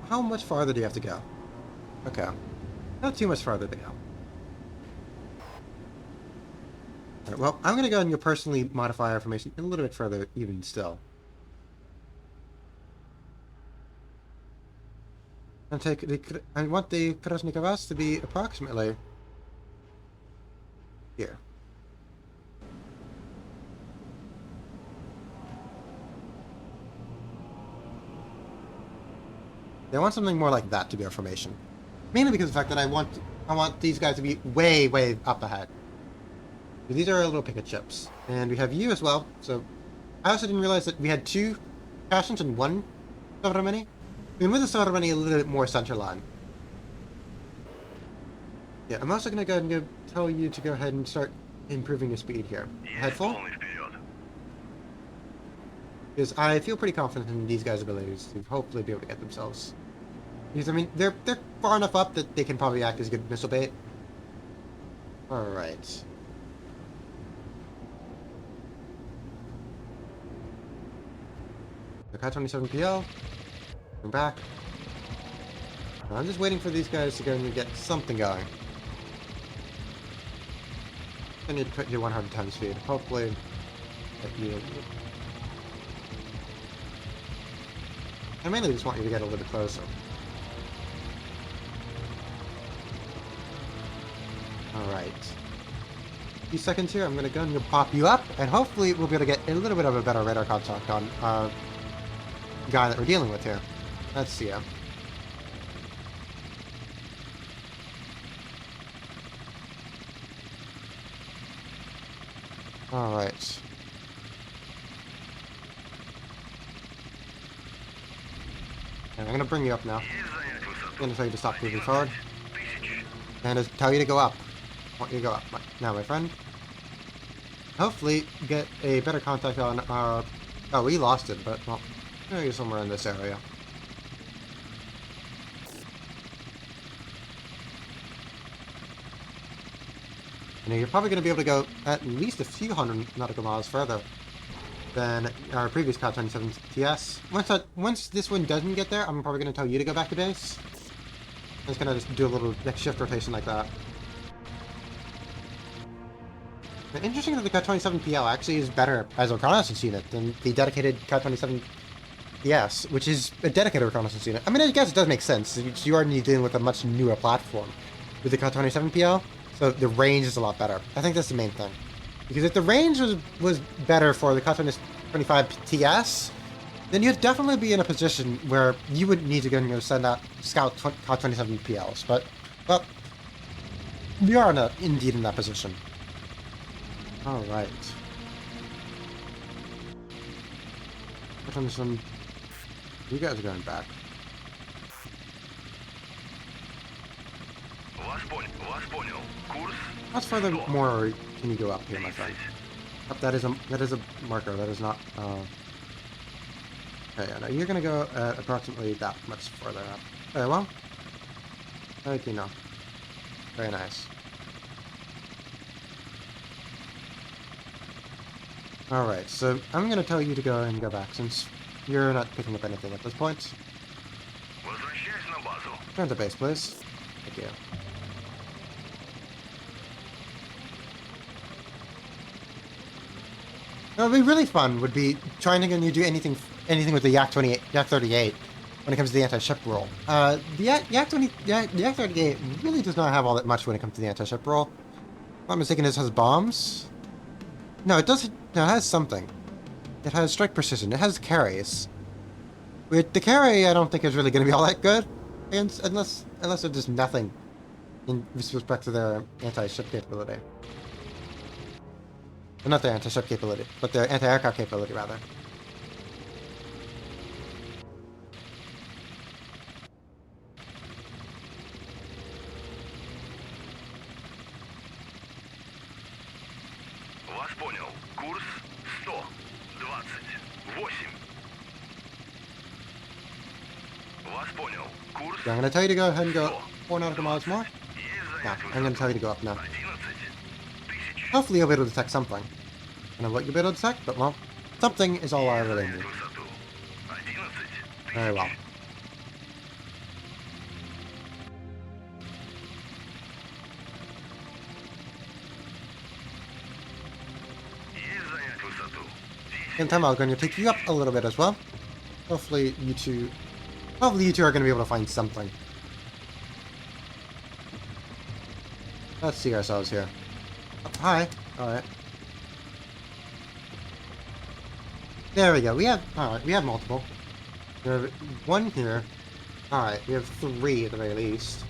S1: How much farther do you have to go? Okay. Not too much farther to go. Alright, well, I'm going to go ahead and personally modify our information a little bit further even still. I want the Krasnikovas to be approximately here. I want something more like that to be our formation. Mainly because of the fact that I want these guys to be way, way up ahead. These are our little picket ships. And we have you as well, so I also didn't realize that we had 2 passions and 1 Sovremeni. I mean, with the Sovremeni a little bit more centerline. Yeah, I'm also going to go ahead and tell you to go ahead and start improving your speed here. Head full. Because I feel pretty confident in these guys' abilities to hopefully be able to get themselves Because, I mean, they're far enough up that they can probably act as good missile bait. Alright. The Ka-27PL. Come back. I'm just waiting for these guys to go and get something going. I need to put you 100 times speed. Hopefully, that you. I mainly just want you to get a little bit closer. Alright. A few seconds here, I'm gonna go and pop you up, and hopefully we'll be able to get a little bit of a better radar contact on guy that we're dealing with here. Let's see him. Alright. And I'm gonna bring you up now. I'm gonna tell you to stop moving forward. And just tell you to go up. I want you to go up. Now, my friend. Hopefully, get a better contact on our... Oh, we lost it, but, well, maybe somewhere in this area. You know, you're probably going to be able to go at least a few hundred nautical miles further than our previous Ka-27 TS. Once this one doesn't get there, I'm probably going to tell you to go back to base. I'm just going to do a little shift rotation like that. Now, interesting that the Ka-27PL actually is better as a reconnaissance unit than the dedicated Ka-27 TS, which is a dedicated reconnaissance unit. I mean, I guess it does make sense. You are dealing with a much newer platform with the Ka-27PL. So the range is a lot better. I think that's the main thing. Because if the range was better for the Ka-25 TS, then you'd definitely be in a position where you would need to go and send out scout Ka-27 PLs. But we are indeed in that position. Alright. You guys are going back. How much further more can you go up here, my friend? Up, that is a marker. That is not. Okay, now you're gonna go at approximately that much further up. Very well. Okay, no. Very nice. All right, so I'm gonna tell you to go and go back since you're not picking up anything at this point. Turn to base, please. Thank you. What would be really fun would be trying to do anything with the Yak-38 when it comes to the anti-ship roll. The Yak-38 really does not have all that much when it comes to the anti-ship roll. If I'm not mistaken, it has bombs. No, it does. No, it has something. It has strike precision. It has carries. With the carry, I don't think is really going to be all that good, unless there's just nothing in respect to their anti-ship capability. Well, not their anti-ship capability, but their anti-aircraft capability, rather.
S2: Вас понял. Курс 128. Вас понял. Курс.
S1: Yeah, I'm going to tell you to go ahead and go 4 nautical miles more. No, I'm going to tell you to go up now.
S2: 11 тысяч.
S1: Hopefully you'll be able to detect something. I don't know what you'll be able to detect, but well, something is all I really need.
S2: Высоту. 11 тысяч.
S1: Very well.
S2: Есть занять высоту.
S1: In time, I'm going to take you up a little bit as well. Hopefully you two are going to be able to find something. Let's see ourselves here. Up high. Alright. There we go. Alright, we have multiple. We have one here. Alright, we have 3 at the very least.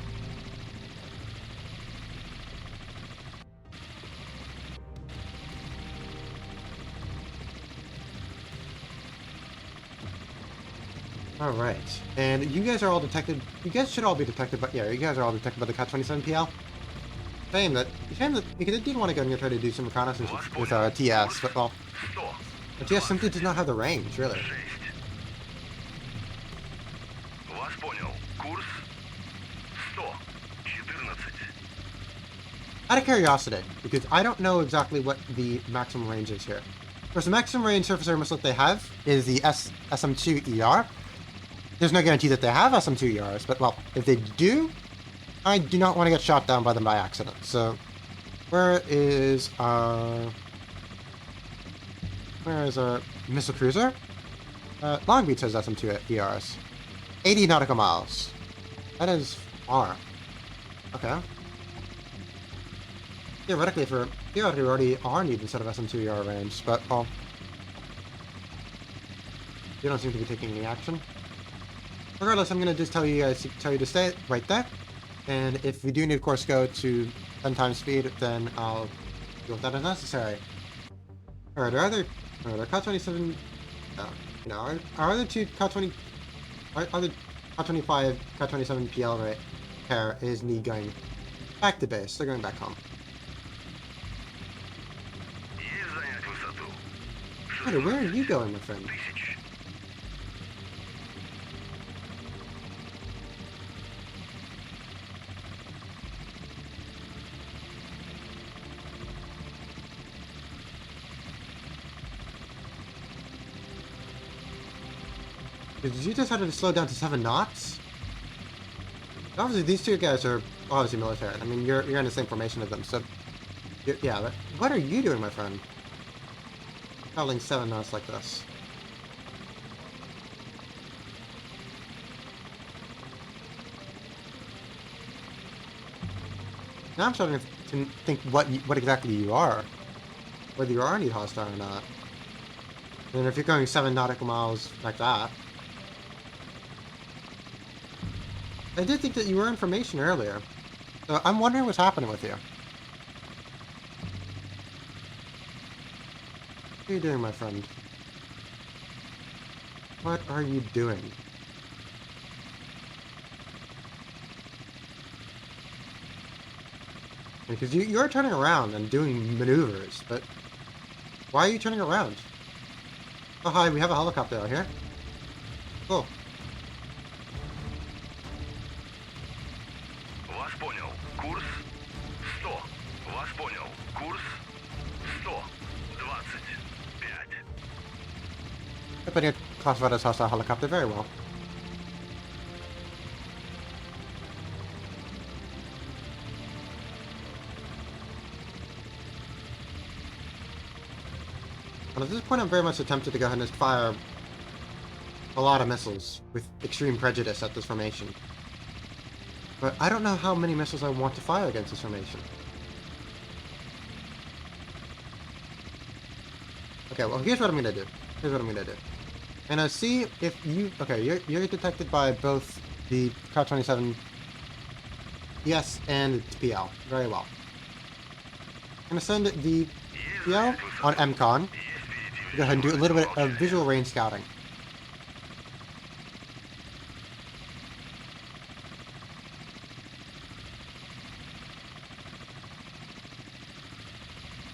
S1: Alright, and you guys are all detected. You guys should all be detected, but yeah, you guys are all detected by the Ka-27PL. Shame that, because it did want to go and try to do some reconnaissance with TS, but well,
S2: 100.
S1: the TS simply does not have the range, really.
S2: 6. Вас понял. Курс
S1: Out of curiosity, because I don't know exactly what the maximum range is here. Of course, the maximum range surface area missile that they have is the SM-2ER. There's no guarantee that they have SM-2ERs, but well, if they do, I do not want to get shot down by them by accident. So, where is our missile cruiser? Long Beach has SM-2ERs. 80 nautical miles. That is far. Okay. Theoretically, we already are needing instead of SM-2ER range, but well, you don't seem to be taking any action. Regardless, I'm gonna just tell you to stay right there, and if we do need, of course, go to 10 times speed, then I'll do that as necessary. Alright, are there Ka-27? Our other two Ka-20, our other Ka-25, Ka-27 PL pair is need going back to base. They're going back home.
S2: Есть занять высоту.
S1: Where are you going, my friend?
S2: 1000.
S1: Did you decided to slow down to 7 knots? Obviously, these two guys are obviously military. I mean, you're in the same formation as them, so yeah. But what are you doing, my friend? Traveling 7 knots like this. Now I'm starting to think what exactly you are, whether you are indeed hostile or not. And if you're going 7 nautical miles like that. I did think that you were information earlier. So I'm wondering what's happening with you. What are you doing, my friend? What are you doing? Because you're turning around and doing maneuvers, but why are you turning around? Oh hi, we have a helicopter out here. Cool.
S2: Вас понял. Курс 100. Вас понял. Курс 125.
S1: But it classified as hostile helicopter very well. But at this point, I'm very much tempted to go ahead and just fire a lot of missiles with extreme prejudice at this formation. But I don't know how many missiles I want to fire against this formation. Okay, well, here's what I'm gonna do. And see if you... Okay, you're detected by both the Ka-27 ES and PL. Very well. I'm gonna send the PL on MCON. Go ahead and do a little bit of visual range scouting.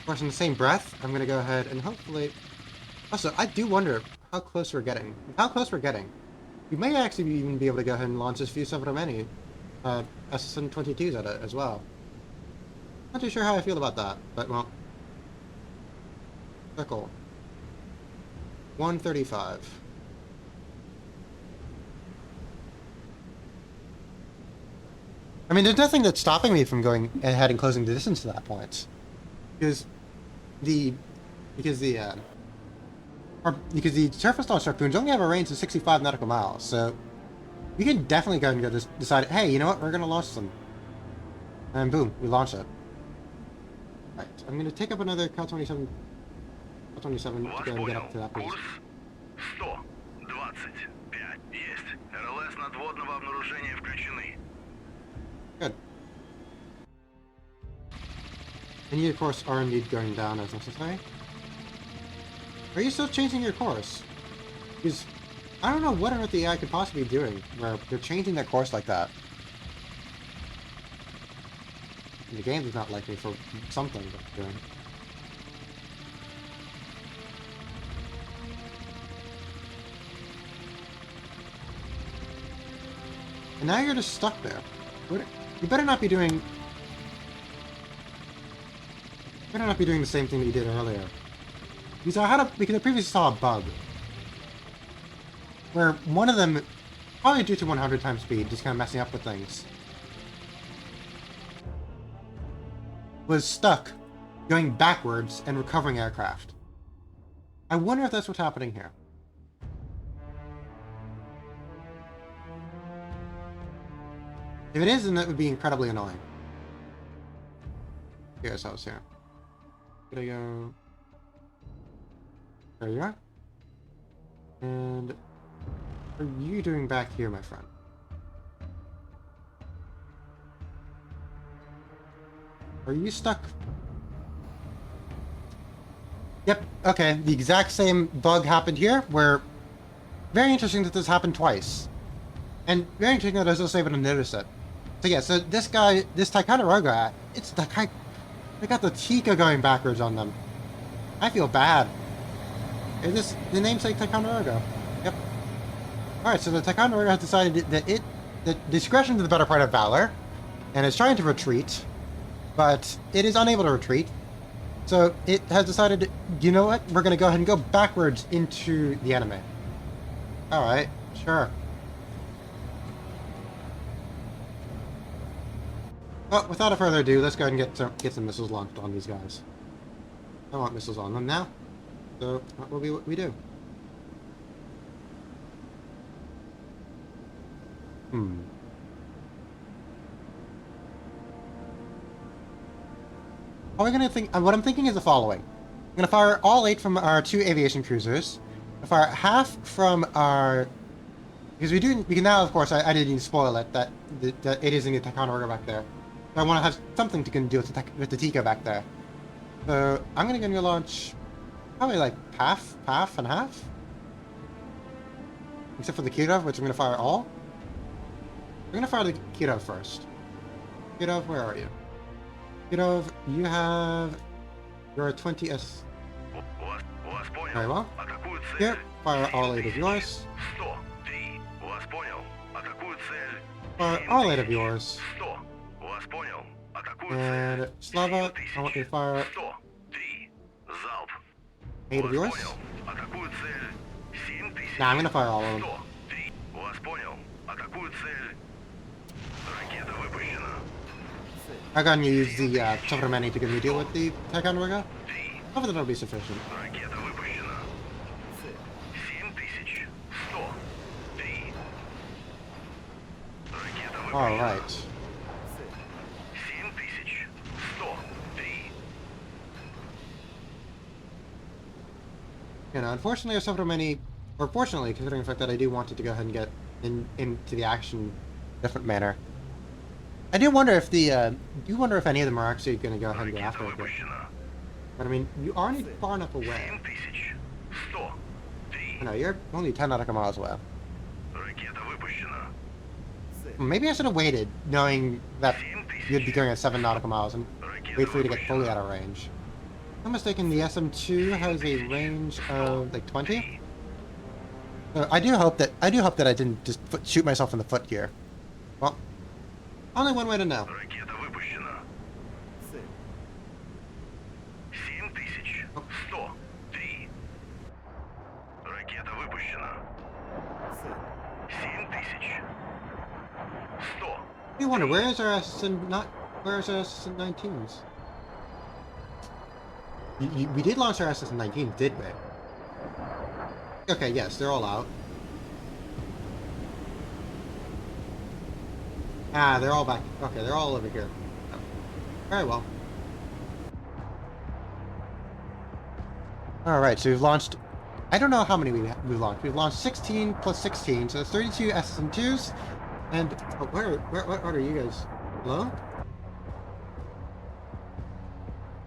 S1: Of course, in the same breath, I'm going to go ahead and hopefully... Also, I do wonder how close we're getting. We may actually even be able to go ahead and launch this few several many SSN-22s at it as well. Not too sure how I feel about that, but well... Circle. 135. I mean, there's nothing that's stopping me from going ahead and closing the distance to that point. Because the surface launch harpoons only have a range of 65 nautical miles, so we can definitely go and just decide, hey, you know what, we're gonna launch them. And boom, we launch it. Right, I'm gonna take up another Ka-27 to go and get up to that position.
S2: Курс 125. Есть. РЛС надводного обнаружения включены.
S1: Good. And you, of course, are indeed going down as necessary. Are you still changing your course? Because I don't know what on earth the AI could possibly be doing, where they're changing their course like that. And the game does not like me for something that they're doing. And now you're just stuck there. You better not be doing... better not be doing the same thing that you did earlier. Because I previously saw a bug where one of them, probably due to 100 times speed, just kind of messing up with things, was stuck going backwards and recovering aircraft. I wonder if that's what's happening here. If it is, then that would be incredibly annoying. Here's how it's here. Gonna go. There you are. And what are you doing back here, my friend? Are you stuck? Yep, okay. The exact same bug happened here, where... Very interesting that this happened twice. And very interesting that I was also able to notice it. So yeah, so this guy, this Ticonderoga, it's the guy... They got the Tika going backwards on them. I feel bad. Is this the namesake Ticonderoga? Yep. Alright, so the Ticonderoga has decided that the discretion is the better part of valor, and is trying to retreat, but it is unable to retreat. So it has decided, you know what? We're going to go ahead and go backwards into the enemy. Alright, sure. Well, without further ado, let's go ahead and get some missiles launched on these guys. I want missiles on them now. So, that will be what we do. What I'm thinking is the following. I'm going to fire all 8 from our 2 aviation cruisers. I'm going to fire half from our... Because we can now, of course, I didn't even spoil it, that it is in the Ticonderoga back there. So I want to have something to do with the Tika back there. So I'm going to launch probably like half and half. Except for the Kirov, which I'm going to fire all. We're going to fire the Kirov first. Kirov, where are you? Kirov, you have your 20S. Very well. Here, fire all 8 of yours. Fire all 8 of yours. And Slava, I want you to fire 8 of yours. Nah, I'm gonna fire all of them. I'm gonna use the Sovrameni to give me a deal with the Ticonderoga. Hopefully that'll be sufficient. Alright. You know, unfortunately, or Sovrameni, or fortunately, considering the fact that I do want it to go ahead and get into the action in a different manner. I do wonder if any of them are actually going to go ahead and go after it. But I mean, you aren't far enough away. No, you're only 10 nautical miles away. Maybe I should have waited, knowing that you'd be going at 7 nautical miles, and wait for you to get fully out of range. If I'm mistaken, the SM2 has a range of like 20. So I do hope that I didn't just shoot myself in the foot here. Well, only one way to know. I do wonder, where's our SS-19s? We did launch our SS-19s, did we? Okay, yes, they're all out. Ah, they're all back. Okay, they're all over here. Oh. Very well. Alright, so we've launched... I don't know how many we've launched. We've launched 16 plus 16, so that's 32 SS-2s. And... Oh, what order are you guys? Hello?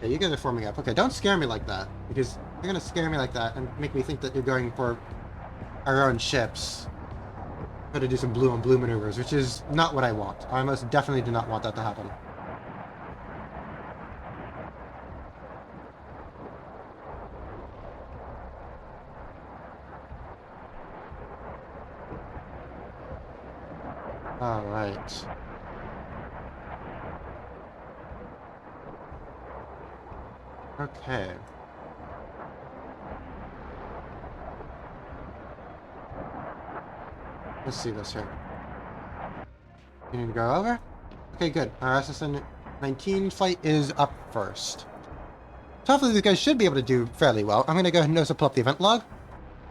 S1: Yeah, you guys are forming up. Okay, don't scare me like that. Because you're gonna scare me like that and make me think that you're going for our own ships. Try to do some blue on blue maneuvers, which is not what I want. I most definitely do not want that to happen. Alright. Okay. Let's see this here. You need to go over? Okay, good. Our SSN-19 flight is up first. So hopefully these guys should be able to do fairly well. I'm going to go ahead and also pull up the event log.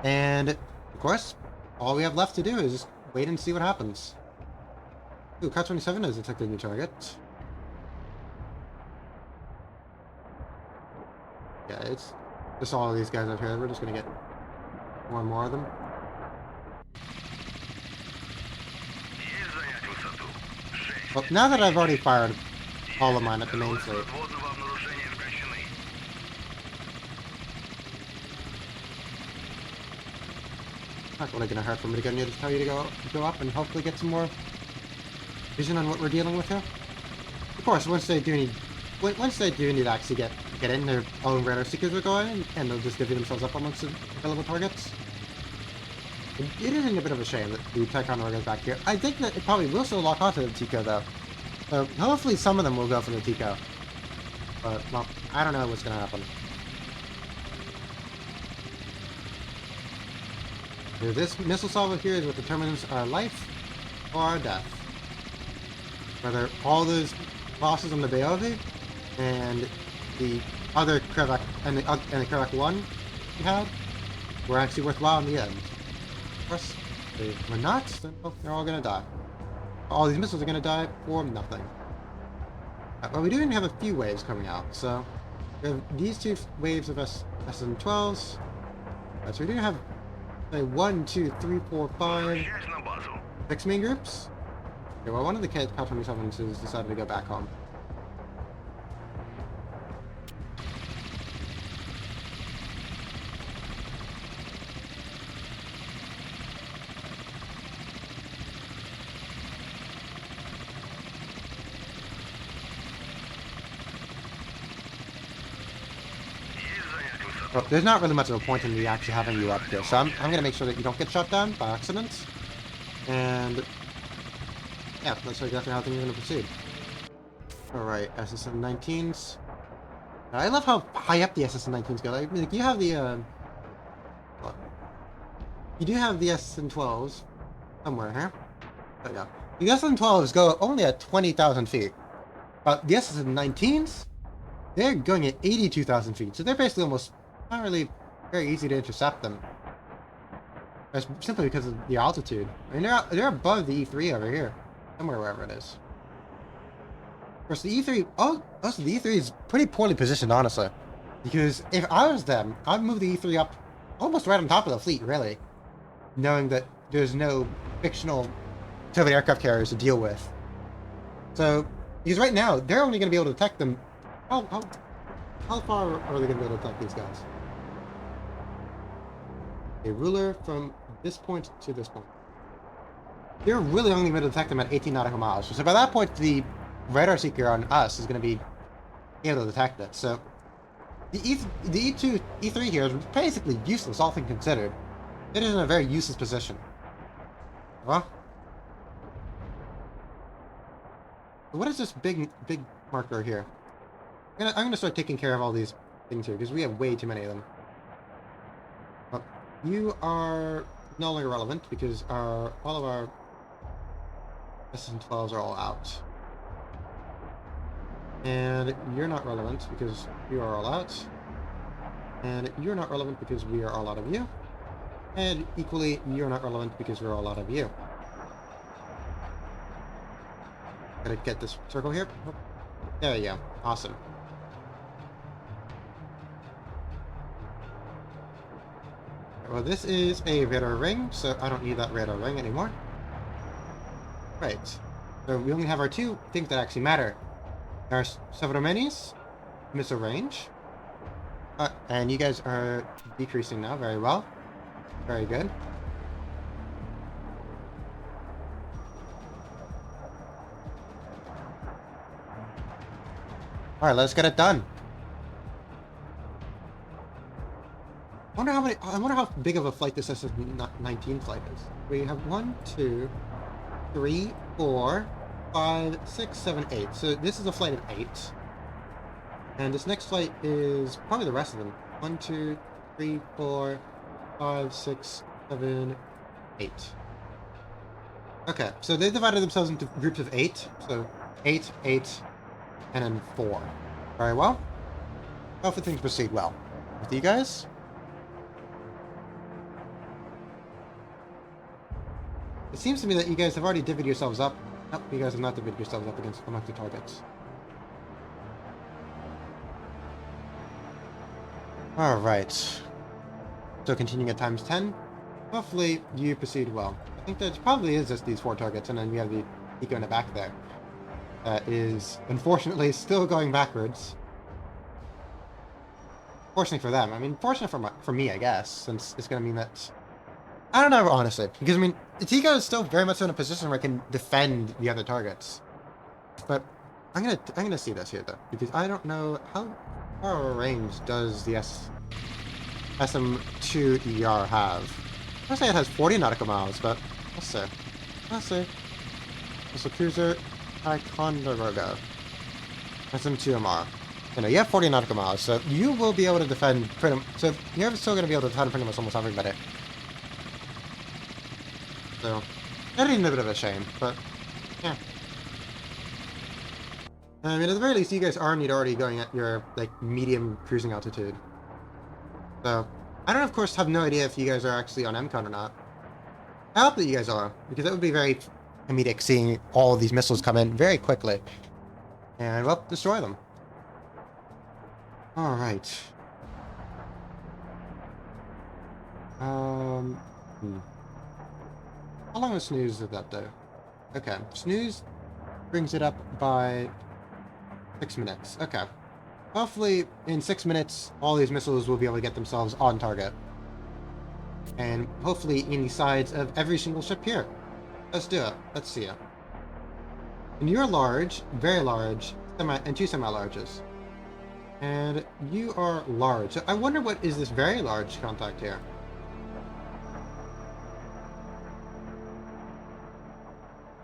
S1: And, of course, all we have left to do is just wait and see what happens. Ooh, Car 27 has detected a new target. Yeah, it's just all of these guys up here. We're just going to get more and more of them.
S2: Есть занять высоту. 6.
S1: Well, now that I've already fired all of mine at the main fleet,
S2: Подводного обнаружения включены.
S1: not really gonna hurt for me to go near to tell you to go up and hopefully get some more vision on what we're dealing with here. Of course, once they do need to actually get in, their own radar seekers will go in and they'll just divvy themselves up amongst the available targets. It is a bit of a shame that the Ticonderoga is back here. I think that it probably will still lock onto the Tico though. So hopefully some of them will go for the Tico. But well, I don't know what's gonna happen. This missile salvo here is what determines our life or our death. Whether all those losses on the Beovi and the other Krevak and the Krevak 1 we had were actually worthwhile in the end. Of course, if they were not, then well, they're all gonna die. All these missiles are gonna die for nothing. Well, we do have a few waves coming out, so we have these two waves of SN-12s. So we do have 1, 2, 3, 4, 5,
S2: Возвращаюсь на базу.
S1: 6 main groups. Okay, well, one of the Car 27s has decided to go back home.
S2: Есть занять высоту.
S1: Well, there's not really much of a point in me actually having you up here, so I'm going to make sure that you don't get shot down by accident. And yeah, that's exactly how things are going to proceed. Alright, SSN-19s. I love how high up the SSN-19s go. Like, you have the, well, you do have the SSN-12s somewhere, huh? There we go. The SSN-12s go only at 20,000 feet. But the SSN-19s, they're going at 82,000 feet, so they're basically almost not really very easy to intercept them. That's simply because of the altitude. I mean, they're above the E3 over here, somewhere wherever it is. Of course, the E3. Oh, also the E3 is pretty poorly positioned, honestly. Because if I was them, I'd move the E3 up almost right on top of the fleet, really, knowing that there's no fictional Soviet aircraft carriers to deal with. So, because right now they're only going to be able to detect them. How far are they going to be able to detect these guys? A ruler from this point to this point. They're really only going to detect them at 18 nautical miles. So by that point, the radar seeker on us is going to be able to detect it. So the E2, E3 here is basically useless, all things considered. It is in a very useless position. Well, what is this big marker here? I'm gonna start taking care of all these things here because we have way too many of them. Well, you are no longer relevant because all of our SN-12s are all out. And you're not relevant because you are all out. And you're not relevant because we are all out of you. And equally, you're not relevant because we're all out of you. Gotta get this circle here. There you go. Awesome. Well, this is a radar ring, so I don't need that radar ring anymore. Right. So we only have our two things that actually matter. Our Severomenes, missile range. And you guys are decreasing now, very well. Very good. Alright, let's get it done. I wonder how big of a flight this SS-19 flight is. We have 1, 2, 3, 4, 5, 6, 7, 8. So this is a flight of 8. And this next flight is probably the rest of them. 1, 2, 3, 4, 5, 6, 7, 8. Okay, so they divided themselves into groups of 8. So 8, 8, and then 4. Very well. Hopefully things proceed well. With you guys? It seems to me that you guys have already divvied yourselves up. Nope, you guys have not divvied yourselves up amongst the targets. Alright. So continuing at times 10. Hopefully you proceed well. I think there probably is just these 4 targets, and then we have the Eco in the back there. That is, unfortunately, still going backwards. Fortunately for them. I mean, fortunately for me, I guess, since it's going to mean that... I don't know, honestly. Because, I mean, Tico is still very much in a position where I can defend the other targets. But I'm gonna see this here, though. Because I don't know how far a range does the SM2ER have. I say it has 40 nautical miles, but let's see. Let's see. Missile Cruiser Ticonderoga. SM2MR. You know, you have 40 nautical miles, so you will be able to defend pretty much. So you're still going to be able to defend pretty much almost everybody. So, that is a bit of a shame, but yeah. I mean, at the very least, you guys are indeed already going at your, like, medium cruising altitude. So, I don't, of course, have no idea if you guys are actually on MCON or not. I hope that you guys are, because that would be very comedic seeing all of these missiles come in very quickly. And, well, destroy them. Alright. How long was Snooze of that, though? Okay, Snooze brings it up by 6 minutes. Okay. Hopefully, in 6 minutes, all these missiles will be able to get themselves on target. And hopefully in the sides of every single ship here. Let's do it. Let's see it. And you're large, very large, and 2 semi-larges. And you are large. So I wonder what is this very large contact here.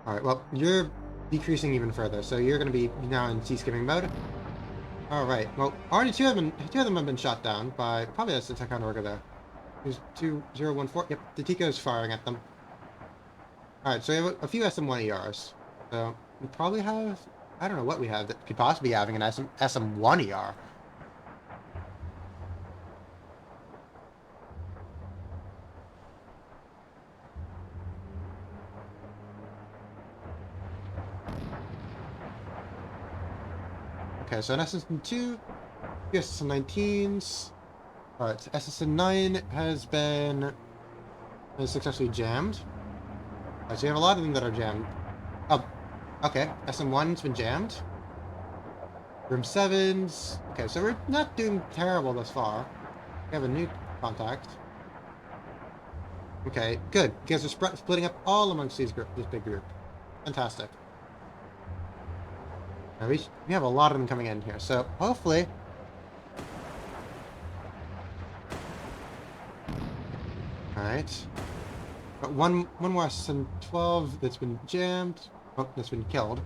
S1: Alright, well, you're decreasing even further, so you're going to be now in sea-skimming mode. Alright, well, already two of them have been shot down by, probably that's the Ticonderoga there. There's 2014, yep, the Tico's firing at them. Alright, so we have a few SM1ERs. So, we probably have, I don't know what we have that could possibly be having an SM1ER. Okay, so an SSN2, 2 SSN19s. Alright, so SSN9 has been successfully jammed. Alright, so you have a lot of them that are jammed. Oh, okay, SM1's been jammed. Room 7s. Okay, so we're not doing terrible thus far. We have a new contact. Okay, good. You guys are splitting up all amongst this big group. Fantastic. Now we have a lot of them coming in here, so hopefully... Alright. Got one more SN12 that's been jammed. Oh, that's been killed.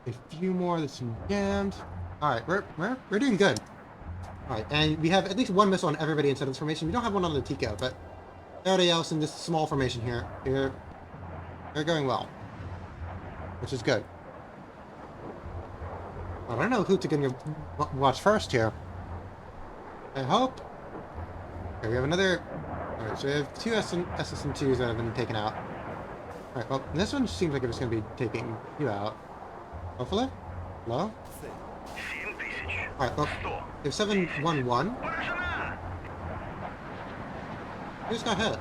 S1: A few more that's been jammed. Alright, we're doing good. Alright, and we have at least one missile on everybody inside this formation. We don't have one on the Tico, but everybody else in this small formation here, they're going well. Which is good. I don't know who to get watch first here. I hope. Okay, we have another. Alright, so we have 2 SSN2s that have been taken out. Alright, well, this one seems like it's going to be taking you out. Hopefully? Hello? Alright, well, we have 711. Who just got hit?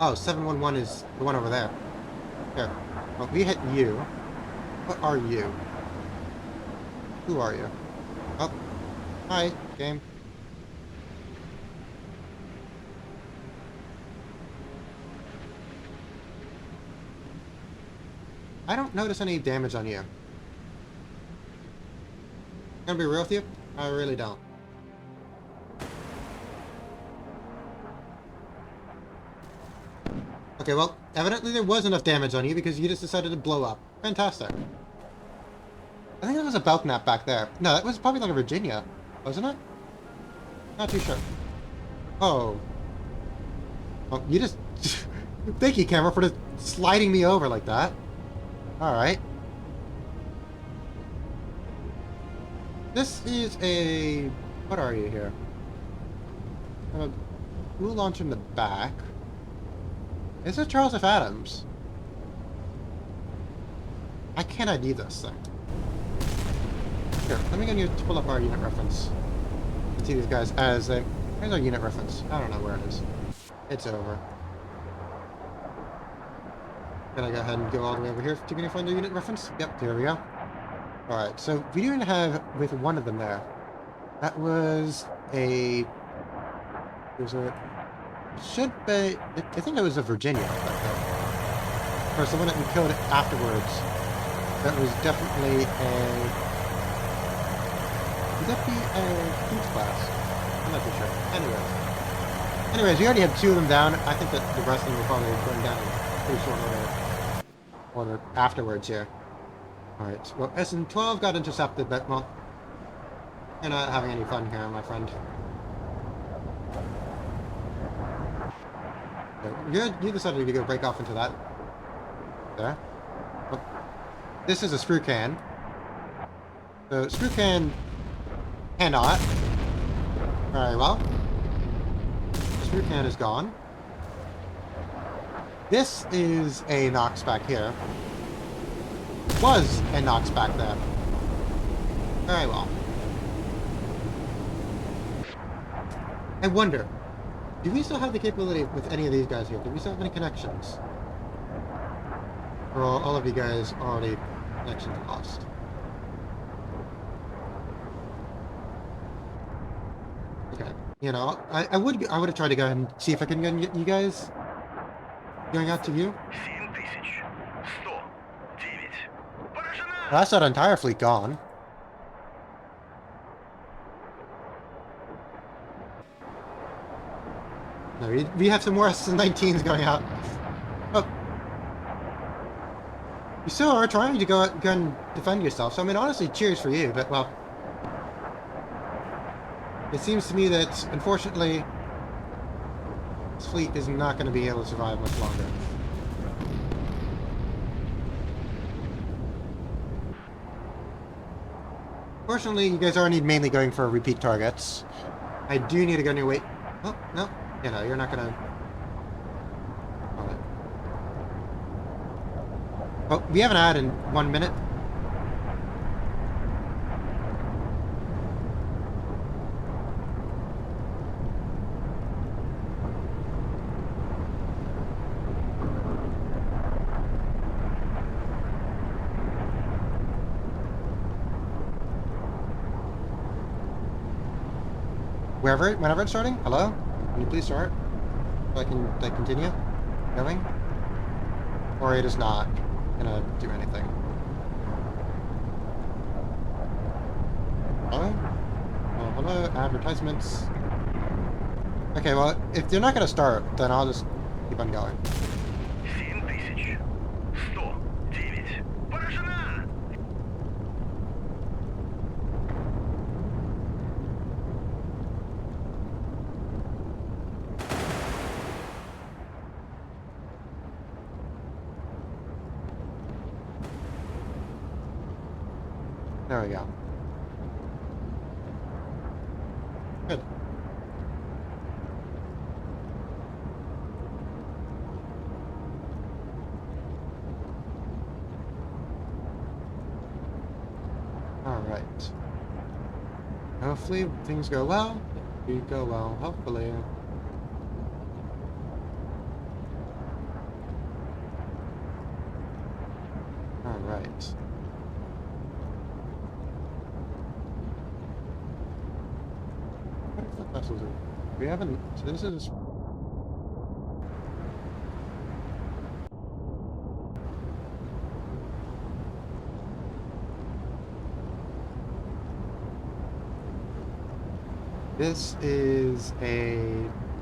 S1: Oh, 711 is the one over there. Here. Well, we hit you. What are you? Who are you? Oh. Hi, game. I don't notice any damage on you. Gonna be real with you? I really don't. Okay, well, evidently there was enough damage on you because you just decided to blow up. Fantastic. I think that was a Belknap back there. No, that was probably like a Virginia, wasn't it? Not too sure. Oh. Oh, you just... Thank you, camera, for just sliding me over like that. Alright. This is a... What are you here? A dual launcher in the back. Is it Charles F. Adams? I can't ID this thing. Here, let me get you to pull up our unit reference. See these guys as a... Here's our unit reference. I don't know where it is. It's over. Can I go ahead and go all the way over here to find the unit reference? Yep, there we go. Alright, so we do have with one of them there. That was a... There's a... Should be... I think it was a Virginia. Or someone that we killed afterwards. That was definitely a... Would that be a Fleet class? I'm not too sure. Anyways, we already have 2 of them down. I think that the rest of them will probably burn down in pretty short order afterwards here. Alright, well, SN-12 got intercepted, but, well, you're not having any fun here, my friend. So, you decided to go break off into that. There. Well, this is a screw can. So, screw can cannot. Very well. The screw can is gone. This is a Nox back here. Was a Nox back there. Very well. I wonder, do we still have the capability with any of these guys here? Do we still have any connections? Or are all of you guys already connections lost? Okay. You know, I would have tried to go ahead and see if I can get you guys going out to you.
S2: 7109. Поражена!
S1: That's that entire fleet gone. No, we have some more SS-19s going out. Oh. You still are trying to go and defend yourself, so I mean, honestly, cheers for you, but, well... It seems to me that, unfortunately, this fleet is not going to be able to survive much longer. Fortunately, you guys are mainly going for repeat targets. I do need to go new weight. Oh, no. You know, you're not going to... Oh, we have an ad in 1 minute. Whenever it's starting? Hello? Can you please start? So I can, like, continue going? Or it is not gonna do anything. Hello? Oh, hello, advertisements. Okay, well, if they're not gonna start, then I'll just keep on going.
S2: 7109. Поражена!
S1: There we go. Good. Alright. Hopefully things go well. We go well, hopefully. Alright. What vessels are we haven't... So this is... This is a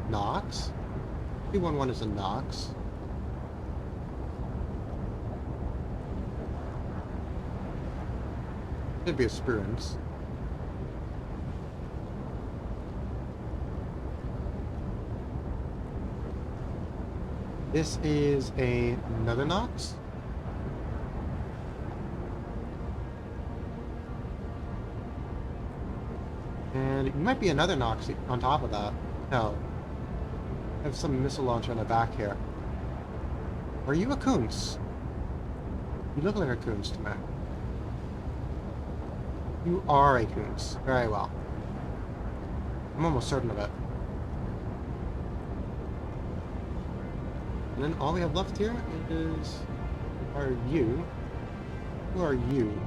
S1: Nox. 211 is a Nox. Should be a Spruance. This is another Nox. And it might be another Nox on top of that. No. I have some missile launcher on the back here. Are you a Kunz? You look like a Kunz to me. You are a Kunz. Very well. I'm almost certain of it. And then all we have left here is... Are you? Who are you?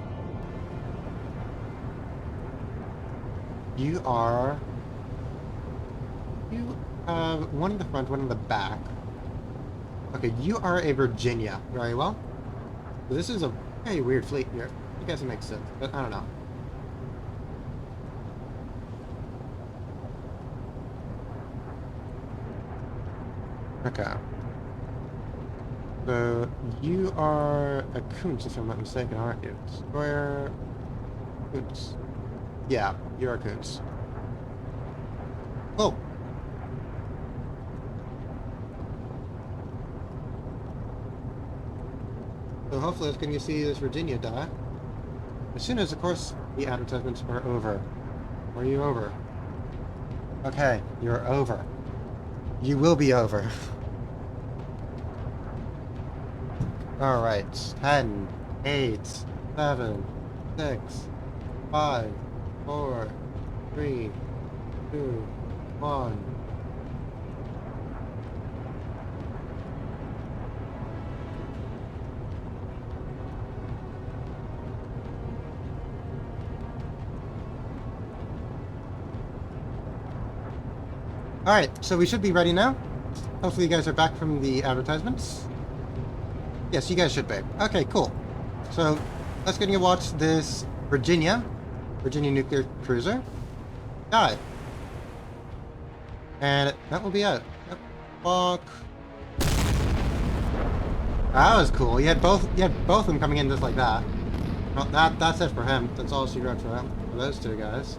S1: You are... You have one in the front, one in the back. Okay, you are a Virginia. Very well. So this is a very weird fleet here. I guess it makes sense, but I don't know. Okay. So, you are a Kunz, if I'm not mistaken, aren't you? Square... Kunz. Yeah, you're a Kunz. Oh! So hopefully it's going to see this Virginia die. As soon as, of course, the advertisements are over. Are you over? Okay, you're over. You will be over. Alright. 10, 8, 7, 6, 5, 4, 3, 2, 1. Alright, so we should be ready now. Hopefully you guys are back from the advertisements. Yes, you guys should be. Okay, cool. So, let's get to watch this Virginia nuclear cruiser die. And that will be it. Yep. Fuck. That was cool. You had both of them coming in just like that. Well, that's it for him. That's all she wrote for him. For those two guys.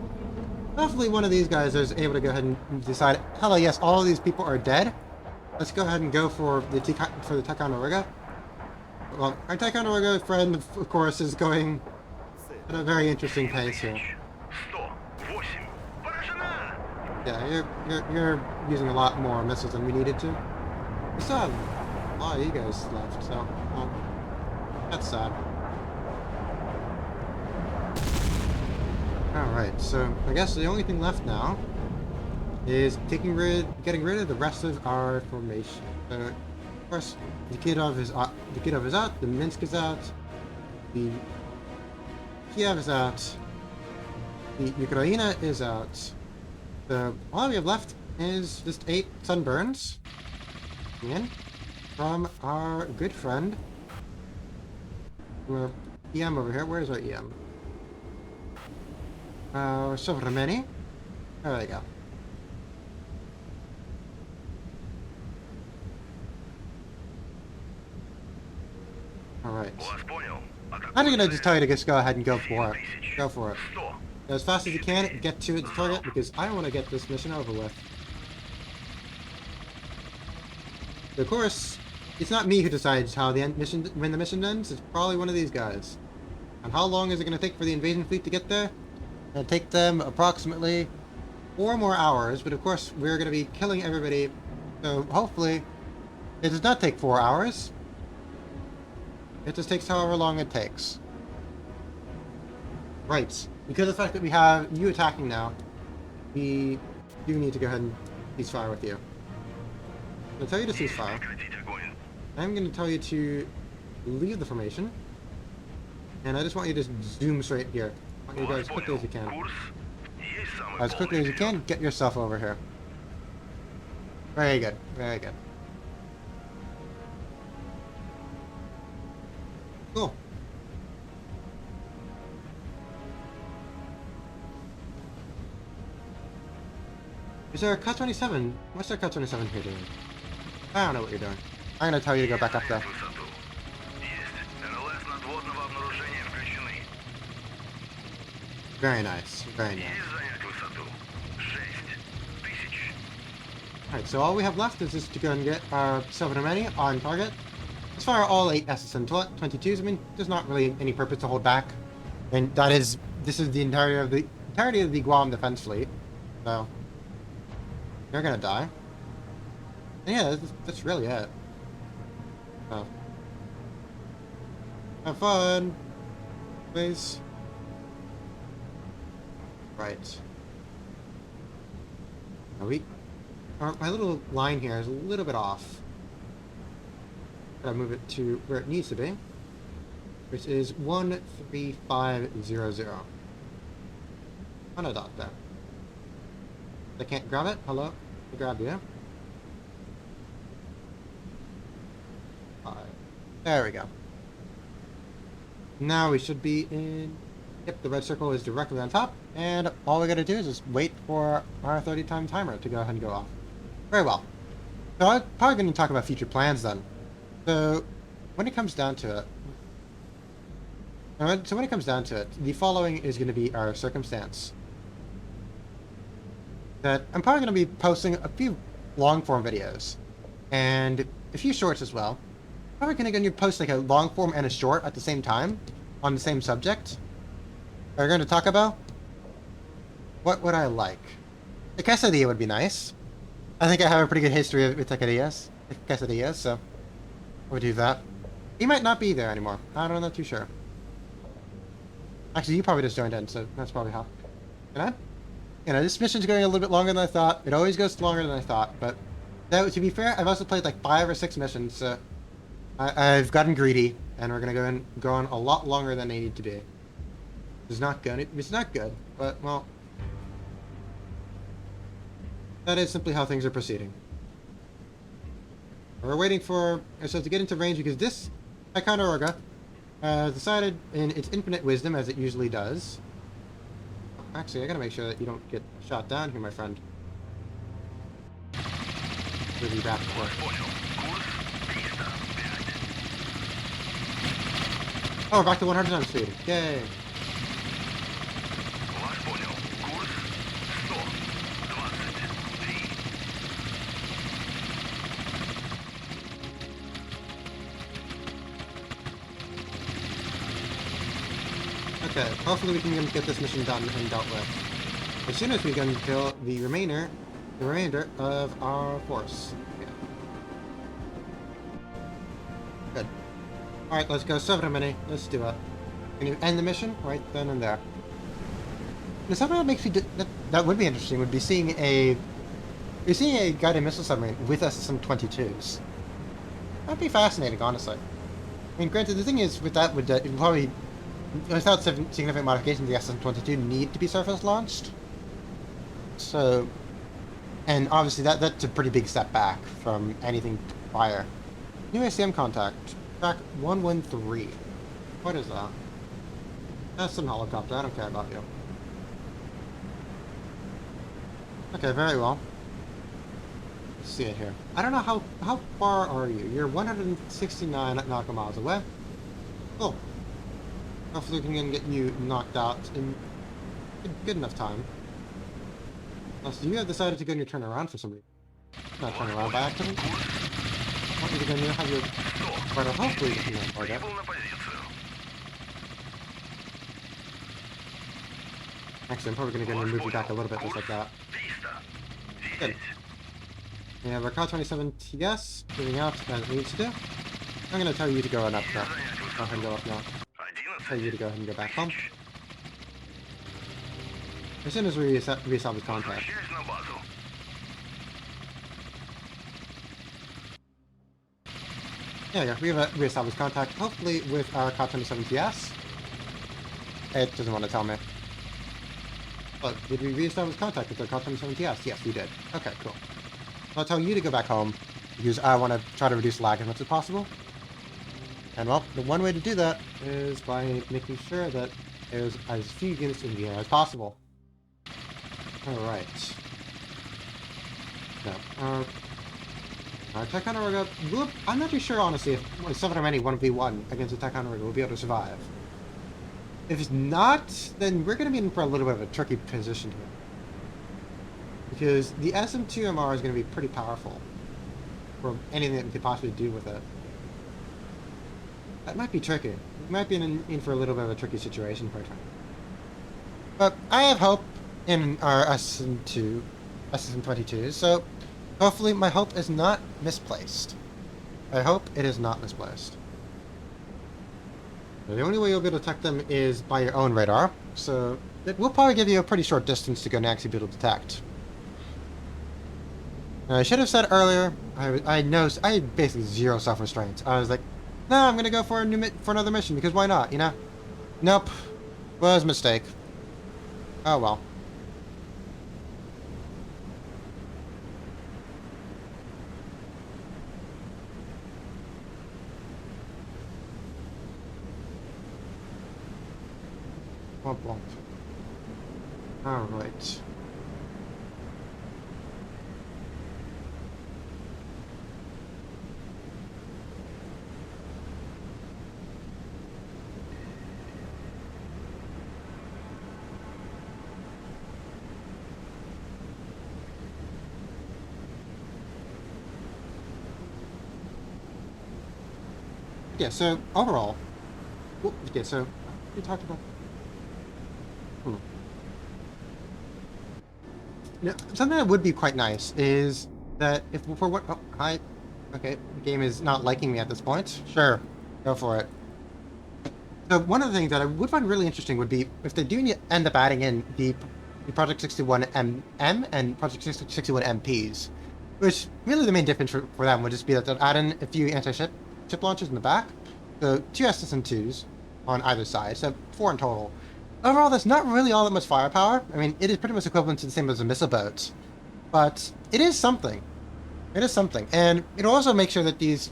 S1: Hopefully one of these guys is able to go ahead and decide, hello, yes, all of these people are dead. Let's go ahead and go for the Ticonderoga. Well, our Ticonderoga friend, of course, is going at a very interesting pace here. Yeah, you're using a lot more missiles than we needed to. We still have a lot of you guys left, so well, that's sad. Alright, so I guess the only thing left now is getting rid of the rest of our formation. So, of course, the Kidov is out, the Minsk is out, the Kiev is out, the Ukraina is out. So all we have left is just 8 Sunburns in from our good friend, EM over here. Where is our EM? Sovremeni. There we go. Alright. I'm gonna just tell you to just go ahead and go for it. Go for it. As fast as you can, get to the target, because I want to get this mission over with. But of course, it's not me who decides how the when the mission ends, it's probably one of these guys. And how long is it going to take for the invasion fleet to get there? It'll take them approximately 4 more hours, but of course we're going to be killing everybody, so hopefully it does not take 4 hours. It just takes however long it takes. Right. Because of the fact that we have you attacking now, we do need to go ahead and cease fire with you. I'm going to tell you to cease fire. I'm going to tell you to leave the formation. And I just want you to just zoom straight here. I want you to go as quickly as you can. As quickly as you can, get yourself over here. Very good. Very good. Cool. Is there a Cut-27? What's their Cut-27 here doing? I don't know what you're doing. I'm gonna tell you to go back up there. Very nice. Very nice.
S2: Есть занять высоту. 6000.
S1: Alright, so all we have left is just to go and get our Silver Many on target. Let's fire all 8 SSN-22s. I mean, there's not really any purpose to hold back. And this is the entirety of the Guam Defense Fleet. So, they're gonna die. And yeah, that's really it. So, have fun, please. Right. Now my little line here is a little bit off. Gotta move it to where it needs to be, which is 13500. On a dot there. I can't grab it. Hello, I grab you. There we go. Now we should be in. Yep, the red circle is directly on top, and all we gotta do is just wait for our 30-time timer to go ahead and go off. Very well. So I'm probably going to talk about future plans then. So when it comes down to it, the following is going to be our circumstance. That I'm probably going to be posting a few long-form videos, and a few shorts as well. Probably going to post like a long-form and a short at the same time on the same subject. We're going to talk about what would I like. A quesadilla would be nice. I think I have a pretty good history with quesadillas, so we'll do that. He might not be there anymore. I'm not too sure. Actually, you probably just joined in, so that's probably how. This mission's going a little bit longer than I thought. It always goes longer than I thought, but to be fair, I've also played like 5 or 6 missions, so I've gotten greedy, and we're gonna go on a lot longer than they need to be. It's not good. It's not good, but well. That is simply how things are proceeding. We're waiting for ourselves to get into range because this Ticonderoga decided in its infinite wisdom, as it usually does. Actually, I gotta make sure that you don't get shot down here, my friend. We'll be back for. Oh, we're back to 100 times speed. Yay! Okay, hopefully we can get this mission done and dealt with. As soon as we can kill the remainder of our force. Yeah. Good. Alright, let's go Sovramini. Let's do it. Can you end the mission? Right then and there. Now, something that makes me that would be interesting would be seeing a guided missile submarine with SSM-22s. That'd be fascinating, honestly. I mean, granted, the thing is with that would probably, without significant modifications, the SSM-22 need to be surface launched. So, and obviously that's a pretty big step back from anything prior. New ACM contact, track 113. What is that? That's some helicopter. I don't care about you. Okay, very well. Let's see it here. I don't know how far are you? You're 169 nautical miles away. Cool. Hopefully we can get you knocked out in good enough time. So you have decided to go and turn around for some reason. Not turn around by accident. Want you to go and have your rudder hopefully get you on target. Actually, I'm probably going to go and move you back a little bit just like that. Good. We have our Ka-27 TS moving out as it needs to do. I'm going to tell you to go on up now. Go ahead and go up now. Tell you to go ahead and go back home. As soon as we reestablish contact. Yeah, we have a reestablished contact, hopefully with our Ka-27 TS. It doesn't want to tell me. But did we reestablish contact with our Ka-27 TS? Yes, we did. Okay, cool. I'll tell you to go back home, because I want to try to reduce lag as much as possible. And well, the one way to do that is by making sure that there's as few units in the air as possible. Alright. Now, our Ticonderoga, I'm not too sure honestly if Sovramini 1v1 against a Ticonderoga will be able to survive. If it's not, then we're going to be in for a little bit of a tricky position here. Because the SM-2MR is going to be pretty powerful for anything that we could possibly do with it. That might be tricky. We might be in for a little bit of a tricky situation, quite frankly. But I have hope in our SM-22, so hopefully my hope is not misplaced. I hope it is not misplaced. The only way you'll be able to detect them is by your own radar, so it will probably give you a pretty short distance to go and actually be able to detect. Now, I should have said earlier, I had basically zero self-restraint. I was like, no, I'm gonna go for another mission, because why not, you know? Nope. Was a mistake. Oh well. Womp womp. Alright. Yeah, so overall, okay, so we talked about. Now, something that would be quite nice is that if for what okay, the game is not liking me at this point. Sure, go for it. So one of the things that I would find really interesting would be if they do end up adding in the Project 61 MM and Project 61 MPs, which really the main difference for them would just be that they'll add in a few anti-ship launchers in the back, so 2 SSM-2s on either side, so 4 in total. Overall, there's not really all that much firepower. I mean, it is pretty much equivalent to the same as a missile boat, but it is something. It is something, and it'll also make sure that these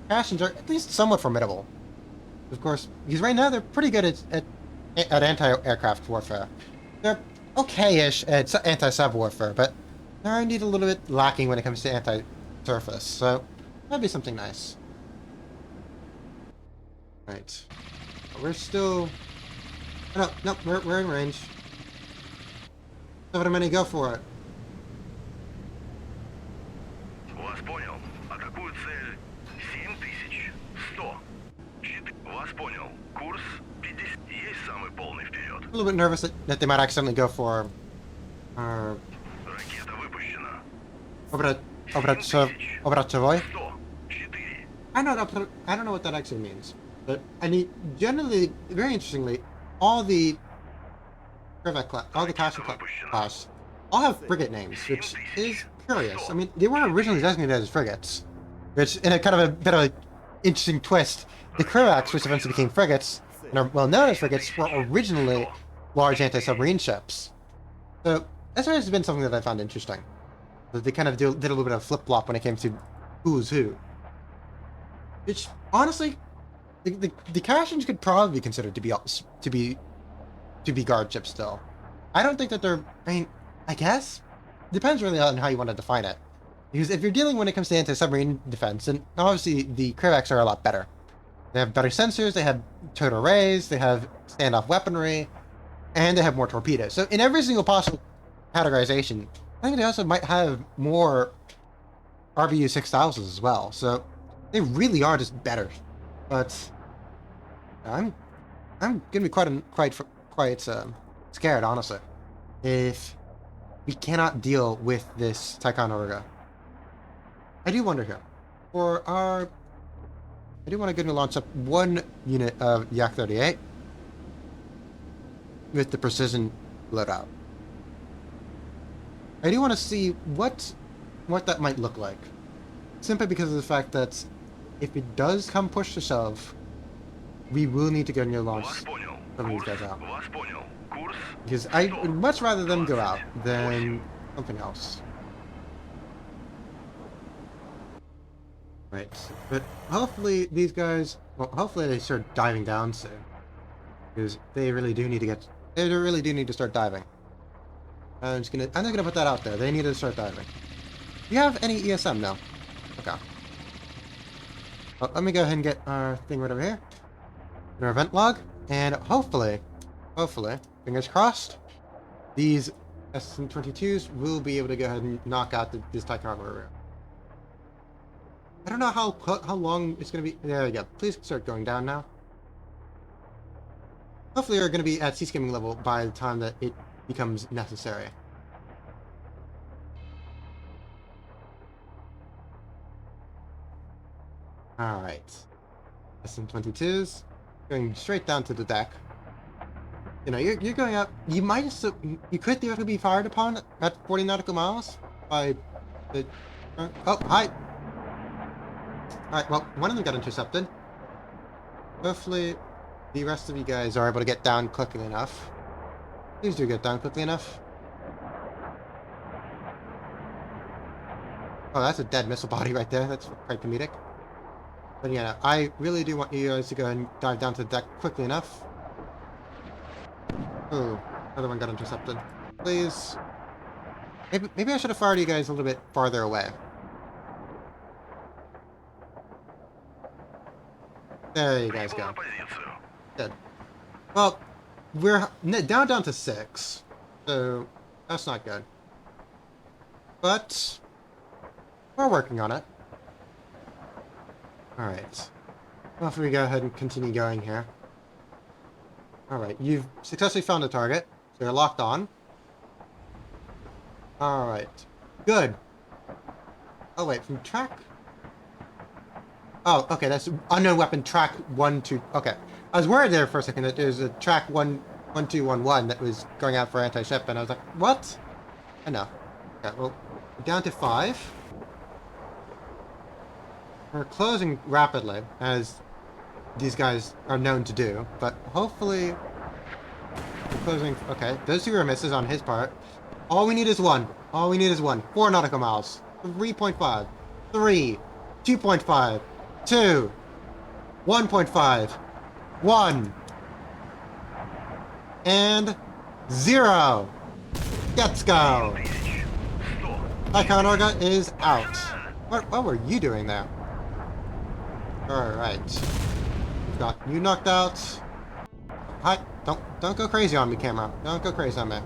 S1: Passions are at least somewhat formidable. Of course, because right now they're pretty good at anti-aircraft warfare. They're okay-ish at anti-sub warfare, but they're indeed a little bit lacking when it comes to anti-surface. So that'd be something nice. Right. We're still. No, we're in range. So what am I gonna go for it?
S2: Вас понял. Атакуют цель 7100. Вас понял. Курс 50. Есть самый полный вперед.
S1: A little bit nervous that they might accidentally go for.
S2: Ракета выпущена.
S1: Obracevoi?
S2: 104.
S1: I don't know what that actually means. But I mean, generally, very interestingly, all the Corvette class, all the Passion class, all have frigate names, which is curious. I mean, they weren't originally designated as frigates, which, in a kind of a bit of an interesting twist, the Kravax, which eventually became frigates, and are well known as frigates, were originally large anti-submarine ships. So that's always been something that I found interesting. That they kind of did a little bit of flip-flop when it came to who's who. Which, honestly, the Karashins could probably be considered to be guard ships still. I don't think that they're. I mean, I guess depends really on how you want to define it. Because if you're dealing when it comes to anti-submarine defense, then obviously the Kravax are a lot better. They have better sensors, they have total arrays, they have standoff weaponry, and they have more torpedoes. So in every single possible categorization, I think they also might have more RBU 6000s as well. So they really are just better. But I'm gonna be quite scared, honestly, if we cannot deal with this Ticonderoga. I do wonder here, I do want to go and launch up one unit of Yak-38 with the precision loadout. I do want to see what that might look like, simply because of the fact that if it does come push to shove, we will need to go near launch some of these guys out. Because I would much rather them go out than something else. Right, but hopefully these guys, well, hopefully they start diving down soon. Because they really do need to start diving. I'm just gonna put that out there. They need to start diving. Do you have any ESM? No. Okay. Well, let me go ahead and get our thing right over here. in our event log, and hopefully, fingers crossed, these SM-22s will be able to go ahead and knock out this Ticonderoga. I don't know how long it's going to be. There we go. Please start going down now. Hopefully we're going to be at sea skimming level by the time that it becomes necessary. Alright. SM-22s. Going straight down to the deck. You know, you're going up. You might you could theoretically be fired upon at 40 nautical miles by the. Oh, hi. Alright, well, one of them got intercepted. Hopefully, the rest of you guys are able to get down quickly enough. Please do get down quickly enough. Oh, that's a dead missile body right there. That's quite comedic. But yeah, I really do want you guys to go ahead and dive down to the deck quickly enough. Oh, another one got intercepted. Please. Maybe I should have fired you guys a little bit farther away. There you guys
S2: Прибыл
S1: go.
S2: на позицию.
S1: Good. Well, we're down to 6, so that's not good. But we're working on it. Alright. Well, if we go ahead and continue going here. Alright, you've successfully found a target, so you're locked on. Alright. Good. Oh wait, from track? Oh, okay, that's unknown weapon track 1, 2. Okay. I was worried there for a second that there's a track 1211 that was going out for anti-ship, and I was like, what? I know. Okay, well, we're down to 5. We're closing rapidly, as these guys are known to do, but hopefully we're closing. Okay, those 2 were misses on his part. All we need is 1. All we need is 1. 4 nautical miles. 3.5. 3. 2.5. 2. 1.5. 1. And 0. Let's go.
S2: 100.
S1: Ticonderoga is out. What were you doing there? Alright. Got you knocked out. Hi, don't go crazy on me, camera. Don't go crazy on me.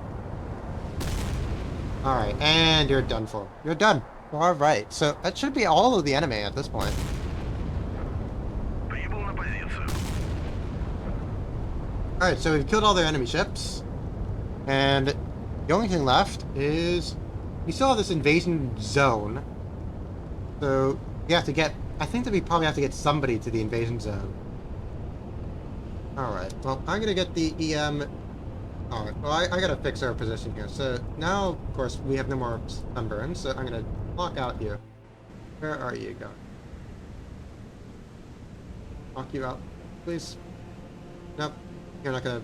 S1: Alright, and you're done for. You're done. Alright, so that should be all of the enemy at this point.
S2: Прибыл на позицию.
S1: Alright, so we've killed all their enemy ships. And the only thing left is we still have this invasion zone. So we have to get, I think that we probably have to get somebody to the invasion zone. Alright, well, I'm gonna get the EM. Alright, well, I gotta fix our position here. So now, of course, we have no more sunburns, so I'm gonna lock out you. Where are you going? Lock you out, please. Nope, you're not gonna.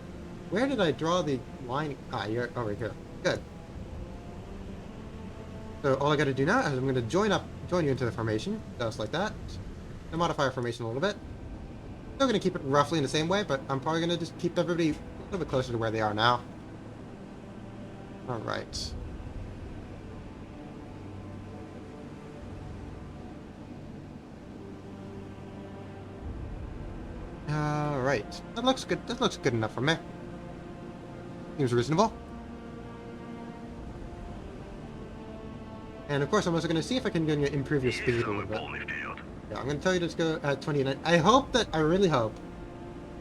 S1: Where did I draw the line? Ah, you're over here. Good. So all I gotta do now is I'm gonna join you into the formation, just like that. And modify our formation a little bit. Still gonna keep it roughly in the same way, but I'm probably gonna just keep everybody a little bit closer to where they are now. Alright. Alright. That looks good. That looks good enough for me. Seems reasonable. And of course, I'm also going to see if I can improve your speed a little bit.
S2: Полный вперед.
S1: Yeah, I'm going to tell you to just go at 29. I really hope.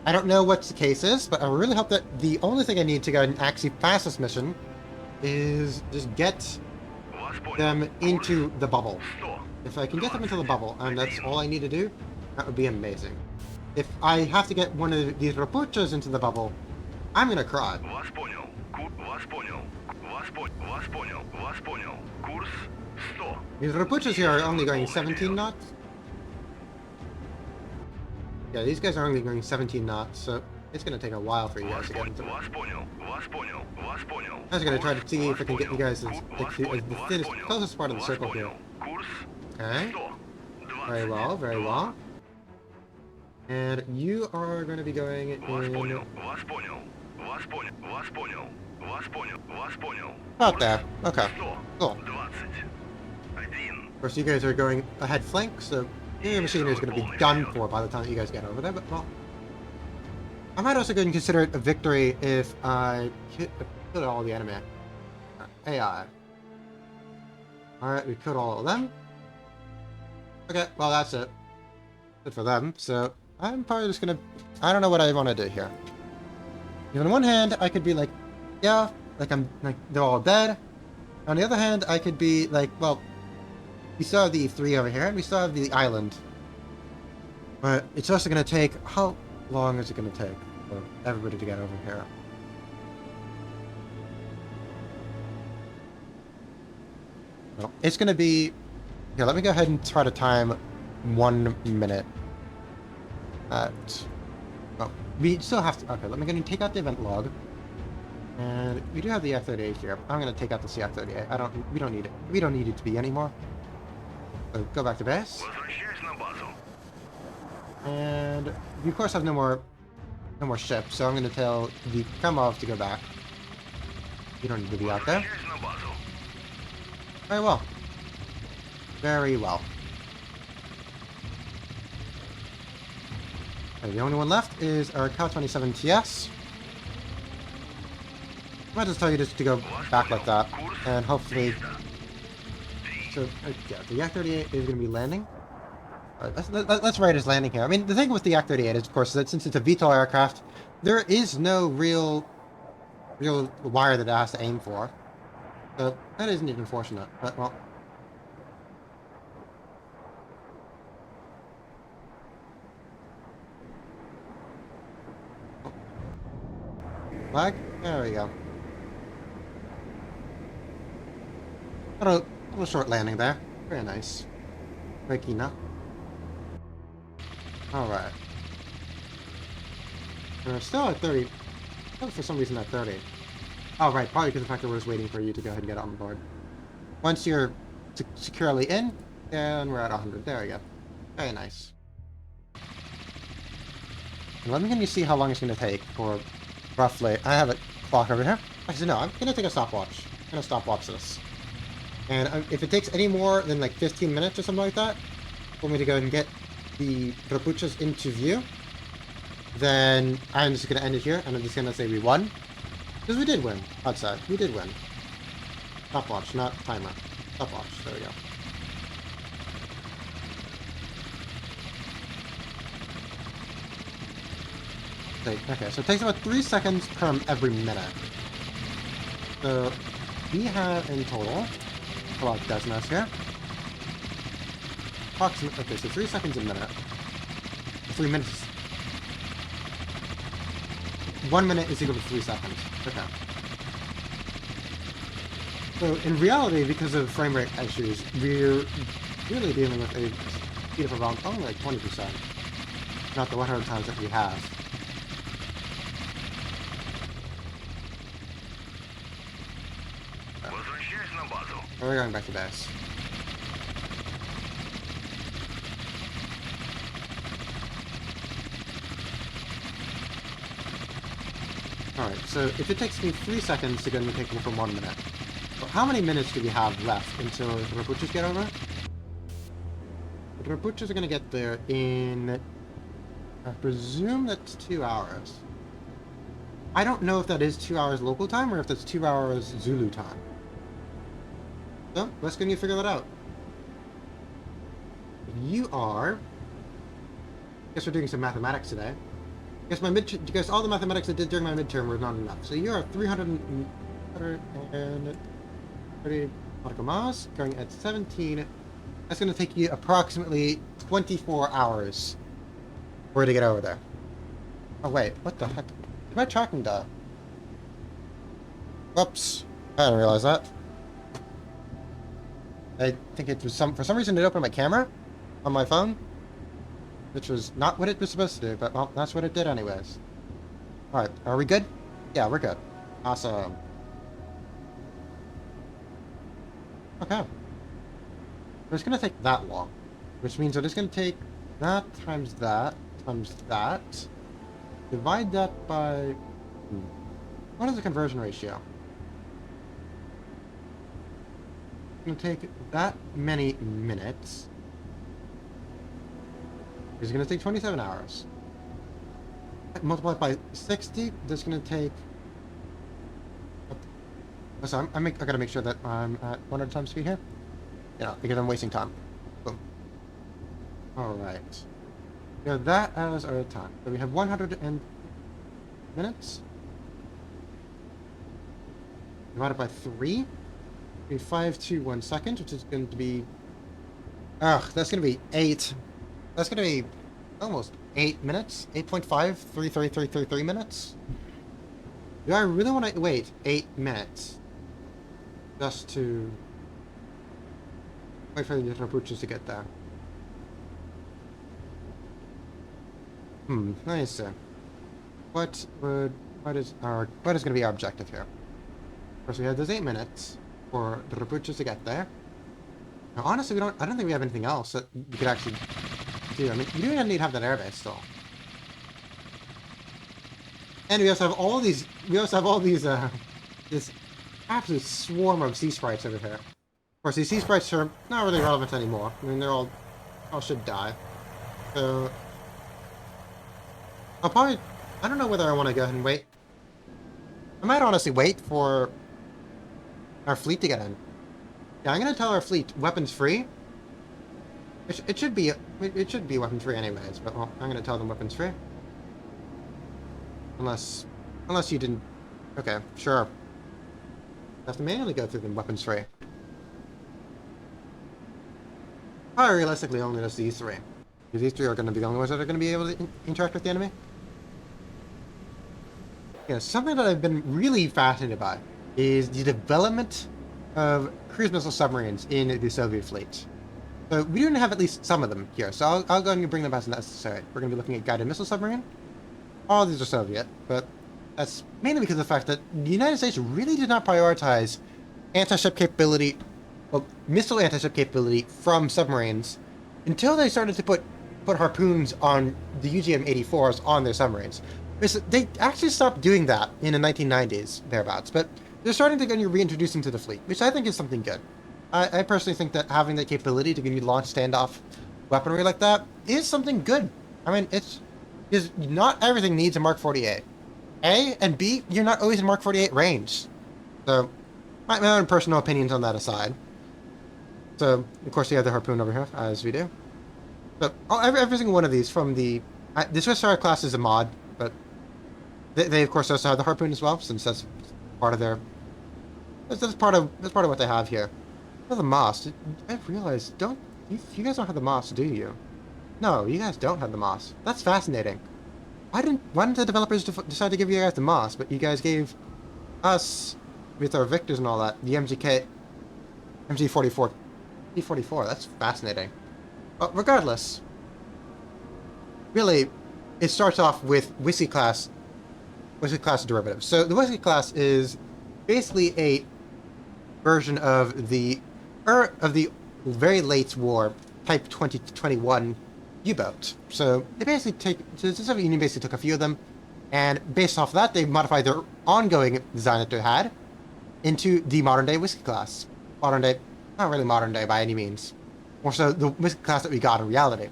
S1: I don't know what the case is, but I really hope that the only thing I need to go and actually pass this mission is just get
S2: Вас понял.
S1: them into the bubble.
S2: 100.
S1: If I can get them into the bubble, and that's all I need to do, that would be amazing. If I have to get one of these Rapuchas into the bubble, I'm going to cry.
S2: Вас понял. Вас понял. Вас понял. Вас понял. Вас понял. Курс 100.
S1: These Rapuchas here are only going 17 knots. Yeah, these guys are only going 17 knots, so it's going to take a while for you guys
S2: Вас
S1: to get
S2: понял.
S1: into it.
S2: Вас понял. Вас понял. Вас понял.
S1: I was going to try to see if I can get you guys as
S2: Вас
S1: the
S2: понял.
S1: thinnest,
S2: Вас
S1: closest part of the
S2: понял.
S1: circle
S2: Вас
S1: here.
S2: понял. Курс
S1: Okay,
S2: 100.
S1: very well, very
S2: 22.
S1: well. And you are going to be going
S2: Вас
S1: in
S2: понял. Вас понял. Вас понял. Вас понял. Вас понял. Вас понял.
S1: about there. Okay,
S2: 100.
S1: cool.
S2: 21.
S1: Of course, you guys are going ahead flank, so your machine is going to be done for by the time that you guys get over there, but well, I might also go and consider it a victory if I killed all the enemy AI. Alright, we killed all of them. Okay, well that's it. Good for them. So I'm probably just gonna... I don't know what I want to do here. On one hand, I could be like, yeah, like they're all dead. On the other hand, I could be like, well, we still have the E3 over here, and we still have the island. But it's also gonna take... How long is it gonna take for everybody to get over here? Well, it's gonna be... Here, let me go ahead and try to time 1 minute. Oh, we still have to... Okay, let me go and take out the event log. And we do have the F-38 here. I'm gonna take out the CF-38. We don't need it. We don't need it to be anymore. So go back to base. And we of course have no more ships, so I'm gonna tell the Kremov to go back. You don't need to be out there. Very well. Very well. Okay, the only one left is our Cal-27 TS. I might just tell you just to go back like that, and hopefully... So, yeah, the Yak-38 is going to be landing. Let's write his landing here. I mean, the thing with the Yak-38 is, of course, that since it's a VTOL aircraft, there is no real wire that it has to aim for. So, that isn't even unfortunate, but, well... Flag? There we go. A little short landing there. Very nice. Very keen up. Alright. We're still at 30. Still for some reason at 30. Oh, right. Probably because of the fact that we're just waiting for you to go ahead and get on board. Once you're securely in, then we're at 100. There we go. Very nice. And let me get you see how long it's going to take for roughly... I have a clock over here. Actually, no. I'm going to take a stopwatch. I'm going to stopwatch this. And if it takes any more than like 15 minutes or something like that for me to go and get the Rapuchas into view, then I'm just going to end it here, and I'm just going to say we won. Because we did win, outside. We did win. Stopwatch, not timer. Stopwatch, there we go. Okay, so it takes about 3 seconds per every minute. So we have in total... Well, Desmos here. Approximately, okay, so 3 seconds a minute. 3 minutes. 1 minute is equal to 3 seconds. Okay. So in reality, because of frame rate issues, we're really dealing with a speed of around only like 20%. Not the 100 times that we have. We're going back to base. Alright, so if it takes me 3 seconds to get me taking from 1 minute, well, how many minutes do we have left until the Rapuchas get over? The Rapuchas are going to get there in... I presume that's 2 hours. I don't know if that is 2 hours local time or if that's 2 hours Zulu time. So, let's go and figure that out. You are... I guess we're doing some mathematics today. Guess all the mathematics I did during my midterm were not enough. So you are 330 nautical miles, going at 17. That's going to take you approximately 24 hours for you to get over there. Oh wait, what the heck? Did my tracking die? Whoops. I didn't realize that. I think it was for some reason it opened my camera on my phone, which was not what it was supposed to do, but well, that's what it did anyways. Alright, are we good? Yeah, we're good. Awesome. Okay. It's gonna take that long, which means that it's gonna take that times that, divide that by... What is the conversion ratio? It's going to take that many minutes. It's going to take 27 hours. multiplied by 60, that's going to take... Oh, so I gotta make sure that I'm at 100 times speed here. Yeah, because I'm wasting time. Boom. Alright. We have that as our time. So we have 100 minutes. Divided by 3. Be 5 to 1 second, which is going to be... Ugh, that's going to be 8. That's going to be almost 8 minutes. 8.5, 3 minutes. Do I really want to wait 8 minutes? Just to... wait for the different approaches to get there. Let me see. What is going to be our objective here? First, we have those 8 minutes for the approaches to get there. Now, honestly, I don't think we have anything else that we could actually do. I mean, we do need to have that airbase still. And we also have all these, this absolute swarm of sea sprites over here. Of course, these sea sprites are not really relevant anymore. I mean, they're all should die. So, I'll probably, I don't know whether I want to go ahead and wait. I might honestly wait for our fleet to get in. Yeah, I'm gonna tell our fleet weapons free. It should be weapons free anyways, but well, I'm gonna tell them weapons free. Unless you didn't. Okay, sure. I have to manually go through them weapons free. Probably realistically only just these 3. Because these 3 are going to be the only ones that are going to be able to interact with the enemy. Yeah, something that I've been really fascinated by is the development of cruise missile submarines in the Soviet fleet. So we do have at least some of them here, so I'll go ahead and bring them as necessary. We're going to be looking at guided missile submarine. All these are Soviet, but that's mainly because of the fact that the United States really did not prioritize anti-ship capability, well, missile anti-ship capability from submarines until they started to put harpoons on the UGM-84s on their submarines. They actually stopped doing that in the 1990s, thereabouts, but they're starting to reintroduce them to the fleet, which I think is something good. I personally think that having that capability to give you launch standoff weaponry like that is something good. I mean, because not everything needs a Mark 48. A, and B, you're not always in Mark 48 range. So, my own personal opinions on that aside. So, of course, you have the harpoon over here, as we do. But every single one of these from the Swiss Star class is a mod, but they of course also have the harpoon as well, since that's part of their. That's part of what they have here. Oh, the MOS. I realized, you guys don't have the MOS, do you? No, you guys don't have the MOS. That's fascinating. Why didn't the developers decide to give you guys the MOS, but you guys gave us, with our Victors and all that, the MG44, P44. That's fascinating. But regardless, really, it starts off with Whiskey class derivatives. So the Whiskey class is basically a version of the very late war Type 2021 U-boat. So they basically the Soviet Union basically took a few of them, and based off that, they modified their ongoing design that they had into the modern day Whiskey class. Modern day, not really modern day by any means. More so the Whiskey class that we got in reality.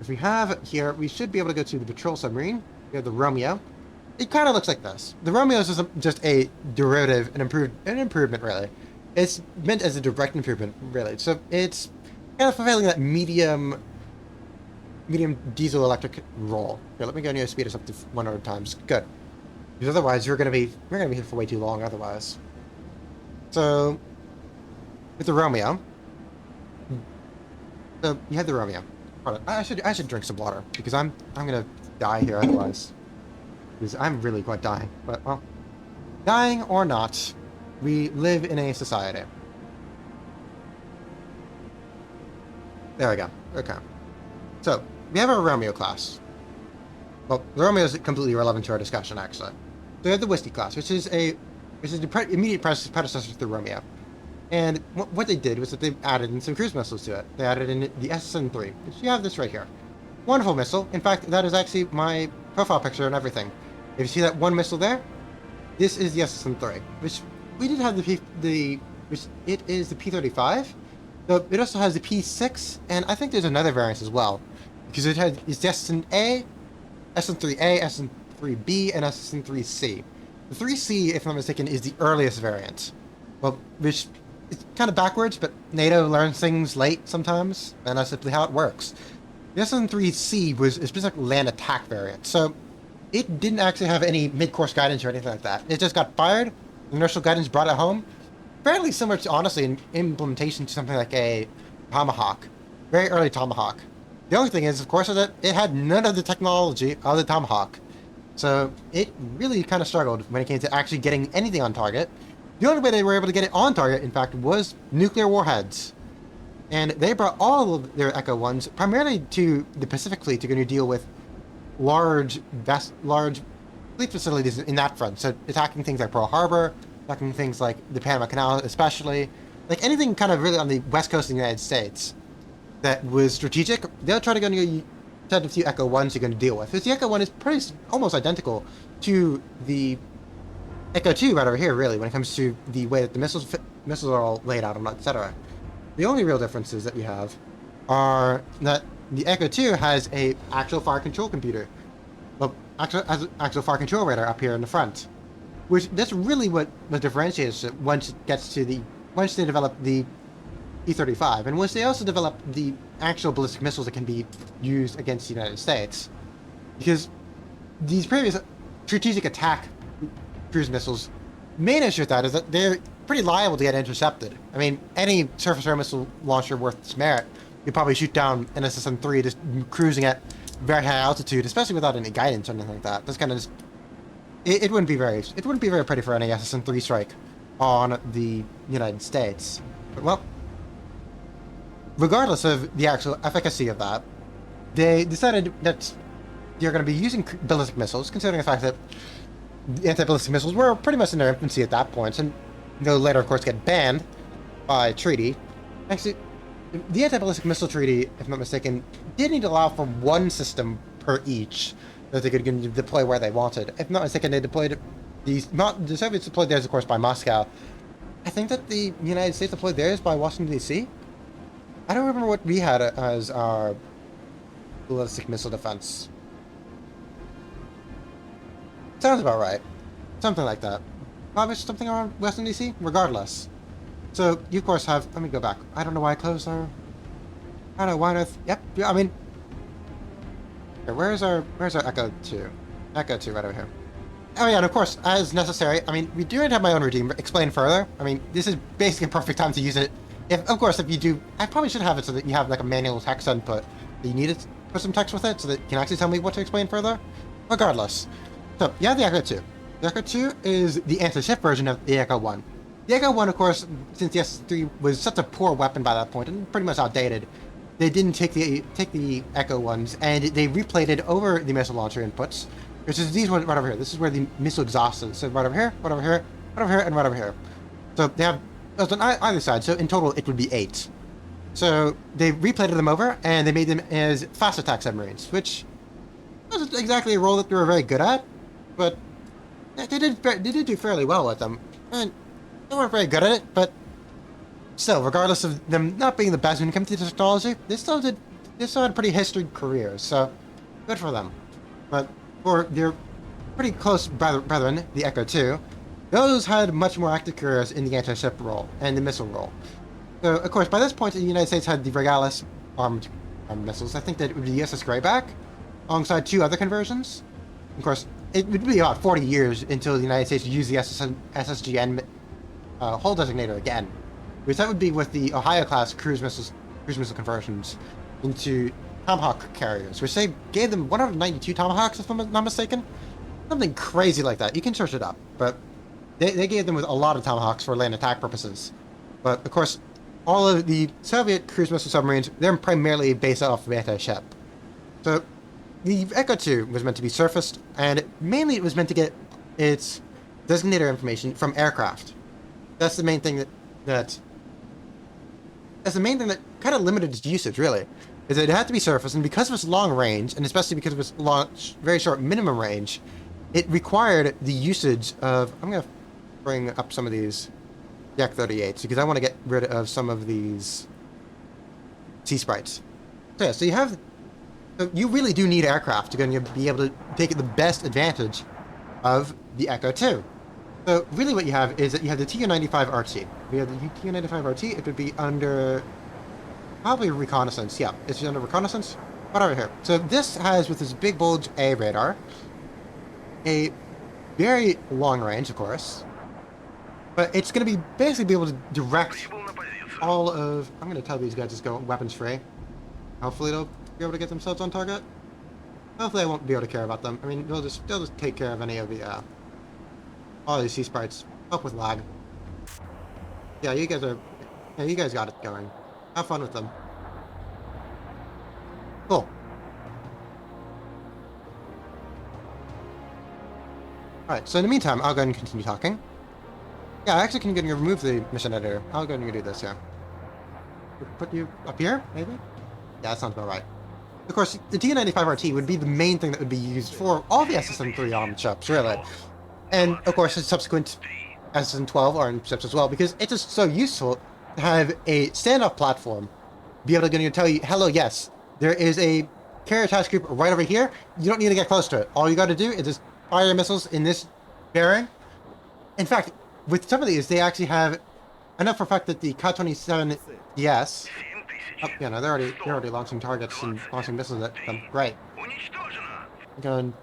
S1: If we have here, we should be able to go to the patrol submarine. We have the Romeo. It kind of looks like this. The Romeo is just a derivative, an improvement really. It's meant as a direct improvement really. So it's kind of fulfilling that medium diesel electric role. Here, let me go and speed us up to 100 times. Good. Because otherwise we're gonna be here for way too long otherwise. So with the Romeo. So you have the Romeo. I should drink some water because I'm gonna die here otherwise. Because I'm really quite dying. But well, dying or not, we live in a society. There we go. Okay. So we have our Romeo class. Well, the Romeo is completely irrelevant to our discussion actually. So we have the Whiskey class, which is the immediate predecessor to the Romeo. And what they did was that they added in some cruise missiles to it. They added in the SSN-3, which you have this right here. Wonderful missile. In fact, that is actually my profile picture and everything. If you see that one missile there, this is the SSN-3, which we did have which it is the P-35. So it also has the P-6, and I think there's another variant as well, because it's the SSN-A, SN3A, SN3B, and SN3C. The 3C, if I'm not mistaken, is the earliest variant. Well, which is kind of backwards, but NATO learns things late sometimes, and that's simply how it works. The SN3C was a specific land attack variant, so it didn't actually have any mid-course guidance or anything like that. It just got fired, the inertial guidance brought it home. Fairly similar to, honestly, in implementation to something like a Tomahawk. Very early Tomahawk. The only thing is, of course, is that it had none of the technology of the Tomahawk. So it really kind of struggled when it came to actually getting anything on target. The only way they were able to get it on target, in fact, was nuclear warheads. And they brought all of their Echo 1s primarily to the Pacific Fleet to go to deal with large fleet facilities in that front. So attacking things like Pearl Harbor, attacking things like the Panama Canal especially, like anything kind of really on the west coast of the United States that was strategic, they'll try to go and send a few Echo 1s you're going to deal with. Because the Echo 1 is pretty almost identical to the Echo 2 right over here, really, when it comes to the way that the missiles are all laid out, etc. The only real differences that we have are that the Echo 2 has a actual fire control computer. Well, actual fire control radar up here in the front. Which, that's really what differentiates it once they develop the E-35, and once they also develop the actual ballistic missiles that can be used against the United States. Because these previous strategic attack cruise missiles, main issue with that is that they're pretty liable to get intercepted. I mean, any surface-to-air missile launcher worth its merit, you'd probably shoot down an SSM-3 just cruising at very high altitude, especially without any guidance or anything like that. That's kind of just... It wouldn't be very pretty for any SSM-3 strike on the United States. But, well, regardless of the actual efficacy of that, they decided that they're going to be using ballistic missiles, considering the fact that anti-ballistic missiles were pretty much in their infancy at that point, and they'll later, of course, get banned by treaty. Actually, the anti-ballistic missile treaty, if I'm not mistaken, did need to allow for one system per each that they could deploy where they wanted. If I'm not mistaken, they deployed the Soviets deployed theirs, of course, by Moscow. I think that the United States deployed theirs by Washington, D.C. I don't remember what we had as our ballistic missile defense. Sounds about right. Something like that. Probably something around Washington, D.C.? Regardless. So, you of course have... Let me go back. I don't know why I closed our... I don't know why on earth... Yep, yeah, I mean... Okay, where's our Echo 2? Echo 2 right over here. Oh yeah, and of course, as necessary, I mean, we do have my own routine, but explain further. I mean, this is basically a perfect time to use it. Of course, if you do... I probably should have it so that you have like a manual text input. That you need to put some text with it so that you can actually tell me what to explain further. Regardless. So, you have the Echo 2. The Echo 2 is the anti-ship version of the Echo 1. The Echo 1, of course, since the S3 was such a poor weapon by that point and pretty much outdated, they didn't take the Echo 1s and they replated over the missile launcher inputs, which is these ones right over here. This is where the missile exhaust is. So right over here, right over here, right over here, and right over here. So they have those on either side. So in total, it would be 8. So they replated them over and they made them as fast attack submarines, which wasn't exactly a role that they were very good at, but they did do fairly well with them. And they weren't very good at it, but still, regardless of them not being the best when it comes to technology, they still had pretty history careers, so good for them. But for their pretty close brethren, the Echo 2, those had much more active careers in the anti-ship role and the missile role. So, of course, by this point, the United States had the Regalis armed missiles. I think that it would be the USS Greyback, alongside 2 other conversions. Of course, it would be about 40 years until the United States would use the SSGN hull designator again, which that would be with the Ohio-class cruise missile conversions into Tomahawk carriers, which they gave them 192 Tomahawks, if I'm not mistaken. Something crazy like that. You can search it up, but they gave them with a lot of Tomahawks for land attack purposes. But, of course, all of the Soviet cruise missile submarines, they're primarily based off of anti-ship. So, the Echo 2 was meant to be surfaced, and mainly it was meant to get its designator information from aircraft. That's the main thing that kind of limited its usage, really, is that it had to be surfaced, and because of its long range, and especially because of its very short minimum range, it required the usage of... I'm going to bring up some of these Yak 38s, because I want to get rid of some of these sea sprites. So yeah, so you have... So you really do need aircraft to be able to take the best advantage of the Echo 2. So really what you have is that you have the Tu-95 RT. If you have the Tu-95 RT, it would be under probably reconnaissance. Yeah, it's under reconnaissance. Right over here. So this has, with this big bulge A radar, a very long range, of course, but it's going to be basically be able to direct
S2: Прибыл на позицию.
S1: all of... I'm going to tell these guys to go weapons free. Hopefully they'll be able to get themselves on target. Hopefully I won't be able to care about them. I mean, they'll just take care of any of the, all these sea sprites. Help with lag. Yeah, you guys got it going. Have fun with them. Cool. Alright, so in the meantime, I'll go ahead and continue talking. Yeah, I actually can go and remove the mission editor. I'll go ahead and do this here. Put you up here, maybe? Yeah, that sounds about right. Of course, the Tu-95 RT would be the main thing that would be used for all the SSN-3 on ships, really. And, of course, the subsequent SSN-12 are on ships as well, because it's just so useful to have a standoff platform, be able to tell you, hello, yes, there is a carrier task group right over here. You don't need to get close to it. All you got to do is just fire your missiles in this bearing. In fact, with some of these, they actually have enough for a fact that the Ka-27DS...
S2: 7000.
S1: Oh, yeah, no, they're already launching targets and launching missiles at them. Great.
S2: Уничтожено.
S1: Going...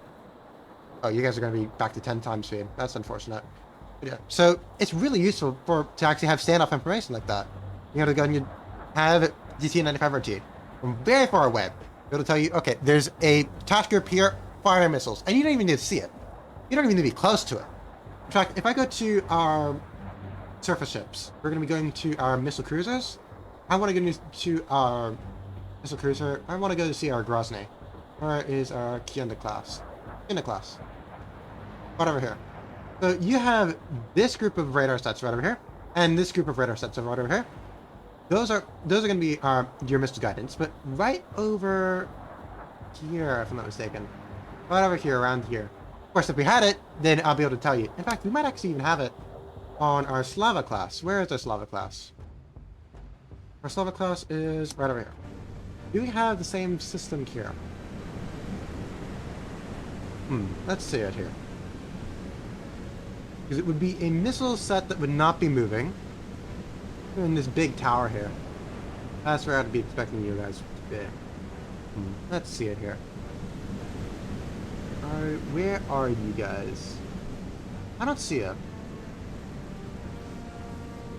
S1: Oh, you guys are going to be back to 10 times speed. That's unfortunate. But yeah, so it's really useful to actually have standoff information like that. You know, to go and you have the Tu-95 RT from very far away. It'll tell you, okay, there's a task group here, fire missiles, and you don't even need to see it. You don't even need to be close to it. In fact, if I go to our surface ships, we're going to be going to our missile cruisers. I want to go to our missile cruiser. I want to go to see our Grozny. Where is our Kienda class? Kienda class. Right over here. So you have this group of radar sets right over here, and this group of radar sets right over here. Those are going to be your missile guidance, but right over here, if I'm not mistaken, right over here, around here. Of course, if we had it, then I'll be able to tell you. In fact, we might actually even have it on our Slava class. Where is our Slava class? Our Slava class is right over here. Do we have the same system here? Let's see it here. Because it would be a missile set that would not be moving. In this big tower here. That's where I'd be expecting you guys to be. Let's see it here. Alright, where are you guys? I don't see it.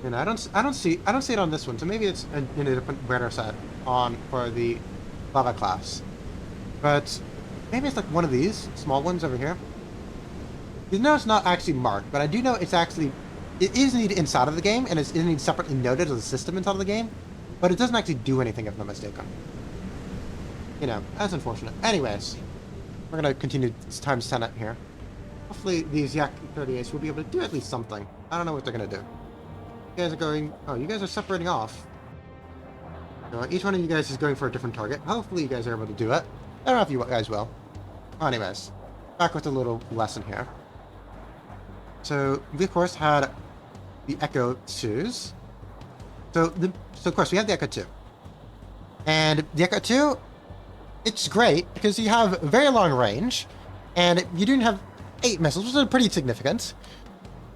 S1: And I don't see it on this one. So maybe it's in a different radar set for the Lava class. But maybe it's like one of these small ones over here. You know it's not actually marked, but I do know it's actually... It is needed inside of the game, and it's needed separately noted as a system inside of the game, but it doesn't actually do anything if I'm not mistaken. You know, that's unfortunate. Anyways, we're going to continue times 10 up here. Hopefully these Yak 38s will be able to do at least something. I don't know what they're going to do. You guys are going... Oh, you guys are separating off. So each one of you guys is going for a different target. Hopefully you guys are able to do it. I don't know if you guys will. Anyways, back with a little lesson here. So, we of course had the Echo 2s. So of course we have the Echo 2. And the Echo 2, it's great because you have very long range, and you do have 8 missiles, which is pretty significant.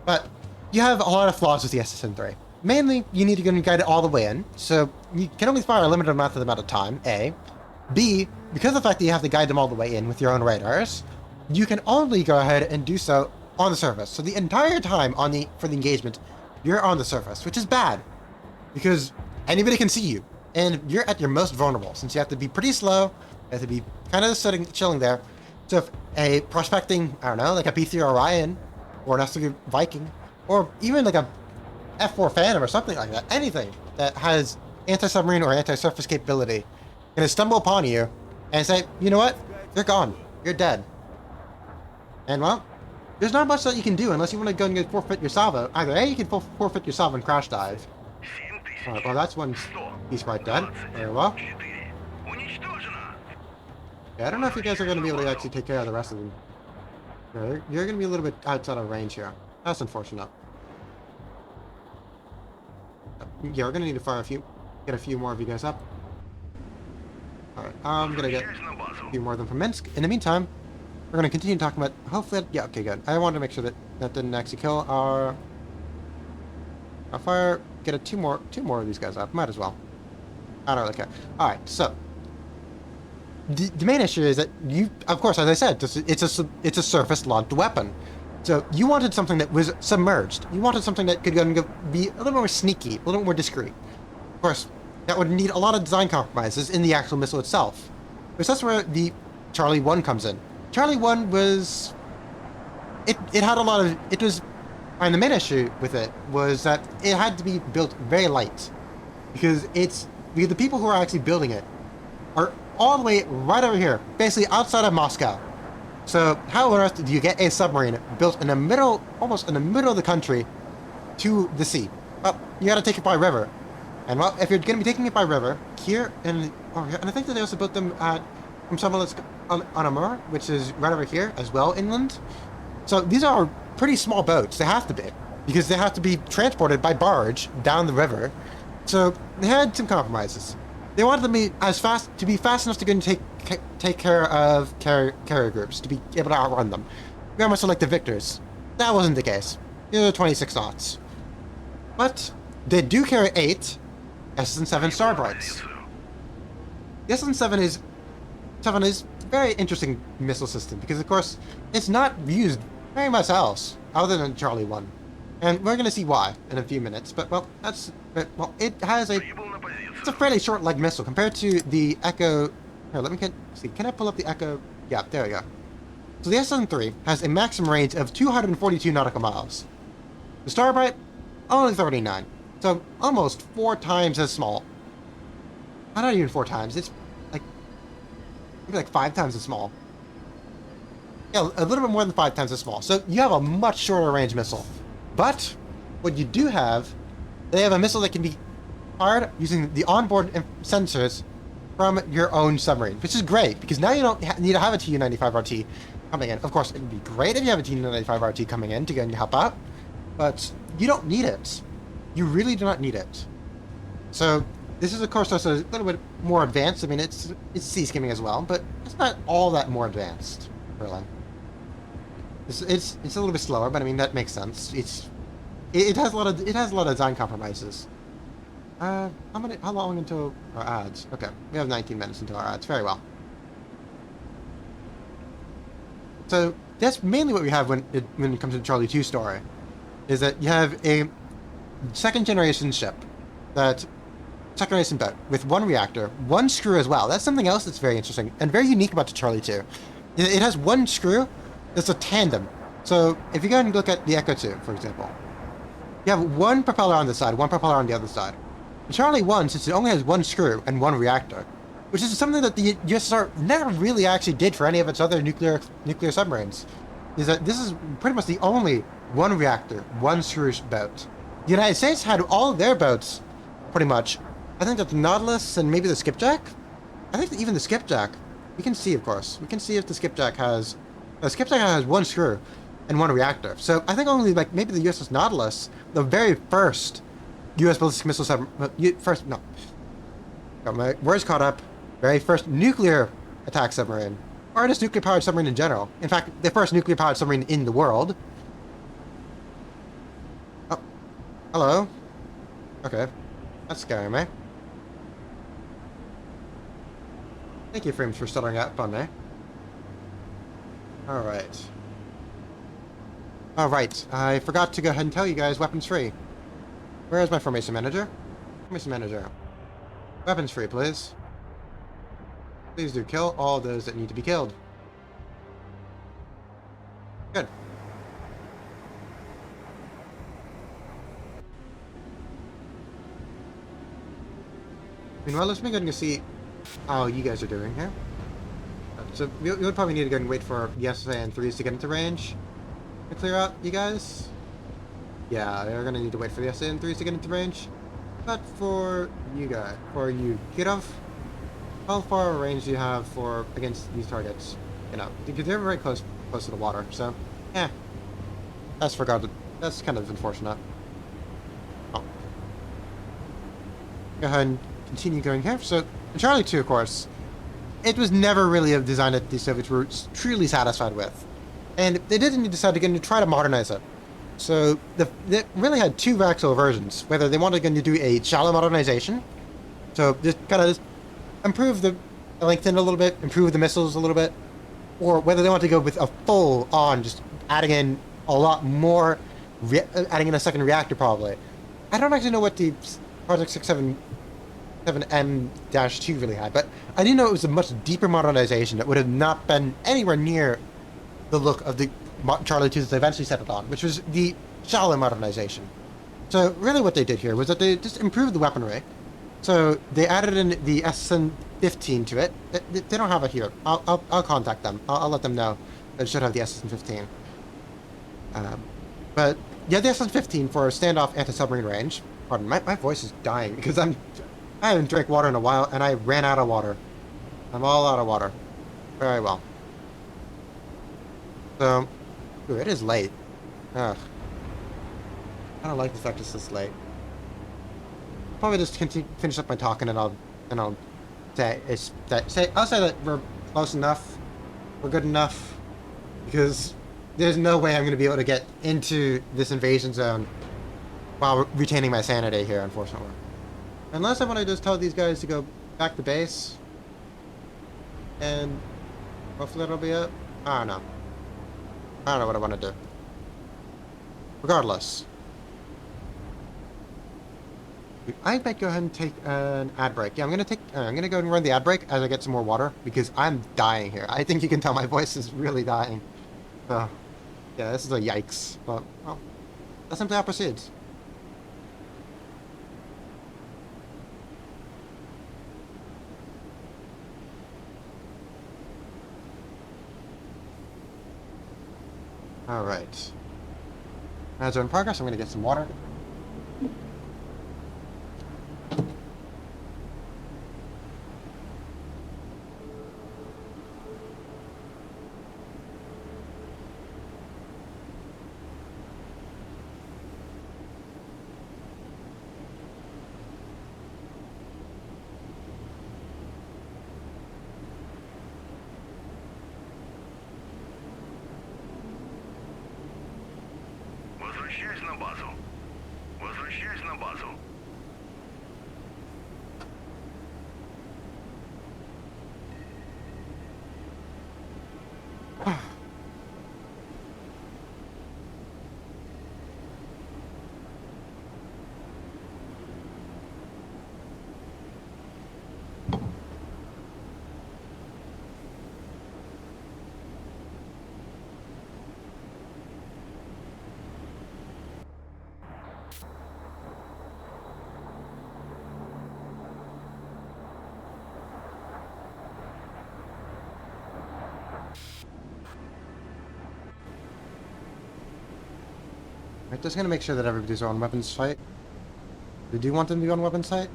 S1: But you have a lot of flaws with the SSN-3. Mainly, you need to go and guide it all the way in, so you can only fire a limited amount of time, A. B, because of the fact that you have to guide them all the way in with your own radars, you can only go ahead and do so on the surface. So the entire time for the engagement, you're on the surface, which is bad because anybody can see you, and you're at your most vulnerable since you have to be pretty slow. You have to be kind of chilling there. So if a prospecting, I don't know, like a P3 Orion or an S3 Viking, or even like a F4 Phantom or something like that, anything that has anti-submarine or anti-surface capability, gonna stumble upon you and say, you know what, you're gone, you're dead. And well, there's not much that you can do unless you want to go and forfeit your salvo. Either A, you can forfeit your salvo and crash dive.
S2: 7000.
S1: Alright, well that's one piece right dead. Very well.
S2: 4. Уничтожено.
S1: Yeah, I don't know if you guys are going to be able to actually take care of the rest of them. You're going to be a little bit outside of range here. That's unfortunate. Yeah, we're going to need to fire get a few more of you guys up. Alright, I'm gonna get
S2: Возвращаюсь на базу.
S1: a few more of them from Minsk. In the meantime, we're gonna continue talking about, hopefully, yeah, okay, good. I wanted to make sure that that didn't actually kill our fire. Get two more of these guys up. Might as well. I don't really care. Alright, so the main issue is that you, of course, as I said, it's a surface launched weapon. So you wanted something that was submerged. You wanted something that could be a little more sneaky, a little more discreet. Of course, that would need a lot of design compromises in the actual missile itself. Because that's where the Charlie 1 comes in. Charlie 1 was... It had a lot of... It was... And the main issue with it was that it had to be built very light. Because the people who are actually building it are all the way right over here. Basically outside of Moscow. So how on earth do you get a submarine built in the middle... Almost in the middle of the country to the sea? Well, you gotta take it by river. And well, if you're going to be taking it by river, here and I think that they also built them at from Smolensk on Amur, which is right over here as well, inland. So these are pretty small boats. They have to be, because they have to be transported by barge down the river. So they had some compromises. They wanted them to be fast enough to go and take care of carrier groups, to be able to outrun them. Very much like the Victors. That wasn't the case. These are 26 knots. But they do carry 8 SN7 Starbrights. The SN7 is a very interesting missile system because, of course, it's not used very much else other than Charlie 1. And we're going to see why in a few minutes. But, well, it's a fairly short-legged missile compared to the Echo... Here, let me see. Can I pull up the Echo? Yeah, there we go. So the SN3 has a maximum range of 242 nautical miles. The Starbright, only 39. So almost 4 times as small. Not even 4 times. It's maybe like 5 times as small. Yeah, a little bit more than 5 times as small. So you have a much shorter range missile. But what you do have, they have a missile that can be fired using the onboard sensors from your own submarine, which is great because now you don't need to have a Tu-95RT coming in. Of course, it would be great if you have a Tu-95RT coming in to go and help out, but you don't need it. You really do not need it. So this is, of course, also a little bit more advanced. I mean, it's sea skimming as well, but it's not all that more advanced, really. It's a little bit slower, but I mean that makes sense. It has a lot of design compromises. How long until our ads? Okay, we have 19 minutes until our ads. Very well. So that's mainly what we have when it comes to the Charlie 2 story, is that you have a second generation ship, second generation boat with 1 reactor, 1 screw as well. That's something else that's very interesting and very unique about the Charlie 2. It has 1 screw. It's a tandem. So if you go and look at the Echo 2, for example, you have 1 propeller on this side, 1 propeller on the other side. The Charlie 1, since it only has 1 screw and 1 reactor, which is something that the USSR never really actually did for any of its other nuclear submarines, is that this is pretty much the only 1 reactor, 1 screw boat. The United States had all of their boats, pretty much. I think that the Nautilus and maybe the Skipjack? I think that even the Skipjack, we can see, of course. We can see if the Skipjack has... The Skipjack has 1 screw and 1 reactor. So I think only, like, maybe the USS Nautilus, the very first U.S. ballistic missile submarine... Got my words caught up. Very first nuclear attack submarine. Or just nuclear-powered submarine in general. In fact, the first nuclear-powered submarine in the world. Oh. Hello. Okay. That's scaring me. Thank you, Frames, for stuttering out on me. Alright. Alright, I forgot to go ahead and tell you guys weapons free. Where is my formation manager? Formation manager. Weapons free, please. Please do kill all those that need to be killed. Good. Meanwhile, let's go ahead and see how you guys are doing here. So you would probably need to go and wait for the SAN-3s to get into range to clear out you guys. Yeah, they're gonna need to wait for the SAN-3s to get into range. But for you guys, Kirov, how far a range do you have for against these targets? You know, because they're very close to the water. So, that's forgotten. That's kind of unfortunate. Oh. Go ahead and continue going here. So, in Charlie 2, of course, it was never really a design that the Soviets were truly satisfied with. And they didn't decide to try to modernize it. So they really had two actual versions, whether they wanted to do a shallow modernization, so just kind of improve the length in a little bit, improve the missiles a little bit, or whether they want to go with a full-on, just adding in a lot more, adding in a second reactor probably. I don't actually know what the Project 677M-2 really had, but I do know it was a much deeper modernization that would have not been anywhere near the look of the Charlie 2 that they eventually settled on, which was the shallow modernization. So really what they did here was that they just improved the weaponry. So they added in the SN-15 to it. They don't have it here. I'll contact them. I'll let them know. They should have the SN-15. But yeah, the SN-15 for standoff anti-submarine range. Pardon, my voice is dying because I haven't drank water in a while and I ran out of water. I'm all out of water. Very well. So, ooh, it is late. Ugh. I don't like the fact it's this late. Probably just finish up my talking and I'll say I'll say that we're close enough, we're good enough, because there's no way I'm going to be able to get into this invasion zone while retaining my sanity here, unfortunately. Unless I want to just tell these guys to go back to base, and hopefully that'll be it. I don't know. I don't know what I want to do. Regardless, I might go ahead and take an ad break. Yeah, I'm gonna go and run the ad break as I get some more water because I'm dying here. I think you can tell my voice is really dying. So, yeah, this is a yikes. But well, that's simply how it proceeds. All right. As we're in progress, I'm gonna get some water.
S2: Возвращайся на базу. Возвращайся на базу.
S1: Right, just gonna make sure that everybody's on weapons site. Did you want them to be on weapons site?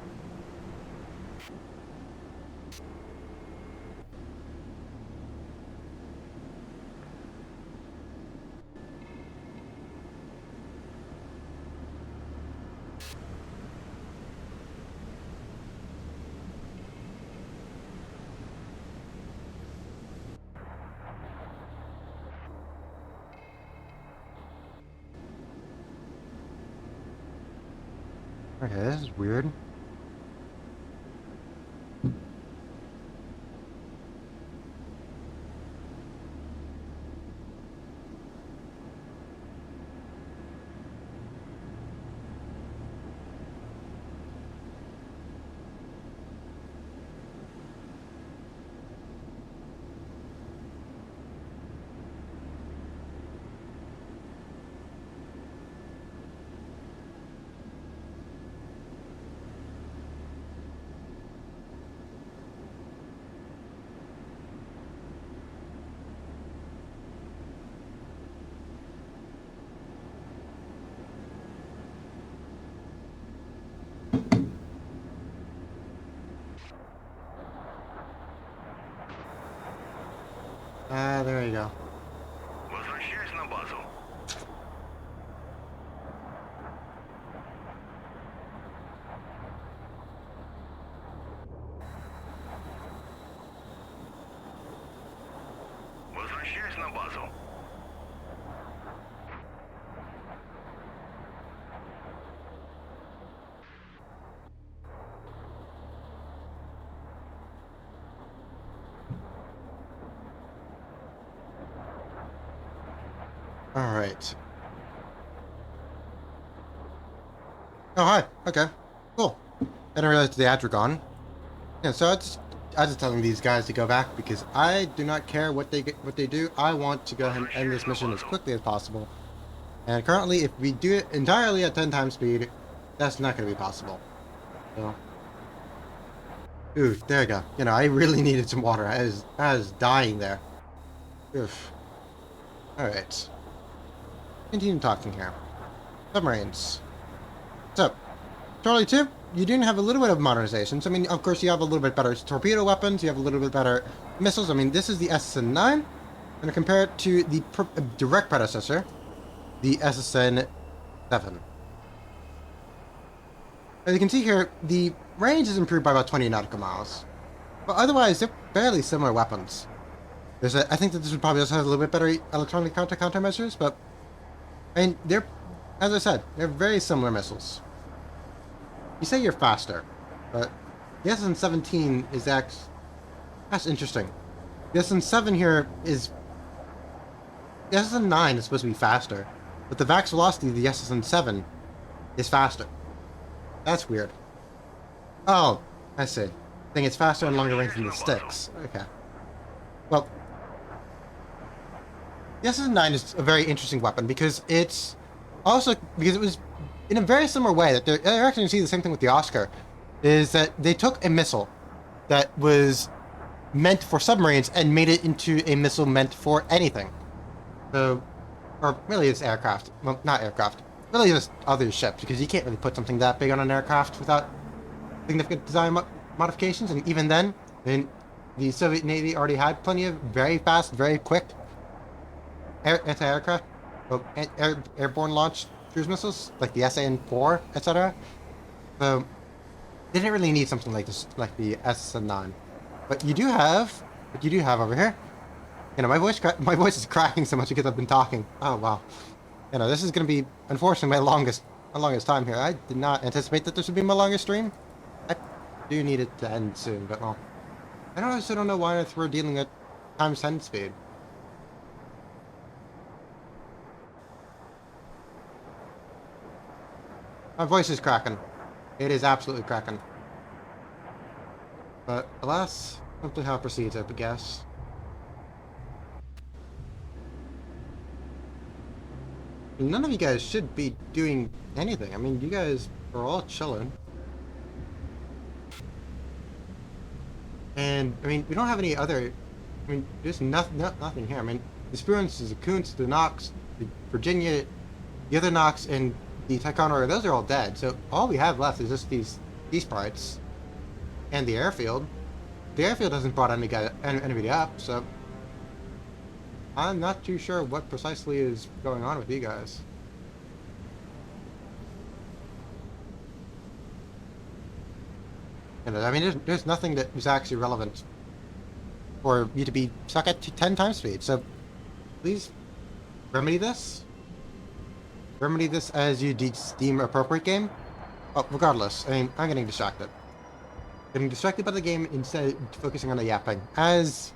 S1: Okay, this is weird. There you go.
S2: Возвращайся на базу. Возвращаюсь на базу.
S1: Alright. Oh, hi. Okay. Cool. I didn't realize the ads were gone. Yeah, so I was just telling these guys to go back because I do not care what they do. I want to go ahead and end this mission as quickly as possible. And currently, if we do it entirely at 10 times speed, that's not going to be possible. So, ooh, there you go. You know, I really needed some water. I was dying there. Oof. Alright. Continue talking here. Submarines. So, Charlie 2, you do have a little bit of modernizations. I mean, of course, you have a little bit better torpedo weapons. You have a little bit better missiles. I mean, this is the SSN-9. I'm going to compare it to the direct predecessor, the SSN-7. As you can see here, the range is improved by about 20 nautical miles. But otherwise, they're fairly similar weapons. I think that this would probably also have a little bit better electronic countermeasures, but I mean, they're, as I said, they're very similar missiles. You say you're faster, but the SSN-17 is that's interesting. The SSN-7 here is... The SSN-9 is supposed to be faster, but the VAX velocity of the SSN-7 is faster. That's weird. Oh, I see. I think it's faster and longer range than the sticks. Okay. Well, the SSN-9 is a very interesting weapon because it was in a very similar way that they're actually going to see the same thing with the Oscar, is that they took a missile that was meant for submarines and made it into a missile meant for anything. So, or really it's aircraft. Well, not aircraft. Really just other ships, because you can't really put something that big on an aircraft without significant design modifications, and even then, the Soviet Navy already had plenty of very fast, very quick anti-aircraft, airborne launch cruise missiles, like the SAN-4, etc. So they didn't really need something like this, like the SSN-9. But you do have over here. You know, my voice is cracking so much because I've been talking. Oh wow. You know, this is going to be, unfortunately, my longest time here. I did not anticipate that this would be my longest stream. I do need it to end soon, but well, I also don't know why we're dealing at times 10 speed. My voice is cracking. It is absolutely cracking. But alas, simply how it proceeds, I guess. None of you guys should be doing anything. I mean, you guys are all chilling. And, I mean, we don't have any other... I mean, there's nothing here. I mean, the Spruance, the Kuntz, the Knox, the Virginia, the other Knox, and the Ticonderoga, those are all dead. So all we have left is just these parts. And the airfield. The airfield hasn't brought anybody up, so... I'm not too sure what precisely is going on with you guys. You know, I mean, there's nothing that is actually relevant for you to be stuck at 10 times speed. So please remedy this. Remedy this as you deem appropriate, game. Oh, regardless, I mean, I'm getting distracted. Getting distracted by the game instead of focusing on the yapping. As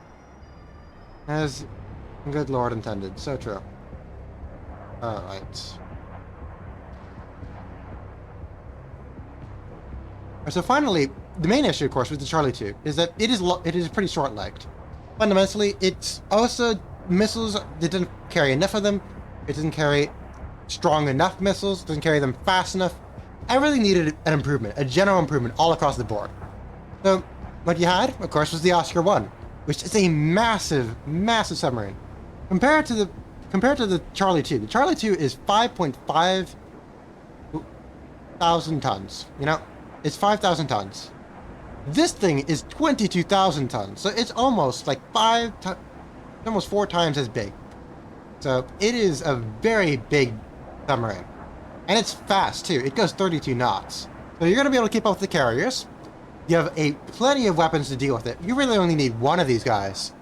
S1: good Lord intended. So true. Alright. So finally, the main issue, of course, with the Charlie 2 is that it is pretty short-legged. Fundamentally, it's also missiles that didn't carry enough of them. It doesn't carry strong enough missiles. It doesn't carry them fast enough. I really needed an improvement, a general improvement all across the board. So what you had, of course, was the Oscar 1, which is a massive, massive submarine. Compared to the Charlie 2, the Charlie 2 is 5.5 thousand tons. You know, it's 5,000 tons. This thing is 22,000 tons, so it's almost like almost 4 times as big. So it is a very big submarine, and it's fast too. It goes 32 knots, so you're gonna be able to keep up with the carriers. You have plenty of weapons to deal with it. You really only need one of these guys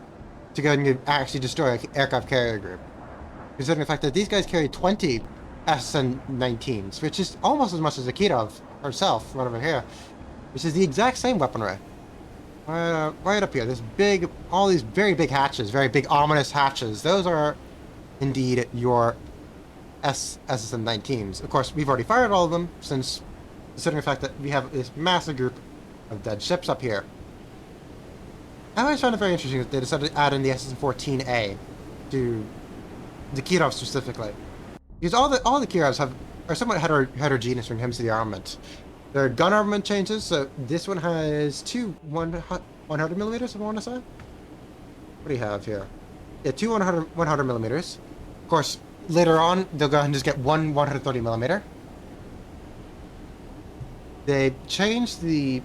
S1: to go and actually destroy an aircraft carrier group. Considering the fact that these guys carry 20 SN-19s, which is almost as much as Akitov herself, right over here, which is the exact same weaponry. Right up here, this big, all these very big hatches, very big ominous hatches, those are indeed your SSN-19s. Of course, we've already fired all of them, since considering the fact that we have this massive group of dead ships up here. I always found it very interesting that they decided to add in the SSN-14A to the Kirov specifically. Because all the Kirovs are somewhat heterogeneous when it comes to the armament. Their gun armament changes, so this one has two 100 millimeters, if I want to say. What do you have here? Yeah, two 100 millimeters. Of course, later on, they'll go ahead and just get one 130 millimeter. They changed the...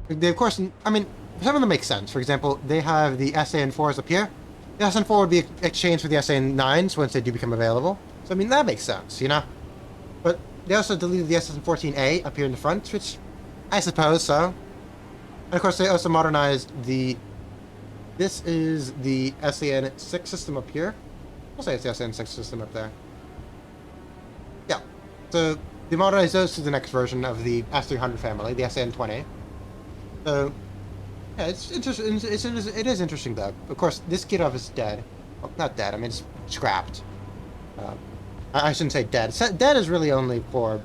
S1: They, of course, I mean, some of them make sense. For example, they have the SAN-4s up here. The SAN-4 would be exchanged for the SAN-9s once they do become available. So, I mean, that makes sense, you know? But they also deleted the SSN-14A up here in the front, which I suppose so. And of course, they also modernized the... This is the SAN-6 system up here. I'll say it's the SAN-6 system up there. Yeah. So, they modernized those to the next version of the S-300 family, the SAN-20. So, yeah, it's interesting. It is interesting, though. Of course, this Kirov is dead. Well, not dead, I mean, it's scrapped. I shouldn't say dead. Dead is really only for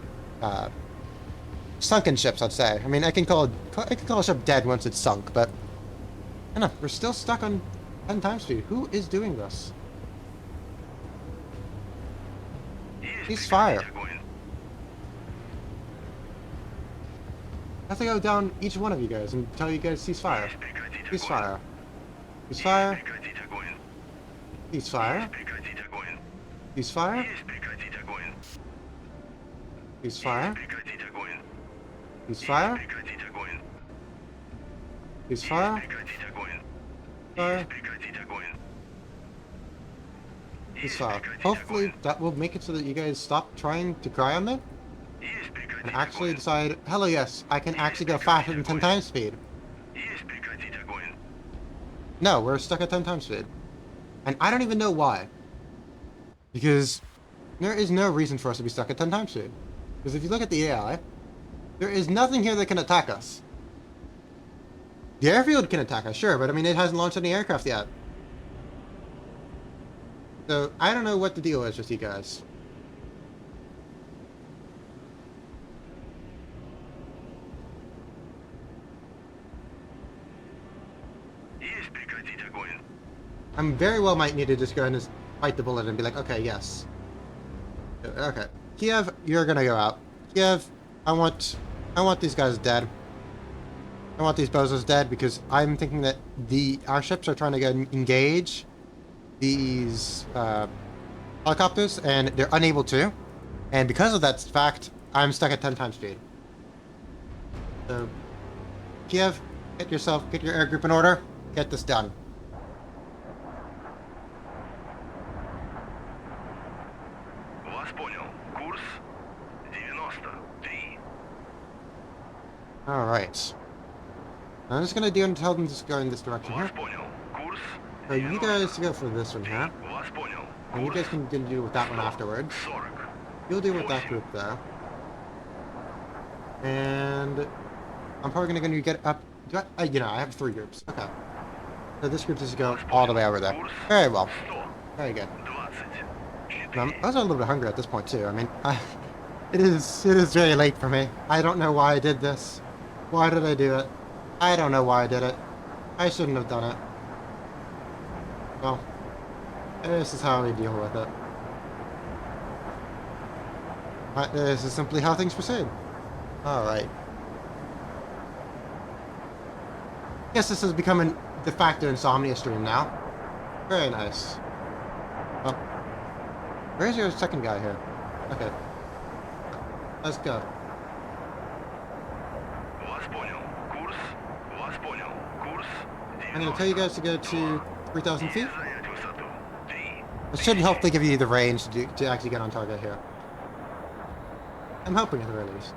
S1: sunken ships, I'd say. I mean, I can call a ship dead once it's sunk, but I don't know, we're still stuck on 10 times speed. Who is doing this? Cease fire. I have to go down each one of you guys and tell you guys cease fire. Cease fire. Cease fire. Cease fire. Cease fire. Cease fire. Cease fire. Cease fire. Fire. Cease fire. Hopefully that will make it so that you guys stop trying to cry on me and actually decide, hello yes, I can actually go faster than 10 times speed. No, we're stuck at 10 times speed. And I don't even know why. Because there is no reason for us to be stuck at 10 times speed. Because if you look at the AI, there is nothing here that can attack us. The airfield can attack us, sure, but I mean, it hasn't launched any aircraft yet. So, I don't know what the deal is with you guys. I'm very well might need to just go ahead and bite the bullet and be like, okay, yes. Okay. Kiev, you're gonna go out. Kiev, I want these guys dead. I want these bozos dead because I'm thinking that our ships are trying to engage these helicopters and they're unable to. And because of that fact, I'm stuck at 10 times speed. So, Kiev, get your air group in order. Get this done. Alright. I'm just gonna tell them to go in this direction here. So you guys go for this one here. And you guys can deal with that one afterwards. You'll deal with that group there. And I'm probably gonna get up. I have 3 groups. Okay. So this group just go all the way over there. Very well. Very good. I'm also a little bit hungry at this point too. I mean, it is very late for me. I don't know why I did this. Why did I do it? I don't know why I did it. I shouldn't have done it. Well, this is how we deal with it. This is simply how things proceed. Alright. Guess this is becoming de facto Insomnia stream now. Very nice. Well, where's your second guy here? Okay. Let's go. I'm going to tell you guys to go to 3,000 feet. It should hopefully give you the range to actually get on target here. I'm hoping at the very least.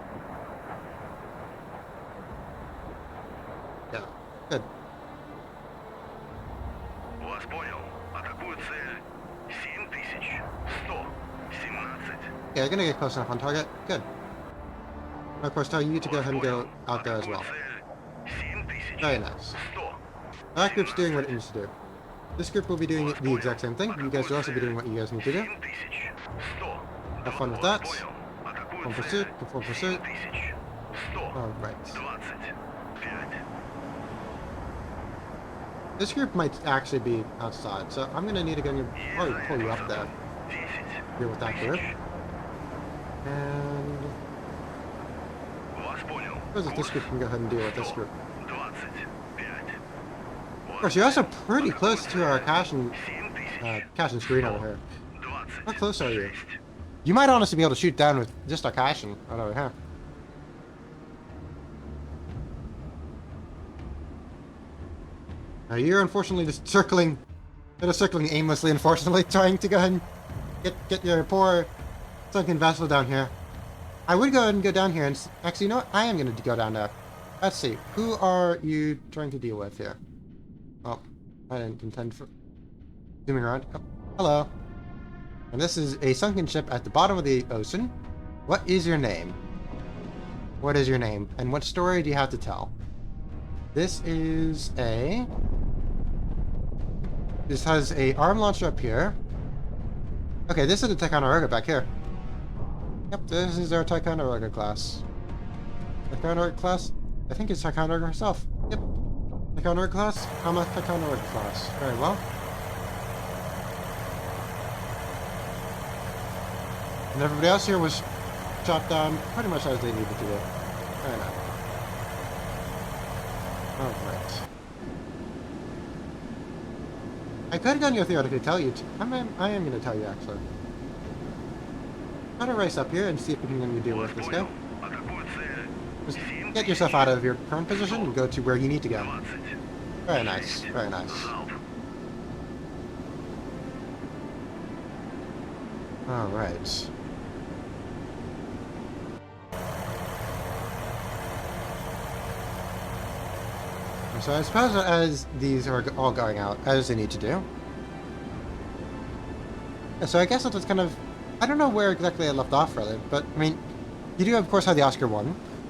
S1: Yeah, good. Okay, I'm gonna get close enough on target. Good. And of course, tell you to go ahead and go out there as well. Very nice. That group's doing what it needs to do. This group will be doing the exact same thing. You guys will also be doing what you guys need to do. Have fun with that. Perform pursuit, perform pursuit. Alright. This group might actually be outside, so I'm gonna need to go and probably pull you up there. Deal with that group. And suppose if this group can go ahead and deal with this group. Of course, you're also pretty close to our cash and screen over here. How close are you? You might honestly be able to shoot down with just our cash and right over here. Now you're unfortunately just circling aimlessly, unfortunately, trying to go ahead and get your poor sunken vessel down here. I would go ahead and go down here and actually, you know what? I am going to go down there. Let's see. Who are you trying to deal with here? Oh, I didn't intend for zooming around. Oh, hello. And this is a sunken ship at the bottom of the ocean. What is your name? What is your name? And what story do you have to tell? This is a... This has a arm launcher up here. Okay, this is a Ticonderoga back here. Yep, this is our Ticonderoga class. Ticonderoga class? I think it's Ticonderoga herself. Yep. Ticonderoga class, Ticonderoga class. Very well. And everybody else here was shot down pretty much as they needed to do. Very nice. Alright. I could have gone your theoretically tell you. I am going to tell you actually. Try to race up here and see if we can deal with this guy. Just get yourself out of your current position and go to where you need to go. Very nice. Very nice. Alright. So I suppose as these are all going out, as they need to do. Yeah, so I guess that's kind of... I don't know where exactly I left off really, but I mean, you do of course have the Oscar 1,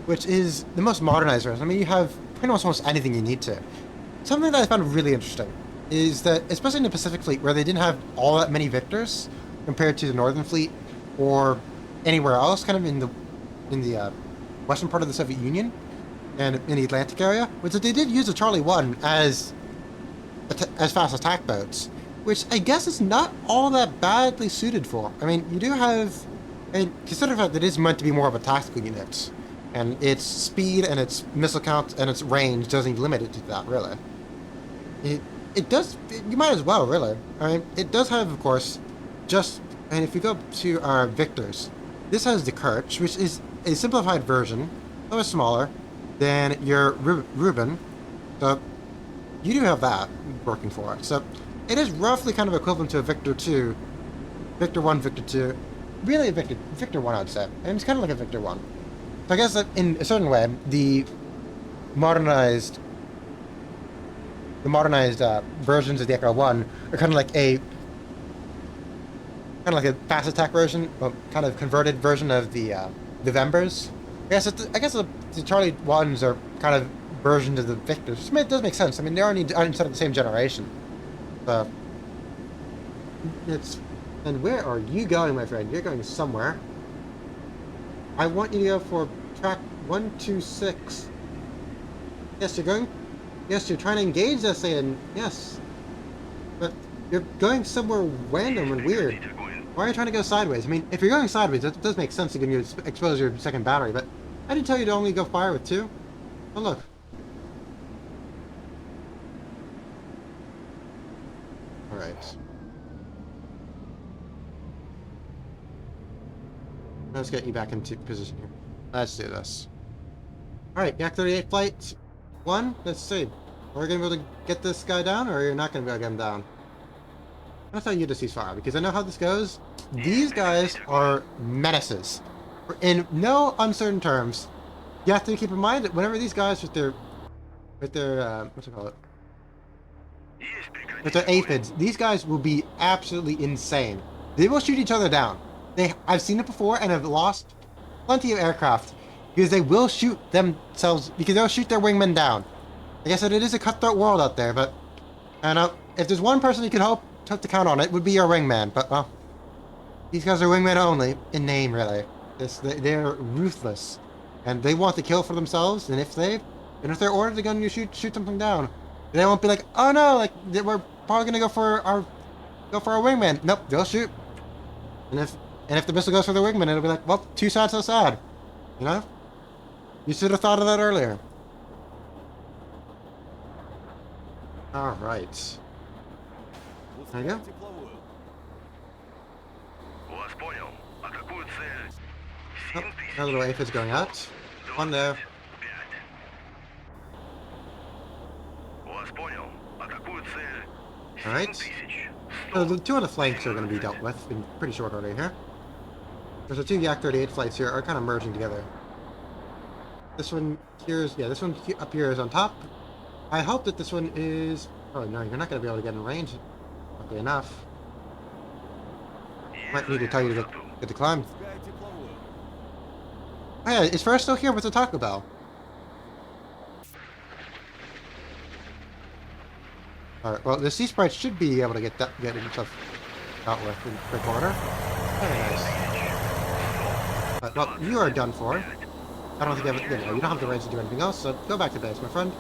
S1: which is the most modernized version. I mean, you have pretty much almost anything you need to. Something that I found really interesting is that, especially in the Pacific Fleet, where they didn't have all that many victors compared to the Northern Fleet or anywhere else, kind of in the western part of the Soviet Union and in the Atlantic area, was that they did use the Charlie 1 as fast attack boats, which I guess is not all that badly suited for. I mean, you do have, and consider the fact that it is meant to be more of a tactical unit, and its speed and its missile count and its range doesn't limit it to that, really. It does, you might as well, really. I mean, it does have, of course, and if we go to our Victors, this has the Kirch, which is a simplified version, a little smaller than your Rubin. So you do have that working for it. So it is roughly kind of equivalent to a Victor 2, Victor 1, Victor 2. Really a Victor 1, I'd say. And it's kind of like a Victor 1. So I guess that in a certain way, the modernized versions of the Echo 1 are kind of like a fast attack version, well, kind of converted version of the Vembers. I guess the Charlie 1s are kind of versions of the Victors. It does make sense. I mean, they are inside of the same generation. So and where are you going, my friend? You're going somewhere. I want you to go for track 126. Yes, you're trying to engage us, and yes. But you're going somewhere random and weird. Why are you trying to go sideways? I mean, if you're going sideways, it does make sense to give you expose your second battery, but I didn't tell you to only go fire with 2. Oh, look. Alright. Let's get you back into position here. Let's do this. Alright, Yak 38 flight 1. Let's see. Are we going to be able to get this guy down, or you're not going to be able to get him down? I'm going to tell you to ceasefire, because I know how this goes. These guys are menaces. In no uncertain terms, you have to keep in mind that whenever these guys with their what's it called? With their aphids, these guys will be absolutely insane. They will shoot each other down. I've seen it before and have lost plenty of aircraft because they will shoot themselves, because they'll shoot their wingmen down. Like I said, it is a cutthroat world out there, but I don't know, if there's one person you could hope to count on, it would be your wingman. But well, these guys are wingmen only in name, really. They're ruthless, and they want to kill for themselves. And if they're ordered to go shoot something down, they won't be like, oh no, like we're probably gonna go for our wingman. Nope, they'll shoot. And if the missile goes for the wingman, it'll be like, well, too sad, so sad. You know? You should have thought of that earlier. Alright. There you go.
S3: Пускай тепловую.
S2: Вас понял. Атакую цель.
S1: Oh,
S2: 7000.
S1: another little aphid going out. One there.
S2: 5. Вас понял. Атакую цель.
S1: Alright.
S2: 7000.
S1: So the two on the flanks are going to be dealt with in pretty short order here. There's the two Yak-38 flights here are kind of merging together. This one here is, yeah, this one up here is on top. I hope that this one is... Oh no, you're not going to be able to get in range. Luckily enough. Might need to tell you to get the climb.
S3: Пускай тепловую.
S1: Oh yeah, is Ferris still here with the Taco Bell? Alright, well the Sea Sprite should be able to get himself out with in quick order. Very nice. Well, you are done for. I don't think you have, you don't have the range to do anything else, so go back to base, my friend.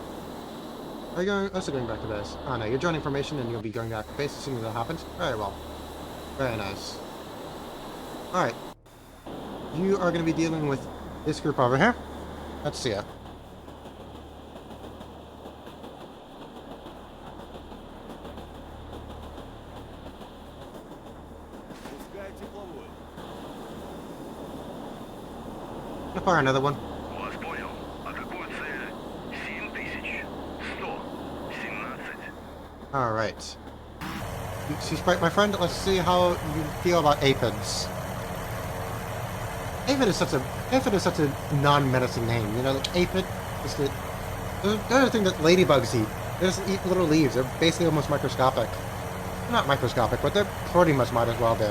S1: Are you also going back to base? Oh no, you're joining formation and you'll be going back to base as soon as that happens. Very well. Very nice. Alright. You are going to be dealing with this group over here. Let's see it.
S3: Пускай тепловую.
S1: I'm gonna fire another one.
S2: Вас понял. Атакую цель. 7117.
S1: Alright. Sea Sprite, my friend, let's see how you feel about aphids. Aphid is such a non-menacing name, you know, like aphid is the other thing that ladybugs eat. They just eat little leaves. They're basically almost microscopic. Not microscopic, but they're pretty much might as well be.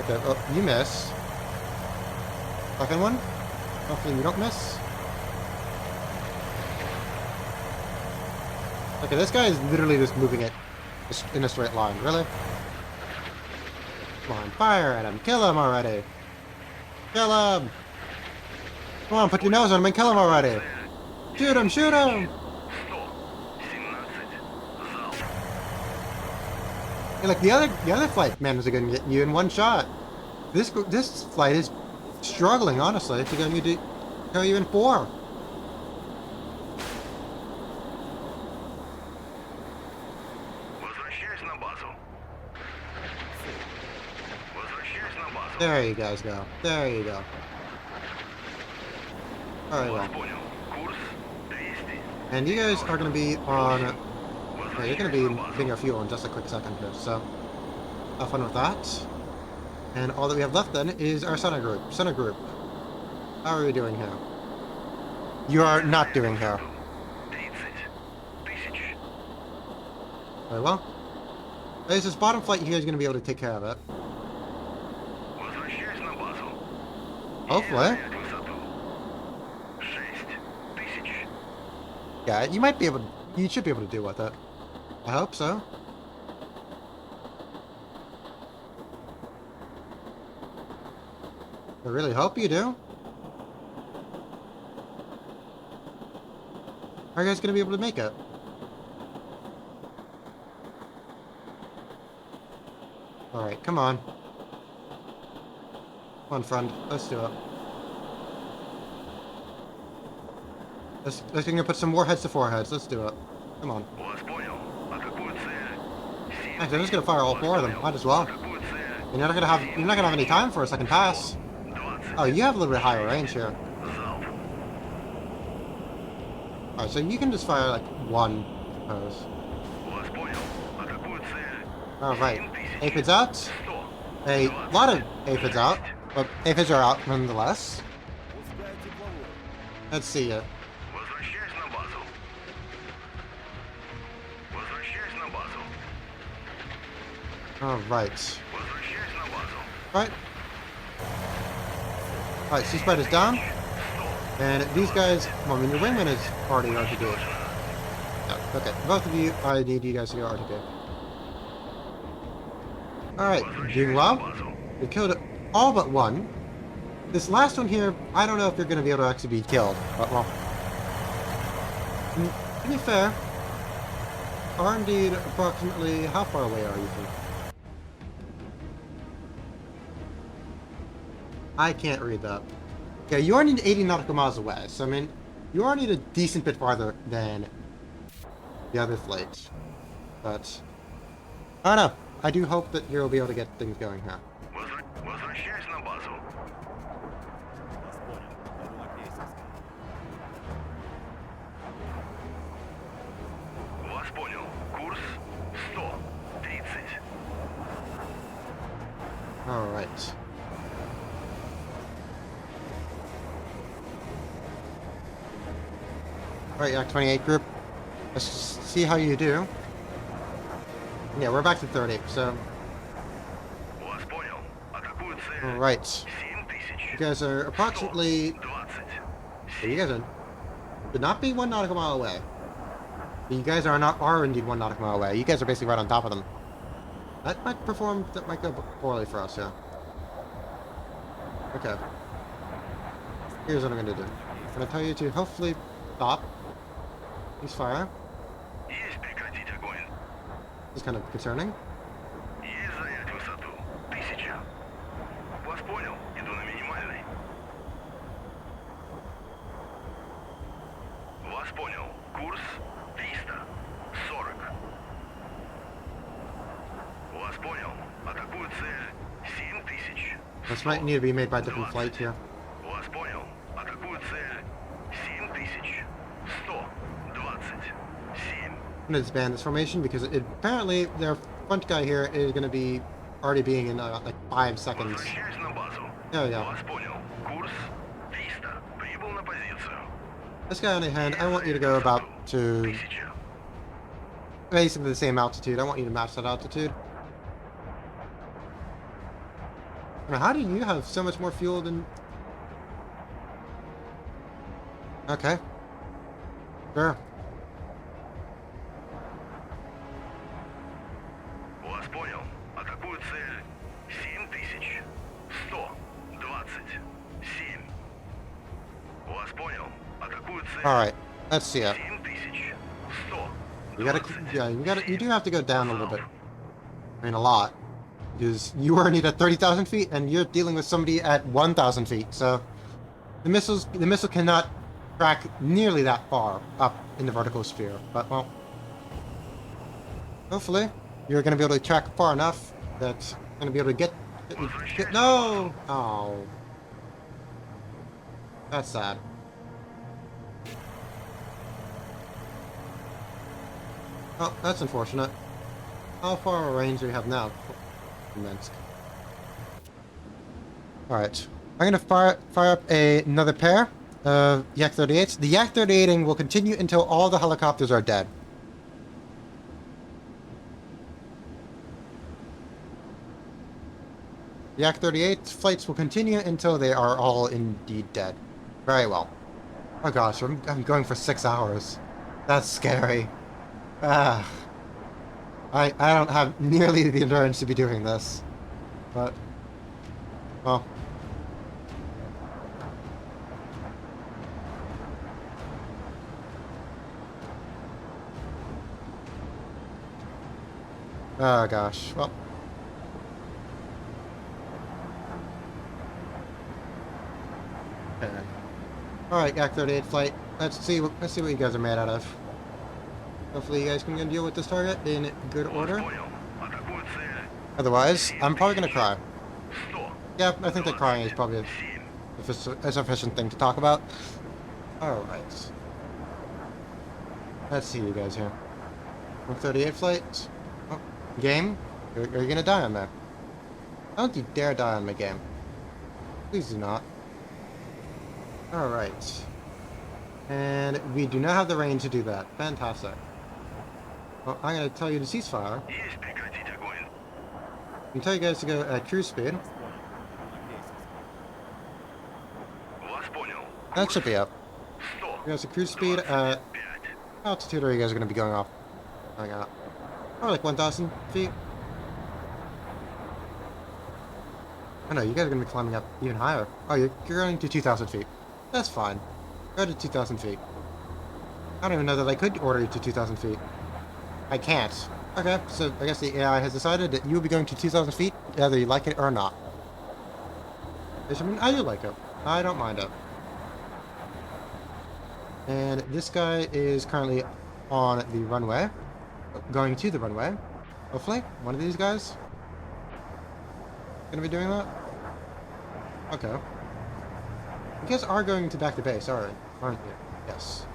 S1: Okay, oh, you miss. Second one. Hopefully you don't miss. Okay, this guy is literally just moving it in a straight line. Really? Come on, fire at him. Kill him already. Kill him. Come on, put your nose on him and kill him already. Shoot him, shoot him.
S2: 117. Залп.
S1: Yeah, like the other flight managed to get you in one shot. This flight is struggling, honestly, to go you in 4.
S2: Возвращаюсь на базу. Возвращаюсь на базу.
S1: There you guys go. There you go. Very
S2: Вас
S1: well.
S2: понял. Курс 200.
S1: And you guys are going to be on... Yeah, you're going to be
S2: Возвращаюсь на базу.
S1: getting your fuel in just a quick second here, so have fun with that. And all that we have left then is our center group. Center group. How are we doing here? You are not doing here.
S2: 30 тысяч.
S1: Very well. This bottom flight here is going to be able to take care of it.
S2: Возвращаюсь на базу.
S1: Hopefully.
S2: Измерять высоту. 6000.
S1: Yeah, you might be able to, you should be able to deal with it. I hope so. I really hope you do. Are you guys going to be able to make it? Alright, come on. Come on, friend. Let's do it. Let's gonna put some warheads to foreheads. Let's do it. Come on.
S2: Вас понял. Атакую цель.
S1: Actually, I'm just gonna fire all 4 of them. Might as well.
S2: Атакую цель.
S1: You're not gonna have any time for a second pass.
S2: 20.
S1: Oh, you have a little bit higher range here.
S2: Залп.
S1: Alright, so you can just fire like 1, I suppose.
S2: Вас понял. Атакую цель.
S1: Alright.
S2: 7000.
S1: Aphids out.
S2: 100.
S1: A lot of aphids out. But aphids are out nonetheless.
S3: Пускай тепловую.
S1: Let's see it.
S2: Возвращаюсь на базу. Возвращаюсь на базу.
S1: Alright.
S2: Возвращаюсь на базу.
S1: Right. Alright, ceasefire is down. And these guys, well, I mean, your wingman is already RTB. Yeah, okay, both of you, I need you guys to go RTB. Alright, doing well. We killed all but one. This last one here, I don't know if you're going to be able to actually be killed, but well. To be fair, are indeed approximately, how far away are you from? I can't read that. Okay, you are indeed 80 nautical miles away, so I mean, you are indeed a decent bit farther than the other flights. But, I don't know. I do hope that you'll be able to get things going here.
S2: Возвращаюсь на базу.
S3: Вас понял. Иду на крейсерский.
S2: Вас понял. Курс 130.
S1: Alright. Alright, Yak 28 group. Let's see how you do. Yeah, we're back to 30, so...
S2: Вас понял. Атакуют цель.
S1: Alright.
S2: 7000.
S1: You guys are approximately...
S2: 20.
S1: You guys should not be 1 nautical mile away. You guys are indeed 1 nautical mile away. You guys are basically right on top of them. That might go poorly for us, yeah. Okay. Here's what I'm gonna do. I'm gonna tell you to hopefully stop. Please fire.
S2: Есть прекратить огонь.
S1: This is kind of concerning.
S2: Есть занять высоту. 1000. Вас понял. Иду на минимальный. Вас понял. Курс 340. Вас понял. Атакуют цель 7000.
S1: This might need to be made by different flights here.
S2: Вас понял. Атакуют цель 7100. 27.
S1: I'm gonna disband this formation because apparently their front guy here is gonna be already being in like 5 seconds.
S2: Возвращаюсь на базу.
S1: Oh yeah.
S2: Вас понял. Курс 300. Прибыл на позицию.
S1: This guy on the hand, I want you to go about to
S2: 1000.
S1: basically the same altitude. I want you to match that altitude. Now, how do you have so much more fuel than... Okay. Sure.
S2: Вас понял. Атакуют цель 7127. Вас понял. Атакуют цель
S1: Alright, let's see it.
S2: 7100.
S1: You do have to go down a little bit. I mean, a lot. Because you are indeed at 30,000 feet, and you're dealing with somebody at 1,000 feet, so... The missile cannot track nearly that far up in the vertical sphere, but, well... Hopefully, you're going to be able to track far enough that you're going to be able to get... No! Oh. That's sad. Oh, that's unfortunate. How far a range do we have now? Minsk. Alright. I'm gonna fire up another pair of Yak-38s. The Yak-38ing will continue until all the helicopters are dead. The Yak-38 flights will continue until they are all indeed dead. Very well. Oh gosh, I'm going for 6 hours. That's scary. I don't have nearly the endurance to be doing this. But, well. Oh gosh, well. Okay. Alright, Yak-38 flight. Let's see what you guys are made out of. Hopefully you guys can deal with this target in good order. Otherwise, I'm probably gonna cry. Yeah, I think that crying is probably a sufficient thing to talk about. Alright. Let's see you guys here. 138 flight. Oh, game? Are you gonna die on that? Don't you dare die on my game. Please do not. Alright. And we do not have the range to do that. Fantastic. Well, I'm going to tell you to ceasefire. I can tell you guys to go at cruise speed.
S2: понял.
S1: That should be up.
S2: 100.
S1: You guys, a cruise speed at
S2: 5.
S1: altitude are you guys going to be going off? Going out. Oh, like 1,000 feet? Oh no, you guys are going to be climbing up even higher. Oh, you're going to 2,000 feet. That's fine. Go to 2,000 feet. I don't even know that I could order you to 2,000 feet. I can't. Okay, so I guess the AI has decided that you will be going to 2,000 feet, whether you like it or not. Which, I mean, I do like it. I don't mind it. And this guy is currently on the runway. Going to the runway. Hopefully, one of these guys gonna be doing that. Okay. You guys are going to back to base, aren't you? Yes.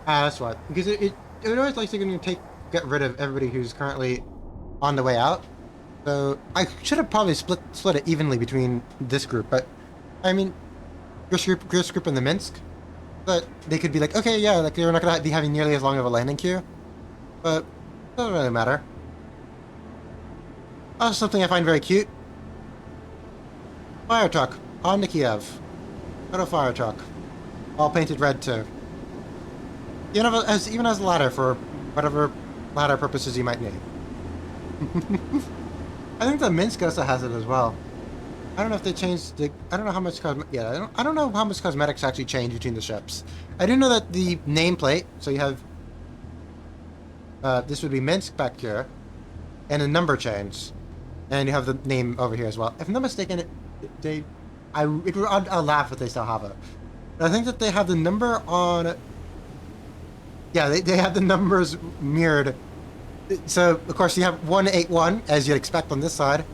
S1: Ah, that's what. Because it always likes to get rid of everybody who's currently on the way out. So I should have probably split it evenly between this group, but I mean, Gris group and the Minsk. But they could be like, okay, yeah, like they're not gonna be having nearly as long of a landing queue, but it doesn't really matter. Also, something I find very cute. Fire truck on to Kiev. Little fire truck, all painted red too. Even as a ladder for whatever ladder purposes you might need. I think the Minsk also has it as well. I don't know if they changed the. I don't know how much I don't know how much cosmetics actually change between the ships. I do know that the nameplate. So you have. This would be Minsk back here, and a number change, and you have the name over here as well. If I'm not mistaken, I'll laugh if they still have it. But I think that they have the number on. Yeah, they have the numbers mirrored. So of course you have 181 as you'd expect on this side.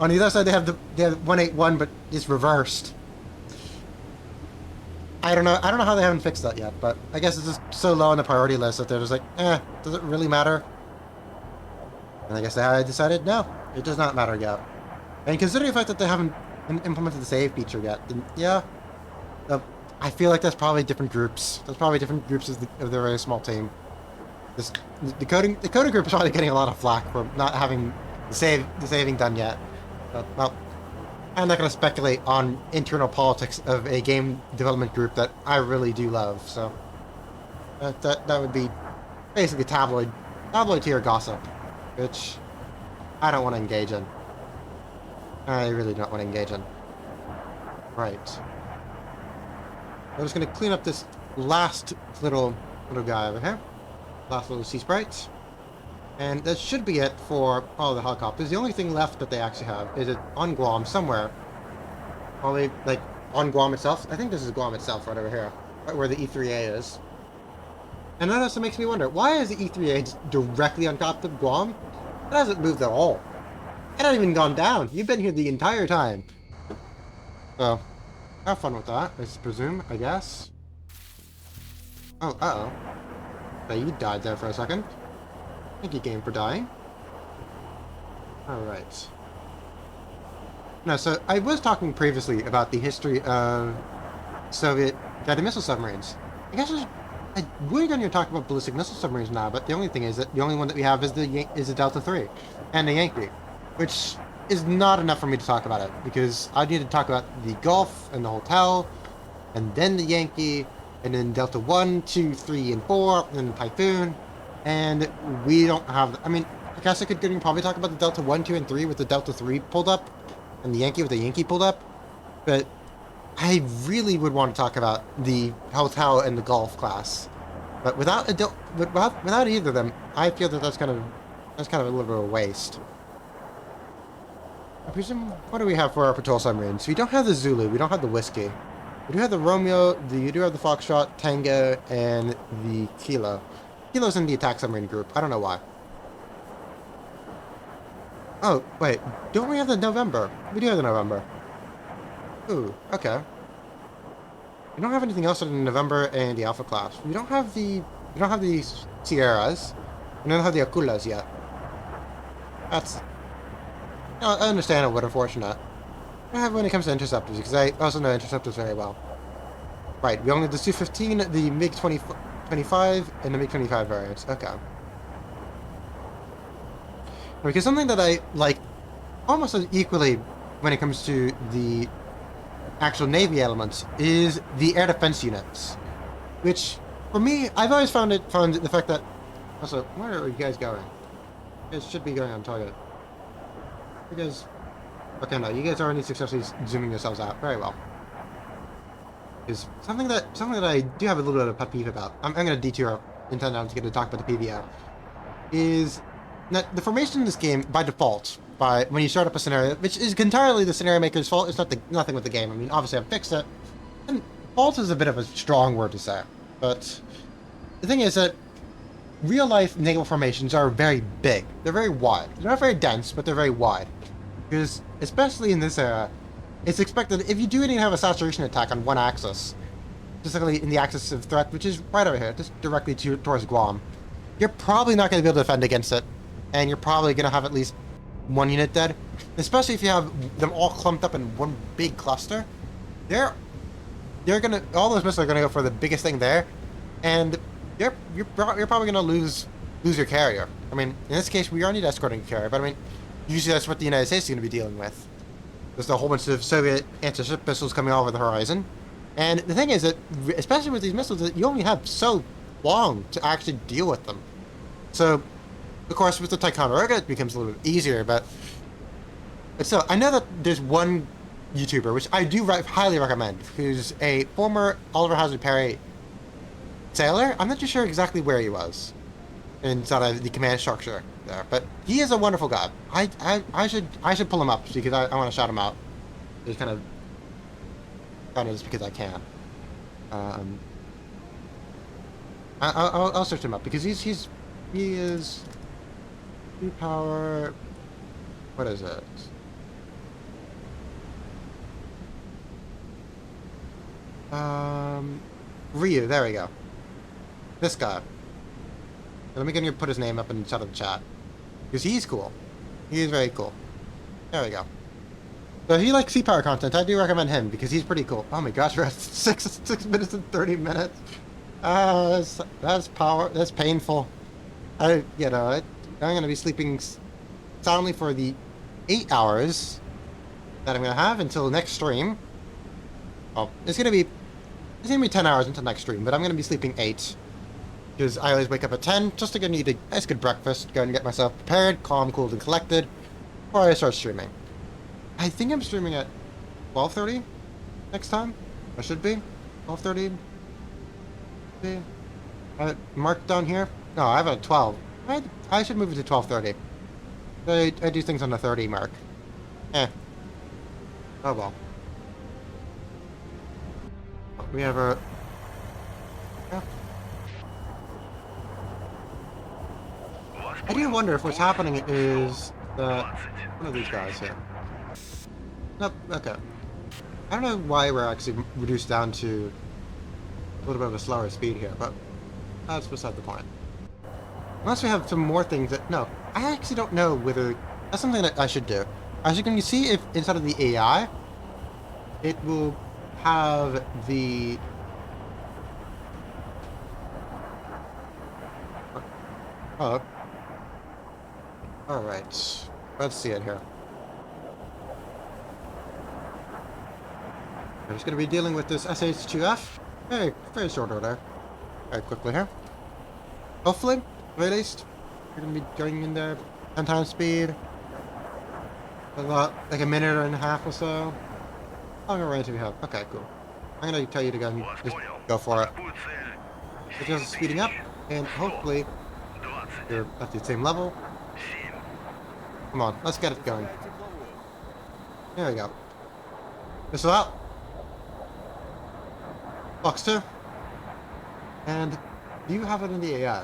S1: On the other side they have 181, but it's reversed. I don't know how they haven't fixed that yet, but I guess it's just so low on the priority list that they're just like, does it really matter? And I guess they decided, no, it does not matter yet. And considering the fact that they haven't implemented the save feature yet, then yeah, I feel like that's probably different groups. That's probably different groups of the very small team. The coding group is probably getting a lot of flack for not having the saving done yet. But, well, I'm not going to speculate on internal politics of a game development group that I really do love. So that would be basically tabloid tier gossip, which I don't want to engage in. I really don't want to engage in. Right. I'm just going to clean up this last little guy over here. Last little sea sprite. And that should be it for all the helicopters. The only thing left that they actually have is it on Guam somewhere. Probably like on Guam itself. I think this is Guam itself right over here. Right where the E3A is. And that also makes me wonder, why is the E3A directly on top of Guam? It hasn't moved at all. It hasn't even gone down. You've been here the entire time. So, have fun with that, I presume, I guess. Oh, uh-oh. So you died there for a second. Thank you, game, for dying. Alright. No, so I was talking previously about the history of Soviet guided missile submarines. I guess I really don't need to talk about ballistic missile submarines now, but the only thing is that the only one that we have is the Delta III and the Yankee, which is not enough for me to talk about it, because I need to talk about the Gulf and the Hotel, and then the Yankee, and then Delta 1, 2, 3, and 4, and then the Typhoon, and we don't have... I mean, I guess I could probably talk about the Delta 1, 2, and 3 with the Delta 3 pulled up, and the Yankee with the Yankee pulled up, but I really would want to talk about the Hotel and the Gulf class. But without either of them, I feel that that's kind of a little bit of a waste. I presume, what do we have for our patrol submarines? We don't have the Zulu, we don't have the Whiskey. We do have the Romeo, you do have the Foxtrot, Tango, and the Kilo. Kilo's in the attack submarine group, I don't know why. Oh, wait, don't we have the November? We do have the November. Ooh, okay. We don't have anything else other than November and the Alpha class. We don't have the Sierras. We don't have the Akulas yet. That's... I understand it, but unfortunate. I have when it comes to interceptors, because I also know interceptors very well. Right, we only have the Su-15, the MiG-25, and the MiG-25 variants. Okay. Because something that I like almost as equally when it comes to the actual Navy elements is the air defense units, which for me, I've always found the fact that. Also, where are you guys going? You guys should be going on target. You guys. Okay, no, you guys are already successfully zooming yourselves out. Very well. Is something that I do have a little bit of a pet peeve about. I'm going to detour intend on to get to talk about the PBO. Is that the formation in this game by default, when you start up a scenario, which is entirely the scenario maker's fault. It's nothing with the game. I mean, obviously I've fixed it. And fault is a bit of a strong word to say, but the thing is that real life naval formations are very big. They're very wide. They're not very dense, but they're very wide. Because especially in this era, it's expected if you do have a saturation attack on one axis, specifically in the axis of threat, which is right over here, just directly towards Guam, you're probably not going to be able to defend against it, and you're probably going to have at least one unit dead. Especially if you have them all clumped up in one big cluster, all those missiles are going to go for the biggest thing there, and you're probably going to lose your carrier. I mean, in this case, we are need escorting carrier, but I mean, usually that's what the United States is going to be dealing with. There's a whole bunch of Soviet anti-ship missiles coming over the horizon. And the thing is that, especially with these missiles, that you only have so long to actually deal with them. So, of course, with the Ticonderoga, it becomes a little bit easier, but still, I know that there's one YouTuber, which I do highly recommend, who's a former Oliver Hazard Perry sailor. I'm not too sure exactly where he was inside of the command structure there, but he is a wonderful guy. I should pull him up because I want to shout him out. Just kind of just because I can. I'll search him up because he is power. What is it? Ryu. There we go. This guy. Let me put his name up inside of the chat. Because he's cool. He is very cool. There we go. So if you like Sea Power content, I do recommend him because he's pretty cool. Oh my gosh, we're at 6 minutes and 30 minutes. That's power. That's painful. I'm going to be sleeping soundly for the 8 hours that I'm going to have until next stream. Oh, it's going to be 10 hours until next stream, but I'm going to be sleeping 8. Because I always wake up at 10 just to eat a nice good breakfast, go and get myself prepared, calm, cooled, and collected before I start streaming. I think I'm streaming at 12:30 next time. I should be 12:30. Mark down here. No, I have it at 12. I should move it to 12:30. I do things on the 30 mark. Oh well. We have a. Yeah. I do wonder if what's happening is that one of these guys here. Nope. Okay. I don't know why we're actually reduced down to a little bit of a slower speed here, but that's beside the point. Unless we have some more things that no, I actually don't know whether that's something that I should do. As you can see, if inside of the AI, it will have the. Oh. Alright, let's see it here. I'm just going to be dealing with this SH-2F. Very short order. Very quickly here. Hopefully, at very least, we're going to be going in there 10 times speed. Like a minute and a half or so. How long range do we have? Okay, cool. I'm going to tell you to go and just go for it. It's just speeding up, and hopefully, you're at the same level. Come on, let's get it going. There we go. Missile out. Box 2. And do you have it in the AI?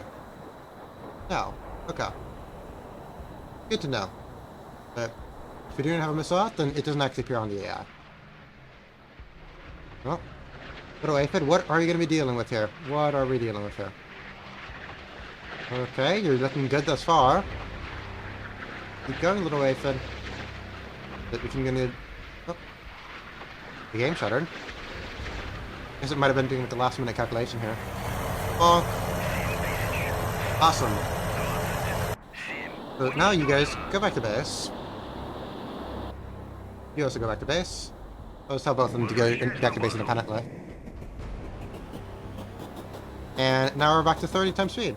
S1: No. Okay. Good to know. But if you didn't have a missile out, then it doesn't actually appear on the AI. Well, little aphid, what are you going to be dealing with here? What are we dealing with here? Okay, you're looking good thus far. Keep going, little aphid. That we can get in. Oh. The game shuttered. Guess it might have been doing with the last minute calculation here. Oh. Awesome. So now you guys go back to base. You also go back to base. I'll just tell both of them to go back to base independently. And now we're back to 30 times speed.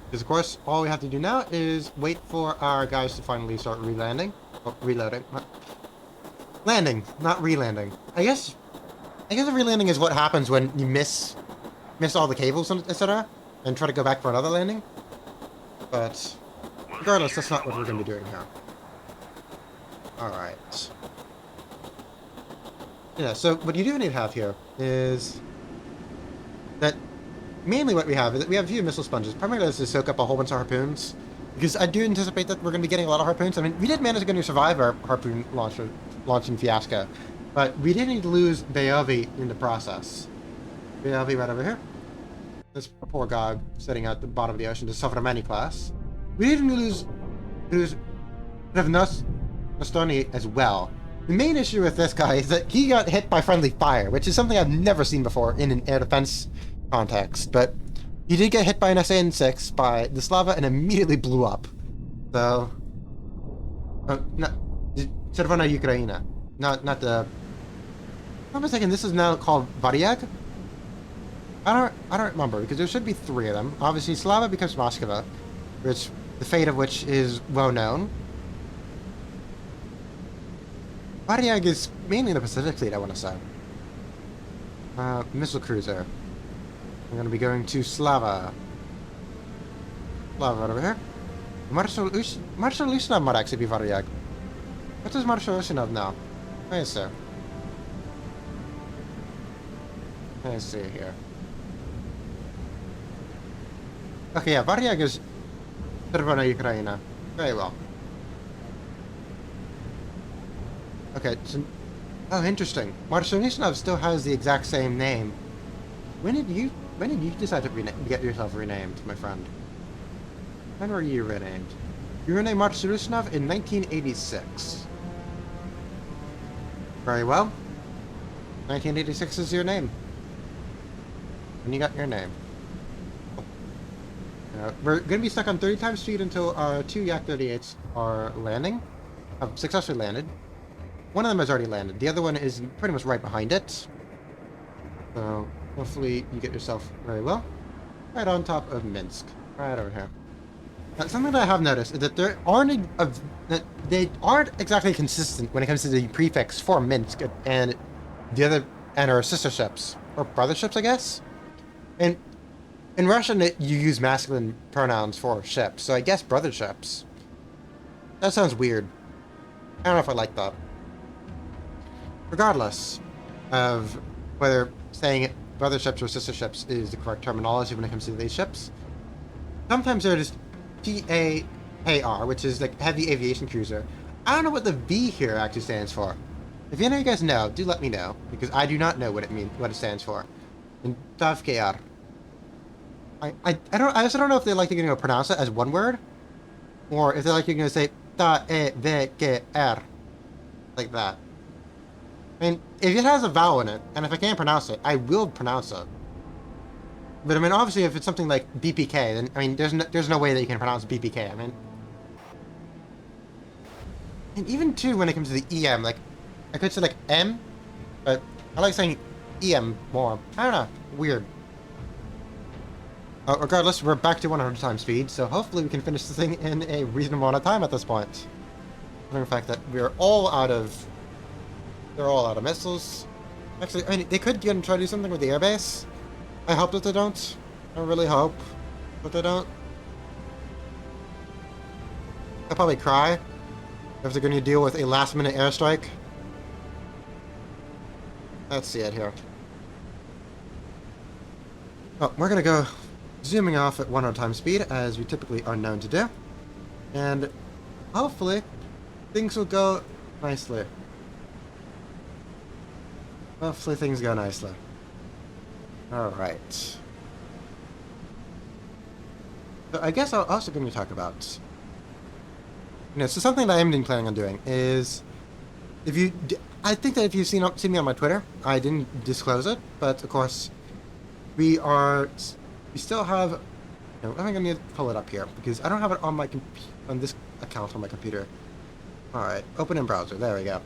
S1: Because of course, all we have to do now is wait for our guys to finally start re-landing. Oh, reloading. Landing, not re-landing. I guess the re-landing is what happens when you miss all the cables, etc. and try to go back for another landing. But regardless, that's not what we're going to be doing here. Alright. Yeah, so what you do need to have here is that mainly what we have is that we have a few missile sponges, primarily to soak up a whole bunch of harpoons. Because I do anticipate that we're going to be getting a lot of harpoons. I mean, we did manage to survive our harpoon launching fiasco, but we did need to lose Bayovi in the process. Bayovi right over here. This poor guy sitting at the bottom of the ocean to suffer a many class. We didn't lose Nastoni as well. The main issue with this guy is that he got hit by friendly fire, which is something I've never seen before in an air defense context, but he did get hit by an SAN-6 by the Slava and immediately blew up. So, Czerwona Ukraina, not the. I'm mistaken. This is now called Variag. I don't remember because there should be 3 of them. Obviously, Slava becomes Moskva, which the fate of which is well known. Variag is mainly in the Pacific Fleet, I want to say. Missile cruiser. I'm going to be going to Slava. Slava right over here. Marshal Ushinov might actually be Variag. What does Marshal Ushinov now? Let's see. Let's see here. Okay, yeah, Variag is Czerwona Ukraina. Very well. Okay, so... Oh, interesting. Marshal Ushinov still has the exact same name. When did you decide to get yourself renamed, my friend? When were you renamed? You were named Marshal Ushinov in 1986. Very well. 1986 is your name. When you got your name. We're going to be stuck on 30 times speed until our 2 Yak-38s are landing. Have successfully landed. One of them has already landed. The other one is pretty much right behind it. So, hopefully you get yourself very well. Right on top of Minsk. Right over here. Now, something that I have noticed is that they aren't exactly consistent when it comes to the prefix for Minsk and the other and our sister ships. Or brother ships, I guess? And in Russian, you use masculine pronouns for ships, so I guess brother ships. That sounds weird. I don't know if I like that. Regardless of whether saying brother ships or sister ships is the correct terminology when it comes to these ships, sometimes they're just TAKR, which is like heavy aviation cruiser. I don't know what the V here actually stands for. If any of you guys know, do let me know, because I do not know what it stands for. And TAVKR. I also don't know if they're like going to pronounce it as one word, or if they're like going to say TAVKR, like that. I mean, if it has a vowel in it, and if I can't pronounce it, I will pronounce it. But I mean, obviously, if it's something like BPK, then I mean, there's no way that you can pronounce BPK. I mean, and even too when it comes to the EM, like I could say like M, but I like saying EM more. I don't know, weird. Regardless, we're back to 100 times speed, so hopefully we can finish the thing in a reasonable amount of time at this point. Considering the fact that we're all out of... They're all out of missiles. Actually, I mean, they could try to do something with the airbase. I hope that they don't. I really hope that they don't. They'll probably cry if they're going to deal with a last-minute airstrike. Let's see it here. Oh, we're going to go zooming off at 100 times speed, as we typically are known to do. And hopefully, things will go nicely. Hopefully things go nicely. Alright. So I guess I'm also going to talk about... so something that I'm planning on doing is... I think that if you've seen me on my Twitter, I didn't disclose it, but of course, we still have... I'm going to pull it up here, because I don't have it on my on this account on my computer. Alright, open in browser, there we go.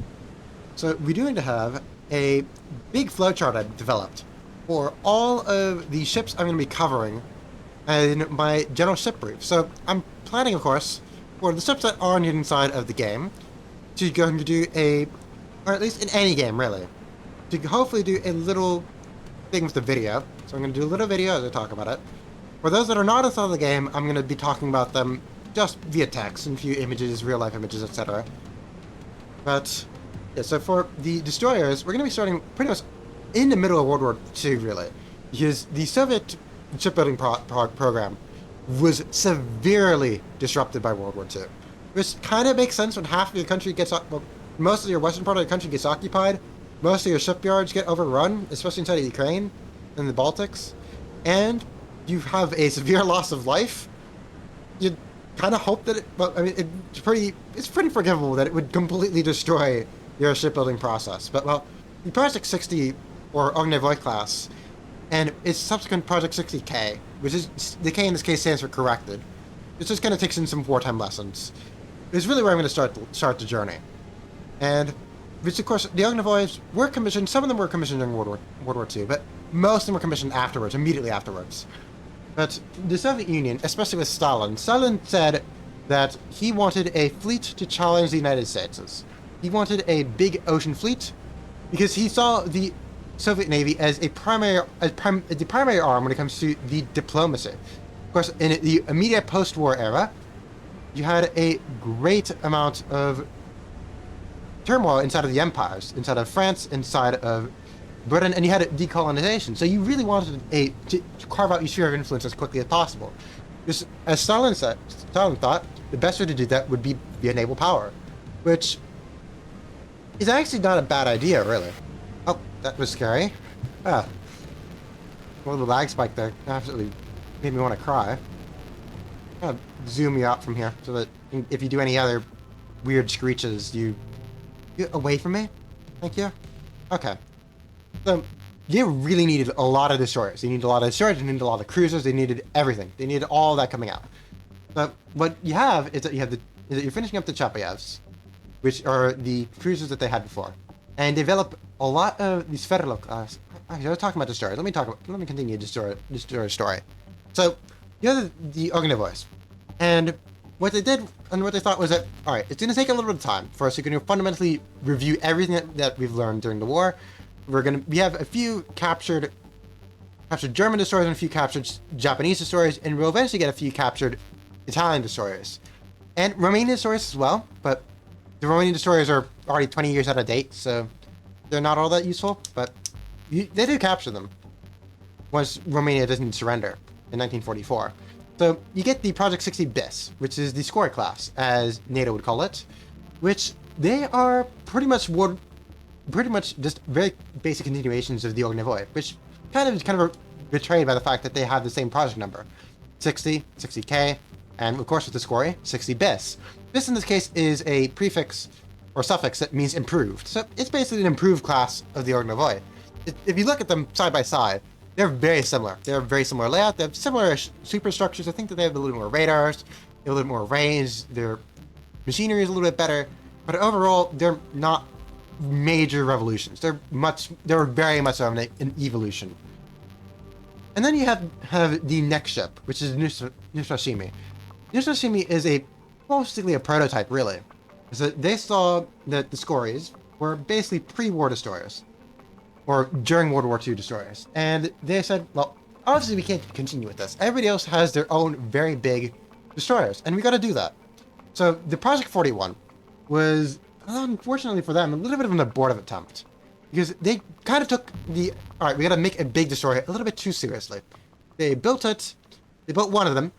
S1: So we're going to have a big flowchart I've developed for all of the ships I'm going to be covering in my general ship brief. So I'm planning, of course, for the ships that aren't inside of the game to going to do or at least in any game really, to hopefully do a little thing with the video. So I'm going to do a little video as I talk about it. For those that are not inside the game, I'm going to be talking about them just via text and a few images, real life images, etc. But yeah, so for the destroyers, we're going to be starting pretty much in the middle of World War II, really, because the Soviet shipbuilding program was severely disrupted by World War II, which kind of makes sense when half of your country gets, well, most of your western part of the country gets occupied, most of your shipyards get overrun, especially inside of Ukraine and the Baltics, and you have a severe loss of life. You kind of hope that it's pretty forgivable that it would completely destroy your shipbuilding process. But well, the Project 60 or Ognyevoy class and its subsequent Project 60K, which is the K in this case stands for corrected. It's just going to take in some wartime lessons. It's really where I'm going to start the journey. And which of course the Ognyevoys were commissioned. Some of them were commissioned during World War II, but most of them were commissioned afterwards, immediately afterwards. But the Soviet Union, especially with Stalin said that he wanted a fleet to challenge the United States. He wanted a big ocean fleet because he saw the Soviet Navy as the primary arm when it comes to the diplomacy. Of course, in the immediate post-war era, you had a great amount of turmoil inside of the empires, inside of France, inside of Britain, and you had decolonization. So you really wanted to carve out your sphere of influence as quickly as possible. Because, as Stalin thought, the best way to do that would be via naval power, which is actually not a bad idea, really. Oh, that was scary. Ah. Well, the lag spike there absolutely made me want to cry. I'm gonna zoom you out from here so that if you do any other weird screeches, you get away from me. Thank you. Okay. So, they really needed a lot of destroyers. They needed a lot of destroyers, they needed a lot of cruisers, they needed everything. They needed all that coming out. But what you have is that you're finishing up the Chapayevs, which are the cruisers that they had before. And develop a lot of these Federal class. Actually, I was talking about destroyers. Let me continue destroyer story. So, you have the Ognyevoys. And what they did and what they thought was that, alright, it's going to take a little bit of time for us to fundamentally review everything that we've learned during the war. We have a few captured German destroyers and a few captured Japanese destroyers, and we'll eventually get a few captured Italian destroyers. And Romanian destroyers as well, but the Romanian destroyers are already 20 years out of date, so they're not all that useful, but they do capture them once Romania doesn't surrender in 1944. So you get the Project 60 BIS, which is the Scoria class, as NATO would call it, which they are pretty much just very basic continuations of the Ognyevoy, which kind of betrayed by the fact that they have the same project number, 60, 60K, and of course with the Scoria, 60 BIS. BIS in this case is a prefix or suffix that means improved. So it's basically an improved class of the Ognyevoy. If you look at them side by side, they're very similar. They're very similar layout. They have similar superstructures. I think that they have a little more radars, a little more range. Their machinery is a little bit better, but overall, they're not major revolutions. They're very much of an evolution. And then you have the next ship, which is Nusashimi. Nusashimi is basically a prototype, really. So they saw that the Scorias were basically pre-war destroyers, or during World War II destroyers. And they said, well, obviously we can't continue with this. Everybody else has their own very big destroyers, and we got to do that. So the Project 41 was, unfortunately for them, a little bit of an abortive attempt, because they kind of took all right, we got to make a big destroyer a little bit too seriously. They built one of them,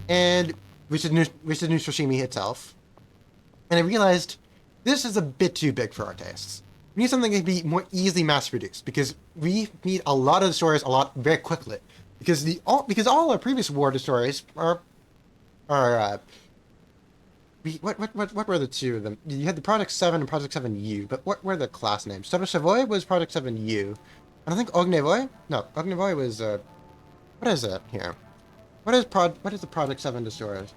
S1: and which is Nusashimi itself, and I realized this is a bit too big for our tastes. We need something that can be more easily mass-produced, because we need a lot of destroyers very quickly. Because all our previous war destroyers what were the two of them? You had the Project 7 and Project 7U, but what were the class names? Stovoshevoy was Project 7U, and I think Ognyevoy was what is it here? What is the Project 7 destroyer's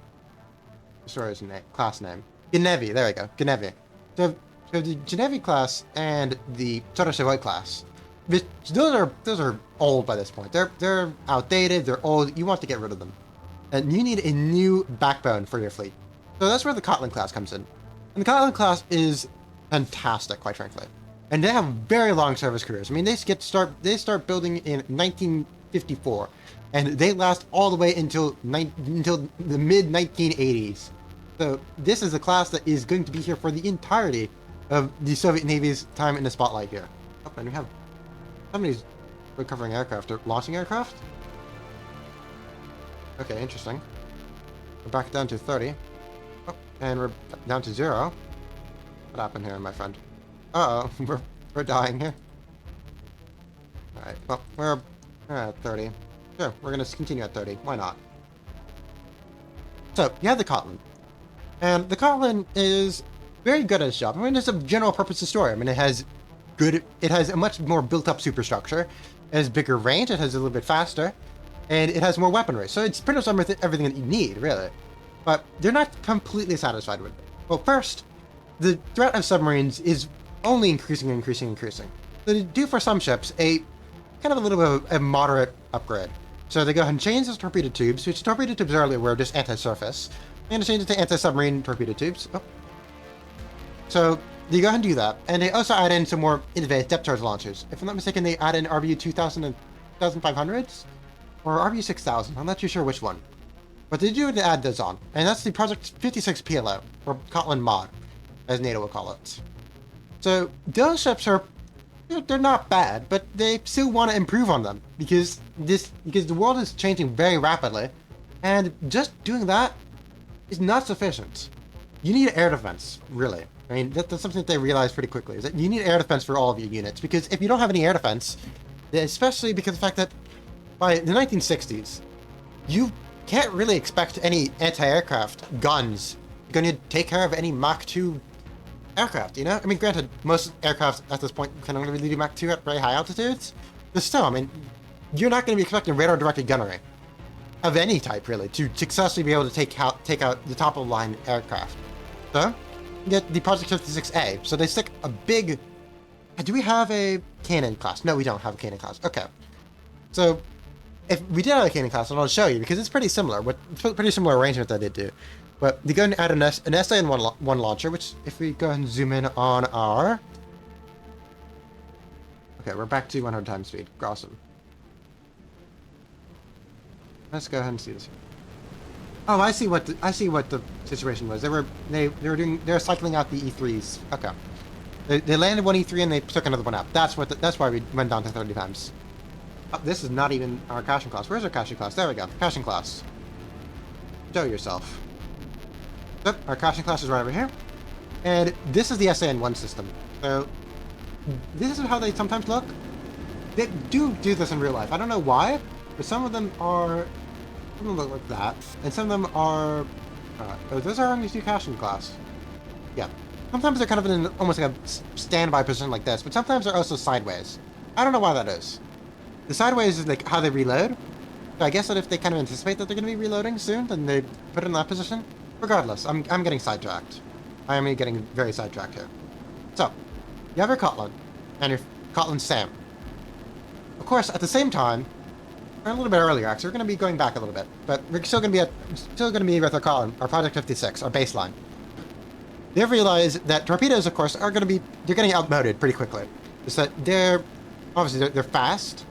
S1: name? Class name? Genevi. There we go. Genevi. So So the Genevieve class and the Chaucer class, those are old by this point. They're outdated. They're old. You want to get rid of them, and you need a new backbone for your fleet. So that's where the Kotlin class comes in. And the Kotlin class is fantastic, quite frankly. And they have very long service careers. I mean, they start building in 1954, and they last all the way until the mid 1980s. So this is a class that is going to be here for the entirety of the Soviet Navy's time in the spotlight here. Oh, and we have somebody's recovering aircraft or launching aircraft. Okay, interesting. We're back down to 30. Oh, and we're down to 0. What happened here, my friend? Uh-oh, we're dying here. Alright, well, we're at 30. Sure, we're gonna continue at 30. Why not? So, you have the Kotlin. And the Kotlin is very good at its job. I mean, it's a general purpose destroyer. I mean, it has a much more built-up superstructure. It has bigger range, it has a little bit faster, and it has more weaponry. So it's pretty much everything that you need, really. But they're not completely satisfied with it. Well, first, the threat of submarines is only increasing. So they do for some ships a kind of a little bit of a moderate upgrade. So they go ahead and change those torpedo tubes, which torpedo tubes earlier were just anti-surface. They're going to change it to anti-submarine torpedo tubes. Oh. So they go ahead and do that. And they also add in some more advanced depth charge launchers. If I'm not mistaken, they add in RBU 2000 and 2500s? Or RBU 6000. I'm not too sure which one. But they do add those on. And that's the Project 56 PLO, or Kotlin Mod, as NATO will call it. So those ships they're not bad, but they still want to improve on them because the world is changing very rapidly, and just doing that is not sufficient. You need air defense, really. I mean, that's something that they realize pretty quickly, is that you need air defense for all of your units, because if you don't have any air defense, especially because of the fact that by the 1960s, you can't really expect any anti-aircraft guns going to take care of any Mach 2 aircraft, you know? I mean, granted, most aircraft at this point can only really do Mach 2 at very high altitudes, but still, I mean, you're not going to be expecting radar-directed gunnery of any type, really, to successfully be able to take out the top-of-the-line aircraft. So, you get the Project 56A. So they stick a big... Do we have a cannon class? No, we don't have a cannon class. Okay. So, if we did have a cannon class, and I'll show you, because it's pretty similar, pretty similar arrangement that they do. But they're going to add an SAN-1 launcher, which, if we go ahead and zoom in on our... Okay, we're back to 100 times speed. Awesome. Let's go ahead and see this. Oh, I see what the situation was. They were cycling out the E3s. Okay. They landed one E3 and they took another one out. That's why we went down to 30 times. Oh, this is not even our caching class. Where's our caching class? There we go. Caching class. Show yourself. Yep, our caching class is right over here. And this is the SAN-1 system. So, this is how they sometimes look. They do this in real life. I don't know why, but some of them look like that, and some of them are... oh, those are only 2 caching class. Yeah. Sometimes they're kind of in almost like a standby position like this, but sometimes they're also sideways. I don't know why that is. The sideways is like how they reload. So I guess that if they kind of anticipate that they're going to be reloading soon, then they put it in that position. Regardless, I'm getting sidetracked. I am getting very sidetracked here. So, you have your Kotlin, and your Kotlin SAM. Of course, at the same time, or a little bit earlier, actually, we're going to be going back a little bit, but we're still going to be with our Kotlin, our Project 56, our baseline. They've realized that torpedoes, of course, they're getting outmoded pretty quickly. Just that they're fast,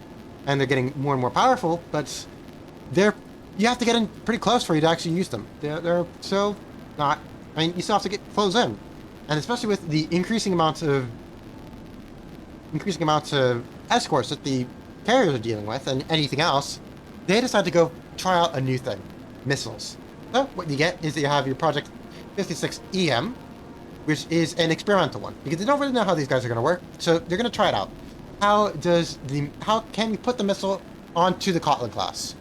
S1: and they're getting more and more powerful, but you have to get in pretty close for you to actually use them. They're so not... I mean, you still have to get close in. And especially with the increasing amounts of escorts that the carriers are dealing with and anything else, they decide to go try out a new thing. Missiles. So what you get is that you have your Project 56 EM, which is an experimental one, because they don't really know how these guys are going to work, so they're going to try it out. How can we put the missile onto the Kotlin class?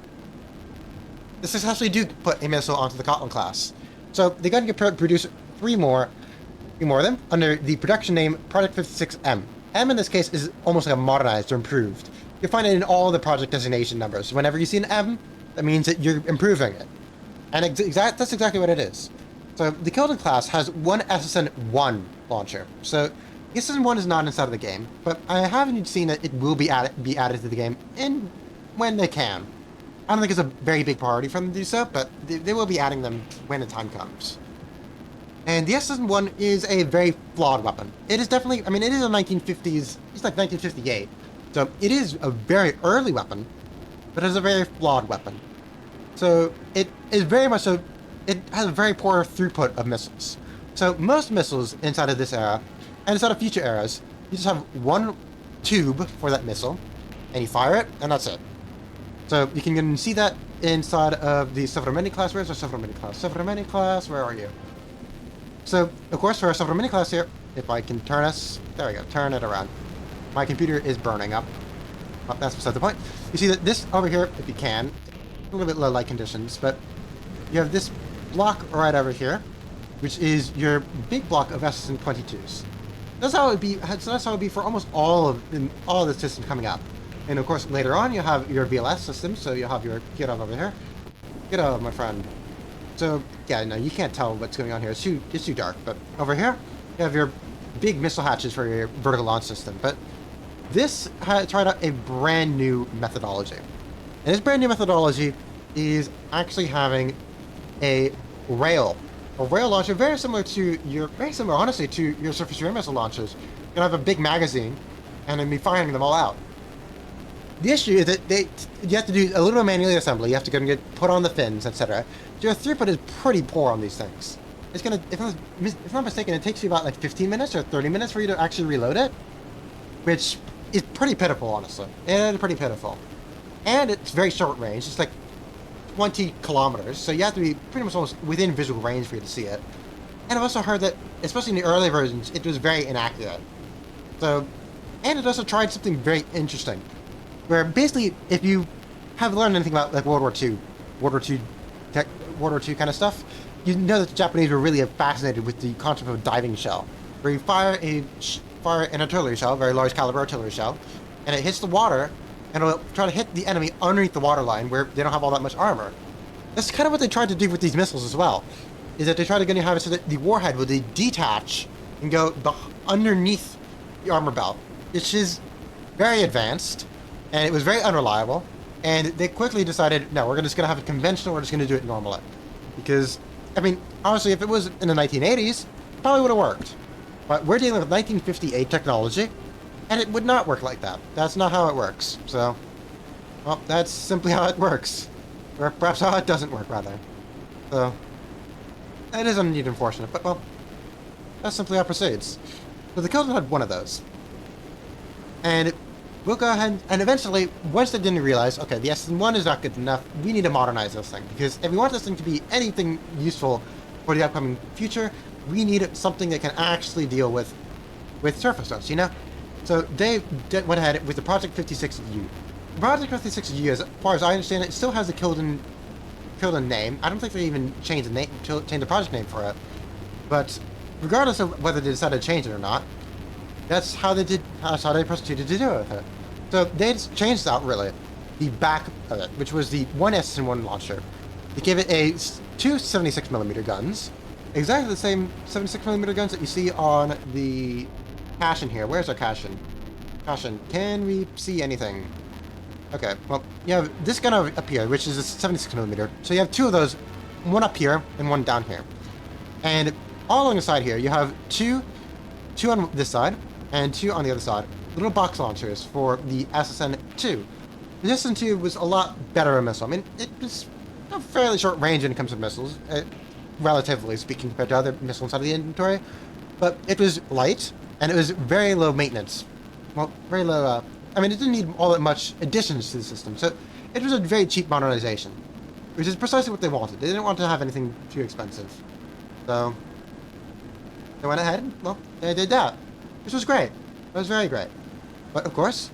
S1: They successfully do put a missile onto the Kotlin class. So they're going to produce three more of them under the production name Project 56M. M in this case is almost like a modernized or improved. You'll find it in all the project designation numbers. Whenever you see an M, that means that you're improving it. And that's exactly what it is. So the Kilden class has one SSN-1 launcher. So SSN-1 is not inside of the game, but I haven't seen that it will be added to the game in when they can. I don't think it's a very big priority for them to do so, but they will be adding them when the time comes. And the SSN-1 is a very flawed weapon. It is definitely, I mean, it is a 1950s, it's like 1958. So it is a very early weapon, but it's a very flawed weapon. So it is very much it has a very poor throughput of missiles. So most missiles inside of this era, and inside of future eras, you just have one tube for that missile, and you fire it, and that's it. So you can see that inside of the Sovremeni class. Where's our Sovremeni class? Sovremeni class, where are you? So, of course, for our Sovremeni class here, if I can turn us, there we go, turn it around. My computer is burning up. Oh, that's beside the point. You see that this over here, if you can, a little bit low light conditions, but you have this block right over here, which is your big block of SSN-22s. That's how it would be. So that's how it would be for almost all of the systems coming up. And of course, later on, you have your VLS system. So you'll have your get out over here. Get out, my friend. So yeah, no, you can't tell what's going on here. It's too dark. But over here, you have your big missile hatches for your vertical launch system. But this tried out a brand new methodology, and this brand new methodology is actually having a rail launcher, very similar, honestly, to your surface air missile launchers. You're gonna have a big magazine, and then be firing them all out. The issue is that you have to do a little bit of manual assembly. You have to go and get put on the fins, etc. Your throughput is pretty poor on these things. It's gonna, if I'm not mistaken, it takes you about like 15 minutes or 30 minutes for you to actually reload it, which is pretty pitiful, honestly. It's pretty pitiful, and it's very short range. It's like 20 kilometers, so you have to be pretty much almost within visual range for you to see it. And I've also heard that, especially in the early versions, it was very inaccurate. So, and it also tried something very interesting, where basically, if you have learned anything about like World War II kind of stuff, you know that the Japanese were really fascinated with the concept of a diving shell, where you fire an artillery shell, very large caliber artillery shell, and it hits the water, and it'll try to hit the enemy underneath the waterline where they don't have all that much armor. That's kind of what they tried to do with these missiles as well, is that they tried to have it so that the warhead would detach and go underneath the armor belt, which is very advanced, and it was very unreliable, and they quickly decided, no, we're just going to have it conventional, we're just going to do it normally. Because, I mean, honestly, if it was in the 1980s, it probably would have worked. But we're dealing with 1958 technology, and it would not work like that. That's not how it works. So, well, that's simply how it works. Or perhaps how it doesn't work, rather. So, that is indeed unfortunate, but, well, that's simply how it proceeds. So the Kilden had one of those. And we'll go ahead, and eventually, once they didn't realize, okay, the SN1 is not good enough, we need to modernize this thing. Because if we want this thing to be anything useful for the upcoming future, we need something that can actually deal with surface notes, you know? So they went ahead with the Project 56U. Project 56U, as far as I understand it, still has the Kilden name. I don't think they even changed the project name for it. But regardless of whether they decided to change it or not, that's how they proceeded to do it with it. So they just changed out really the back of it, which was the one SN1 launcher. They gave it two 76mm guns, exactly the same 76mm guns that you see on the Cashin here. Where's our Cashin? Cashin, can we see anything? Okay, well, you have this gun up here, which is a 76mm. So you have two of those, one up here and one down here. And all along the side here, you have two on this side and two on the other side. Little box launchers for the SSN-2. The SSN-2 was a lot better a missile. I mean, it was a fairly short range when it comes to missiles, relatively speaking, compared to other missiles inside of the inventory. But it was light, and it was very low maintenance. Well, very low, I mean, it didn't need all that much additions to the system, so it was a very cheap modernization, which is precisely what they wanted. They didn't want to have anything too expensive. So, they went ahead and, well, they did that, which was great. It was very great. But, of course,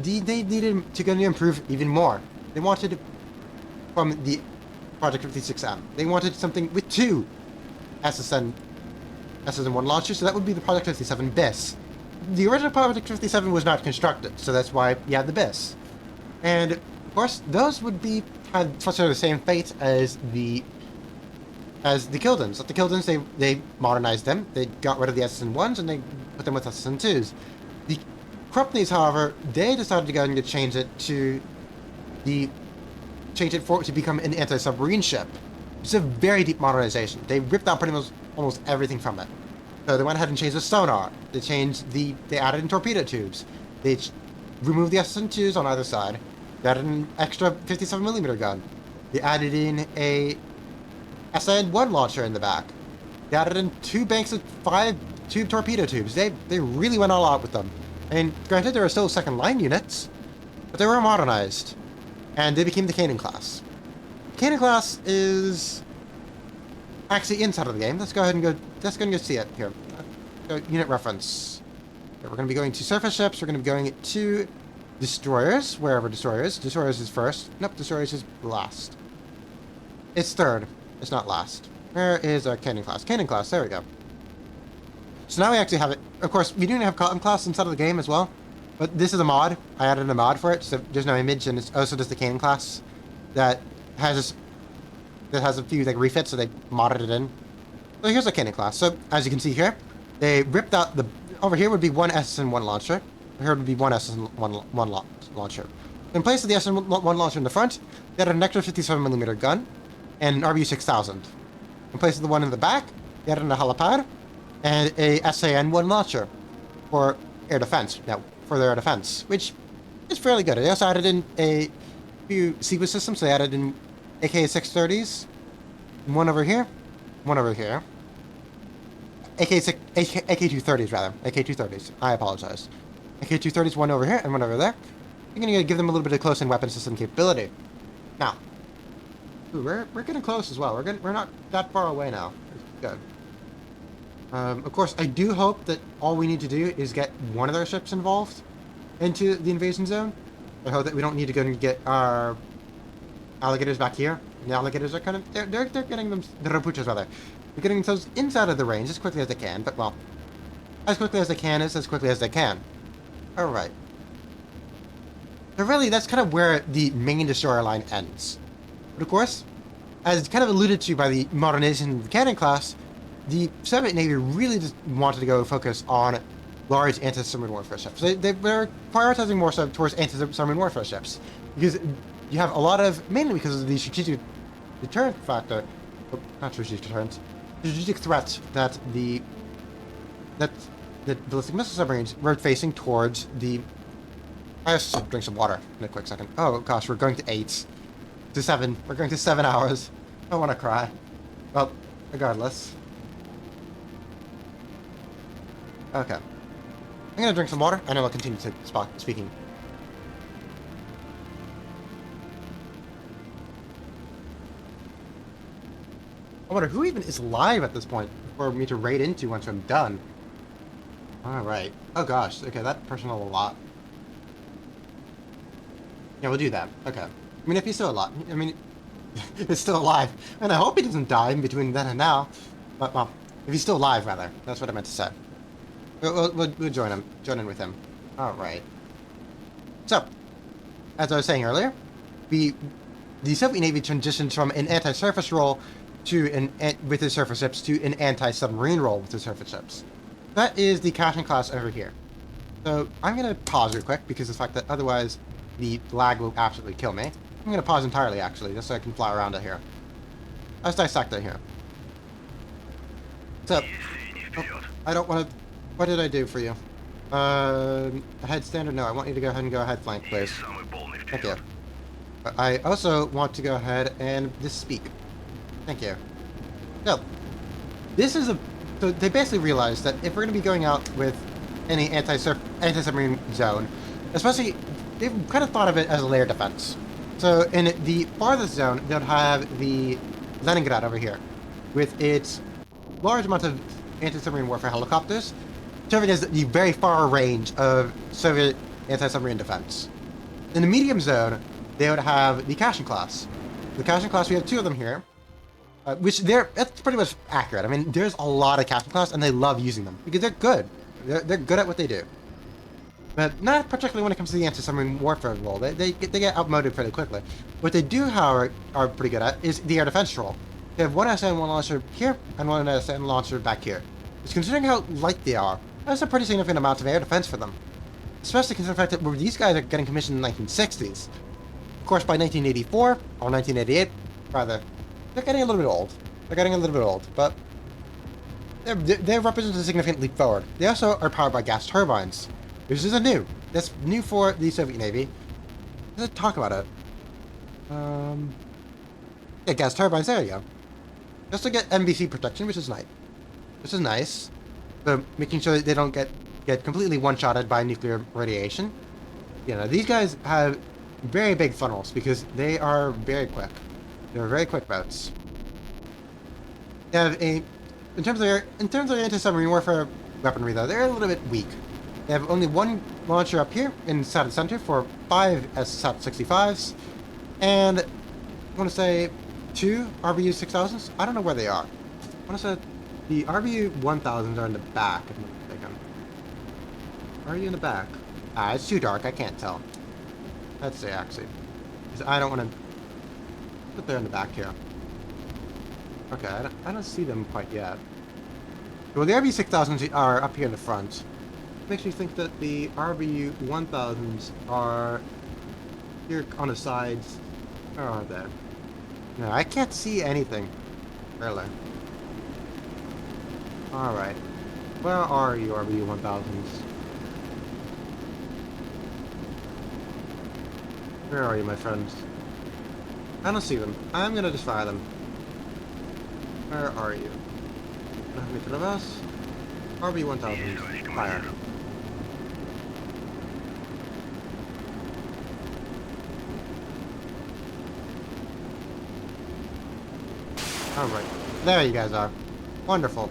S1: they needed to improve even more. They wanted, from the Project 56M, they wanted something with two SSN-1 launchers, so that would be the Project 57 BIS. The original Project 57 was not constructed, so that's why you had the BIS. And, of course, those would have the same fate as the as the Kildans. The Kildans, they modernized them. They got rid of the SSN-1s and they put them with SSN-2s. The Krupnis, however, they decided to go and change it to to become an anti-submarine ship. It's a very deep modernization. They ripped out pretty much almost everything from it. So they went ahead and changed the sonar. They added in torpedo tubes. They removed the SSN-2s on either side. They added an extra 57mm gun. They added in a SN-1 launcher in the back. They added in 2 banks of 5 tube torpedo tubes. They really went all out with them. And granted, there are still second line units, but they were modernized. And they became the Kanan class. Kanan class is actually inside of the game. Let's go ahead and go see it here. Unit reference. Okay, we're going to be going to surface ships. We're going to be going to destroyers, wherever destroyers. Destroyers is first. Nope, destroyers is last. It's third. It's not last. Where is our Kanan class? Kanan class, there we go. So now we actually have it. Of course, we do have Cotton class inside of the game as well. But this is a mod. I added a mod for it, so there's no image, and it's also just the Kanan class that has a few like refits, so they modded it in. So here's the Kanan class. So as you can see here, they ripped out over here would be one SSN-1 launcher. Here would be one SSN-1 launcher. In place of the SSN-1 launcher in the front, they had an extra 57mm gun and an RBU-6000. In place of the one in the back, they added a helipad and a SAN-1 launcher for air defense. Now, for their air defense, which is fairly good. They also added in a few sequence systems. They added in AK-630s, one over here, one over here. AK-230s rather. AK-230s. I apologize. AK-230s, one over here and one over there. You're gonna give them a little bit of close-in weapon system capability. Now, ooh, we're getting close as well. We're not that far away now. Good. Of course, I do hope that all we need to do is get one of their ships involved into the invasion zone. I hope that we don't need to go and get our alligators back here. The alligators are kind of they're getting them the rapuchas rather. They're getting themselves inside of the range as quickly as they can, but well, as quickly as they can is as quickly as they can. All right. So really, that's kind of where the main destroyer line ends. But of course, as kind of alluded to by the modernization of the Kanan class, the Soviet Navy really just wanted to go focus on large anti-submarine warfare ships. They were prioritizing more so towards anti-submarine warfare ships because you have a lot of, mainly because of the strategic deterrent factor, not strategic deterrent, strategic threats that the ballistic missile submarines were facing towards the. I have to drink some water in a quick second. Oh gosh, we're going to 8 to 7. We're going to 7 hours. I want to cry. Well, regardless. Okay. I'm gonna drink some water, and then I'll continue to speaking. I wonder who even is live at this point for me to raid into once I'm done. Alright. Oh gosh, okay, that person a lot. Yeah, we'll do that. Okay. I mean, if he's still alive, I mean, it's still alive. And I hope he doesn't die in between then and now. But, well, if he's still alive, rather. That's what I meant to say. We'll join him. Join in with him. Alright. So, as I was saying earlier, the Soviet Navy transitioned from an anti-surface role to with the surface ships to an anti-submarine role with the surface ships. That is the Kanan class over here. So, I'm going to pause real quick because of the fact that otherwise the lag will absolutely kill me. I'm going to pause entirely, actually, just so I can fly around it here. Let's dissect it here. So, I don't want to... What did I do for you? Head standard? No, I want you to go ahead and go ahead flank, please. Thank you. I also want to go ahead and just speak. Thank you. So, this is so they basically realized that if we're going to be going out with any anti-submarine zone, especially, they've kind of thought of it as a layer defense. So, in the farthest zone, they'll have the Leningrad over here, with its large amount of anti-submarine warfare helicopters, serving as the very far range of Soviet anti-submarine defense. In the medium zone, they would have the Kashin class. The Kashin class, we have 2 of them here, which that's pretty much accurate. I mean, there's a lot of Kashin class, and they love using them because they're good. They're good at what they do. But not particularly when it comes to the anti-submarine warfare role. They get outmoded fairly quickly. What they do, however, are pretty good at is the air defense role. You have one SN1 launcher here and one SN launcher back here. Just considering how light they are, that's a pretty significant amount of air defense for them. Especially considering the fact that these guys are getting commissioned in the 1960s. Of course, by 1984, or 1988, rather, they're getting a little bit old. They're getting a little bit old, but they represent a significant leap forward. They also are powered by gas turbines. This is new. That's new for the Soviet Navy. Let's talk about it. Yeah, gas turbines, there you go. Just to get MVC protection, which is nice. This is nice. So making sure that they don't get completely one-shotted by nuclear radiation. You know, these guys have very big funnels because they are very quick. They're very quick boats. They have in terms of their anti-submarine warfare weaponry, though, they're a little bit weak. They have only one launcher up here in Saturn Center for 5 SAT-65s, and I want to say 2 RBU-6000s. I don't know where they are. I want to say the RBU-1000s are in the back, if I'm not mistaken. Are you in the back? Ah, it's too dark. I can't tell. Let's see, actually. Because I don't want to put them in the back here. Okay, I don't see them quite yet. Well, the RBU-6000s are up here in the front. Makes me think that the RBU-1000s are here on the sides. Where are they? No, I can't see anything. Really. Alright. Where are you, RBU-1000s? Where are you, my friends? I don't see them. I'm gonna just fire them. Where are you? Nothing to us. RB-1000s. Fire. Alright. There you guys are. Wonderful.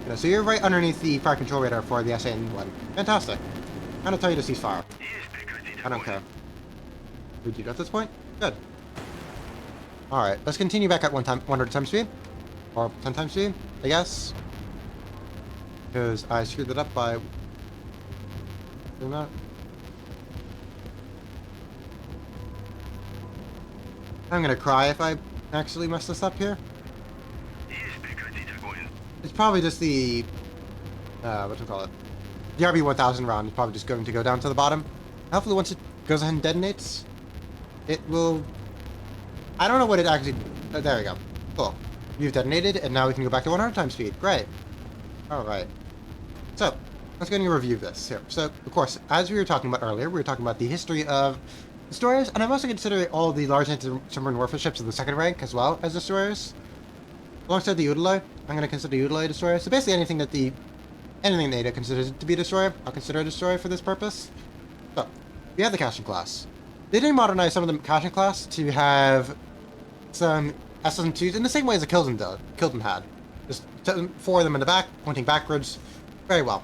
S1: Yeah, so you're right underneath the fire control radar for the SN1. Fantastic. I'm gonna tell you to cease fire. I don't care. Would you at this point? Good. Alright, let's continue back at 100 times speed. Or 10 times speed, I guess. Because I screwed it up by doing that. I'm gonna cry if I actually mess this up here. It's probably just the what do you call it? The RB-1000 round is probably just going to go down to the bottom. Hopefully once it goes ahead and detonates, it will... I don't know what it actually... there we go. Cool. You've detonated, and now we can go back to 100 times speed. Great. Alright. So, let's go and review this here. So, of course, as we were talking about earlier, we were talking about the history of destroyers, and I'm also considering all the large anti-submarine warfare ships of the second rank as well as destroyers. Alongside the Udaloy, I'm going to consider the Udaloy a destroyer. So basically anything that NATO considers to be a destroyer, I'll consider a destroyer for this purpose. So, we have the Cashin class. They did modernize some of the Cashin class to have some SS2s in the same way as the Kilton had. Just 4 of them in the back, pointing backwards. Very well.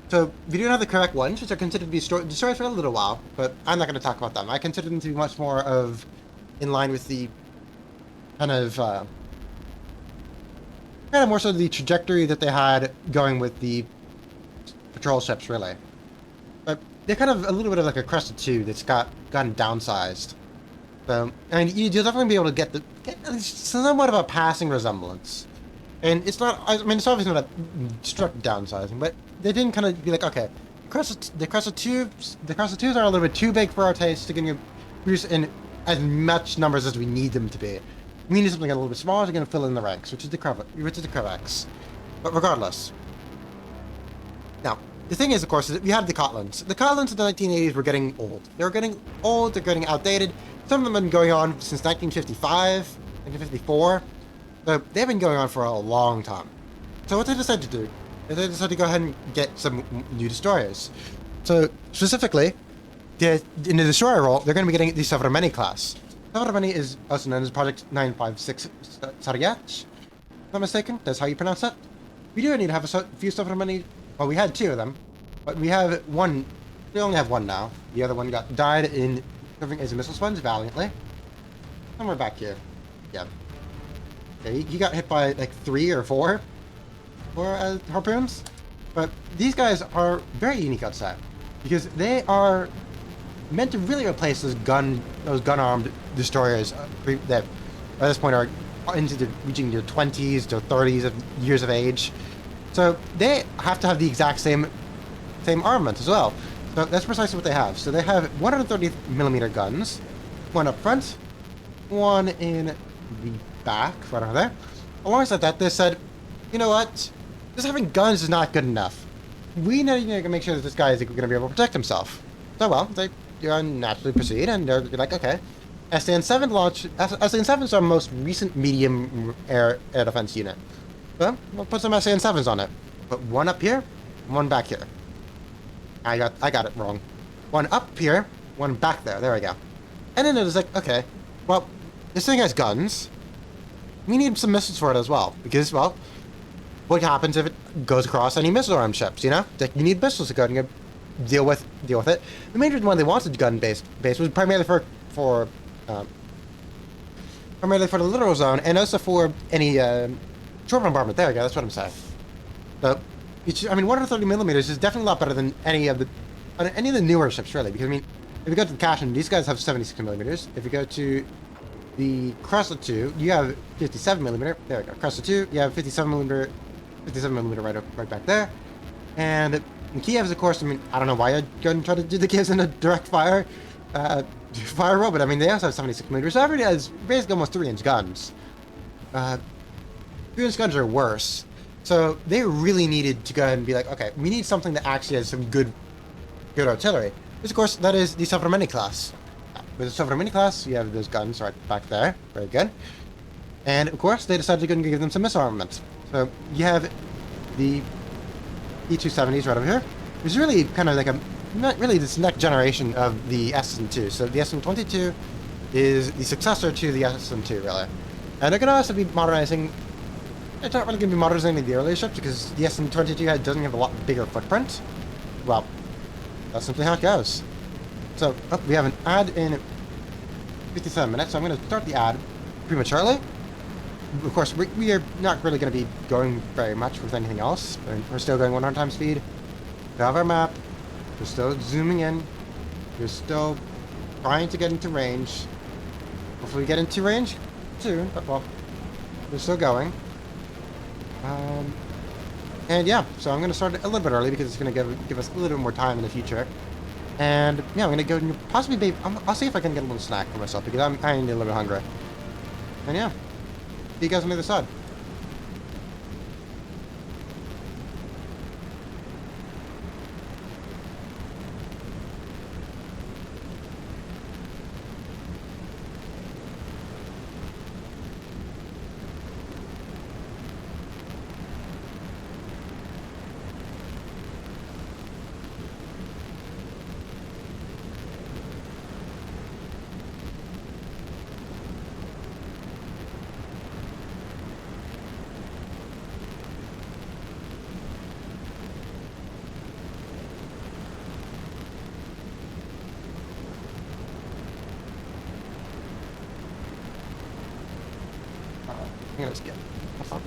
S1: So, we do have the correct ones, which are considered to be destroyers for a little while, but I'm not going to talk about them. I consider them to be much more of in line with the kind of more so the trajectory that they had going with the patrol ships, really. But they're kind of a little bit of like a Crested 2 that's gotten downsized. So, and you'll definitely be able to get somewhat of a passing resemblance. And it's not, I mean, it's obviously not a strict downsizing, but they didn't kind of be like, okay, the Crested 2s are a little bit too big for our taste to produce in as much numbers as we need them to be. We need something a little bit smaller to kind of fill in the ranks, which is the Krevex. But regardless. Now, the thing is, of course, is that we have the Kotlins. The Kotlins in the 1980s were getting old. They were getting old, they're getting outdated. Some of them have been going on since 1955, 1954. So they've been going on for a long time. So what they decided to do is they decided to go ahead and get some new destroyers. So specifically, in the destroyer role, they're going to be getting the Sovremenny class. Sovremenny is also known as Project 956 Saryach. If I'm not mistaken, that's how you pronounce that. We do need to have a few Sovremenny. Well, we had 2 of them, but we have one. We only have 1 now. The other one died in serving as a missile sponge valiantly. Somewhere back here. Yeah. He got hit by like 3 or 4 harpoons. But these guys are very unique outside because they are meant to really replace those gun-armed destroyers that at this point are into the reaching their 20s to 30s of years of age. So they have to have the exact same armament as well. So that's precisely what they have. So they have 130mm guns, one up front, one in the back, right over there. Alongside that, they said, you know what? Just having guns is not good enough. We need to make sure that this guy is going to be able to protect himself. So, well, they naturally proceed, and they're like, okay. SAN-7 launch. SAN-7 is our most recent medium air defense unit. Well, we'll put some SAN-7s on it. Put one up here, one back here. I got it wrong. One up here, one back there. There we go. And then it was like, okay, well, this thing has guns. We need some missiles for it as well, because, well, what happens if it goes across any missile-armed ships? You know, like, you need missiles to go and deal with it. The main reason why they wanted gun-based was primarily for the littoral zone, and also for any short bombardment. There we go. That's what I'm saying. So, I mean, 130mm is definitely a lot better than any of the newer ships, really. Because I mean, if you go to the Cashin, these guys have 76mm. If you go to the Cresta 2, you have 57mm. There we go. Cresta 2, you have 57mm right back there. And the Kievs, of course, I mean, I don't know why I'd go and try to do the Kievs in a direct fire roll, but I mean, they also have 76mm. So everybody has basically almost 3-inch guns. 3-inch guns are worse. So they really needed to go ahead and be like, okay, we need something that actually has some good artillery. Which, of course, that is the Sovrameni class. With the Sovrameni class, you have those guns right back there. Very good. And, of course, they decided to go and give them some missile armament. So you have the E-270s right over here. It's really kind of like not really this next generation of the SN-2. So the SN-22 is the successor to the SN-2, really. And they're going to also be modernizing. It's not really going to be modernizing the earlier ships because the SN-22 doesn't have a lot bigger footprint. Well, that's simply how it goes. So, we have an ad in 57 minutes, so I'm going to start the ad prematurely. Of course, we are not really going to be going very much with anything else. We're still going 100 times speed. We have our map. We're still zooming in. We're still trying to get into range. Hopefully we get into range soon, but well, we're still going. And yeah, so I'm going to start a little bit early because it's going to give us a little bit more time in the future. And yeah, I'm going to go and possibly I'll see if I can get a little snack for myself because I'm kind of a little bit hungry. And yeah, see you guys on the other side. I'm gonna skip. Have fun.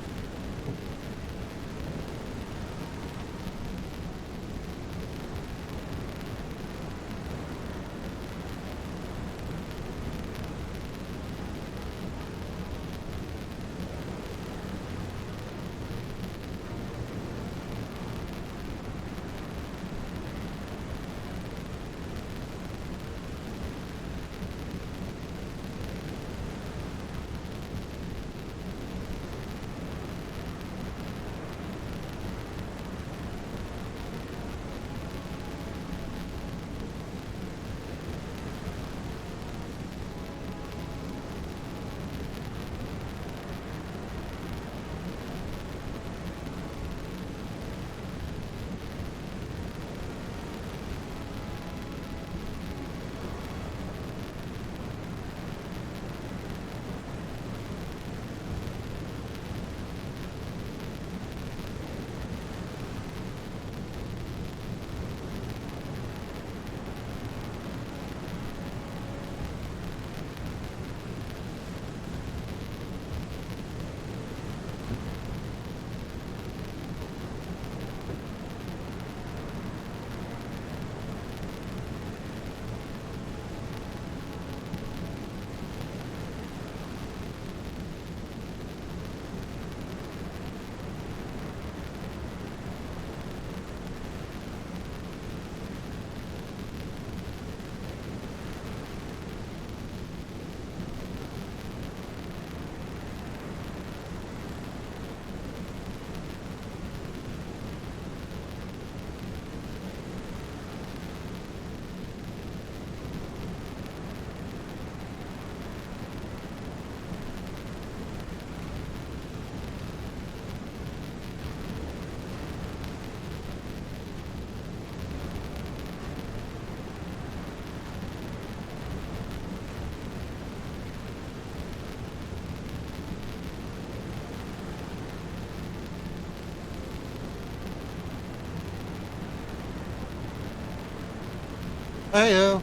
S1: Heyo.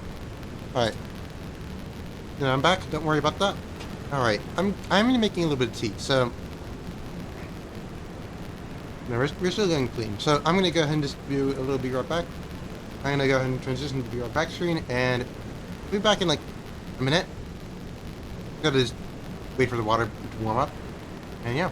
S1: Alright. Now I'm back. Don't worry about that. Alright. I'm gonna making a little bit of tea, so no, we're still getting clean. So I'm gonna go ahead and just do a little BR back. I'm gonna go ahead and transition to BR back screen and be back in like a minute. Gotta just wait for the water to warm up. And yeah.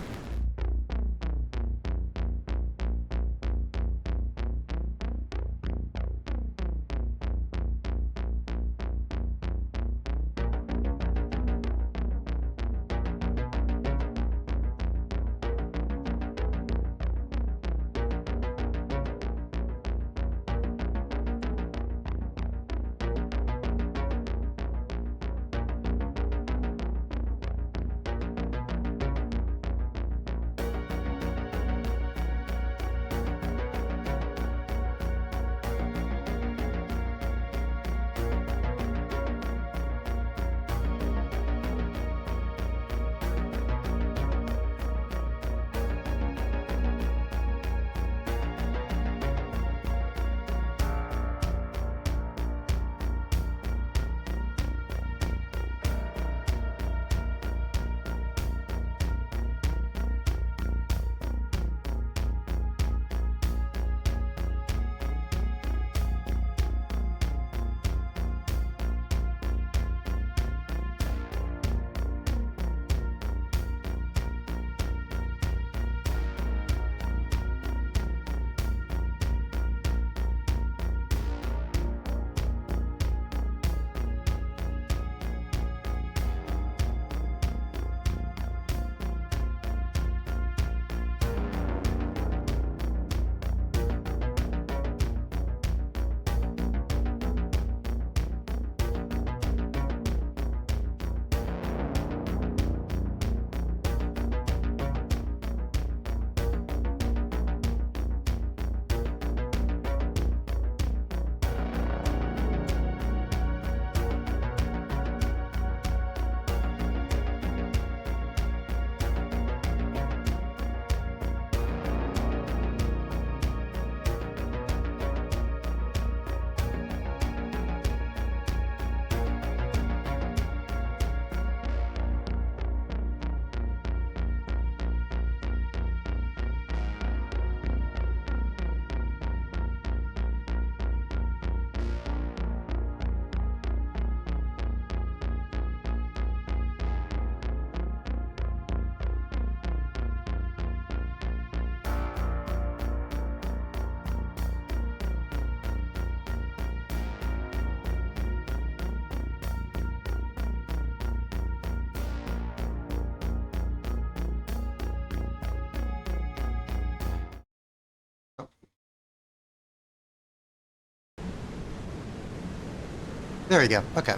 S1: There we go. Okay.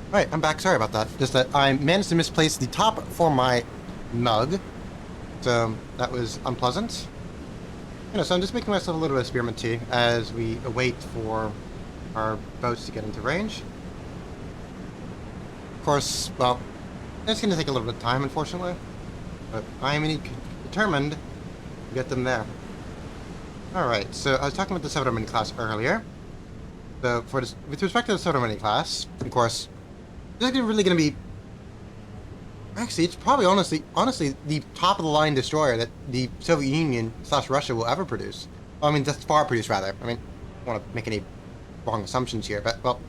S1: Alright, I'm back. Sorry about that. Just that I managed to misplace the top for my mug. So that was unpleasant. So I'm just making myself a little bit of spearmint tea as we await for our boats to get into range. Of course, well, it's going to take a little bit of time, unfortunately. But I am determined to get them there. Alright, so I was talking about the Soderman class earlier. So with respect to the Soderman class, of course, this is really going to be... Actually, it's probably honestly, the top-of-the-line destroyer that the Soviet Union / Russia will ever produce. Well, I mean, that's far produced, rather. I mean, I don't want to make any wrong assumptions here, but, well,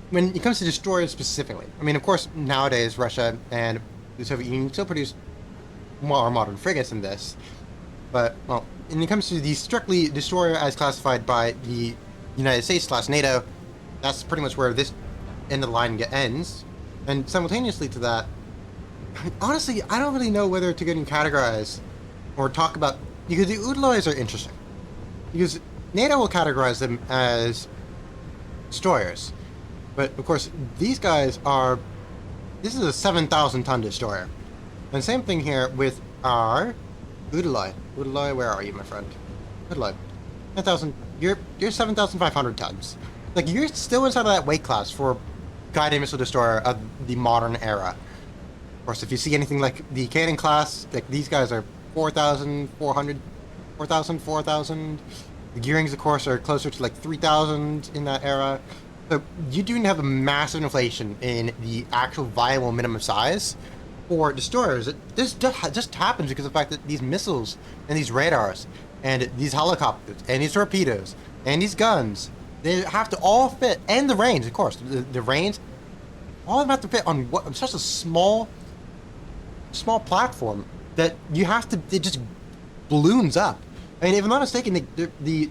S1: when it comes to destroyers specifically, I mean, of course, nowadays, Russia and the Soviet Union still produce more modern frigates than this. But, well, when it comes to the strictly destroyer as classified by the United States / NATO, that's pretty much where this end of the line ends. And simultaneously to that, honestly, I don't really know whether to get and categorize or talk about, because the Udaloys are interesting. Because NATO will categorize them as destroyers. But, of course, these guys are... This is a 7,000 ton destroyer. And same thing here with our Udaloy. Udaloy, where are you, my friend? Udaloy. 10,000... You're 7,500 tons. Like, you're still inside of that weight class for guided missile destroyer of the modern era. Of course, if you see anything like the Cannon class, like these guys are 4,400, 4,000. The Gearings, of course, are closer to like 3,000 in that era. So you do have a massive inflation in the actual viable minimum size for destroyers. This just happens because of the fact that these missiles and these radars and these helicopters and these torpedoes and these guns, they have to all fit, and the range, of course, the range, all of them have to fit on what such a small platform that you have to, it just balloons up. I mean, if I'm not mistaken, the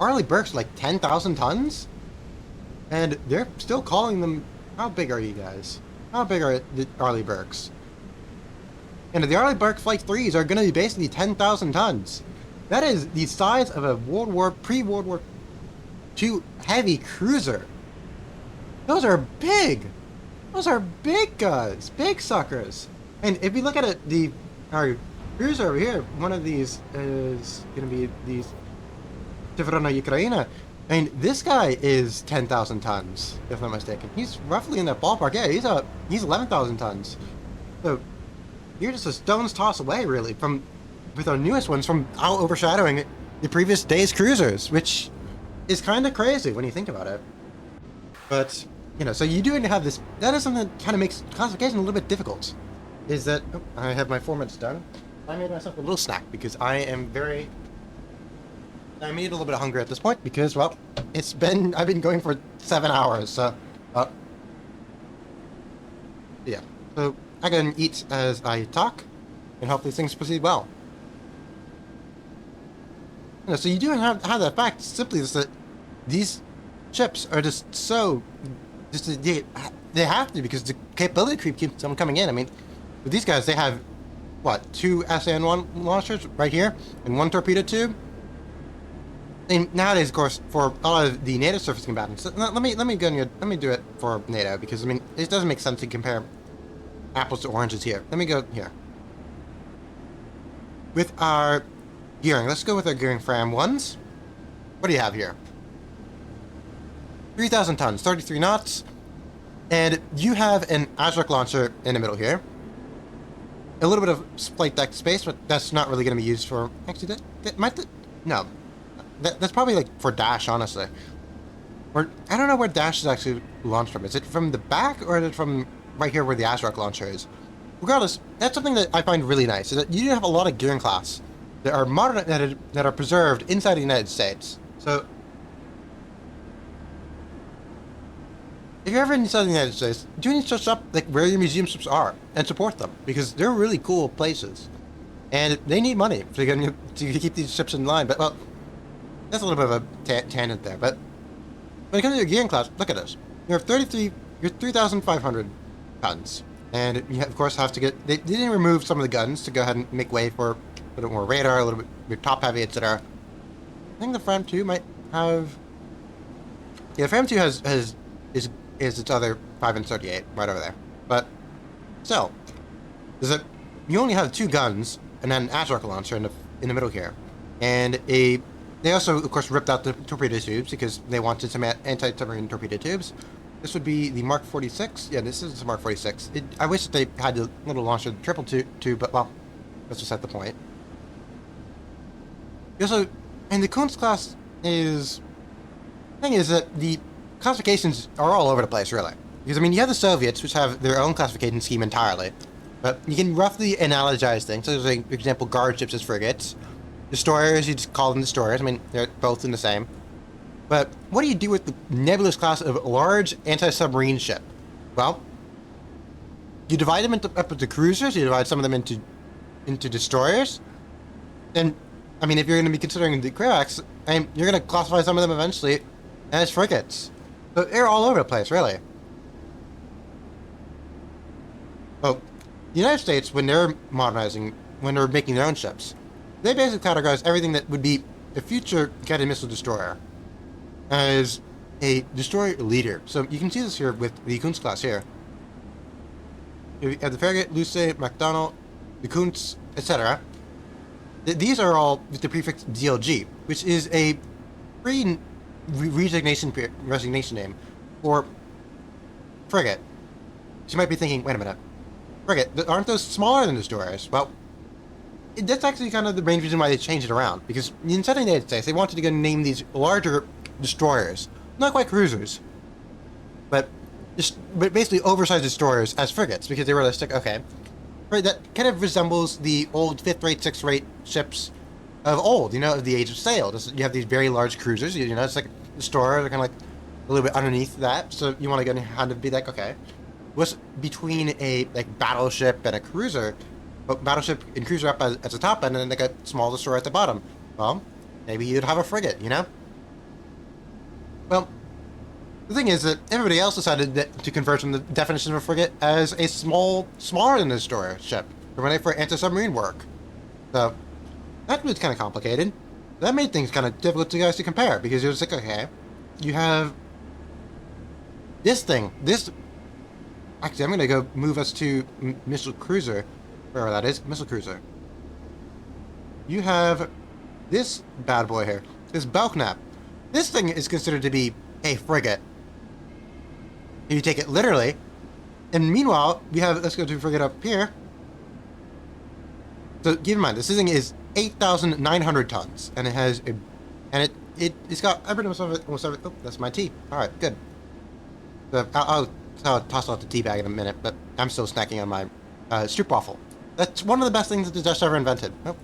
S1: Arleigh Burkes are like 10,000 tons, and they're still calling them. How big are you guys? How big are the Arleigh Burkes? And the Arleigh Burke Flight 3s are going to be basically 10,000 tons. That is the size of a pre-World War II heavy cruiser. Those are big. Those are big guys, big suckers. And if you look at it, our cruiser over here, one of these is going to be these Severna Ukraina. I mean, this guy is 10,000 tons, if I'm not mistaken. He's roughly in that ballpark. Yeah, he's 11,000 tons. So you're just a stone's toss away, really, with our newest ones from out overshadowing the previous day's cruisers, which is kind of crazy when you think about it. But so you do have this. That is something that kind of makes classification a little bit difficult. Is that I have my 4 minutes done. I made myself a little snack because I need a little bit of hunger at this point because, well, I've been going for 7 hours, so, yeah. So I can eat as I talk, and hopefully things proceed well. So you do have that fact, simply is that these chips are just they have to, because the capability creep keeps them coming in. I mean, with these guys, they have, what, 2 SN1 launchers right here, and 1 torpedo tube. And nowadays, of course, for a lot of the NATO surface combatants, let me do it for NATO, because I mean it doesn't make sense to compare apples to oranges here. Let me go here with our gearing. Let's go with our gearing Fram ones. What do you have here? 3,000 tons, 33 knots, and you have an Azrak launcher in the middle here. A little bit of flight deck space, but that's not really going to be used for. Actually, no. That's probably like for Dash, honestly. Or I don't know where Dash is actually launched from. Is it from the back, or is it from right here where the Azrak launcher is? Regardless, that's something that I find really nice. Is that you do have a lot of gearing class that are modern, that are preserved inside the United States. So if you're ever inside the United States, do need to search up like where your museum ships are and support them, because they're really cool places, and they need money to keep these ships in line. But well, that's a little bit of a tangent there. But when it comes to your gearing class, look at this. You're 3,500 tons, and you of course have to get. They didn't remove some of the guns to go ahead and make way for a little more radar, a little bit more top heavy, etc. I think the Fram 2 might have. Yeah, Fram 2 is its other 538 right over there. But still, you only have 2 guns and then an Azrak launcher in the middle here, and they also of course ripped out the torpedo tubes because they wanted some anti-submarine torpedo tubes. This would be the Mark 46. Yeah, this is the Mark 46. I wish that they had the little launcher, the triple tube, but well, that's just at the point. Also, and the Kunst class is. The thing is that the classifications are all over the place, really. Because I mean, you have the Soviets, which have their own classification scheme entirely, but you can roughly analogize things. So, like, for example, guard ships as frigates, destroyers, you just call them destroyers. I mean, they're both in the same. But what do you do with the nebulous class of large anti-submarine ship? Well, you divide them up into cruisers. You divide some of them into destroyers. And I mean, if you're going to be considering the Kravax, you're going to classify some of them eventually as frigates. So they're all over the place, really. Well, the United States, when they're modernizing, when they're making their own ships, they basically categorize everything that would be a future guided missile destroyer as a destroyer leader. So you can see this here with the Kunst class here. You have the Farragut, Luce, McDonnell, the Kunst, etc. These are all with the prefix DLG, which is a resignation name for frigate. So you might be thinking, wait a minute, frigate, aren't those smaller than destroyers? Well, that's actually kind of the main reason why they changed it around, because inside the United States, they wanted to go name these larger destroyers, not quite cruisers, just but basically oversized destroyers as frigates because they were realistic. Okay, right, that kind of resembles the old fifth rate, sixth rate ships of old. You know, of the Age of Sail. You have these very large cruisers. You know, it's like destroyers are kind of like a little bit underneath that. So you want to go and kind of be like, okay, what's between a like battleship and a cruiser? But battleship and cruiser up at the top end, and then like a small destroyer at the bottom. Well, maybe you'd have a frigate. You know. Well, the thing is that everybody else decided to convert from the definition of a frigate as a smaller than a destroyer ship, for anti-submarine work. So that was kind of complicated. That made things kind of difficult to guys to compare because you're just like, okay, you have this thing. This actually, I'm gonna go move us to missile cruiser, wherever that is, missile cruiser. You have this bad boy here, this Belknap. This thing is considered to be a frigate. You take it literally, and meanwhile, we have, let's go to frigate up here. So keep in mind, this thing is 8,900 tons, and it has a, and it's got almost every, oh, that's my tea. All right, good. So I'll toss out the tea bag in a minute, but I'm still snacking on my stroopwafel. That's one of the best things that the Dutch ever invented. Oh.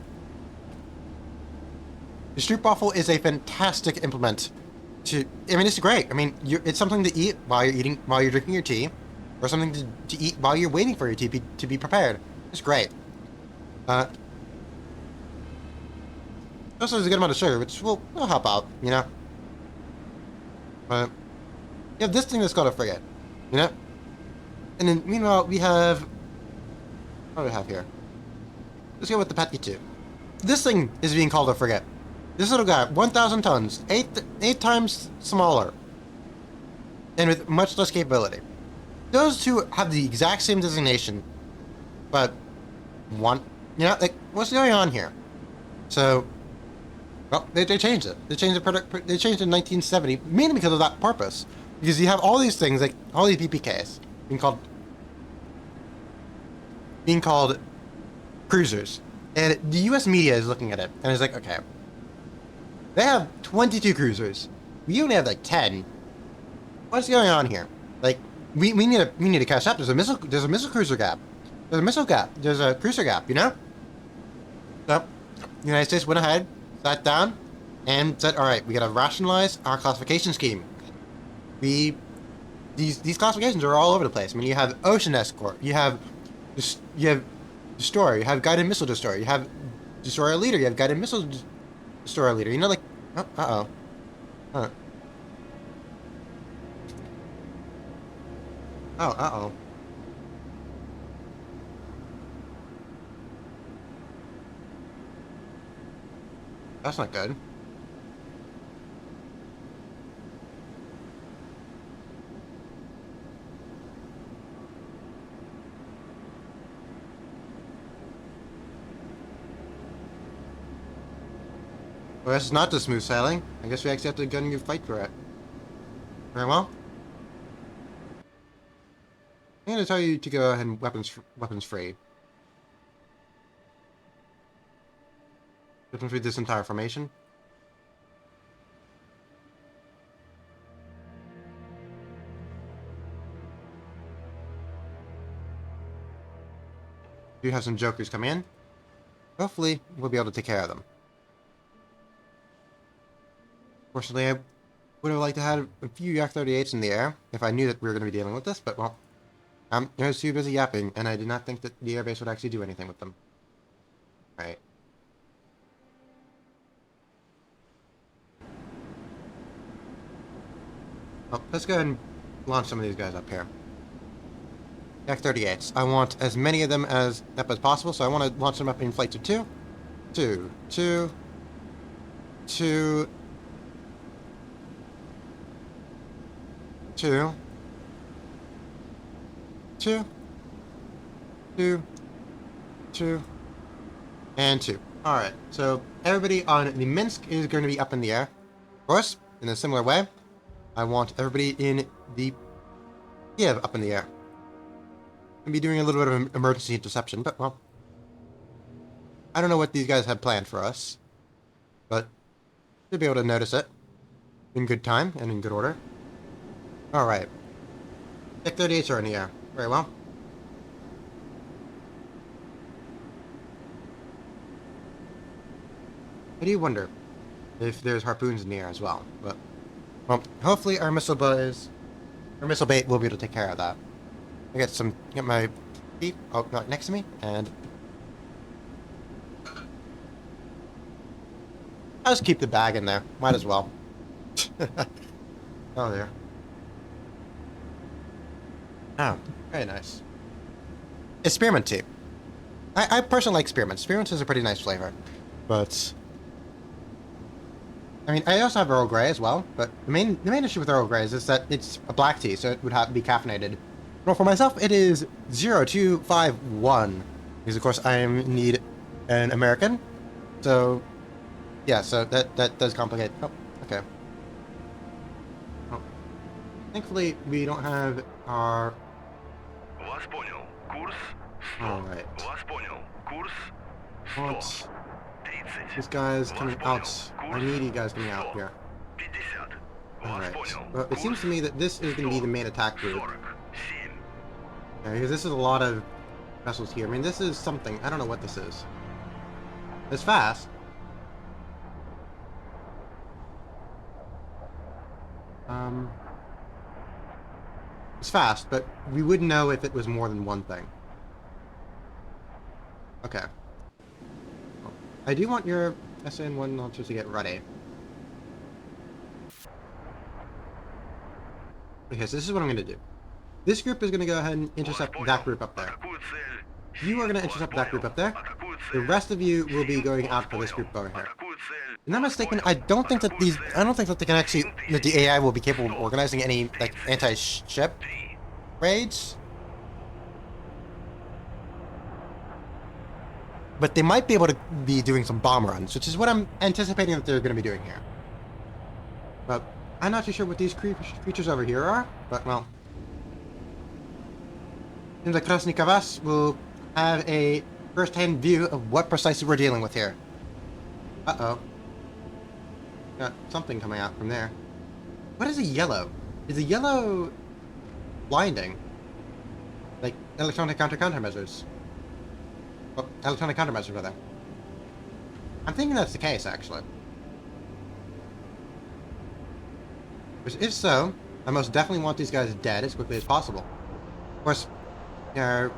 S1: The stroopwafel is a fantastic implement. I mean, it's great. I mean, it's something to eat while you're drinking your tea, or something to eat while you're waiting for your tea to be prepared. It's great. Also, there's a good amount of sugar, which will help out, you know. But you have this thing that's called a frigate, you know. And then meanwhile, we have what do we have here? Let's go with the Petty 2. This thing is being called a frigate. This little guy, 1,000 tons, eight times smaller, and with much less capability. Those two have the exact same designation, but one, you know, like, what's going on here? So, well, they changed it. They changed They changed it in 1970, mainly because of that purpose. Because you have all these things, like all these BPKs, being called cruisers, and the U.S. media is looking at it and is like, okay. They have 22 cruisers. We only have like 10. What's going on here? Like, we need to catch up. There's a missile cruiser gap. There's a missile gap. There's a cruiser gap. You know. So, the United States went ahead, sat down, and said, "All right, we got to rationalize our classification scheme. These classifications are all over the place. I mean, you have ocean escort. You have destroyer. You have guided missile destroyer. You have destroyer leader. You have guided missile destroyer leader. You know, like, oh. That's not good. Well, this is not the smooth sailing. I guess we actually have to go and fight for it. Very well. I'm going to tell you to go ahead and weapons free. Weapons free this entire formation. Do have some jokers come in. Hopefully, we'll be able to take care of them. Fortunately, I would have liked to have a few Yak-38s in the air if I knew that we were going to be dealing with this, but well, I was too busy yapping, and I did not think that the airbase would actually do anything with them. Alright. Well, let's go ahead and launch some of these guys up here. Yak-38s. I want as many of them up as possible, so I want to launch them up in flights of 2. 2. 2. 2. 2. 2. 2. 2. And 2. Alright, so everybody on the Minsk is going to be up in the air. Of course, in a similar way, I want everybody in the Kiev up in the air. I'll be doing a little bit of emergency interception, but well, I don't know what these guys have planned for us, but should be able to notice it in good time and in good order. Alright. Tech-38s are in the air. Very well. I do wonder if there's harpoons in the air as well, but well, hopefully our missile bait will be able to take care of that. I get my feet not next to me, and I'll just keep the bag in there. Might as well. Oh there. Oh, very nice. It's spearmint tea. I personally like spearmint. Spearmint is a pretty nice flavor, but I mean, I also have Earl Grey as well, but the main issue with Earl Grey is that it's a black tea, so it would have to be caffeinated. Well, for myself, it is 0251, because of course I need an American. So, yeah, so that does complicate. Oh, okay. Oh. Thankfully, we don't have our.
S2: Вас понял. Курс 100.
S1: All right.
S2: Вас понял. Курс 100.
S1: What?
S2: 30.
S1: These guys coming
S2: Вас понял.
S1: out. I
S2: Курс
S1: need you guys coming out
S2: 100.
S1: here.
S2: 50.
S1: All
S2: Вас
S1: right.
S2: понял.
S1: Well, it seems to me that this is going to be the main attack group.
S2: 47.
S1: Yeah, because this is a lot of vessels here. I mean, this is something. I don't know what this is. It's fast. It's fast, but we wouldn't know if it was more than one thing. Okay. I do want your SN1 launchers to get ready. Okay, so this is what I'm going to do. This group is going to go ahead and intercept that group up there.
S2: Атакую цель.
S1: You are going to
S2: Вас
S1: intercept that group
S2: понял.
S1: up there.
S2: Атакую
S1: The
S2: цель.
S1: rest of you will be going
S2: Вас
S1: out for this
S2: понял.
S1: group over here.
S2: Атакую цель.
S1: If I'm not
S2: Вас
S1: mistaken,
S2: понял.
S1: I don't think that
S2: Атакую цель.
S1: I don't think that they can actually, that the AI will be capable of organizing any, like, anti-ship
S2: 3.
S1: raids. But they might be able to be doing some bomb runs, which is what I'm anticipating that they're going to be doing here. But I'm not too sure what these creatures over here are, but well. Seems like Krasny Kavas will have a first-hand view of what precisely we're dealing with here. Uh-oh. Got something coming out from there. What is a yellow? Is a yellow blinding? Like electronic countermeasures? Oh, electronic countermeasures, rather. I'm thinking that's the case, actually. Which, if so, I most definitely want these guys dead as quickly as possible. Of course, our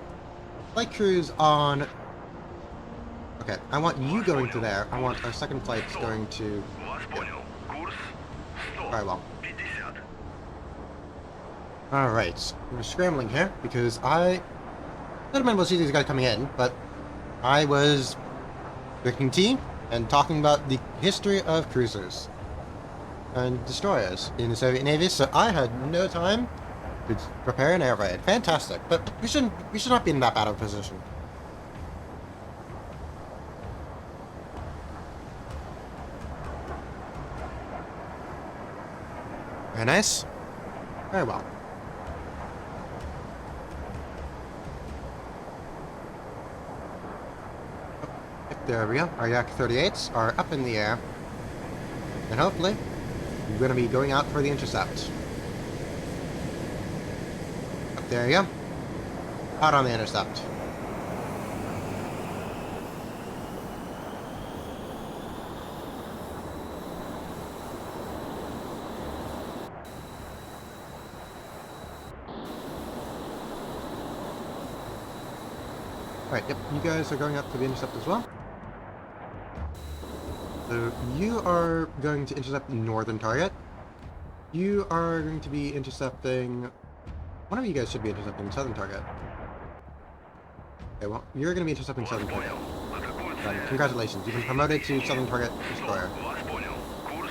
S1: flight crews on... Okay, I want you going to there. I want our second flights going to...
S2: Вас понял. Курс 100.
S1: Very well.
S2: 50.
S1: Alright, we're scrambling here because I could have been able to see these guys coming in, but I was drinking tea and talking about the history of cruisers and destroyers in the Soviet Navy, so I had no time to prepare an air raid. Fantastic, but we should not be in that bad of a position. Very nice. Very well. There we go. Our Yak-38s are up in the air. And hopefully, we're going to be going out for the intercept. Up there you go. Out on the intercept. Alright, yep, you guys are going up for the intercept as well. So you are going to intercept the northern target. You are going to be intercepting... One of you guys should be intercepting the southern target. Okay, well, you're going to be intercepting southern target.
S2: Атакую
S1: Right,
S2: цель.
S1: congratulations, you've been promoted to southern target destroyer.
S2: Вас понял. Курс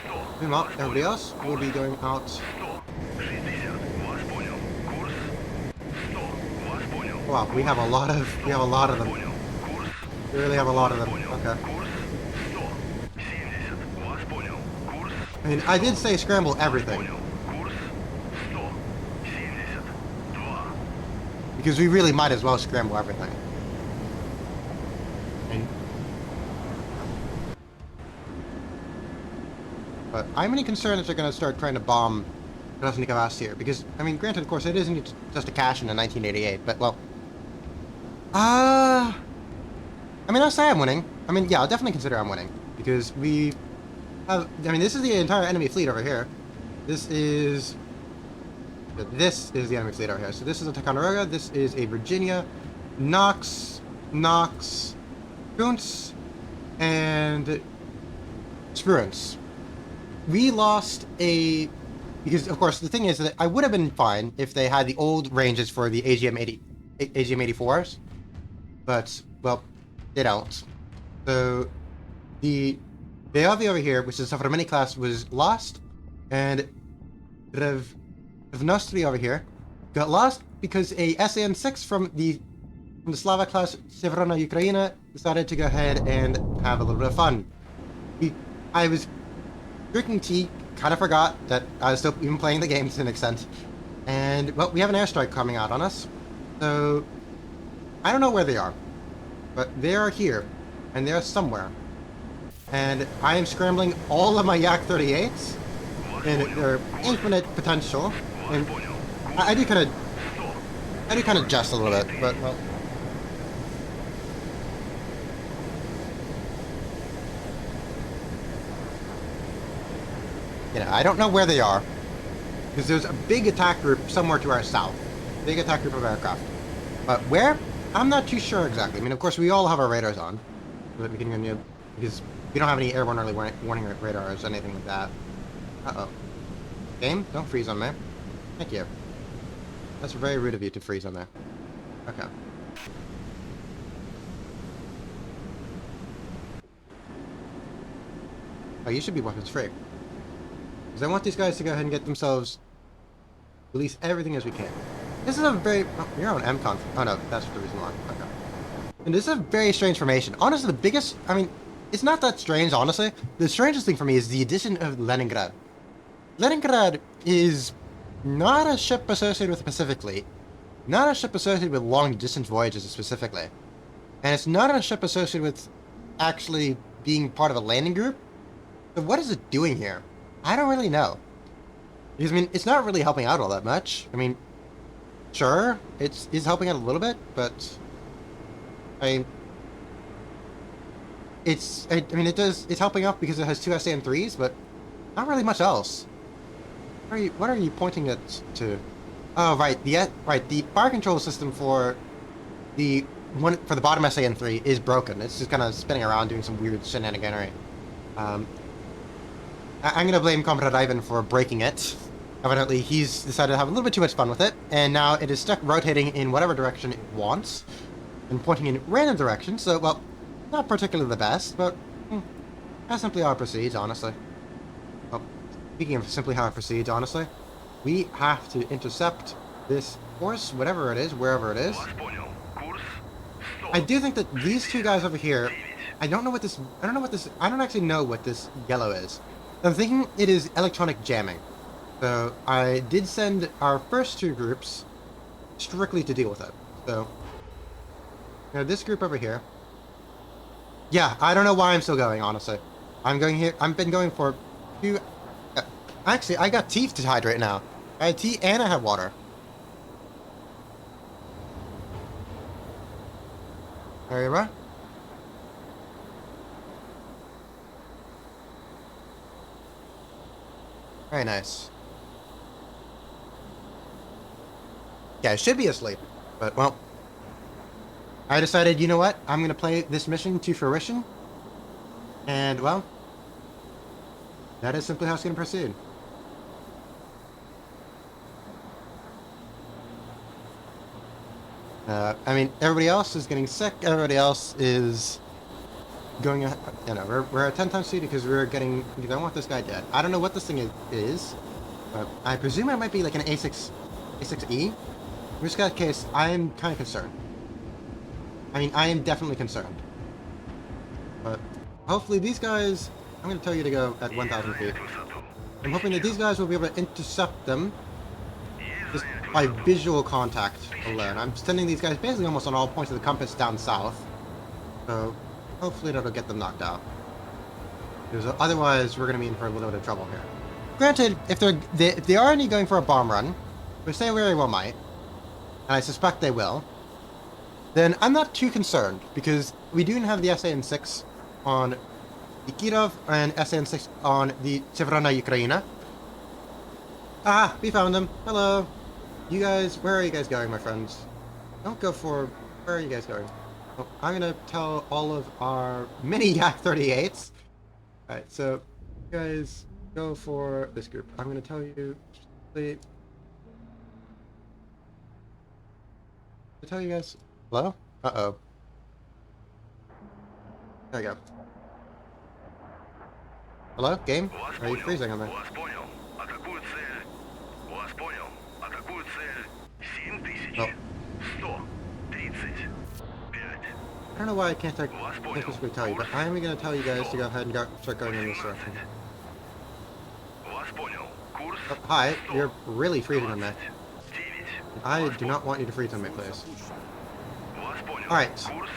S2: 100.
S1: Meanwhile, everybody else will be going out...
S2: 100. 60. Вас понял. Курс 100. Вас понял.
S1: Wow, we have a lot of them.
S2: Понял. Курс.
S1: We really have a lot of them.
S2: Понял.
S1: Okay.
S2: Курс 100. 70. Вас понял. Курс.
S1: I mean, I did say scramble everything,
S2: Понял. Курс 100. 72.
S1: because we really might as well scramble everything. And... But I'm really concerned if they're going to start trying to bomb Krasnikavas here, because, I mean, granted, of course, it isn't just a cash in 1988, but, well... I mean, I'll say I'm winning. I mean, yeah, I'll definitely consider I'm winning, because we have... I mean, this is the entire enemy fleet over here. This is the enemy fleet over here. So this is a Ticonderoga, this is a Virginia, Knox, Kuntz, and Spruance. We lost a... Because, of course, the thing is that I would have been fine if they had the old ranges for the AGM-84s. But, well, they don't. So, the Beovi over here, which is a Soframini class, was lost. And Nostri over here got lost because a SAN-6 from the Slava class Severna Ukraina decided to go ahead and have a little bit of fun. I was drinking tea, kind of forgot that I was still even playing the game to an extent. And, well, we have an airstrike coming out on us. So, I don't know where they are. But they are here. And they're somewhere. And I am scrambling all of my Yak-38s. And their infinite potential. And I do kind of jest a little bit, but, well... You know, I don't know where they are, because there's a big attack group somewhere to our south. Big attack group of aircraft. But where? I'm not too sure exactly. I mean, of course, we all have our radars on, so that we can, you know, because we don't have any airborne early warning radars or anything like that. Uh-oh. Game, don't freeze on me. Thank you. That's very rude of you to freeze on there. Okay. Oh, you should be weapons free. Because I want these guys to go ahead and get themselves release everything as we can. This is a very... Oh, you're on MCON. Oh no, that's the reason why. Okay. And this is a very strange formation. Honestly, the biggest... I mean, it's not that strange, honestly. The strangest thing for me is the addition of Leningrad. Leningrad is not a ship associated with the Pacific Fleet. Not a ship associated with long-distance voyages specifically. And it's not a ship associated with actually being part of a landing group. So what is it doing here? I don't really know. Because, I mean, it's not really helping out all that much. I mean, sure, it's helping out a little bit, but... I mean... It's helping out because it has two SAN-3s, but not really much else. What are you pointing it to? Oh, right, the fire control system for the bottom SAN-3 is broken. It's just kind of spinning around doing some weird shenaniganery. I'm gonna blame Comrade Ivan for breaking it. Evidently, he's decided to have a little bit too much fun with it, and now it is stuck rotating in whatever direction it wants, and pointing in random directions, so, well, not particularly the best, but that's simply how it proceeds, honestly. Well, speaking of simply how it proceeds, honestly, we have to intercept this force, whatever it is, wherever it is. I do think that these two guys over here, I don't actually know what this yellow is. I'm thinking it is electronic jamming. So I did send our first two groups strictly to deal with it. So now this group over here. Yeah, I don't know why I'm still going, honestly. I'm going here. I've been going for two. Actually, I got tea to hydrate now. I had tea and I have water. There you are. Very nice. Yeah, I should be asleep, but, well, I decided, you know what, I'm going to play this mission to fruition, and, well, that is simply how it's going to proceed. I mean, everybody else is getting sick, everybody else is going, you know, we're at 10 times speed because we don't want this guy dead. I don't know what this thing is, but I presume it might be like an A6E. In which case, I am kind of concerned. I mean, I am definitely concerned. But hopefully these guys, I'm going to tell you to go at 1,000 feet. I'm hoping that these guys will be able to intercept them just by visual contact alone. I'm sending these guys basically almost on all points of the compass down south. So hopefully that'll get them knocked out. Because otherwise, we're going to be in for a little bit of trouble here. Granted, if they are only going for a bomb run, which they very well might, and I suspect they will, then I'm not too concerned, because we do have the SAN-6 on the Kirov and SAN-6 on the Severna Ukraina. Ah, we found them. Hello. You guys, where are you guys going, my friends? Don't go for... Where are you guys going? Oh, I'm gonna tell all of our mini Yak-38s. Alright, so, you guys go for this group. I'm gonna tell you... I tell you guys... Hello? Uh-oh. There we go. Hello? Game?
S2: Вас
S1: Are you
S2: понял.
S1: freezing on there?
S2: Вас понял. Атакую цель. Вас понял. Атакую цель. 7000.
S1: Oh.
S2: 135.
S1: I don't know why I can't
S2: Вас понял.
S1: specifically tell you, but I am gonna tell you guys to go ahead and start going in this
S2: 18.
S1: direction.
S2: Вас понял. Курс.
S1: Oh, hi, you're really freezing on me.
S2: 9.
S1: I do not want you to freeze on me, please.
S2: Вас понял.
S1: Alright.
S2: Курс.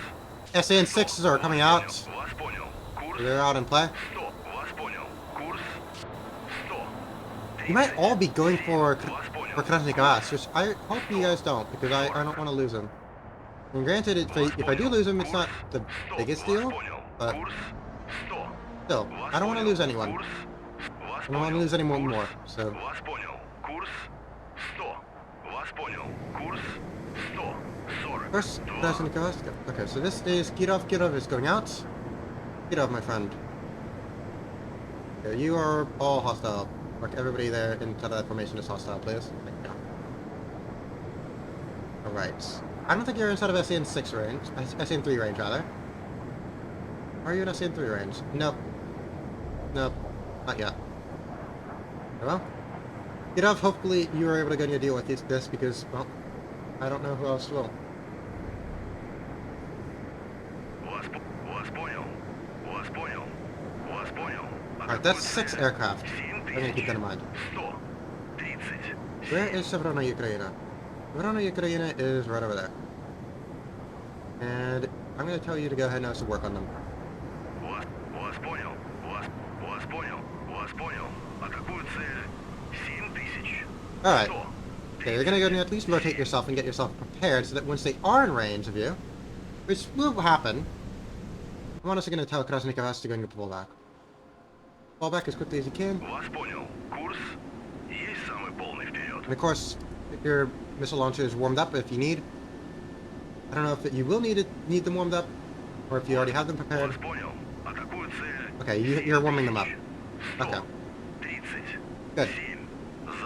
S1: SAN-6s are coming out.
S2: Вас понял. Курс.
S1: They're out in play.
S2: 100. Вас понял. Курс. 100.
S1: You might all be going for
S2: Вас понял.
S1: Krasnikovas, which I hope you guys don't, because I don't want to lose him. And granted, if I do lose him, it's not the biggest deal, but still, I don't want to lose anyone. I don't want to lose anyone more, so...
S2: Вас понял. Курс 100. Вас понял. Курс 100. 40.
S1: First, Krasnikovas. Okay, so this is Kirov. Kirov is going out. Kirov, my friend. Okay, you are all hostile. Mark everybody there inside of that formation is hostile, please. Thank you. Alright. I don't think you're inside of SAN-6 range. SAN-3 range, rather. Are you in SAN-3 range? Nope. Nope. Not yet. Well, Kirov, hopefully you were able to get a deal with this because, well, I don't know who else will.
S2: Вас понял. Вас понял. Вас понял.
S1: Alright, that's 6 aircraft. I'm gonna keep that in mind.
S2: 130.
S1: Where is Severna Ukraina? Severna Ukraina is right over there. And I'm gonna tell you to go ahead and have some work on them.
S2: Вас понял. Вас понял. Вас понял. Атакую цель. 7000.
S1: Alright.
S2: 100.
S1: Okay, you're gonna go and at least rotate yourself and get yourself prepared so that once they are in range of you, which will happen, I'm honestly gonna tell Krasnikovas to go and pull back. Fall back as quickly as you can.
S2: Вас понял. Курс есть самый полный вперед.
S1: And of course, if your missile launcher is warmed up if you need. I don't know if you will need them warmed up, or if you already have them prepared.
S2: Вас понял. Атакую цель.
S1: Okay, you're warming them up. Okay,
S2: 30.
S1: good.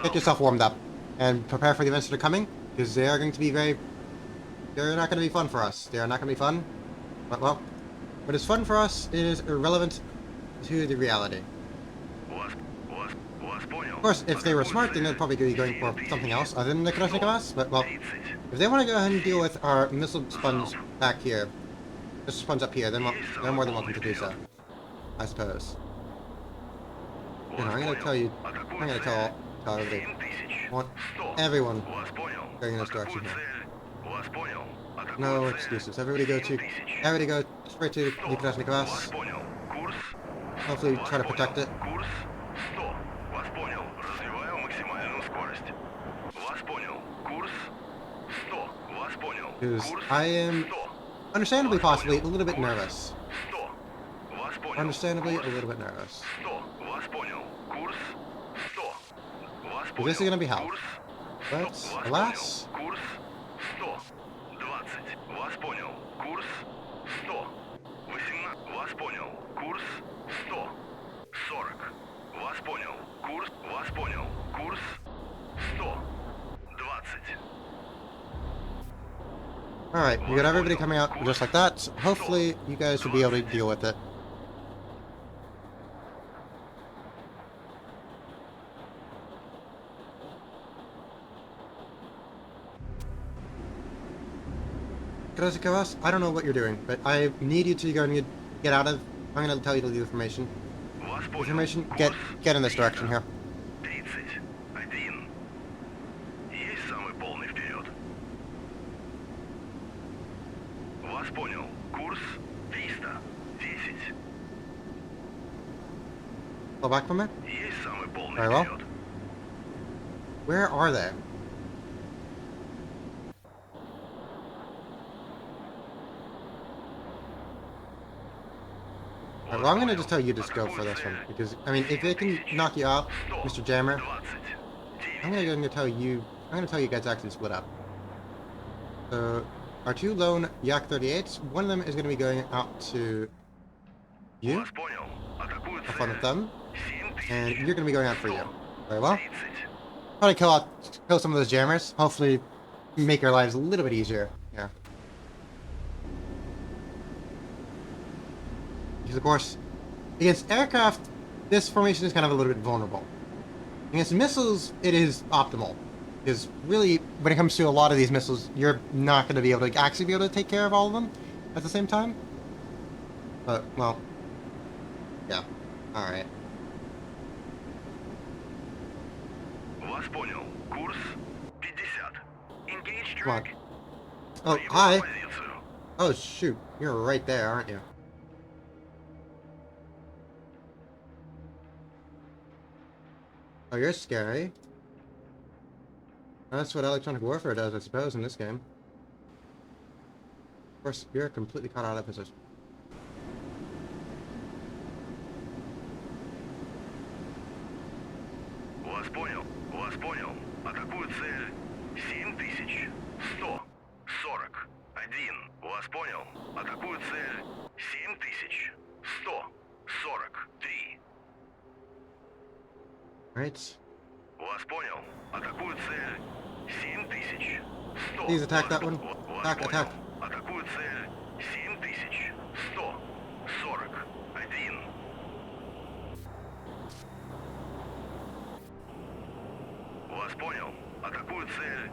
S1: Get yourself warmed up, and prepare for the events that are coming, because they are going to be they're not going to be fun for us. They are not going to be fun. But, well, what is fun for us is irrelevant to the reality. Of course, if they were smart, then they'd probably be going for something else other than the Krasnikovas, but, well, if they want to go ahead and deal with our missile sponge back here, missile sponge up here, then they're more than welcome to do so, I suppose. You know, I'm going to tell everybody, I want everyone going in this direction here. No excuses. Everybody go straight to the Krasnikovas. Hopefully try to protect it.
S2: Курс 100. Вас понял. Развиваю максимальную скорость. Вас понял. Курс 100. Вас понял.
S1: Because
S2: Курс
S1: I am
S2: 100.
S1: understandably possibly a little bit nervous.
S2: 100. Вас понял.
S1: Understandably a
S2: Курс
S1: little bit nervous.
S2: 100. Вас понял. Курс 100. Вас
S1: Well,
S2: понял.
S1: this is gonna be hell.
S2: Курс 100.
S1: But,
S2: Вас
S1: alas,
S2: понял. Курс 100. 20. Вас понял. Курс 100. 18. Вас понял. Курс 100. 40. Вас понял. Курс. Вас понял. Курс 100. 20.
S1: alright, you got everybody coming out just like that. Hopefully you guys will be able to deal with it. Krasnikovas, I don't know what you're doing, but I need you to go and get out of... I'm going to tell you the information.
S2: Вас понял.
S1: Information,
S2: Курс
S1: get in this direction here.
S2: 31. Есть самый полный вперед. Вас понял. Курс 310.
S1: Pull back from it?
S2: Есть самый полный
S1: Very well.
S2: вперед.
S1: Where are they? Alright, well, I'm gonna just tell you to just go for this one, because, I mean, if it can knock you off, Mr. Jammer,
S2: 20.
S1: I'm gonna tell you guys to actually split up. So, our two lone Yak 38s, one of them is gonna be going out to you,
S2: Вас понял. Атакуют
S1: have fun with
S2: цель.
S1: them,
S2: 7000.
S1: and you're gonna be going out for you. Very well.
S2: 30.
S1: Probably kill some of those jammers, hopefully make our lives a little bit easier. Yeah. Because of course, against aircraft, this formation is kind of a little bit vulnerable. Against missiles, it is optimal. Because really, when it comes to a lot of these missiles, you're not going to be able to actually be able to take care of all of them at the same time. But, well, yeah. Alright.
S2: Вас понял. Курс 50. Engage
S1: Come on.
S2: track.
S1: Oh,
S2: Прибыл
S1: hi.
S2: на позицию.
S1: Oh, shoot. You're right there, aren't you? Oh, you're scary. That's what electronic warfare does, I suppose, in this game. Of course, you're completely caught out of position.
S2: Вас понял. Вас понял. Атакуют цель. 7141. Вас понял. Атакуют цель. 7143.
S1: Right.
S2: Вас понял. Атакуют цель. 7100.
S1: Please attack that one.
S2: Вас
S1: Attack,
S2: понял.
S1: attack.
S2: Атакуют цель. 7141. Вас понял. Атакуют цель.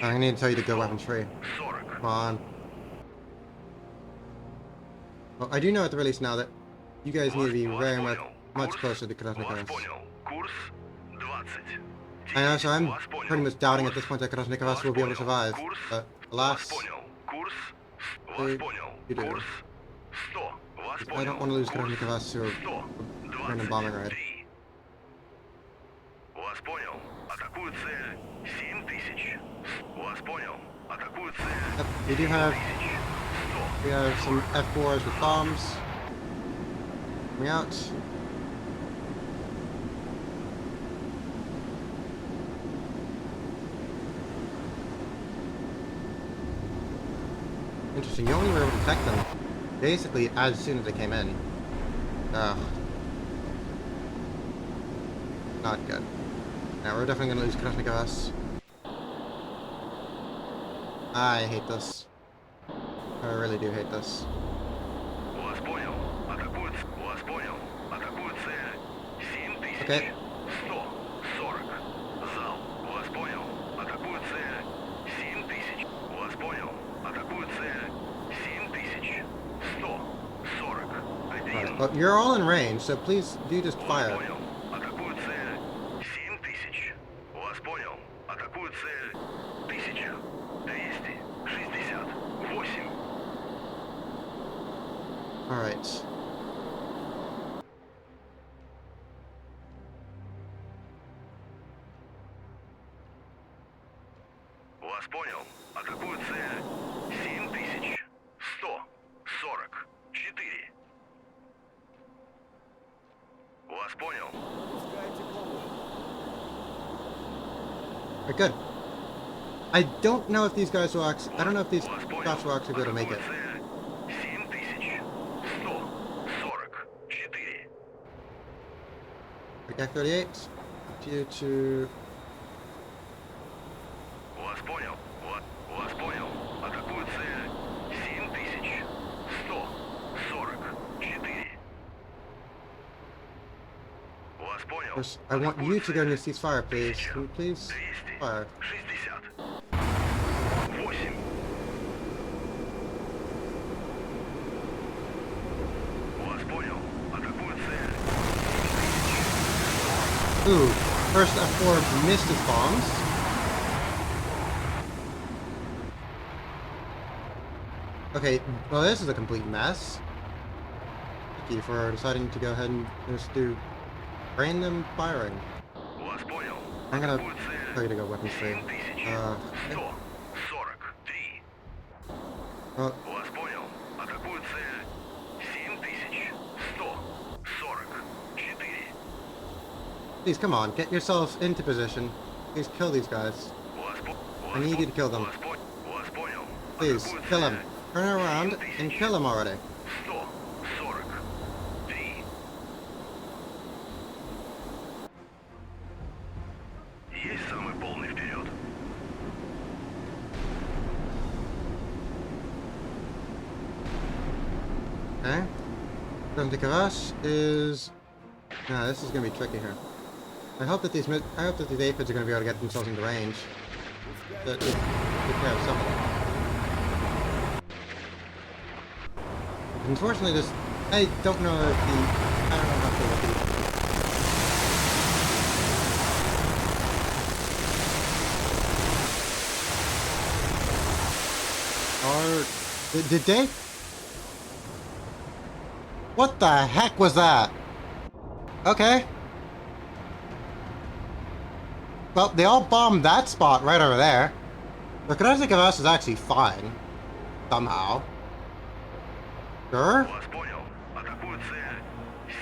S1: I need to tell you to go weapons free.
S2: 7140.
S1: Come on. Well, I do know at the release now that you guys need to be very much closer to
S2: Вас
S1: Krasnikovs.
S2: понял. Курс 20.
S1: I know, so I'm
S2: Вас понял.
S1: pretty much doubting at
S2: Курс.
S1: this point that Krasnikovs
S2: Вас
S1: will be able to
S2: понял.
S1: survive.
S2: Курс.
S1: But
S2: Вас
S1: alas,
S2: понял. Курс. Вас
S1: Ты-
S2: понял.
S1: you do.
S2: Курс 100. Вас
S1: I
S2: понял.
S1: don't want to lose
S2: Курс
S1: Krasnikovs to a
S2: 100.
S1: random bombing raid.
S2: 23. Вас понял. Атакуют цель. 7000. Вас понял. Атакуют цель.
S1: Yep, we do have
S2: 100.
S1: some F4s with bombs coming out. Interesting. You only were able to detect them basically as soon as they came in. Ugh. Not good. Now we're definitely gonna lose Krasnikovs. I hate this. I really do hate this.
S2: Вас понял. Атакуют. Вас понял. Атакуют цель. 7140.
S1: Okay.
S2: Зал. Вас понял. Атакуют цель. 7000. Вас понял. Атакуют цель. 7141.
S1: Alright, well, you're all in range, so please do just
S2: Вас
S1: fire.
S2: понял. Атакуют цель. 7000. Вас понял. Атакуют цель. 1268.
S1: Alright.
S2: Вас понял. Атакуют цель. 7144. Вас понял.
S3: Пускайте голову.
S1: Alright, good. I don't know if these guys will actually. I don't know if these
S2: Вас понял.
S1: shots will actually be able to make it.
S2: Атакуют цель. 7144.
S1: Like F-38, due to.
S2: Вас понял. Вас понял. Атакуют цель. 7144. Вас понял.
S1: Of course, I want you to go and cease fire, please. Can you please
S2: 260.
S1: fire?
S2: 8. Вас понял. Атакуют цель.
S1: Ooh, first F4 missed his bombs. Okay, well this is a complete mess. Rookie for deciding to go ahead and just do random firing.
S2: Вас понял.
S1: I'm gonna
S2: Атакует цель.
S1: tell you to go weapons free.
S2: 7143.
S1: Well,
S2: Вас понял. Атакует цель. 7144.
S1: please come on, get yourselves into position. Please kill these guys. I need you to kill them.
S2: Вас понял.
S1: Please,
S2: Атакует
S1: kill him.
S2: цель.
S1: Turn around and kill him already.
S2: 143. Есть самый полный вперед.
S1: Okay. Don't think of us is. No, this is gonna be tricky here. I hope that these aphids are gonna be able to get themselves into range. To take care of some of them. Unfortunately, this I don't know if the I don't know how to look at did they? What the heck was that? Okay. Well, they all bombed that spot right over there. The kinetic of us is actually fine. Somehow. Sure?
S2: Вас понял. Атакует цель.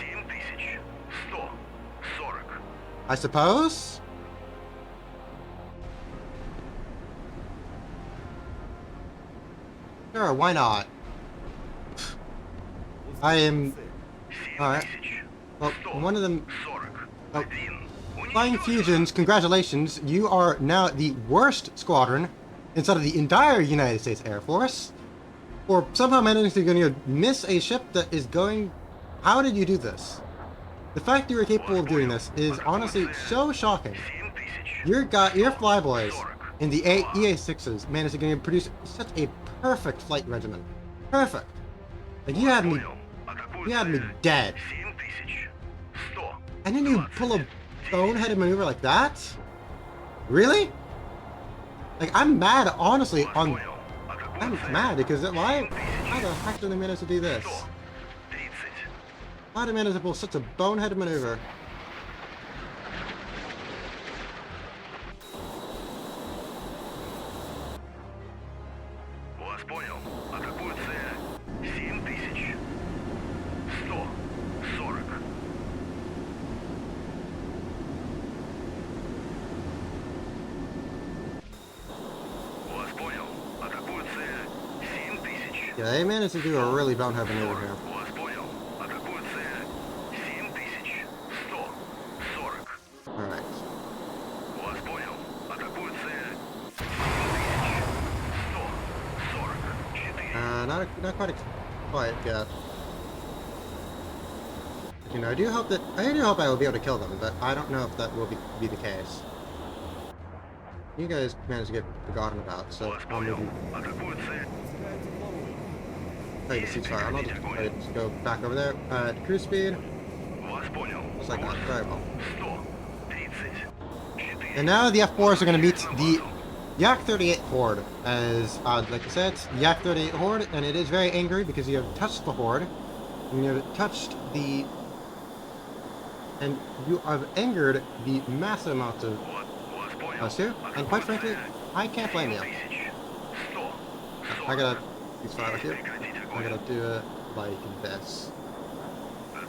S2: 7140.
S1: I suppose? Sure, why not? I am... Alright. Well, one of them... Oh, Flying Fusions, congratulations. You are now the worst squadron inside of the entire United States Air Force. For somehow managing to miss a ship that is going... How did you do this? The fact you were capable of doing this is honestly so shocking. Your flyboys in the EA6s managed to produce such a perfect flight regimen. Perfect. Like you had me dead. And then you pull a boneheaded maneuver like that? Really? Like I'm mad, honestly. I'm mad because why the heck did they manage to do this? Why did they manage to pull such a boneheaded maneuver?
S2: Вас понял. Атакует цель. 7140. Вас понял. Атакует цель. 7000.
S1: Yeah, they managed to do a really bonehead maneuver here.
S2: Вас понял. Атакует цель. 7140.
S1: Alright.
S2: Вас понял. Атакует цель. 7144.
S1: Not quite yet. You know, I do hope I will be able to kill them, but I don't know if that will be the case. You guys managed to get forgotten about, so
S2: Вас
S1: I'll move
S2: понял.
S1: you.
S2: Атакует цель.
S1: Play the ceasefire. I'll just go back over there. Cruise speed.
S2: Вас понял.
S1: Just like that. Very well.
S2: 134.
S1: And now the F4s are going to meet the Yak-38 Horde. As, like I said, it's Yak-38 Horde, and it is very angry because you have touched the Horde, and you have touched the... And you have angered the massive amounts of us here, and quite frankly, I can't blame you. I gotta ceasefire with you. I gotta do it like this.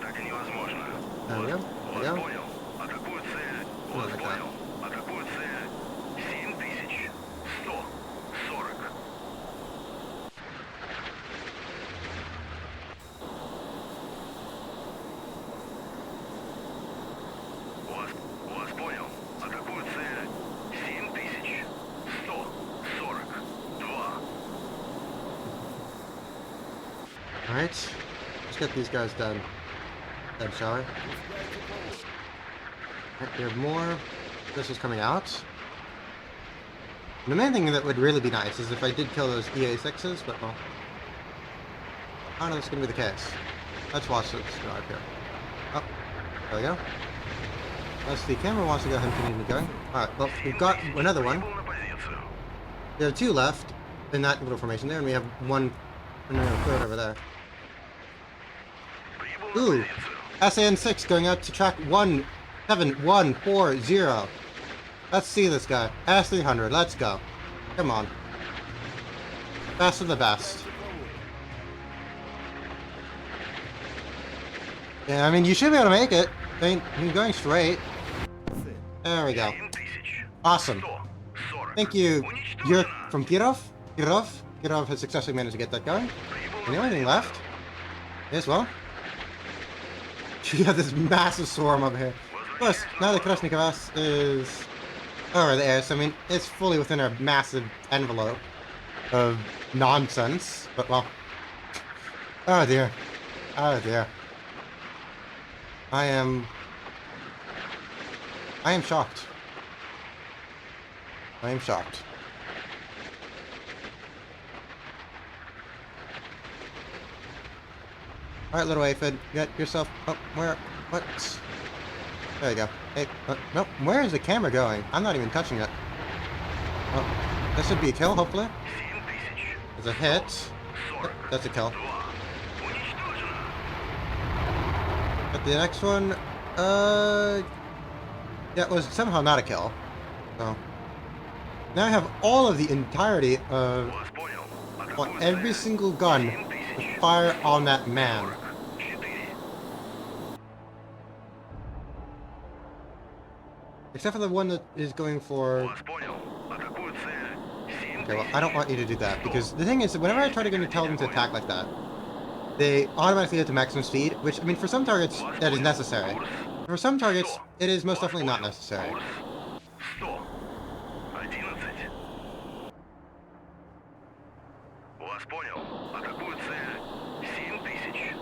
S2: Так невозможно.
S1: There we go. There we
S2: Вас
S1: go.
S2: понял. Атакует цель. Вас
S1: Like that.
S2: понял. Атакует цель. 7140. Вас понял. Атакует цель. 7142.
S1: Alright. Let's get these guys done. Dead, shall we? Alright, we have more missiles coming out. And the main thing that would really be nice is if I did kill those EA6s, but well... I don't know if it's going to be the case. Let's watch this drive here. Oh, there we go. Unless the camera wants to go ahead and continue going. Alright, well, we've got another one.
S2: Прибыл на позицию.
S1: We have two left in that little formation there, and we have one, and then a third over there.
S2: Прибыл
S1: Ooh, SAN-6 going out to track 17140. Let's see this guy. S300, let's go. Come on. Best of the best. Yeah, I mean, you should be able to make it. I mean, you're going straight. There we go.
S2: 7000.
S1: Awesome.
S2: 140.
S1: Thank you. You're
S2: Уничтожено.
S1: from Kirov? Kirov has successfully managed to get that going.
S2: Прибыл
S1: And the
S2: на
S1: only thing
S2: позицию.
S1: left is, well, you have this massive swarm over here. Of course, now that Krasnikov S is over there, so I mean, it's fully within our massive envelope of nonsense. But, well, oh dear. Oh dear. I am shocked. I am shocked. Alright, little aphid, get yourself... Oh, where... What? There you go. Hey, no, where is the camera going? I'm not even touching it. Oh, this should be a kill, hopefully.
S2: 7000.
S1: There's a hit. Yep, that's a kill.
S2: 2. Уничтожено.
S1: But the next one, that was somehow not a kill. So now I have all of the entirety of
S2: Вас понял.
S1: well,
S2: Атакуют
S1: every
S2: цель.
S1: single gun
S2: 7000.
S1: to fire on that man.
S2: 4.
S1: Except for the one that is going for...
S2: Вас понял. Атакуют цель. 7000.
S1: Okay, well, I don't want you to do that, because the thing is, that whenever I try to tell them to attack like that, they automatically get to maximum speed, which, I mean, for some targets, that is necessary.
S2: Курс.
S1: For some targets, it is most definitely not necessary.
S2: Курс 100. 11. Вас понял. Атакуют цель. 7000.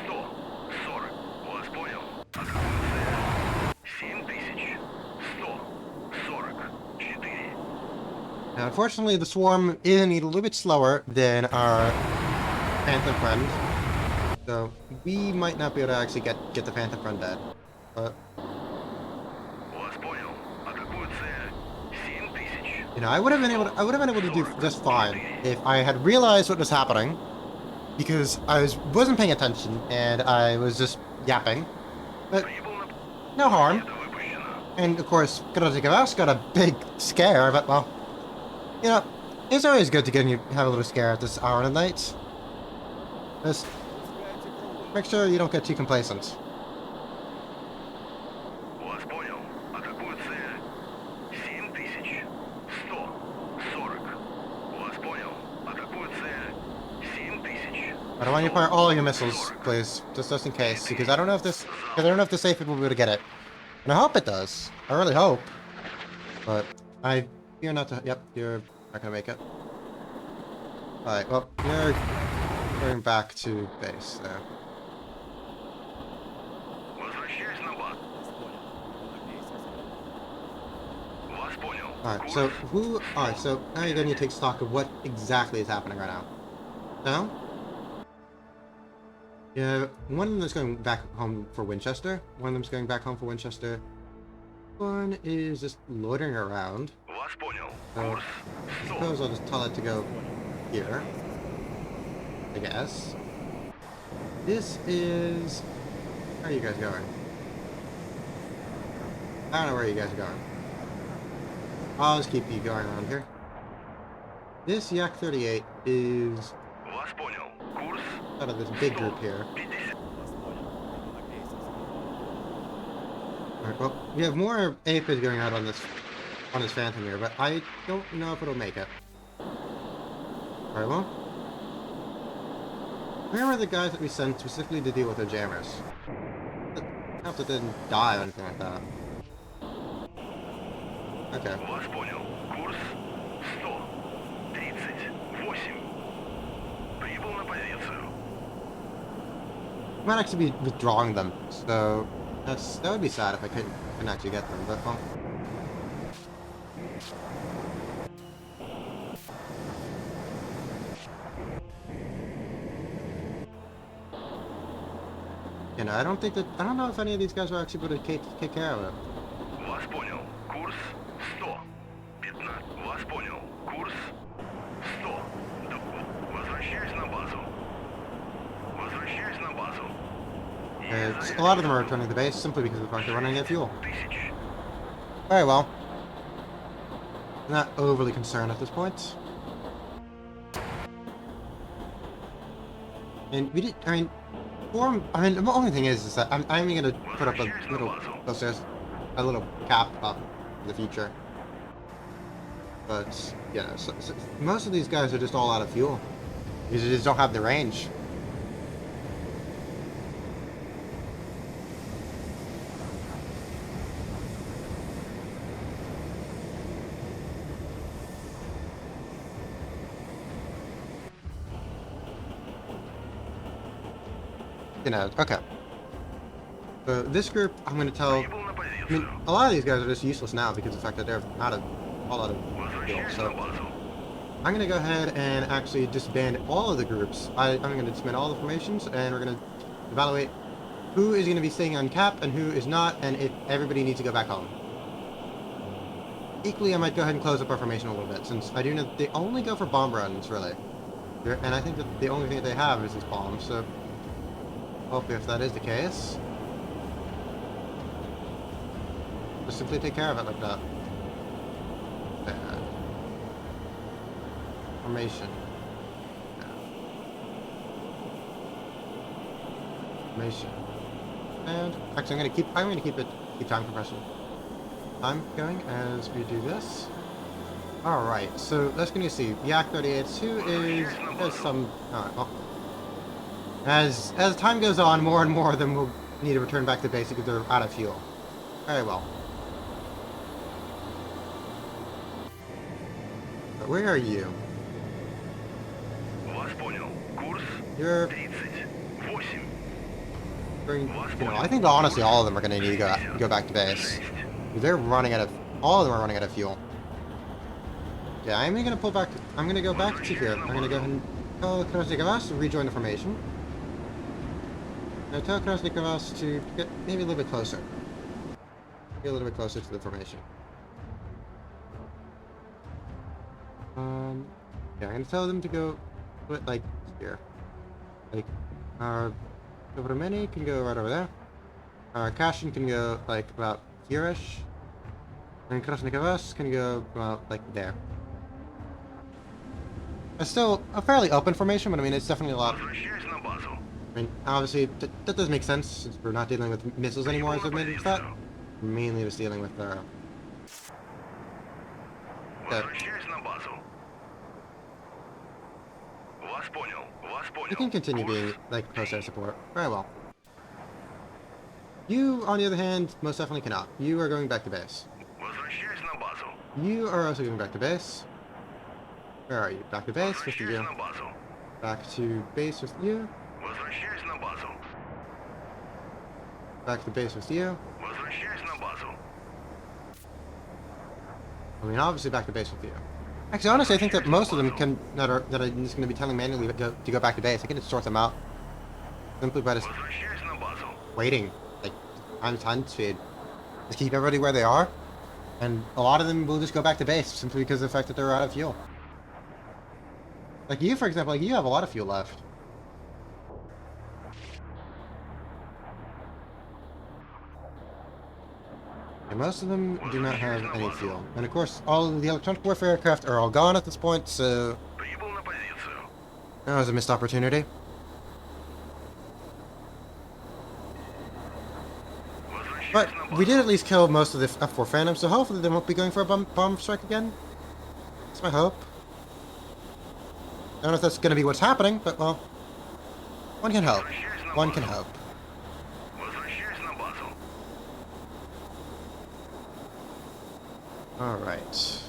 S2: 140. Вас понял. Атакуют цель. 7000. 144.
S1: Now, unfortunately, the swarm is indeed a little bit slower than our Phantom friend, so we might not be able to actually get the Phantom friend dead. But
S2: Вас понял. Атакуют цель. 7000.
S1: you know, I would have been able to do just fine if I had realized what was happening, because I wasn't paying attention and I was just yapping. But
S2: Прибыл на...
S1: no harm.
S2: Это выпущено.
S1: And of course, Krasnikov got a big scare, but well, you know, it's always good to have a little scare at this hour of the night. Just make sure you don't get too complacent.
S2: Вас понял. Атакуют цель. 7000. 140. Вас понял. Атакуют цель. 7000.
S1: I don't want you to fire all your missiles, please, just in case, because I don't know if this safe will be able to get it. And I hope it does. I really hope. But I fear not to. Yep, you're not gonna make it. Alright, well, you're going back to base there.
S2: Возвращаюсь на базу.
S3: Вас понял.
S2: Вас понял.
S1: Alright, so alright, so now you're gonna take stock of what exactly is happening right now. So, yeah, one of them is going back home for Winchester. One of them's going back home for Winchester. One is just loitering around.
S2: Вас понял.
S1: So,
S2: Курс
S1: I
S2: 100.
S1: suppose I'll just tell it to go here. I guess. This is... Where are you guys going? I don't know where you guys are going. I'll just keep you going around here. This Yak 38 is
S2: Вас понял. Курс
S1: out of this big group here.
S2: 50.
S3: Вас понял. Иду на крейсер.
S1: Alright, well, we have more aphids going out on this Phantom here, but I don't know if it'll make it. Alright, well. Where were the guys that we sent specifically to deal with the jammers? I hope that didn't die or anything like that. Okay.
S2: Вас понял. Курс 138. Прибыл на позицию.
S1: I might actually be withdrawing them, so that would be sad if I couldn't actually get them, but well. You know, I don't know if any of these guys are actually going to take care of it.
S2: Вас понял. Курс 100. 15. Вас понял. Курс 100. Возвращаюсь на базу. Возвращаюсь на базу.
S1: A lot of them are returning to base simply because of the fact they're running out of fuel.
S2: 1000.
S1: Very well. I'm not overly concerned at this point. And we did, I mean, the only thing is that I'm going to put up a little, a little cap up for the future. But, yeah, so most of these guys are just all out of fuel. Because they just don't have the range. Okay. So this group, I'm going to tell...
S2: Прибыл на
S1: I mean,
S2: позицию.
S1: a lot of these guys are just useless now because of the fact that they're all out of fuel.
S2: Возвращаюсь
S1: So
S2: на базу.
S1: I'm going to go ahead and actually disband all of the groups. I'm going to disband all the formations, and we're going to evaluate who is going to be staying on cap and who is not, and if everybody needs to go back home. Equally, I might go ahead and close up our formation a little bit, since I do know they only go for bomb runs, really. And I think that the only thing that they have is these bombs, so hopefully if that is the case, just simply take care of it like that. Formation. Formation. And actually, I'm gonna keep time compression time going as we do this. All right, so let's gonna see. Yak 38, who has some. Well, as time goes on, more and more of them will need to return back to base because they're out of fuel. Very well. But where are you?
S2: Вас понял. Курс
S1: You're
S2: 38.
S1: I think honestly all of them are going to need to go back to base. They're running out of, all of them are running out of fuel. Yeah, I'm going to pull back, I'm going to go back to here. I'm going to go ahead and tell Krasnikovas to rejoin the formation. Now tell Krasnikovas to get maybe a little bit closer. Get a little bit closer to the formation. Yeah, I'm going to tell them to go, like, here. Like, Dobromeni can go right over there. Kashin can go, like, about here-ish. And Krasnikovas can go about, like, there. It's still a fairly open formation, but I mean, it's definitely a lot.
S2: Возвращаюсь на базу.
S1: I mean, obviously, that does make sense, since we're not dealing with missiles anymore, as I've made it that. Mainly just dealing with,
S2: Возвращаюсь на базу. Вас понял. Вас понял.
S1: You can continue
S2: Курс
S1: being, like, post-air support. Very well. You, on the other hand, most definitely cannot. You are going back to base.
S2: Возвращаюсь на базу.
S1: You are also going back to base. Where are you? Back to base with
S2: Возвращаюсь
S1: you.
S2: на базу.
S1: Back to base with you.
S2: Возвращаюсь на базу.
S1: Back to base with you.
S2: Возвращаюсь на базу.
S1: I mean, obviously back to base with you. Actually, honestly, I think that most of them that are just going to be telling manually to go back to base. I can just sort them out simply by just
S2: Возвращаюсь на базу.
S1: waiting, like time speed. Just keep everybody where they are, and a lot of them will just go back to base simply because of the fact that they're out of fuel. Like you, for example, like you have a lot of fuel left. And most of them do not have any fuel. And of course, all of the electronic warfare aircraft are all gone at this point, so
S2: Прибыл на позицию.
S1: that was a missed opportunity. But
S2: Возвращаюсь на
S1: we
S2: базу.
S1: did at least kill most of the F4 Phantoms, so hopefully they won't be going for a bomb strike again. That's my hope. I don't know if that's going to be what's happening, but well, one can hope.
S2: Возвращаюсь на
S1: One
S2: базу.
S1: can hope.
S2: Возвращаюсь на базу.
S1: Alright.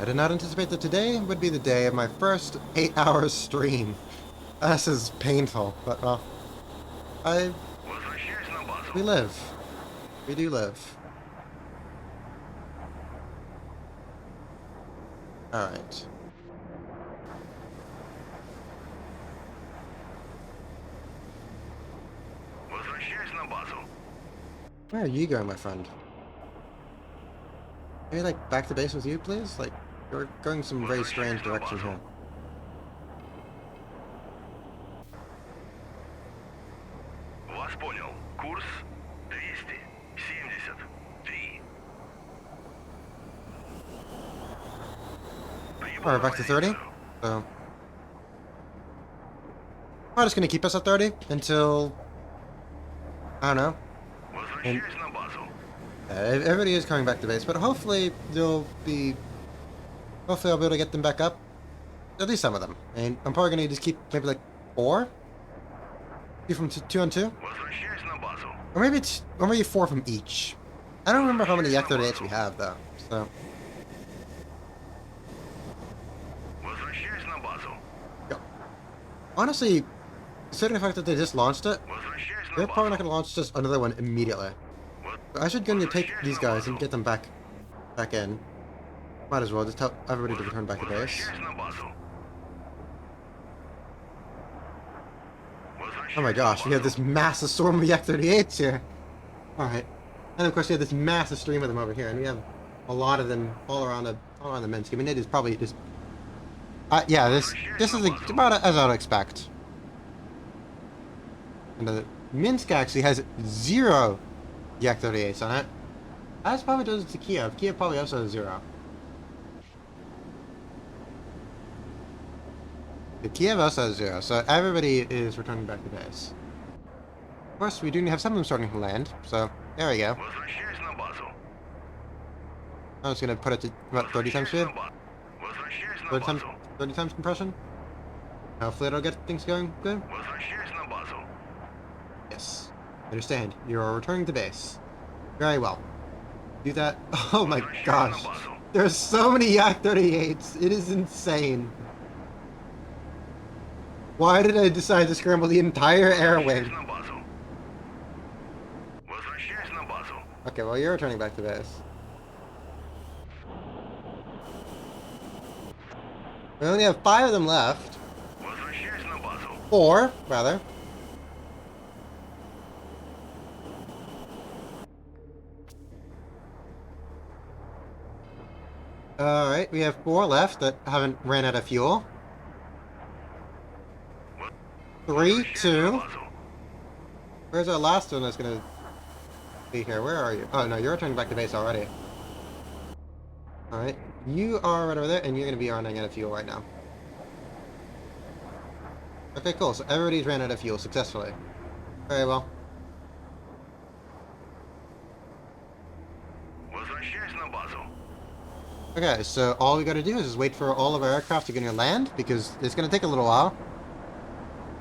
S1: I did not anticipate that today would be the day of my first 8-hour stream. This is painful, but well,
S2: Возвращаюсь на базу.
S1: we live. We do live. Alright.
S2: Возвращаюсь на базу.
S1: Where are you going, my friend? Maybe, like, back to base with you, please? Like, you're going some very strange direction here. Alright, back to 30. So, I'm just gonna keep us at 30 until, I don't know. And
S2: Возвращаюсь на базу.
S1: everybody is coming back to base, but hopefully hopefully I'll be able to get them back up. At least some of them. And I'm probably gonna just keep maybe like 4? 2 from 2 on 2?
S2: Возвращаюсь на базу.
S1: Or maybe 4 from each. I don't remember how many Yak-38s we have though, so.
S2: Возвращаюсь на базу.
S1: Yeah. Honestly, considering the fact that they just launched it,
S2: Возвращаюсь на
S1: they're probably not
S2: базу.
S1: gonna launch just another one immediately. But I should go and take these guys and get them back in. Might as well just tell everybody to return back to base.
S2: Возвращаюсь на базу.
S1: Oh my gosh, we have this massive swarm of Yak-38s here. Alright. And of course we have this massive stream of them over here, and we have a lot of them all around the Minsk. I mean, it is probably just... yeah, this is about as I would expect. And the Minsk actually has 0 Yak-38s on it. That's probably does it to Kiev. Kiev probably also has 0. The Kiev also has 0, so everybody is returning back to base. Of course, we do have some of them starting to land, so there we go.
S2: Возвращаюсь на базу.
S1: I'm just gonna put it to about 30 times speed.
S2: Возвращаюсь на
S1: 30 times,
S2: базу.
S1: 30 times compression. Hopefully it'll get things going good.
S2: Возвращаюсь на базу.
S1: Yes. Understand. You are returning to base. Very well. Do that. Oh my gosh. There's so many Yak-38s. It is insane. Why did I decide to scramble the entire air wing?
S2: Возвращаюсь на базу. Возвращаюсь на базу.
S1: Okay, well, you're returning back to base. We only have 5 of them left.
S2: Возвращаюсь на базу.
S1: 4, rather. Alright, we have 4 left that haven't ran out of fuel. 3, 2. Where's our last one that's gonna be here? Where are you? Oh no, you're returning back to base already. Alright, you are right over there, and you're gonna be running out of fuel right now. Okay, cool, so everybody's ran out of fuel successfully. Very well.
S2: Возвращаюсь на базу.
S1: Okay, so all we gotta do is just wait for all of our aircraft to get in land, because it's gonna take a little while.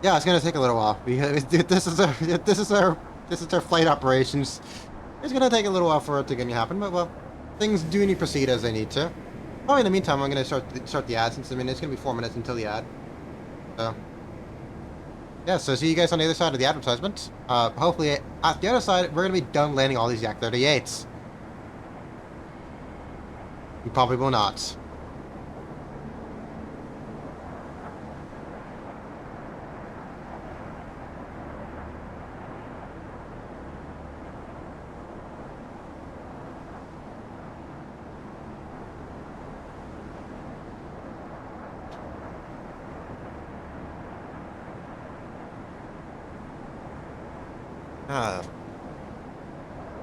S1: Yeah, it's gonna take a little while. This is our flight operations. It's gonna take a little while for it to happen, but well, things do need to proceed as they need to. Oh, in the meantime, I'm gonna start the ad, since I mean it's gonna be 4 minutes until the ad. So yeah, so see you guys on the other side of the advertisement. Hopefully at the other side we're gonna be done landing all these Yak-38s. We probably will not. Ah.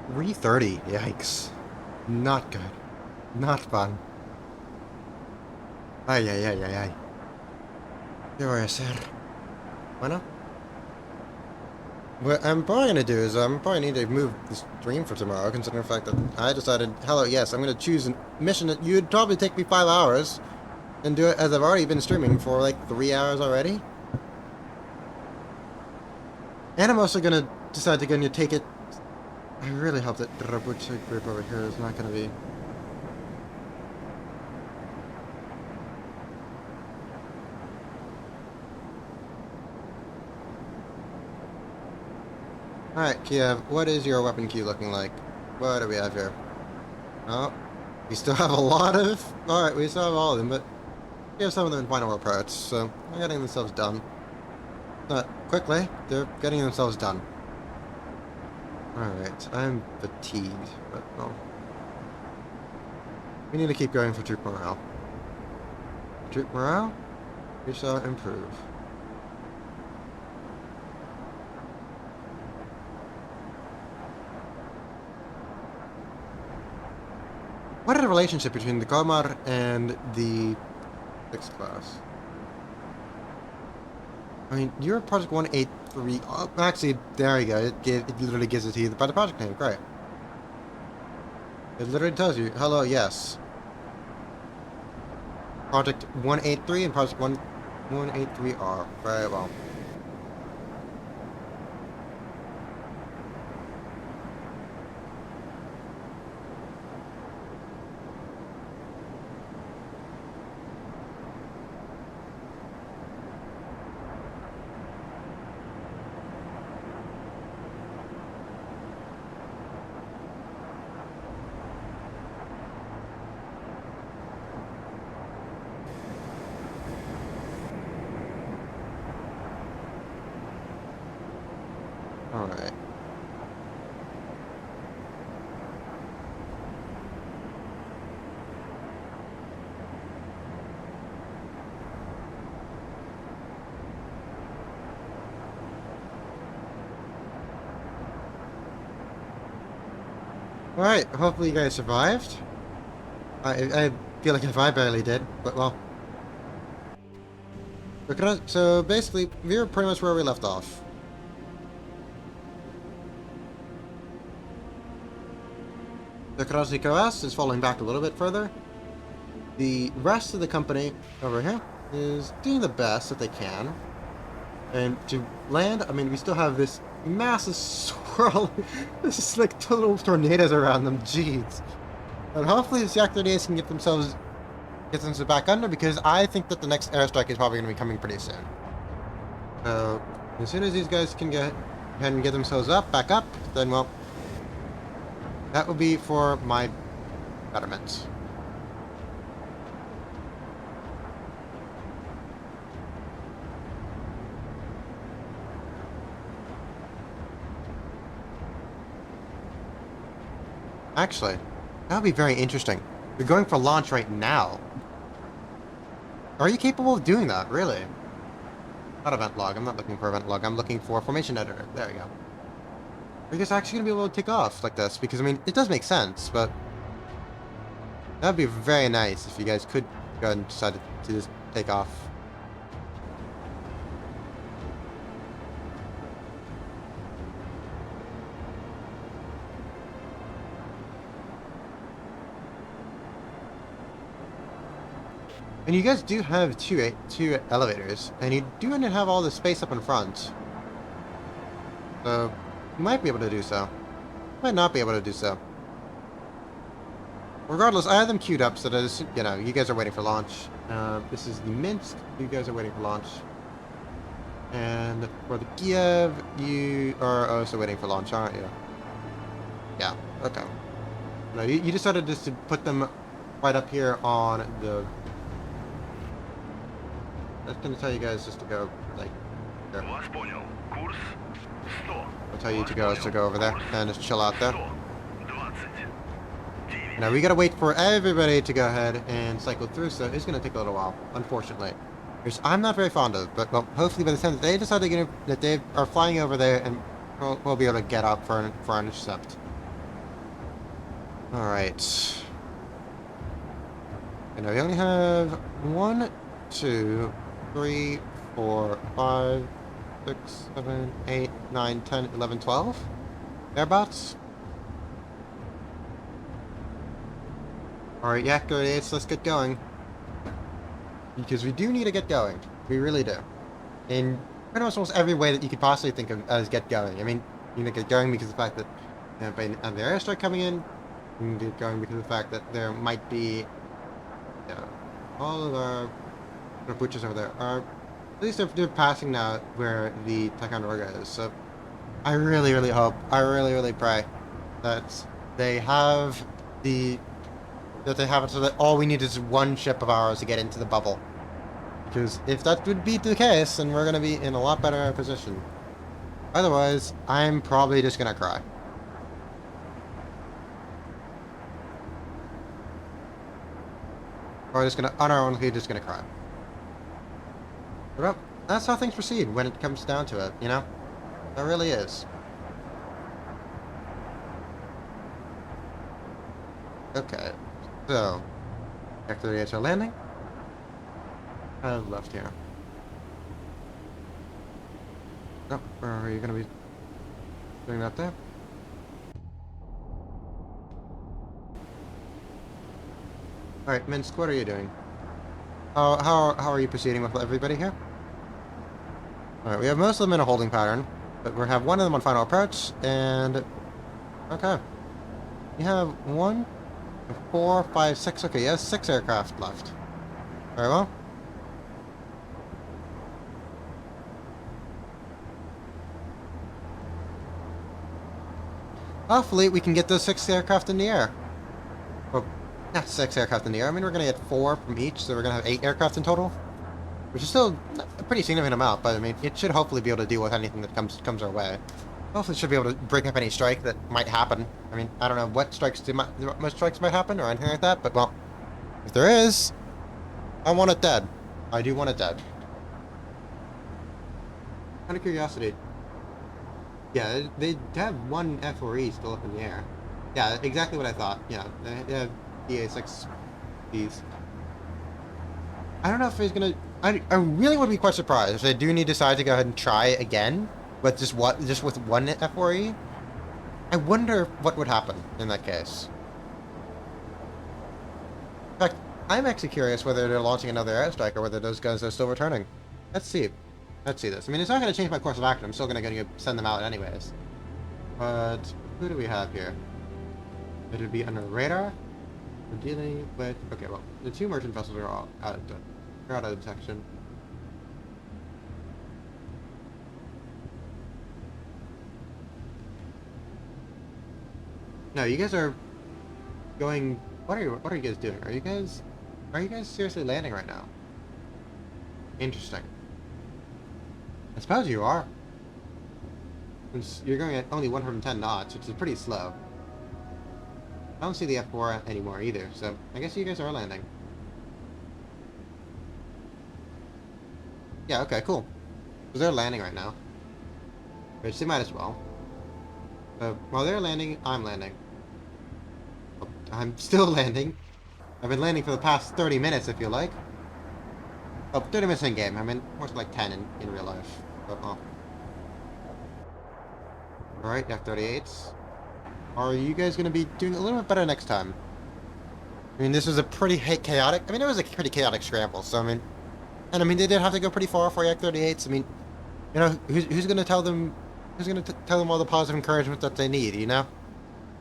S1: 330, yikes. Not good. Not fun. Ay, ay, ay, ay, ay. ¿Qué voy a hacer? Bueno. What I'm probably gonna do is I'm probably need to move the stream for tomorrow, considering the fact that I decided, hello, yes, I'm gonna choose a mission that you'd probably take me 5 hours, and do it as I've already been streaming for like 3 hours already. And I'm also gonna decide to go and take it. I really hope that Drabucha group over here is not gonna be. Alright, Kiev, what is your weapon queue looking like? What do we have here? Oh, we still have a lot of... Alright, we still have all of them, but we have some of them in final approach, so they're getting themselves done. Not quickly, they're getting themselves done. Alright, I'm fatigued, but well. We need to keep going for troop morale. Troop morale? We shall improve. What is the relationship between the Komar and the 6th class. I mean, you're Project 183. Oh, actually, there you go. It literally gives it to you by the project name. Great. It literally tells you, hello, yes. Project 183 and Project 183R. Very well. Alright. Alright, hopefully you guys survived. I feel like if I barely did, but well. So basically, we were pretty much where we left off. The Kurashiko S is falling back a little bit further. The rest of the company over here is doing the best that they can. And to land, I mean, we still have this massive swirl. This is like total tornadoes around them. Jeez. And hopefully the Yak 38s can get themselves back under, because I think that the next airstrike is probably going to be coming pretty soon. So as soon as these guys can get ahead and get themselves back up, then well, that will be for my betterment. Actually, that would be very interesting. We're going for launch right now. Are you capable of doing that? Really? Not event log. I'm not looking for event log. I'm looking for formation editor. There we go. Are you guys actually going to be able to take off like this? Because, I mean, it does make sense, but that would be very nice if you guys could go and decide to just take off. And you guys do have two elevators, and you do have all the space up in front. So, you might be able to do so. Might not be able to do so. Regardless, I have them queued up so that, you know, you guys are waiting for launch. This is the Minsk. You guys are waiting for launch. And for the Kiev, you are also waiting for launch, aren't you? Yeah, okay. No, you decided just to put them right up here on the... That's gonna tell you guys just to go, like, there.
S2: Вас понял. Курс 100.
S1: I'll tell you to go over there and just chill out there.
S2: 120.
S1: Now we gotta wait for everybody to go ahead and cycle through, so it's gonna take a little while, unfortunately. Which I'm not very fond of, but well, hopefully by the time that they decide that they are flying over there, and we'll be able to get up for an intercept. Alright. And now we only have 1, 2, 3, 4, 5, 6, 7, 8, 9, 10, 11, 12. Thereabouts. Alright, Yak 38, let's get going. Because we do need to get going. We really do. In pretty much almost every way that you could possibly think of as get going. I mean, you need to get going because of the fact that you have the airstrike coming in. You need to get going because of the fact that there might be... all of our butchers over there are... At least they're passing now where the Ticonderoga is. So I really, really hope, I really, really pray that they have the... that they have it so that all we need is one ship of ours to get into the bubble. Because if that would be the case, then we're going to be in a lot better position. Otherwise, I'm probably just going to cry. Or just going to, unironically, just going to cry. But well, that's how things proceed when it comes down to it, you know? It really is. Okay. So, Yak 38 are landing. left here. Oh, are you gonna be doing that there? Alright, Minsk, what are you doing? How are you proceeding with everybody here? Alright, we have most of them in a holding pattern, but we have one of them on final approach, and... Okay. You have 1, 4, 5, 6, okay, you have 6 aircraft left. Very well. Hopefully we can get those 6 aircraft in the air. Well, not 6 aircraft in the air, I mean we're gonna get 4 from each, so we're gonna have 8 aircraft in total. Which is still a pretty significant amount, but I mean, it should hopefully be able to deal with anything that comes our way. Hopefully, it should be able to break up any strike that might happen. I mean, I don't know what most strikes might happen or anything like that, but well, if there is, I want it dead. I do want it dead. Out of curiosity, yeah, they have 1 F4E still up in the air. Yeah, exactly what I thought. Yeah, they have DA6Bs. I don't know if he's gonna. I really would be quite surprised if they do decide to go ahead and try again, but just with 1 F4E. I wonder what would happen in that case. In fact, I'm actually curious whether they're launching another airstrike or whether those guns are still returning. Let's see. Let's see this. I mean, it's not going to change my course of action. I'm still going to send them out anyways. But who do we have here? It would be under radar. We're dealing with. Okay, well, the 2 merchant vessels are all out of detection. No, you guys are going. What are you guys doing? Are you guys seriously landing right now? Interesting. I suppose you are. You're going at only 110 knots, which is pretty slow. I don't see the F4 anymore either, so I guess you guys are landing. Yeah, okay, cool. Because they're landing right now. Which they might as well. While they're landing, I'm landing. Oh, I'm still landing. I've been landing for the past 30 minutes, if you like. Oh, 30 minutes in game. I mean, more like 10 in real life. But, oh. Alright, F-38s. Are you guys going to be doing a little bit better next time? I mean, this was a pretty chaotic... I mean, it was a pretty chaotic scramble, so I mean... And I mean, they did have to go pretty far for Yak-38s. I mean, you know, who's going to tell them... Who's going to tell them all the positive encouragement that they need, you know?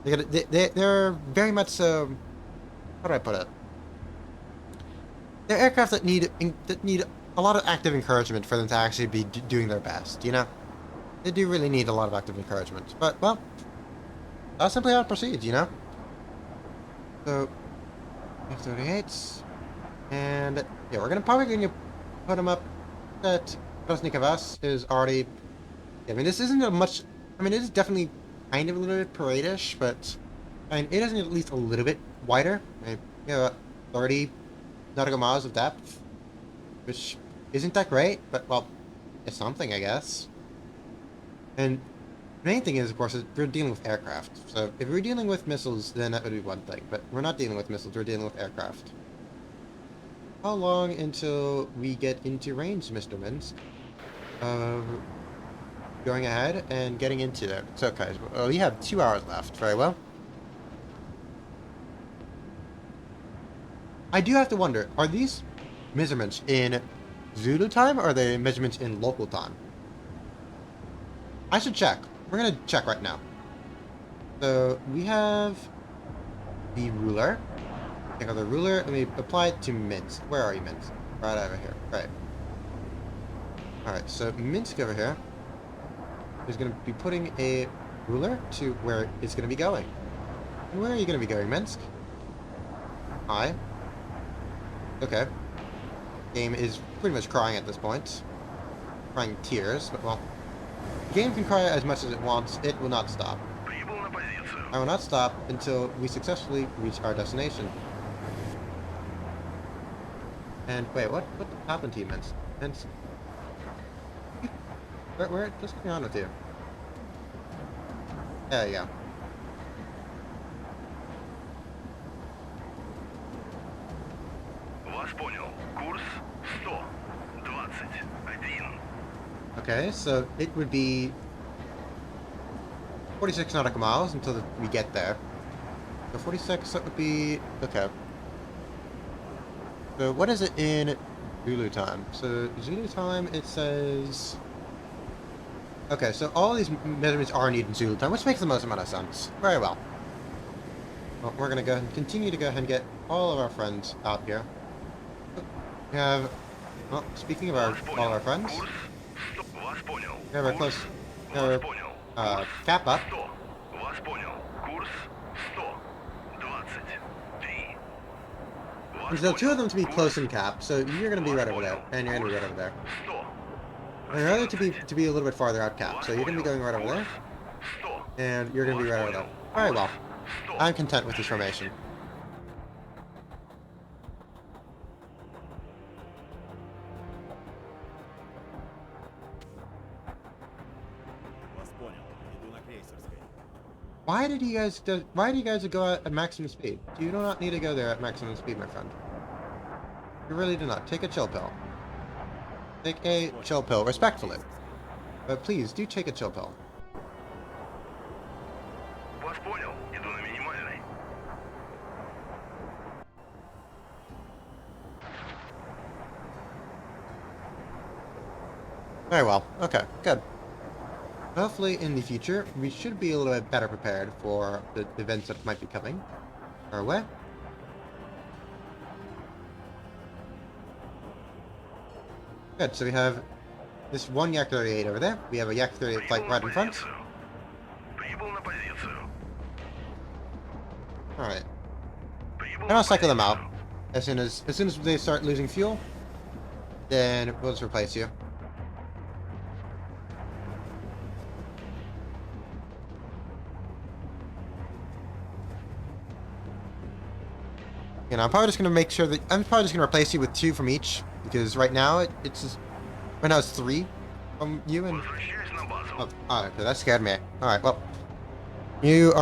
S1: They're very much... how do I put it? They're aircraft that need a lot of active encouragement for them to actually be doing their best, you know? They do really need a lot of active encouragement. But, well... That's simply how it proceeds, you know? So... F-38s... And... Yeah, we're probably going to put them up that Krasnikavas is already... I mean, this isn't a much... I mean, it is definitely kind of a little bit parade-ish, but... I mean, it isn't at least a little bit wider. I mean, you know, 30 nautical miles of depth. Which isn't that great, but, well, it's something, I guess. And the main thing is, of course, is we're dealing with aircraft. So, if we're dealing with missiles, then that would be one thing. But we're not dealing with missiles, we're dealing with aircraft. How long until we get into range, Mr. Minsk? Going ahead and getting into there. It's okay. Well, we have 2 hours left. Very well. I do have to wonder, are these measurements in Zulu time or are they measurements in local time? I should check. We're going to check right now. So, we have the ruler. Take out the ruler and we apply it to Minsk. Where are you, Minsk? Right over here. Right. Alright, so Minsk over here is going to be putting a ruler to where it's going to be going. And where are you going to be going, Minsk? Hi. Okay. Game is pretty much crying at this point. Crying tears, but well. The game can cry as much as it wants, it will not stop.
S2: Прибыл на позицию.
S1: I will not stop until we successfully reach our destination. And wait, what happened to you, Minsk? Minsk? What's going on with you? There you go.
S2: Вас понял. Курс 121.
S1: Okay, so it would be 46 nautical miles until we get there. So 46, that would be... Okay. So what is it in Zulu time? So Zulu time, it says... Okay, so all these measurements are needed in Zulu time, which makes the most amount of sense. Very well. Well, we're gonna go ahead and continue to go ahead and get all of our friends out here. We have... Well, speaking of all of our friends, we have our close... Our, cap up. And so two of them to be close in cap, so you're gonna be right over there, and you're gonna be right over there. And the other to be a little bit farther out cap, so you're gonna be going right over there, and you're gonna be right over there. Very well. I'm content with this formation.
S3: Вас понял. Иду на крейсерской.
S1: Why do you guys go at maximum speed? You do not need to go there at maximum speed, my friend. You really do not. Take a chill pill. Take a chill pill, respectfully. But please, do take a chill pill.
S2: Вас понял. Иду на минимальный.
S1: Very well. Okay, good. Hopefully, in the future, we should be a little bit better prepared for the events that might be coming our way. Good, so we have this one Yak 38 over there. We have a Yak 38 flight right in front.
S2: Прибыл на позицию.
S1: Alright.
S2: Прибыл
S1: And
S2: на
S1: I'll cycle them
S2: позицию.
S1: out. As soon as they start losing fuel, then we'll just replace you. And I'm probably just gonna make sure that I'm probably just gonna replace you with 2 from each, because right now it's just, right now it's 3 from you and.
S2: Возвращаюсь на базу.
S1: Oh, alright, okay, that scared me. Alright, well, you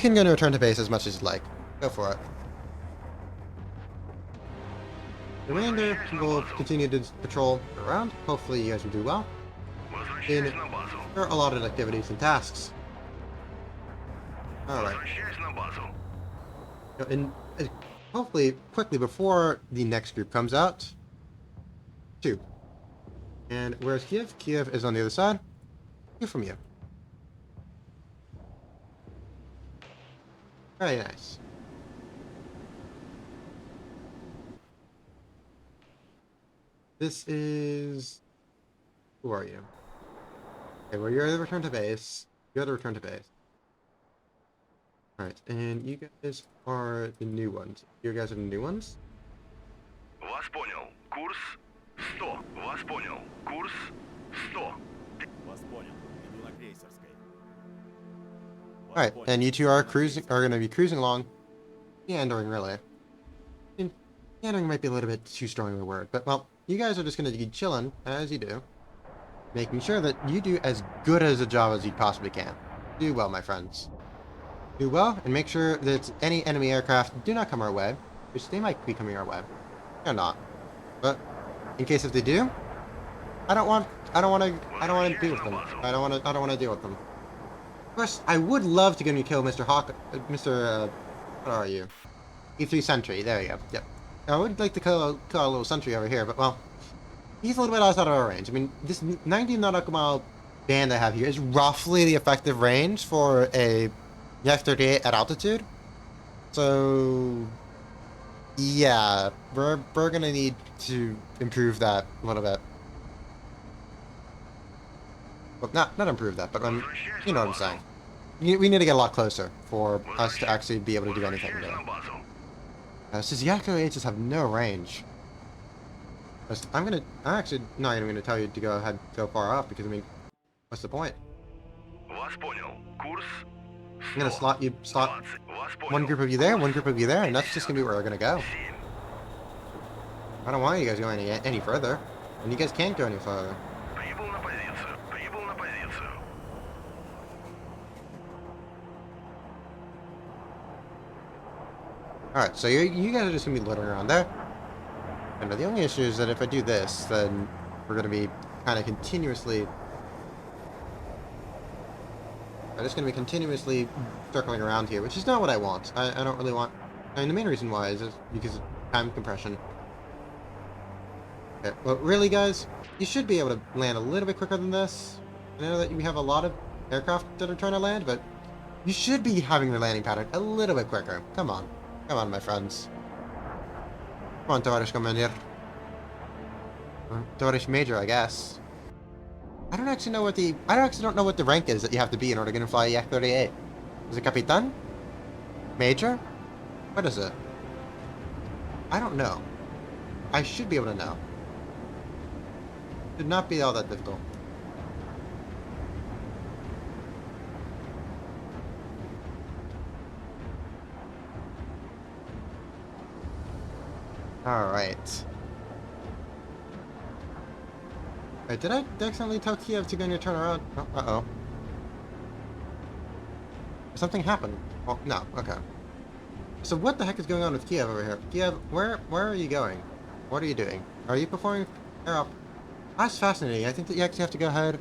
S1: can go to return to base as much as you'd like. Go for it. The remainder will continue to patrol around. Hopefully you guys will do well in
S2: Возвращаюсь на базу.
S1: your allotted activities and tasks. Alright.
S2: Возвращаюсь на базу.
S1: And hopefully, quickly before the next group comes out. 2. And where's Kiev? Kiev is on the other side. 2 from you. Very nice. This is... Who are you? Okay, well, you're the return to base. You're the return to base. Alright, and you guys are the new ones. You guys are the new ones?
S2: Вас понял. Курс 100. Вас понял. Курс 100.
S3: Вас понял. Иду на крейсерской. Вас
S1: Alright,
S3: понял.
S1: and you two are gonna be cruising along. Meandering, really. Meandering might be a little bit too strong of a word, but well, you guys are just gonna be chilling, as you do. Making sure that you do as good as a job as you possibly can. Do well, my friends. Do well, and make sure that any enemy aircraft do not come our way, which they might be coming our way. They're not. But, in case if they do, I don't want to deal with them. I don't want to deal with them. Of course, I would love to get you kill Mr. Hawk, what are you? E3 Sentry, there you go, yep. I would like to kill a little Sentry over here, but well, he's a little bit outside of our range. I mean, this 90 nautical mile band I have here is roughly the effective range for a Yak-38 at altitude. So, yeah, we're gonna need to improve that a little bit. Well, not improve that, but you know what I'm saying. We need to get a lot closer for us to actually be able to do anything
S2: Возвращаюсь
S1: there.
S2: на базу.
S1: Since Yak-38s have no range, I'm actually not even gonna tell you to go ahead and go far off, because I mean, what's the point?
S2: Вас понял. Курс
S1: I'm gonna slot
S2: 20. Вас понял.
S1: one group of you there, one group of you there, and that's just gonna be where we're gonna go.
S2: 7.
S1: I don't want you guys going any further, and you guys can't go any further.
S2: Прибыл на позицию. Прибыл на позицию.
S1: Alright, so you guys are just gonna be littering around there. And the only issue is that if I do this, then we're going to be kind of continuously... I'm just going to be continuously circling around here, which is not what I want. I don't really want... I mean, the main reason why is because of time compression. Okay, well, really, guys, you should be able to land a little bit quicker than this. I know that you have a lot of aircraft that are trying to land, but you should be having the landing pattern a little bit quicker. Come on. Come on, my friends. Come on, Tavarish Commander. Or Tavarish Major, I guess. I don't actually know what the... I actually don't know what the rank is that you have to be in order to fly Yak-38. Is it Capitan? Major? What is it? I don't know. I should be able to know. Should not be all that difficult. Alright. Wait, did I accidentally tell Kiev to go and turn around? Oh, uh-oh. Something happened. Oh, no, okay. So what the heck is going on with Kiev over here? Kiev, where are you going? What are you doing? Are you performing air up? That's fascinating. I think that you actually have to go ahead.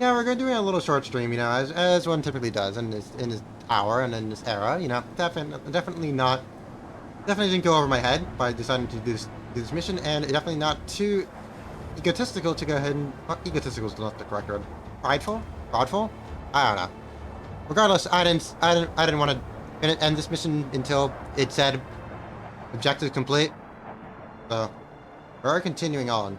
S1: Yeah, we're going to do a little short stream, you know, as one typically does in this hour and in this era, you know. Definitely didn't go over my head by deciding to do this mission, and definitely not too egotistical to go ahead and... egotistical is not the correct word. Prideful? Prideful? I don't know. Regardless, I didn't want to end this mission until it said objective complete. So, we're continuing on.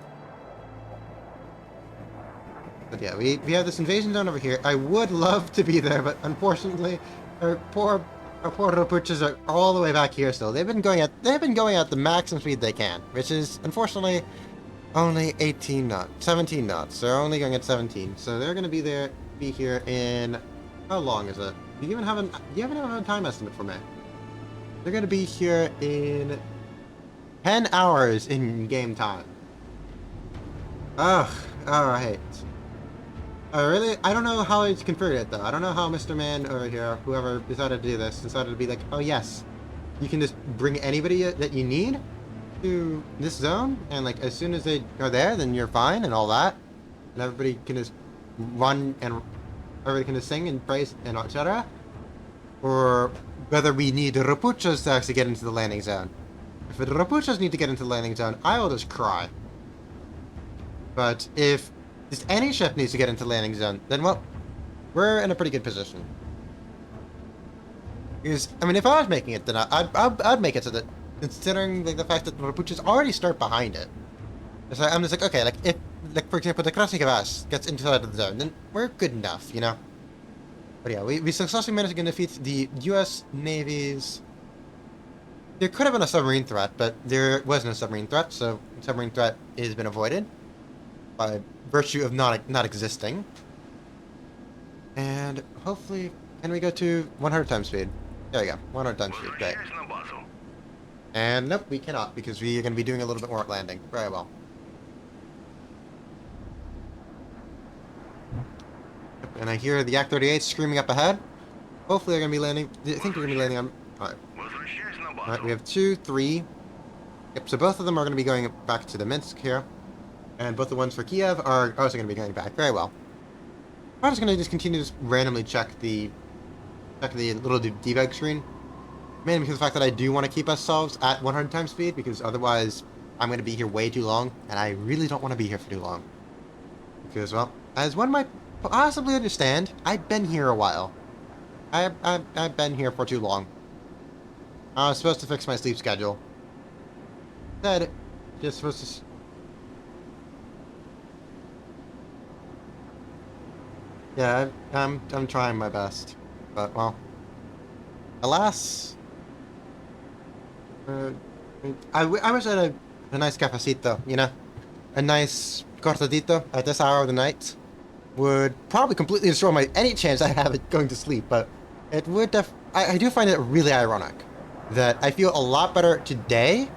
S1: But yeah, we have this invasion zone over here. I would love to be there, but unfortunately, our poor Rapuchas are all the way back here still. They've been going at the maximum speed they can, which is unfortunately only 18 knots, 17 knots. They're only going at 17, so they're going to be here in... How long is it? Do you even have a time estimate for me? They're going to be here in 10 hours in game time. Ugh, alright. I don't know how it's configured it though. I don't know how Mr. Man over here, whoever decided to do this, decided to be like, oh yes, you can just bring anybody that you need to this zone, and like as soon as they are there, then you're fine and all that, and everybody can just run and everybody can just sing and praise and etc. Or whether we need the Rapuchas to actually get into the landing zone. If the Rapuchas need to get into the landing zone, I will just cry. But if just any ship needs to get into landing zone, then well, we're in a pretty good position. Because I mean, if I was making it, then I'd make it so that, considering like the fact that the Rapuchas already start behind it, so I'm just like, okay, like if, like for example, the Krasnikavas gets inside of the zone, then we're good enough, you know. But yeah, we successfully managed to defeat the U.S. Navy's. There could have been a submarine threat, but there wasn't a submarine threat, so the submarine threat has been avoided by virtue of not existing. And hopefully, can we go to 100 times speed? There we go, 100 times speed, great. And nope, we cannot, because we are going to be doing a little bit more at landing. Very well. And I hear the Yak-38 screaming up ahead. Hopefully they're going to be landing. I think they're going to be landing on... Alright. Alright, we have 2, 3. Yep, so both of them are going to be going back to the Minsk here. And both the ones for Kiev are also going to be going back. Very well. I'm just going to just continue to randomly check the little debug screen. Mainly because of the fact that I do want to keep ourselves at 100 times speed, because otherwise I'm going to be here way too long, and I really don't want to be here for too long. Because, well, as one might possibly understand, I've been here a while. I've been here for too long. I was supposed to fix my sleep schedule. Instead, just supposed to... Yeah, I'm trying my best, but well, alas, I wish I had a nice cafecito, you know, a nice cortadito at this hour of the night would probably completely destroy any chance I have at going to sleep, but it would I do find it really ironic that I feel a lot better today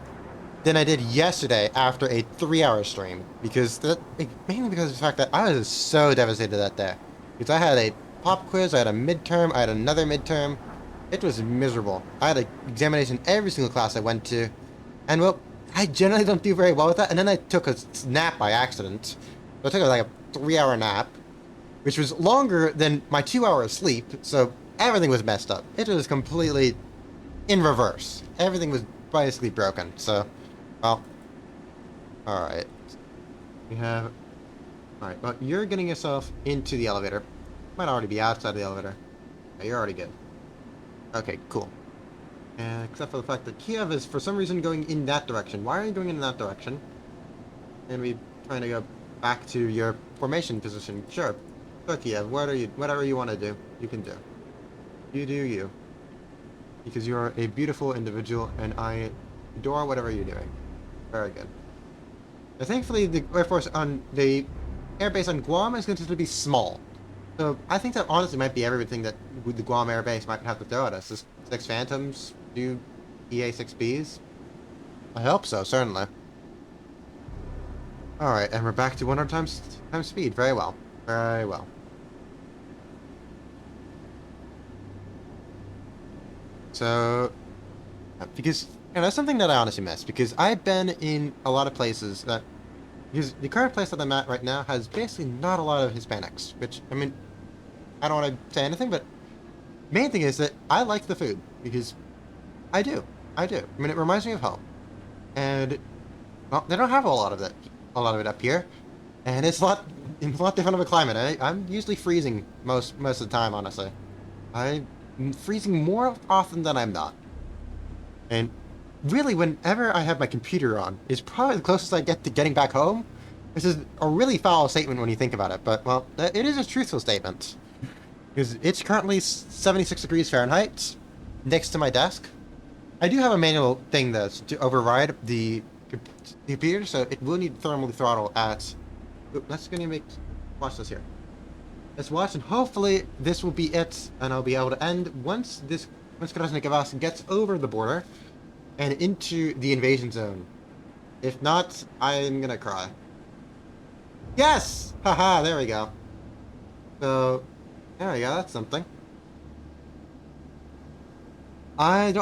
S1: than I did yesterday after a 3-hour stream, because mainly because of the fact that I was so devastated that day. Because I had a pop quiz, I had a midterm, I had another midterm. It was miserable. I had an examination every single class I went to. And well, I generally don't do very well with that. And then I took a nap by accident. So I took like a 3-hour nap, which was longer than my 2 hour of sleep. So everything was messed up. It was completely in reverse. Everything was basically broken. So, well, all right. We have. All right. Well, you're getting yourself into the elevator. Might already be outside the elevator. Yeah, you're already good. Okay, cool. Except for the fact that Kiev is for some reason going in that direction. Why are you going in that direction? And we trying to go back to your formation position. Sure. Sure, Kiev. Whatever you want to do, you can do. You do you. Because you're a beautiful individual, and I adore whatever you're doing. Very good. Now, thankfully, the Air Force on the airbase on Guam is going to be small. So I think that honestly might be everything that the Guam Air Base might have to throw at us. Just 6 Phantoms, 2 EA-6Bs. I hope so, certainly. Alright, and we're back to 100 times speed. Very well. Very well. So, because, that's something that I honestly miss, because I've been in a lot of places that, because the current place that I'm at right now has basically not a lot of Hispanics, which, I mean, I don't want to say anything, but main thing is that I like the food, because I do. I mean, it reminds me of home. And, well, they don't have a lot of it up here, and it's a lot different of a climate. I'm usually freezing most of the time, honestly. I'm freezing more often than I'm not. And really, whenever I have my computer on, is probably the closest I get to getting back home. This is a really foul statement when you think about it, but, well, it is a truthful statement. Because it's currently 76 degrees Fahrenheit next to my desk. I do have a manual thing that's to override the computer, so it will need thermal throttle at... Let's watch this here. Let's watch, and hopefully this will be it, and I'll be able to end once Krasny Kavkaz gets over the border and into the invasion zone. If not, I'm gonna cry. Yes! Haha, there we go. So, there we go, that's something. I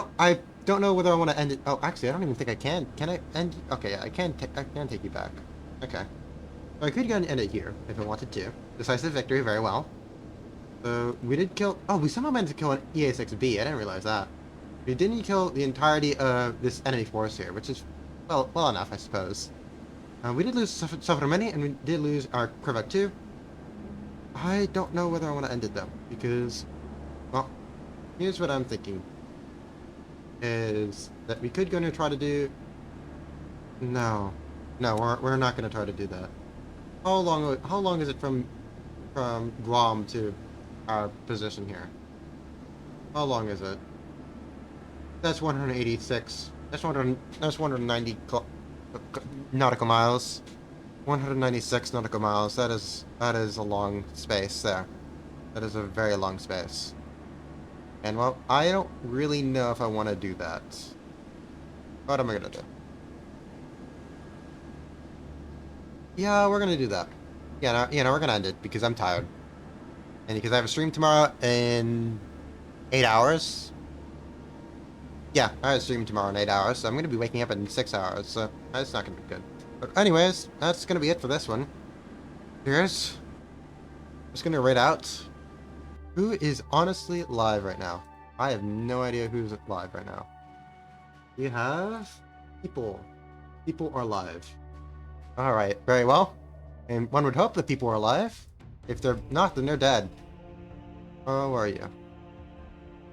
S1: don't know whether I want to end it. Oh, actually, I don't even think I can. Can I end? Okay, yeah, I can take you back. Okay. So I could go and end it here if I wanted to. Decisive victory, very well. So we did kill. Oh, we somehow managed to kill an EA-6B. I didn't realize that. We didn't kill the entirety of this enemy force here, which is well enough, I suppose. We did lose Soframeni, and we did lose our Corvette too. I don't know whether I want to end it though, because, well, here's what I'm thinking. Is that we could go and try to do... No, we're not going to try to do that. How long is it from Guam to our position here? How long is it? That's 186. That's 190 nautical miles. 196 nautical miles. That is a long space there. That is a very long space. And, well, I don't really know if I want to do that. What am I going to do? Yeah, we're going to do that. Yeah, we're going to end it because I'm tired. And because I have a stream tomorrow in 8 hours. Yeah, I have a stream tomorrow in 8 hours, so I'm going to be waking up in 6 hours, so that's not going to be good. But anyways, that's going to be it for this one. Here's... I'm just going to rate out... Who is honestly live right now? I have no idea who's live right now. We have people. People are live. Alright, very well. And one would hope that people are alive. If they're not, then they're dead. Oh, where are you?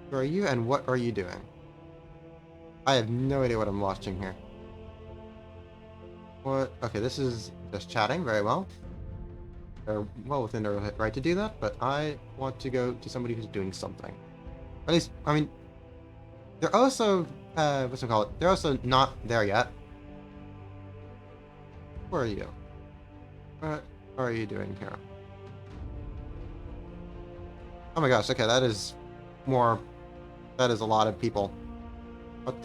S1: Who are you and what are you doing? I have no idea what I'm watching here. What? Okay, this is just chatting. Very well. They're well within their right to do that, but I want to go to somebody who's doing something. At least, I mean, they're also, they're also not there yet. Where are you? What are you doing here? Oh my gosh, okay, that is a lot of people. What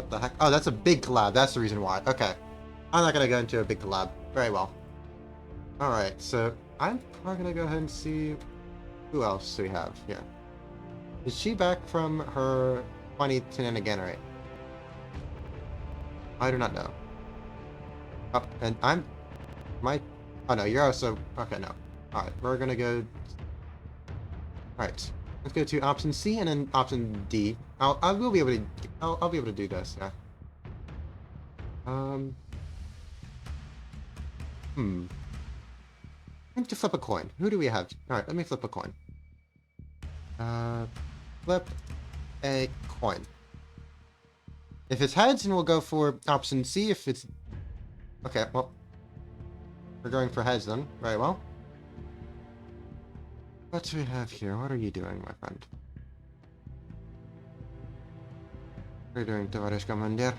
S1: the heck? Oh, that's a big collab, that's the reason why. Okay. I'm not gonna go into a big collab. Very well. Alright, so I'm probably gonna go ahead and see who else do we have here. Is she back from her funny shenaniganery? I do not know. Oh, and I'm... Oh no, you're also... Okay, no. Alright, we're gonna go... Alright. Let's go to option C and then option D. I will be able to... I'll be able to do this, yeah. I need to flip a coin. Who do we have? Alright, let me flip a coin. Flip a coin. If it's heads, then we'll go for option C. If it's... Okay, well... We're going for heads then. Very well. What do we have here? What are you doing, my friend? What are you doing, Tavarish Commander?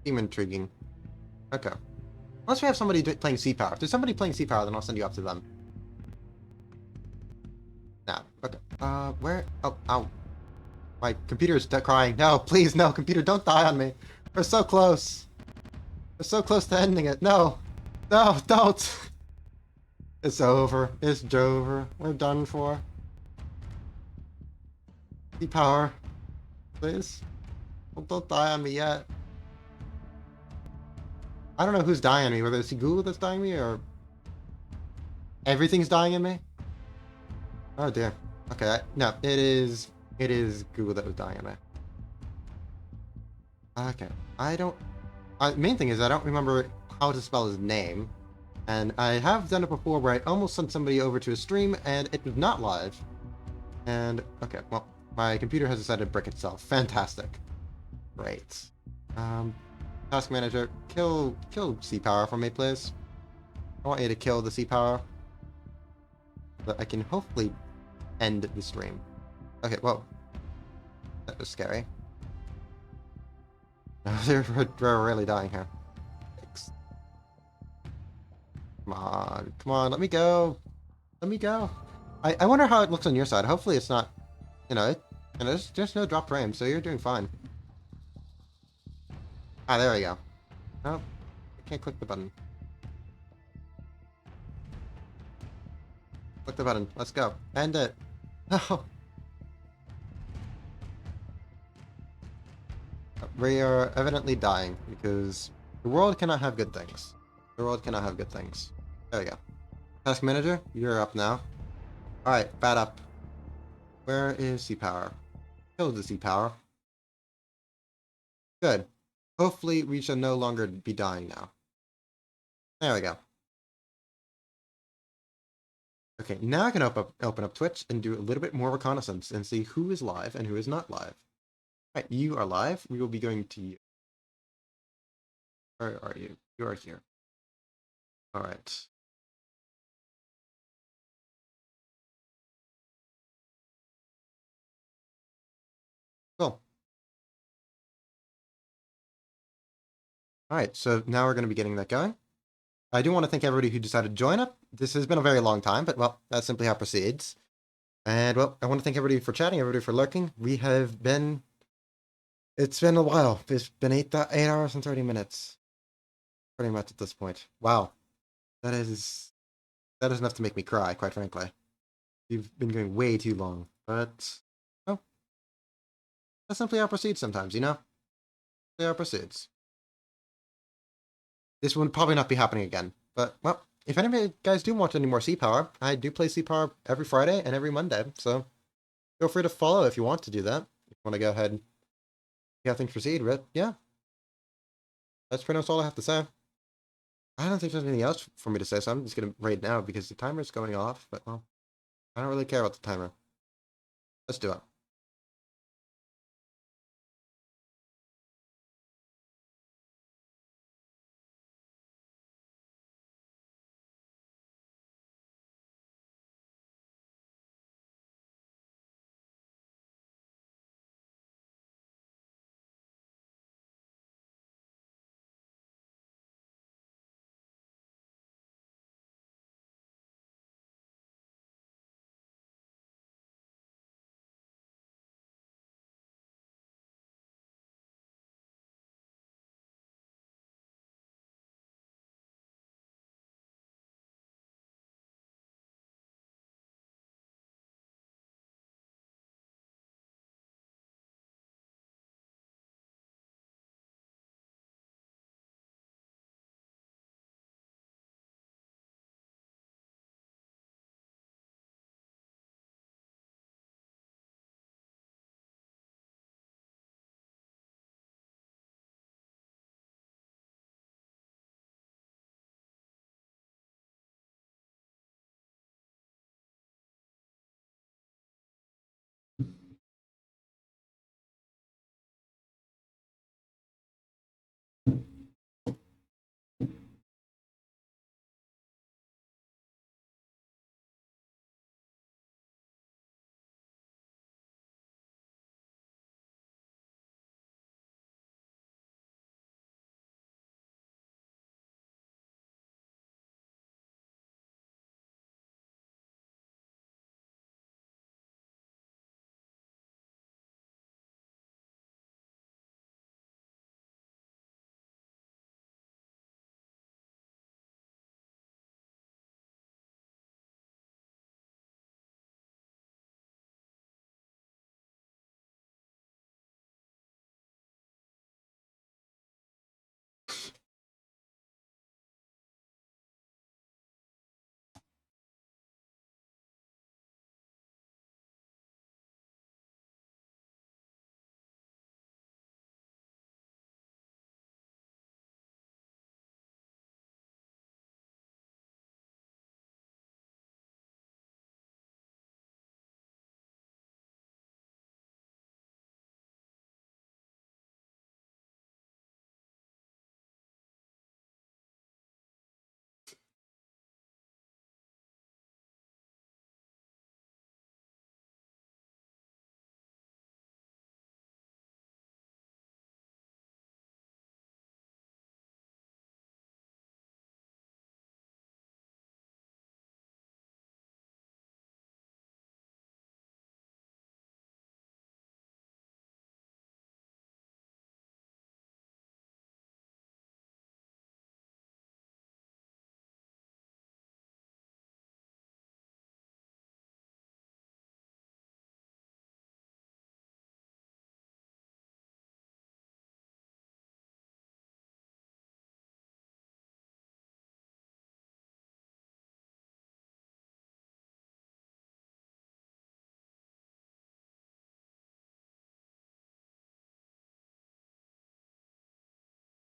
S1: Seem intriguing. Okay. Unless we have somebody playing C-Power. If there's somebody playing C-Power, then I'll send you up to them. Nah, okay. Where? Oh, ow. My computer's crying. No, please, no, computer, don't die on me. We're so close. We're so close to ending it. No. No, don't. It's over. It's over. We're done for. C-Power. Please. Don't die on me yet. I don't know who's dying on me, whether it's Google that's dying on me or... Everything's dying in me? Oh dear. Okay, no, it is Google that was dying on me. Okay, I don't... main thing is I don't remember how to spell his name. And I have done it before where I almost sent somebody over to a stream and it was not live. And, okay, well, my computer has decided to brick itself. Fantastic. Great. Task manager, kill C-Power for me, please. I want you to kill the C-Power. So that I can hopefully end the stream. Okay, whoa. That was scary. They're really dying here. Thanks. Come on, let me go. Let me go. I wonder how it looks on your side. Hopefully it's not, there's no drop frame, so you're doing fine. Ah, there we go. Nope. I can't click the button. Click the button. Let's go. End it. No. We are evidently dying because the world cannot have good things. The world cannot have good things. There we go. Task manager, you're up now. Alright, bat up. Where is C-Power? Kill the C-Power. Good. Hopefully we shall no longer be dying now. There we go. Okay, now I can open up Twitch and do a little bit more reconnaissance and see who is live and who is not live. Alright, you are live. We will be going to you. Where are you? You are here. Alright. Cool. Alright, so now we're going to be getting that going. I do want to thank everybody who decided to join up. This has been a very long time, but, well, that's simply how it proceeds. And, well, I want to thank everybody for chatting, everybody for lurking. It's been a while. It's been 8 hours and 30 minutes. Pretty much at this point. Wow. That is enough to make me cry, quite frankly. You've been going way too long, but, well, that's simply how it proceeds sometimes, you know? Simply how it proceeds. This will probably not be happening again. But, well, if any of you guys do want any more C-Power, I do play C-Power every Friday and every Monday. So, feel free to follow if you want to do that. If you want to go ahead and see how things proceed. But, yeah. That's pretty much all I have to say. I don't think there's anything else for me to say, so I'm just going to raid now because the timer's going off. But, well, I don't really care about the timer. Let's do it.